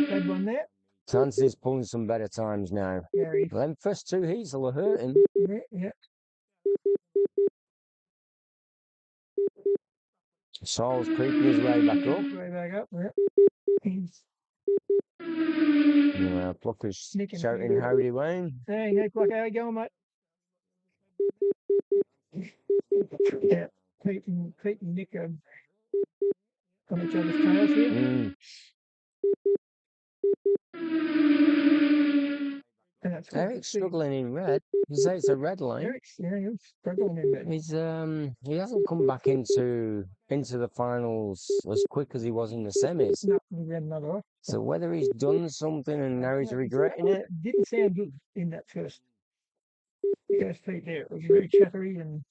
Speaker 7: Bad one there.
Speaker 2: Tansi's pulling some better times now.
Speaker 7: Very.
Speaker 2: Them first 2 heats will hurt him.
Speaker 7: Yeah.
Speaker 2: Saul's creeping his way back up.
Speaker 7: Way back up. Yeah. He's
Speaker 2: Yeah, Plucker's
Speaker 7: sneaking
Speaker 2: shouting,
Speaker 7: through.
Speaker 2: howdy Wayne.
Speaker 7: Hey, Nick, look, how you going, mate? Yeah, Pete and Nick are on each other's tails here.
Speaker 2: Mm.
Speaker 7: And that's
Speaker 2: Eric's struggling in red. You say it's a red line.
Speaker 7: Eric's, yeah, he's struggling in that.
Speaker 2: He's he hasn't come back into the finals as quick as he was in the semis.
Speaker 7: No, he had another off.
Speaker 2: So whether he's done something and now he's regretting it.
Speaker 7: Didn't sound good in that first Pete there. It was very chattery and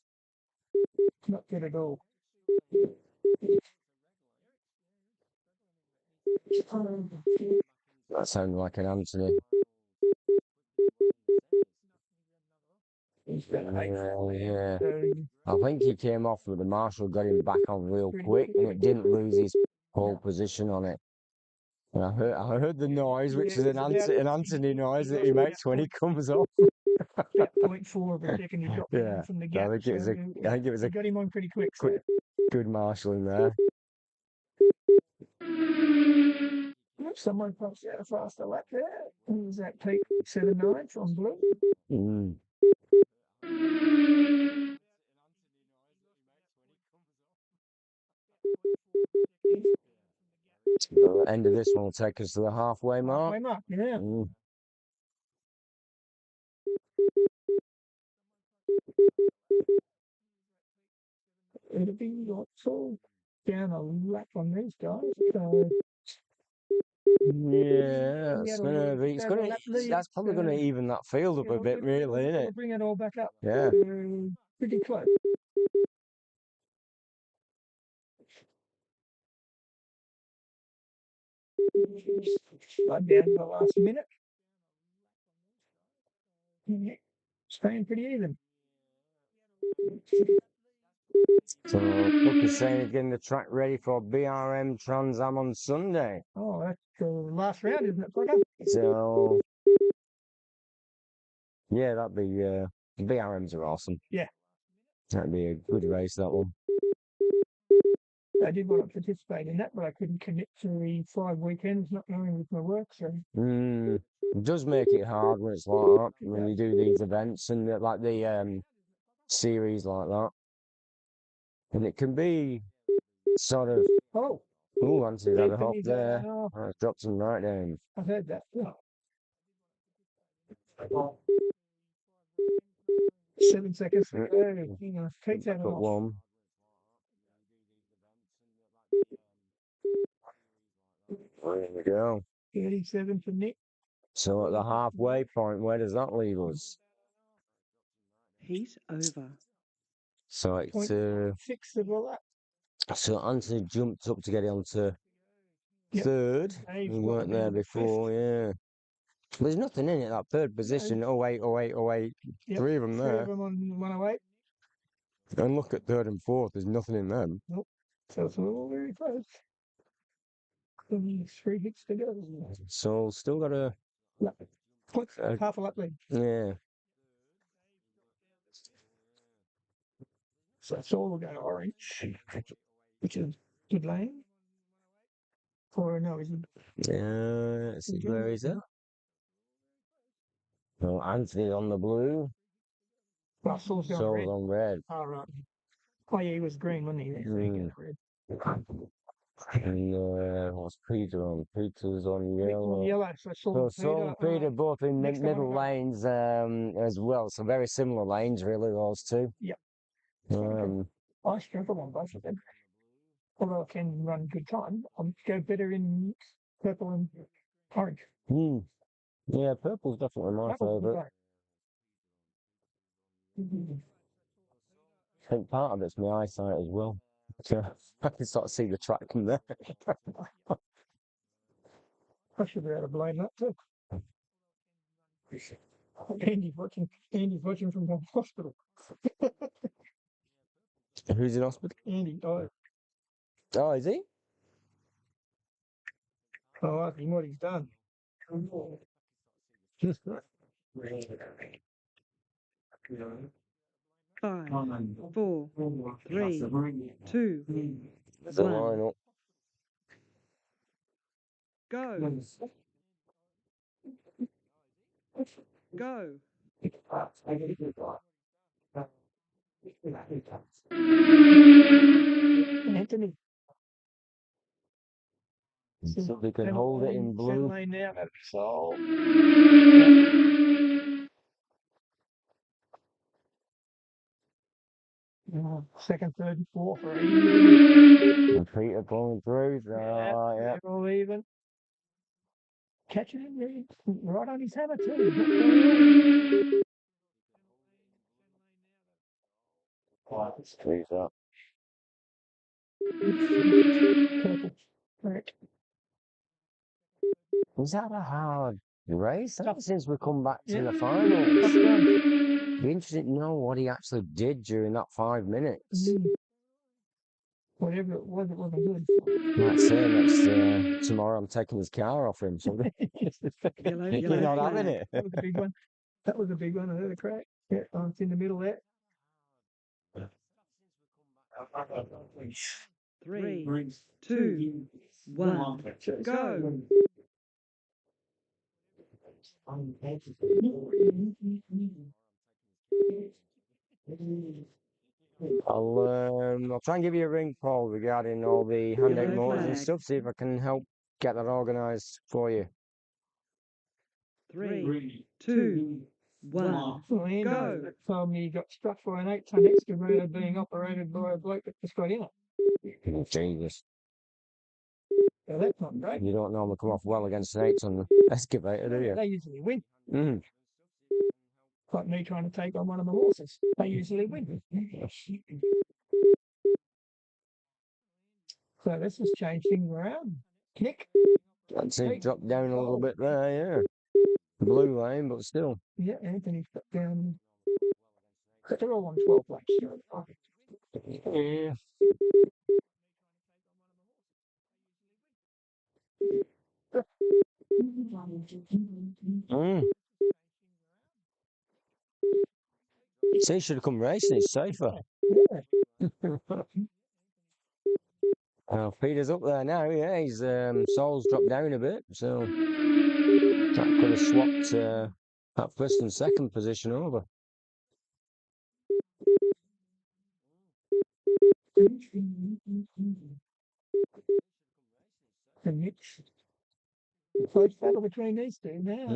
Speaker 7: not good at all.
Speaker 2: That sounded like an Anthony. Yeah. I think he came off, but the marshal got him back on real quick, and it didn't lose his pole position on it. And I heard the noise, which is an Anthony noise that he makes when he comes off.
Speaker 7: About 0.4 of a second he dropped down from the gap.
Speaker 2: I think it was a
Speaker 7: got him on pretty quick.
Speaker 2: Good marshalling there.
Speaker 7: Someone pops out a faster lap there. Who was that? Pete 7.9 from blue.
Speaker 2: Mm. The end of this one will take us to the halfway mark.
Speaker 7: Halfway mark, yeah.
Speaker 2: Mm.
Speaker 7: It'll be all down a lap on these guys. So
Speaker 2: yeah, that's probably going to even that field up a bit, really, isn't it?
Speaker 7: Bring it all back up.
Speaker 2: Yeah.
Speaker 7: Pretty close. Right down to the last minute. Staying pretty even.
Speaker 2: So, Buck is saying he's getting the track ready for BRM Trans Am on Sunday.
Speaker 7: Oh, that's the last round, isn't it, Plucker?
Speaker 2: So, yeah, that'd be, BRMs are awesome.
Speaker 7: Yeah.
Speaker 2: That'd be a good race, that one.
Speaker 7: I did want to participate in that, but I couldn't commit to the 5 weekends, not knowing with my work, so.
Speaker 2: It does make it hard when it's like that, when you do these events and like the series like that. And it can be sort of, Anthony's had a hop there. It's dropped him right down.
Speaker 7: I've heard that. Yeah. 7 seconds. Take that
Speaker 2: Got
Speaker 7: off.
Speaker 2: one. There we go.
Speaker 7: 37 for Nick.
Speaker 2: So at the halfway point, where does that leave us?
Speaker 3: He's over.
Speaker 2: So it's
Speaker 7: 6 of all that.
Speaker 2: so Anthony jumped up to get onto third. He weren't there before, yeah. There's nothing in it, that third position. 08, 08, 08.
Speaker 7: Yep.
Speaker 2: 3 of them there.
Speaker 7: 3 of them on 108.
Speaker 2: And look at third and fourth, there's nothing in them.
Speaker 7: Nope. So it's all very close. Only 3 hits to go.
Speaker 2: So still got a
Speaker 7: half a lap lead.
Speaker 2: Yeah.
Speaker 7: So it's all going to orange, which is good lane. Or no, isn't it?
Speaker 2: Yeah, let's see, where is it? So Anthony's on the blue.
Speaker 7: Russell's
Speaker 2: on red.
Speaker 7: Oh, right. Oh, yeah, he was green, wasn't he? Red.
Speaker 2: And what's Peter on? Peter's on yellow.
Speaker 7: Yellow, so
Speaker 2: Saul and Peter both in middle lanes as well. So very similar lanes, really, those two.
Speaker 7: Yep.
Speaker 2: I
Speaker 7: struggle on both of them. Although I can run good time, I'll go better in purple and orange.
Speaker 2: Yeah, purple's definitely my favourite. I think part of it's my eyesight as well. So I can sort of see the track from there.
Speaker 7: I should be able to blame that too. Andy's watching from the hospital.
Speaker 2: Who's in hospital?
Speaker 7: Andy,
Speaker 2: Oh, is he?
Speaker 7: I asked him what he's done.
Speaker 3: 5, 4, 3, 2,
Speaker 2: The lineup.
Speaker 3: go. Go.
Speaker 7: Anthony.
Speaker 2: So they can hold it in blue.
Speaker 7: Lane now. So. Second, third, and fourth are even.
Speaker 2: Peter going through. Yeah.
Speaker 7: All even. Catching him right on his hammer too.
Speaker 2: Squeeze up.
Speaker 7: Purple. Right.
Speaker 2: Was that a hard race? Ever since we come back to the
Speaker 7: Tough
Speaker 2: finals.
Speaker 7: run.
Speaker 2: Be interested to know what he actually did during that 5 minutes.
Speaker 7: Whatever it wasn't good.
Speaker 2: Might say next tomorrow I'm taking his car off him. So
Speaker 3: Yellow
Speaker 2: you're not having
Speaker 3: flag.
Speaker 2: it.
Speaker 7: That was a big one. That was a big one. I heard a crack. Yeah, it's in the middle there.
Speaker 3: 3, 2, 1, go.
Speaker 2: I'll try and give you a ring, Paul, regarding all the hand-out
Speaker 3: Yellow
Speaker 2: motors and
Speaker 3: flag.
Speaker 2: stuff. See if I can help get that organised for you.
Speaker 3: 3, 2, 1, go.
Speaker 7: Told me he got struck by an 8-ton excavator being operated by a bloke that just got in it.
Speaker 2: Jesus.
Speaker 7: So that's not great.
Speaker 2: You don't normally come off well against an 8-ton excavator, do you?
Speaker 7: They usually win.
Speaker 2: Mm.
Speaker 7: Like me trying to take on one of my horses. They usually win. So this has changed things around. Nick?
Speaker 2: That's it, dropped down a little bit there, yeah. Blue lane, but still.
Speaker 7: Yeah, Anthony's got down. But they're all on 12 laps.
Speaker 2: Yeah. See, he should have come racing, it's safer. Peter's up there now, yeah, his soul's dropped down a bit, so that could have swapped that first and second position over.
Speaker 7: And it's close battle between these two now.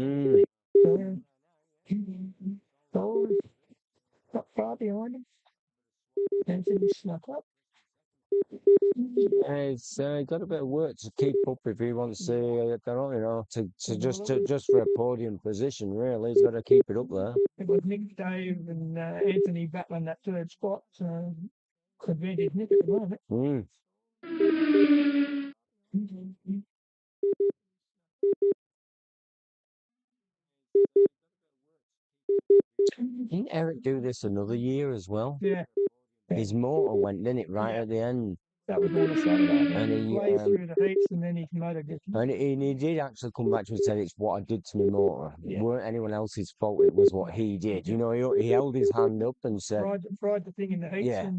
Speaker 7: Soul not far behind him. Anthony snuck up.
Speaker 2: He's got a bit of work to keep up if he wants to, just for a podium position, really. He's got to keep it up there.
Speaker 7: It was Nick, Dave, and Anthony battling that third spot. Advantage Nick at the moment.
Speaker 2: Didn't Eric do this another year as well?
Speaker 7: Yeah.
Speaker 2: His motor went, didn't it, right at the end?
Speaker 7: That was on a Saturday.
Speaker 2: And he
Speaker 7: played through the heats and then his motor just...
Speaker 2: And he did actually come back to me and said it's what I did to my motor.
Speaker 7: Yeah.
Speaker 2: It weren't anyone else's fault, it was what he did. You know, he held his hand up and said...
Speaker 7: Fried the thing in the heats.
Speaker 2: Yeah.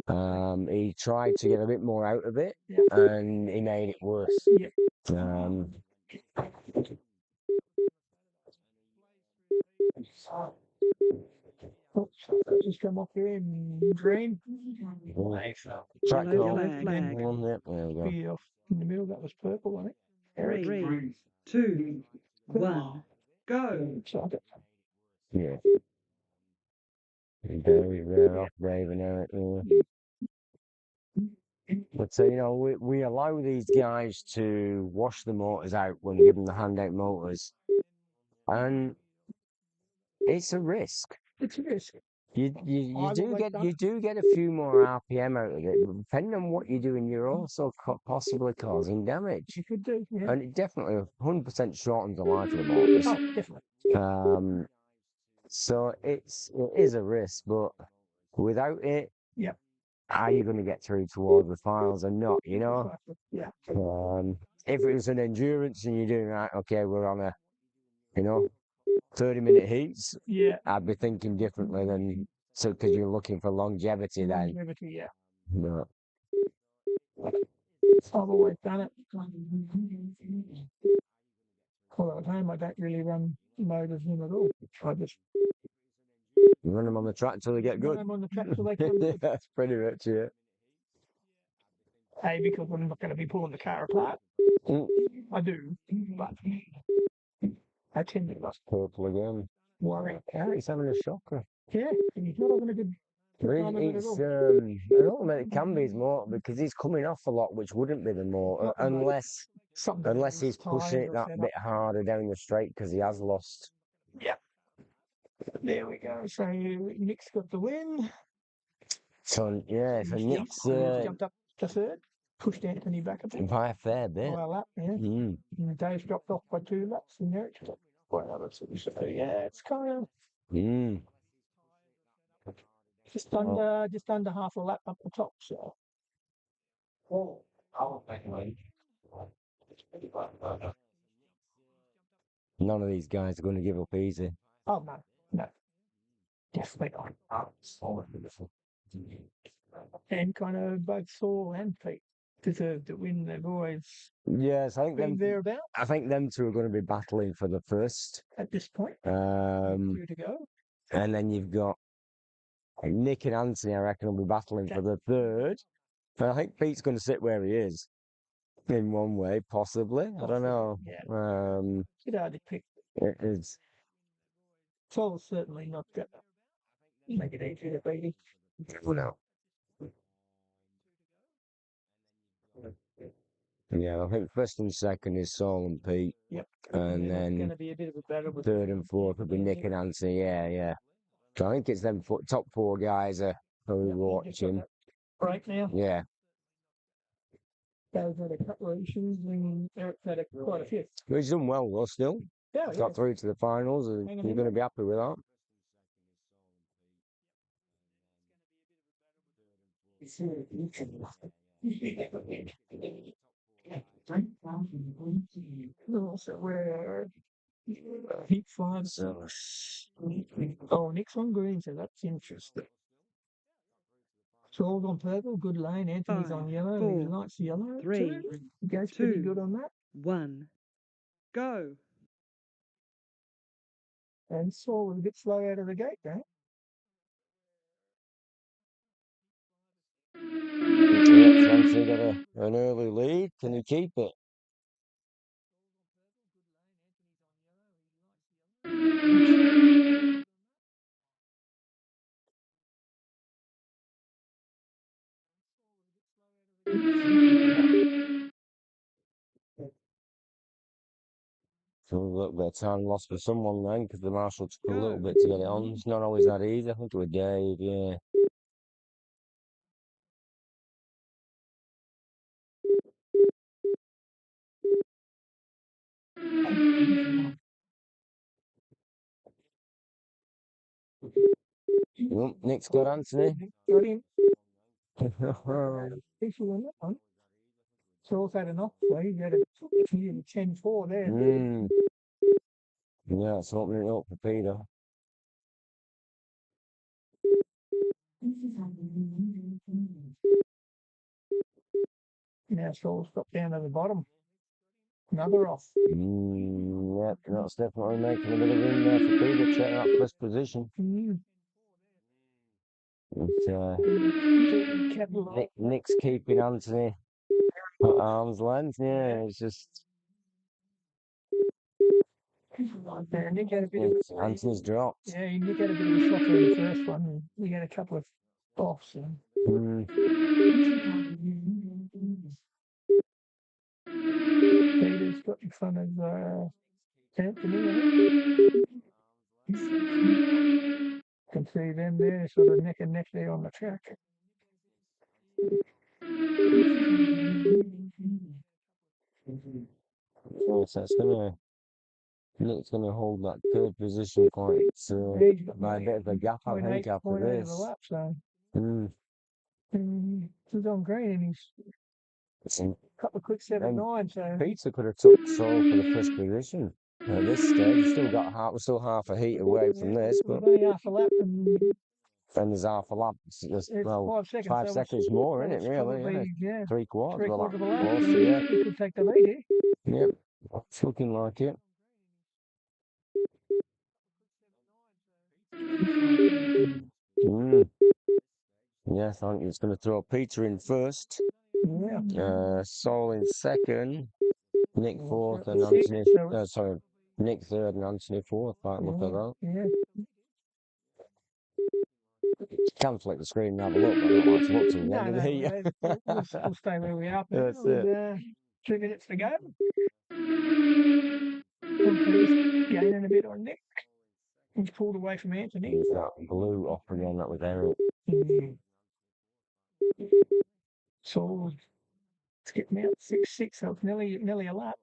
Speaker 7: And,
Speaker 2: he tried to get a bit more out of it,
Speaker 7: yeah.
Speaker 2: and he made it worse.
Speaker 7: Yeah. Just come off here in green.
Speaker 2: Track
Speaker 3: Yellow
Speaker 2: on.
Speaker 3: flag.
Speaker 2: Yep, there we go.
Speaker 7: Be off in the middle, that was purple, I think.
Speaker 3: 3, 2, 1, go.
Speaker 2: Yeah. Very rare off Dave and Eric. But you know, we allow these guys to wash the motors out when we give them the hand-out motors, and it's a risk.
Speaker 7: It's a risk.
Speaker 2: You do get a few more RPM out of it, but depending on what you're doing, you're also possibly causing damage.
Speaker 7: You could do, yeah.
Speaker 2: And it definitely 100% shortens the life of the motors.
Speaker 7: Oh, definitely.
Speaker 2: So it is a risk, but without it,
Speaker 7: Yep.
Speaker 2: are you going to get through towards the finals or not? You know,
Speaker 7: Yeah.
Speaker 2: if it was an endurance and you're doing right, okay, we're on a, 30-minute heats.
Speaker 7: Yeah.
Speaker 2: I'd be thinking differently than so because you're looking for longevity then.
Speaker 7: Longevity, yeah.
Speaker 2: But
Speaker 7: I've always done it. Although at home, I don't really run motors in at all. I just
Speaker 2: you run them on the track until they get
Speaker 7: run
Speaker 2: good.
Speaker 7: them on the track till they come good.
Speaker 2: That's pretty much it.
Speaker 7: A, because I'm not going to be pulling the car apart.
Speaker 2: Mm.
Speaker 7: I do, but I tend to not
Speaker 2: Purple again.
Speaker 7: worry.
Speaker 2: Yeah, he's having a shocker.
Speaker 7: Yeah, and he's not having a good time of it at
Speaker 2: It's,
Speaker 7: all.
Speaker 2: I don't know, it can be his motor because he's coming off a lot, which wouldn't be the motor
Speaker 7: Not the motor.
Speaker 2: unless
Speaker 7: Something
Speaker 2: unless he's pushing it
Speaker 7: or
Speaker 2: that
Speaker 7: set
Speaker 2: bit
Speaker 7: up.
Speaker 2: harder down the straight because he has lost.
Speaker 7: Yeah. There we go. So Nick's got the win.
Speaker 2: So yeah, so Nick's
Speaker 7: Jumped up to third, pushed Anthony back a bit
Speaker 2: by a fair bit.
Speaker 7: by a lap. Yeah.
Speaker 2: Mm.
Speaker 7: And Dave's dropped off by 2 laps, and Eric's dropped by another 2. So yeah, it's kind of
Speaker 2: Mm.
Speaker 7: just under half a lap up the top. So.
Speaker 2: None of these guys are going to give up easy.
Speaker 7: Oh no, definitely not. And kind of both Saul and Pete deserve to win. They've always
Speaker 2: Yes, I think
Speaker 7: been thereabout
Speaker 2: I think them two are going to be battling for the first.
Speaker 7: at this point.
Speaker 2: 2
Speaker 7: to go.
Speaker 2: And then you've got Nick and Anthony, I reckon, will be battling for the third. But I think Pete's going to sit where he is in one way, possibly. I don't know.
Speaker 7: Yeah. It's hard to pick.
Speaker 2: It is.
Speaker 7: Saul's certainly not going to make it easy to beat him.
Speaker 2: No. Yeah, I think first and second is Saul and Pete.
Speaker 7: Yep.
Speaker 2: And
Speaker 7: it's going
Speaker 2: then
Speaker 7: to be a bit of a battle with
Speaker 2: third and fourth will be Nick and Anthony. Yeah. So I think it's them top 4 guys are who we're watching.
Speaker 7: Right now.
Speaker 2: Yeah.
Speaker 7: Dave's had a couple of issues and Eric's had quite a few.
Speaker 2: But he's done well though still.
Speaker 7: Yeah,
Speaker 2: Got through to the finals and you're going to be happy with that.
Speaker 7: So we're heat 5. Oh, Nick's on green, so that's interesting. Saul's on purple, good lane. Anthony's
Speaker 3: 5,
Speaker 7: on yellow.
Speaker 3: 4,
Speaker 7: He likes yellow
Speaker 3: 3,
Speaker 7: too. He goes pretty
Speaker 3: 2,
Speaker 7: good on that.
Speaker 3: 1, go.
Speaker 7: And Saul was a bit slow out of the gate, right?
Speaker 2: Yeah, Anthony got an early lead. Can he keep it? So a little bit of time lost for someone then because the marshal took a little bit to get it on. It's not always that easy. I think it was Dave, yeah. Well, Nick's got Anthony.
Speaker 7: Got him. He's on that one. Saul's had enough. So he had a 10-4 there.
Speaker 2: Yeah, it's opening it up for Peter.
Speaker 7: Now Saul's got down to the bottom. Another off.
Speaker 2: Yep, that's definitely making a bit of room there for Peter to take that first position. But, Nick's keeping Anthony at arm's length. Yeah, it's just.
Speaker 7: Nick had a bit of
Speaker 2: Anthony's dropped.
Speaker 7: Yeah, Nick had a bit of a shocker in the first one. We had a couple of offs. Peter's got in front of Anthony. Can see them there, sort of neck and neck there on the track.
Speaker 2: So it's going to Nick's going to hold that third position quite by a bit of a gap, I think, after this.
Speaker 7: Lap, so.
Speaker 2: Mm.
Speaker 7: He's on green and he's a couple of quick 7.9, so.
Speaker 2: Peter could have took Saul for the first position at this stage. We're still half a heat away from this, but
Speaker 7: only half a lap and
Speaker 2: there's half a lap. There's, well,
Speaker 7: 5 seconds.
Speaker 2: 5 seconds more, isn't it, really?
Speaker 7: Probably, yeah.
Speaker 2: 3/4 of a lap.
Speaker 7: Of a lap.
Speaker 2: Close,
Speaker 7: So
Speaker 2: yeah.
Speaker 7: he could take the lead here.
Speaker 2: Yep, it's looking like it. Yes, I think he's going to throw Peter in first.
Speaker 7: Yeah.
Speaker 2: Saul in second. Nick fourth and
Speaker 7: Six,
Speaker 2: Anthony. Sorry, Nick third and Anthony fourth. Right, look at that.
Speaker 7: Yeah.
Speaker 2: Can flick the screen and have a look, but I don't like to look to the end of the heat.
Speaker 7: We'll stay where we are.
Speaker 2: That's it.
Speaker 7: 2 minutes to go. Gaining a bit on Nick. He's pulled away from Anthony.
Speaker 2: He's that blue off again, that was Eric.
Speaker 7: So let's get him out 6-6, so it's nearly a lap.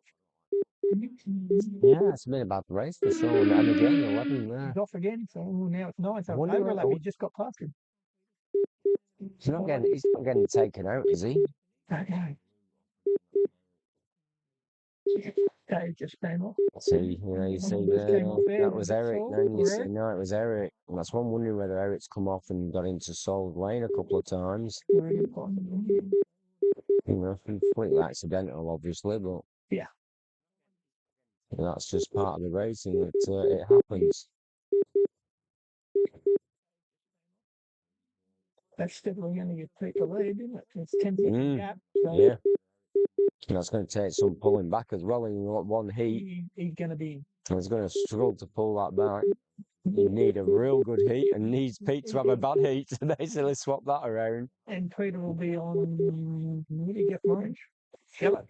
Speaker 2: Yeah, it's been about the race for sure. And again, 11 there.
Speaker 7: He's off again, so now it's 9. So
Speaker 2: Wonder
Speaker 7: over a lap,
Speaker 2: what-
Speaker 7: he just got past him.
Speaker 2: He's not getting taken out, is he?
Speaker 7: Okay. Dave just came off.
Speaker 2: See, you see there, that was Eric. Then you see, no, it was Eric. And that's why I'm wondering whether Eric's come off and got into Saul's lane a couple of times. You know, completely accidental, obviously, but
Speaker 7: yeah,
Speaker 2: that's just part of the racing. It happens.
Speaker 7: That's definitely going to get Peter lead, isn't it? It's 10 seconds gap. So
Speaker 2: yeah. And that's going to take some pulling back as well in one heat.
Speaker 7: He's going to be.
Speaker 2: He's going to struggle to pull that back. You need a real good heat and needs Pete to have a bad heat to basically swap that around.
Speaker 7: And Peter will be on. What do you get for orange? Yellow.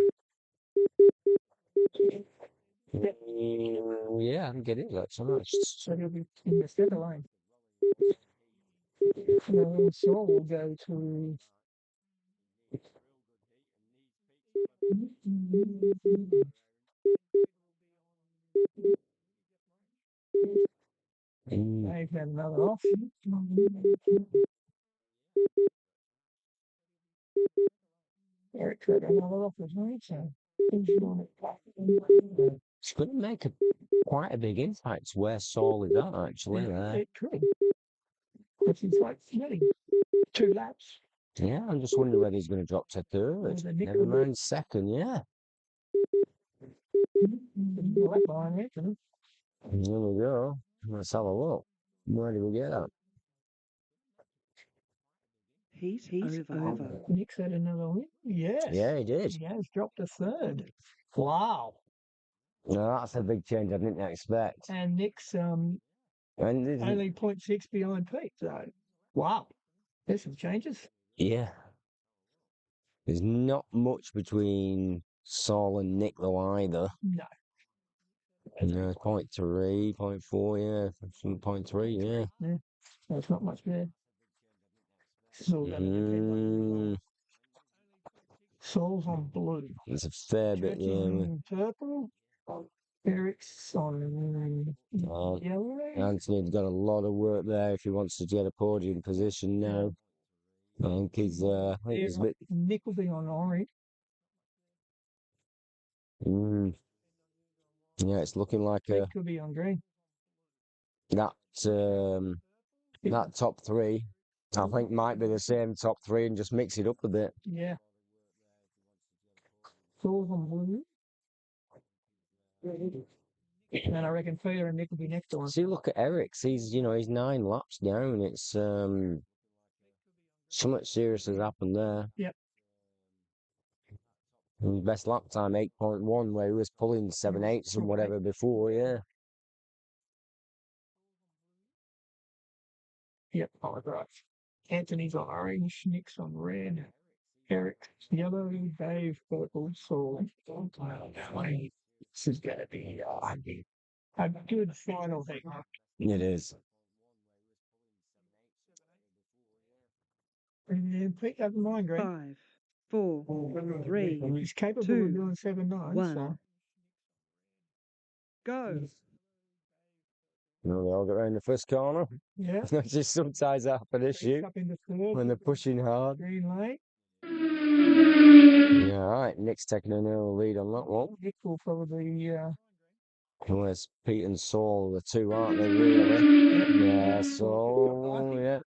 Speaker 2: Yeah, I can get it. That's so much.
Speaker 7: So he'll be in the center lane. So we'll go to. They've had another option. Eric's had another offer, right? So he's on it.
Speaker 2: It's going to make quite a big impact where Saul is at, actually.
Speaker 7: It could. Which is like nearly 2 laps.
Speaker 2: Yeah, I'm just wondering whether he's going to drop to third. Never mind second, yeah. There we go. Let's have a look. Where do we get that?
Speaker 3: He's over.
Speaker 7: Nick's had another win. Yes.
Speaker 2: Yeah, he did.
Speaker 7: He has dropped to third. Wow.
Speaker 2: No, that's a big change I didn't expect.
Speaker 7: And Nick's only 0.6 behind Pete. So, wow. There's some changes.
Speaker 2: Yeah. There's not much between Saul and Nick, though, either.
Speaker 7: No.
Speaker 2: No, 0.3, 0.4, yeah. 0.3, yeah.
Speaker 7: There's not much there. Saul's on blue.
Speaker 2: It's a fair bit, yeah.
Speaker 7: Purple. Eric's on yellow.
Speaker 2: Anthony's got a lot of work there if he wants to get a podium position now. I think he's a bit.
Speaker 7: Nick will be on orange.
Speaker 2: Yeah, it's looking like
Speaker 7: Nick could be on green.
Speaker 2: That top 3, I think, might be the same top 3 and just mix it up a bit.
Speaker 7: Yeah. Saul's on blue. And I reckon Peter and Nick will be next to him.
Speaker 2: See, look at Eric's. He's 9 laps down. It's something serious has happened there.
Speaker 7: Yep.
Speaker 2: And best lap time 8.1, where he was pulling 7/8 and whatever before. Yeah.
Speaker 7: Yep. Oh, right. Anthony's on orange. Nick's on red. Eric's yellow. Dave purple. Saul. This is going to be a good final thing.
Speaker 2: It is.
Speaker 7: And Pete doesn't mind, Greg.
Speaker 3: 5, 4, 3,
Speaker 7: He's capable
Speaker 3: 2,
Speaker 7: of doing 7.9.
Speaker 3: 1.
Speaker 7: So.
Speaker 3: Go.
Speaker 2: You know, they all get around the first corner.
Speaker 7: Yeah.
Speaker 2: That's just sometimes happen an issue
Speaker 7: Up into third.
Speaker 2: when they're pushing hard.
Speaker 7: Green light.
Speaker 2: Yeah, all right. Nick's taking an early lead on that one.
Speaker 7: Nick will probably
Speaker 2: Where's Pete and Saul, the two, aren't they, really? Yeah, Saul, yeah.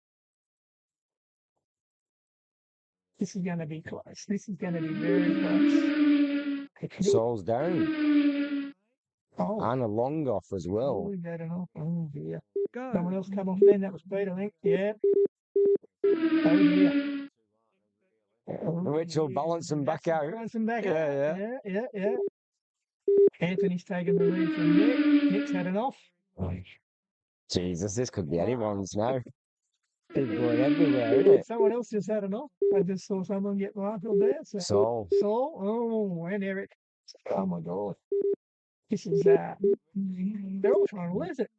Speaker 7: This is going to be close. This is going to be very close.
Speaker 2: Saul's down.
Speaker 7: Oh,
Speaker 2: And a long off as well.
Speaker 7: we better not. Oh, dear.
Speaker 3: Go.
Speaker 7: Someone else come off then. That was Pete, I think. Yeah. Oh, dear.
Speaker 2: Which will balance them back out.
Speaker 7: Balance them back out.
Speaker 2: Yeah.
Speaker 7: Yeah. Anthony's taken the lead from Nick. Nick's had an off.
Speaker 2: Jesus, this could be anyone's now. It's going everywhere, isn't it?
Speaker 7: Someone else just had an off. I just saw someone get marked there.
Speaker 2: Saul.
Speaker 7: Saul. Oh, and Eric. Oh, my God. This is, they're all trying to lose it.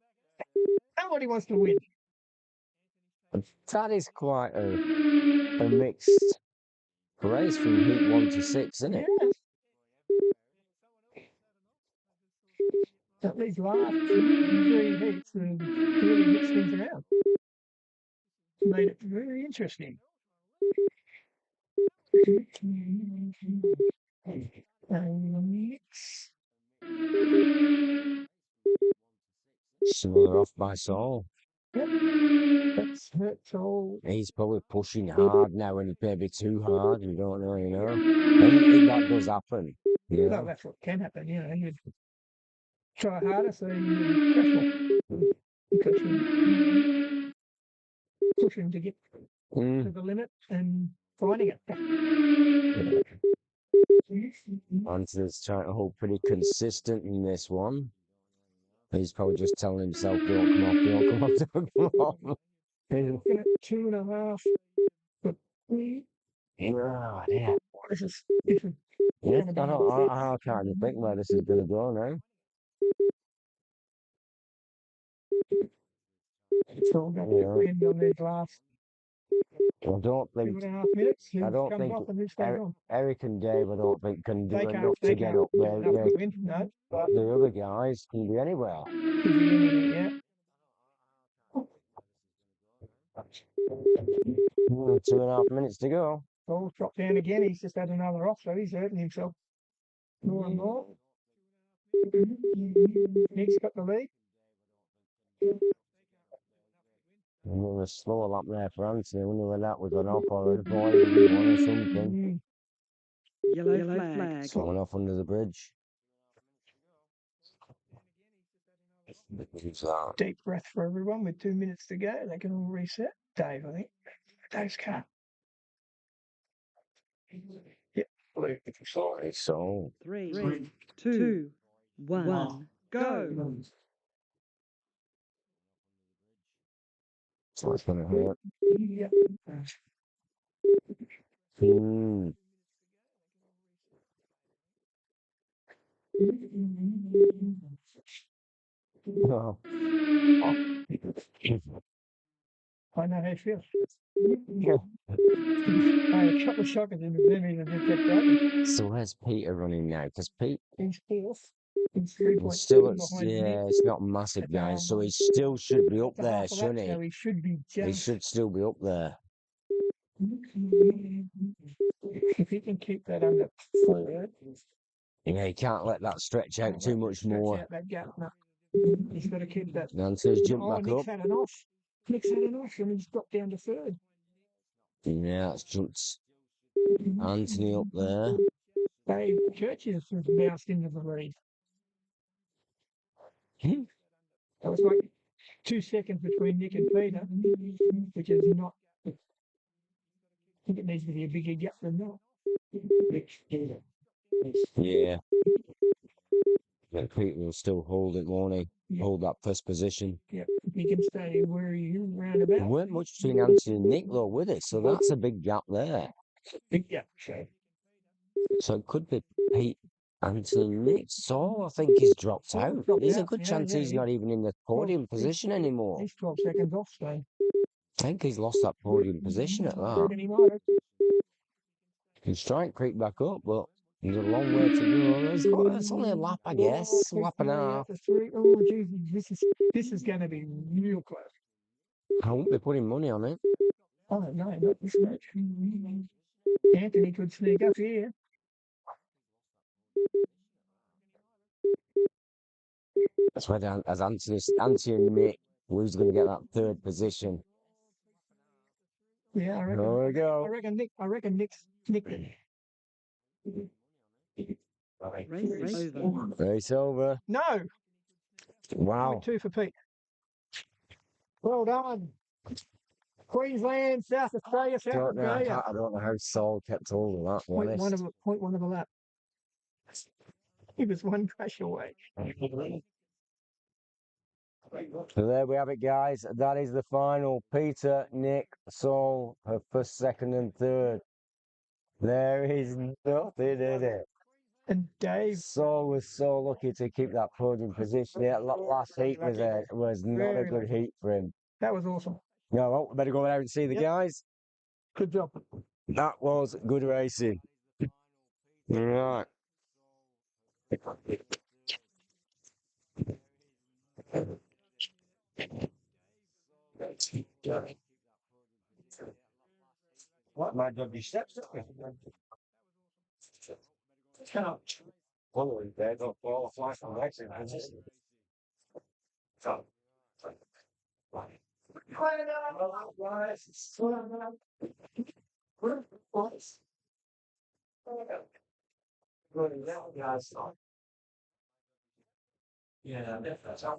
Speaker 7: Nobody wants to win.
Speaker 2: That is quite a mixed race from heat 1 to 6, isn't it?
Speaker 7: Yeah. At least last 3 heats and really mixed things around. Made it very interesting.
Speaker 2: So they're off by Saul.
Speaker 7: That's all.
Speaker 2: He's probably pushing hard now, and maybe too hard. You don't know, you know. And that does happen. Yeah.
Speaker 7: Well, that's what can happen, you know. You try harder so you crash more. Pushing to get to the limit and finding it.
Speaker 2: Anthony's trying to hold pretty consistent in this one. He's probably just telling himself, don't come off, don't come off, don't come off.
Speaker 7: He's looking at 2.5. But
Speaker 2: Oh, yeah.
Speaker 7: this is
Speaker 2: Yeah, I can't even think where this is going to go now.
Speaker 7: it's all got to end on these last
Speaker 2: I don't think
Speaker 7: 2.5 minutes.
Speaker 2: I don't
Speaker 7: comes
Speaker 2: think
Speaker 7: off and who stays on.
Speaker 2: Eric and Dave, I don't think can do
Speaker 7: They
Speaker 2: enough
Speaker 7: can't,
Speaker 2: to get up there.
Speaker 7: enough to win, no. But
Speaker 2: The other guys can be anywhere.
Speaker 7: could be anything, yeah.
Speaker 2: 2.5 minutes to go.
Speaker 7: Paul's dropped down again. He's just had another off, so he's hurting himself more and more. Nick's got the lead.
Speaker 2: And there was a slower lap there for Anthony. I wonder whether that was an off or a void or something.
Speaker 3: Yellow flag.
Speaker 2: Someone off under the bridge. Who's that?
Speaker 7: Deep breath for everyone with 2 minutes to go. They can all reset. Dave, I think. Dave's car. Yep.
Speaker 2: Sorry, so.
Speaker 3: 3, 2, 1, go.
Speaker 2: So it's going to hurt.
Speaker 7: Yep.
Speaker 2: Oh.
Speaker 7: I know how it feels.
Speaker 2: Yeah.
Speaker 7: A couple of shockers in the memory that did that.
Speaker 2: So where's Peter running now? Because Pete
Speaker 7: He's fourth. He's
Speaker 2: is still,
Speaker 7: 3.2 behind Nick.
Speaker 2: it's not massive, guys. So he still should be up
Speaker 7: It's a
Speaker 2: there,
Speaker 7: half a lap,
Speaker 2: shouldn't
Speaker 7: so
Speaker 2: he?
Speaker 7: he should be
Speaker 2: He
Speaker 7: just.
Speaker 2: should still be up there.
Speaker 7: If he can keep that under 4.
Speaker 2: Yeah, he can't let that stretch out too much more.
Speaker 7: Out that gap, no. He's got to keep that.
Speaker 2: Nancy's jumped back
Speaker 7: Nick's
Speaker 2: up.
Speaker 7: had an off. Nick's had an off and he's dropped down to 3rd.
Speaker 2: Yeah, that's jumped Anthony up there.
Speaker 7: Dave Churches has bounced into the lead. That was like 2 seconds between Nick and Peter, which is not. I think it needs to be a bigger gap than that.
Speaker 2: Yeah. But Peter will still hold it, won't he?
Speaker 7: Yeah.
Speaker 2: Hold that first position.
Speaker 7: Yeah, if he can stay where you round about.
Speaker 2: There weren't much between Anthony and Nick, though, with it, so that's a big gap there.
Speaker 7: Big gap, so.
Speaker 2: So it could be Pete, Anthony, Nick. So I think he's dropped out. There's a good chance he's not even in the podium position anymore.
Speaker 7: He's 12 seconds off, so.
Speaker 2: I think he's lost that podium position at that.
Speaker 7: And he might have.
Speaker 2: He's trying to creep back up, but There's a long way to go. It's only a lap, I guess. A lap and a half.
Speaker 7: After 3. Oh, Jesus, this is going to be real close.
Speaker 2: I won't be putting money on it.
Speaker 7: Oh, no, not this much. Anthony could sneak up here.
Speaker 2: That's where as Anthony and Nick, who's going to get that third position.
Speaker 7: Yeah, I reckon.
Speaker 2: There we go.
Speaker 7: I reckon Nick's nicked it.
Speaker 3: Race over.
Speaker 2: Race over.
Speaker 7: No,
Speaker 2: Wow.
Speaker 7: 0.2 for Pete. Well done. Queensland, South Australia, South Australia.
Speaker 2: I don't know how Saul kept hold of that. Honest.
Speaker 7: 0.1 of a lap. He was one crash away.
Speaker 2: So there we have it, guys. That is the final. Peter, Nick, Saul, her first, second, and third. There is nothing in it.
Speaker 7: And Dave.
Speaker 2: Saul was so lucky to keep that podium position. Yeah, last heat was not a good heat for him.
Speaker 7: That was awesome.
Speaker 2: No, well, we better go out and see the guys.
Speaker 7: Good job.
Speaker 2: That was good racing. Right. What my W steps? Following that, don't fall fly from exit. Yeah, that's how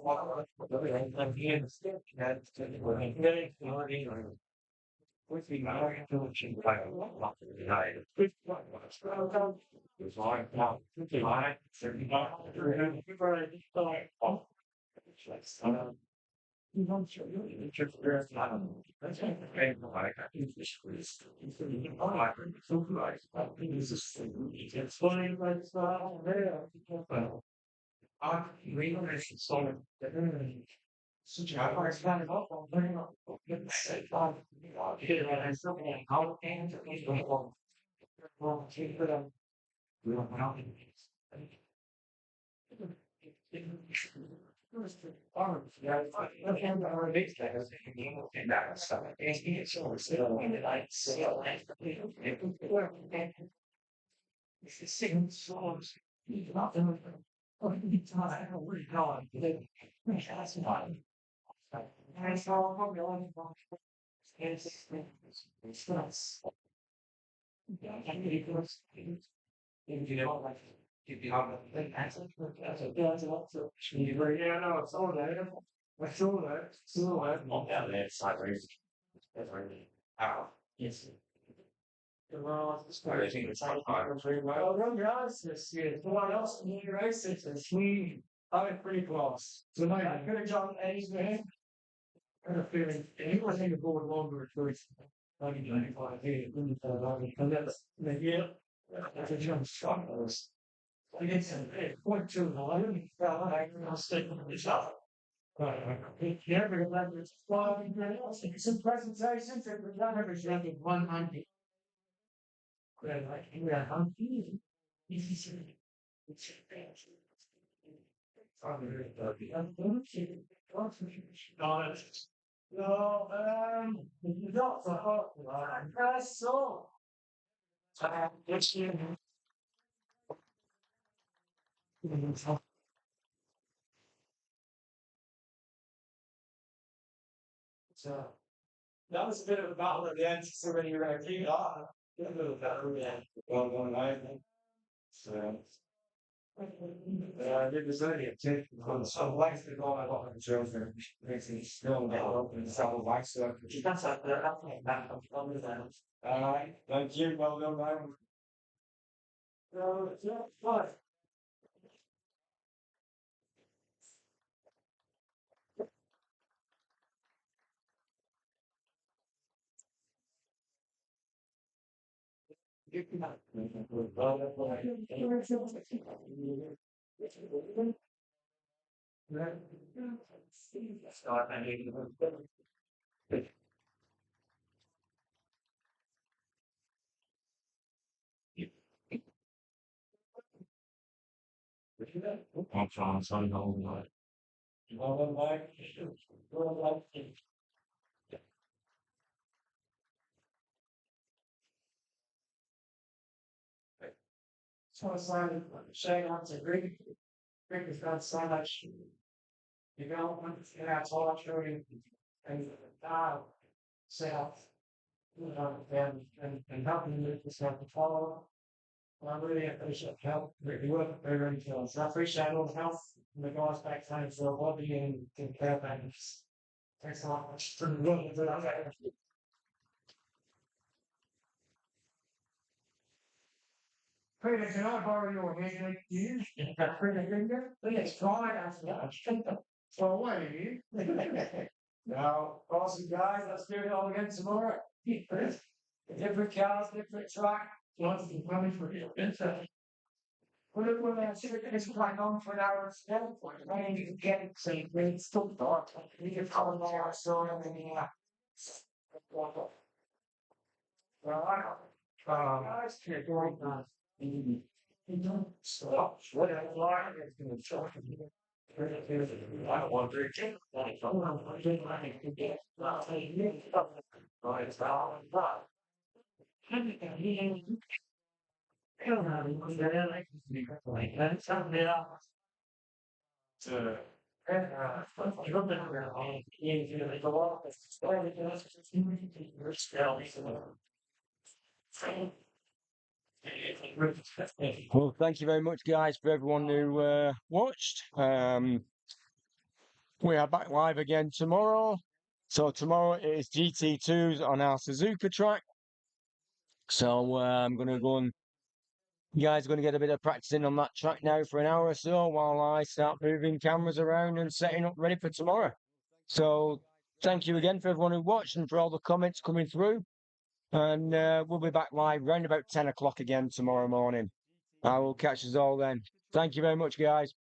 Speaker 2: So that was a bit of a battle at the end. So when you were like, a little better, yeah. Well done, right? So, it was only a tick. So, life to go, I got a children. Basically, still not open the saddle back. So, that's up there. All right. Thank you. Well done, man. So, yeah, what?
Speaker 7: I'm trying to know like. So it's like saying on to Greek. Greek has got so much development in our culture and self, and helping with this have to follow. I really appreciate help. We work very, very well. So I appreciate all the help from the guys back home for lobbying and campaigning. Thanks a lot. Peter, can I borrow your hand? You? It's fine after that. So what are you? Now, awesome guys, let's do it all again tomorrow. Different cars, different track. Lots of money for you. When I see it's like on for an hour instead, I need to get it so it's still dark. You can call it all so well, I don't. Guys, can't go right now. So, what I like is going to show you. I don't want to drink. I don't want to drink. I need to get. It's all in love. I don't know. Like that's something else. To
Speaker 2: Well, thank you very much, guys, for everyone who watched. We are back live again tomorrow. So tomorrow it is GT2s on our Suzuka track. So I'm going to go and you guys are going to get a bit of practicing on that track now for an hour or so while I start moving cameras around and setting up ready for tomorrow. So thank you again for everyone who watched and for all the comments coming through. And we'll be back live around about 10 o'clock again tomorrow morning. I will catch us all then. Thank you very much, guys.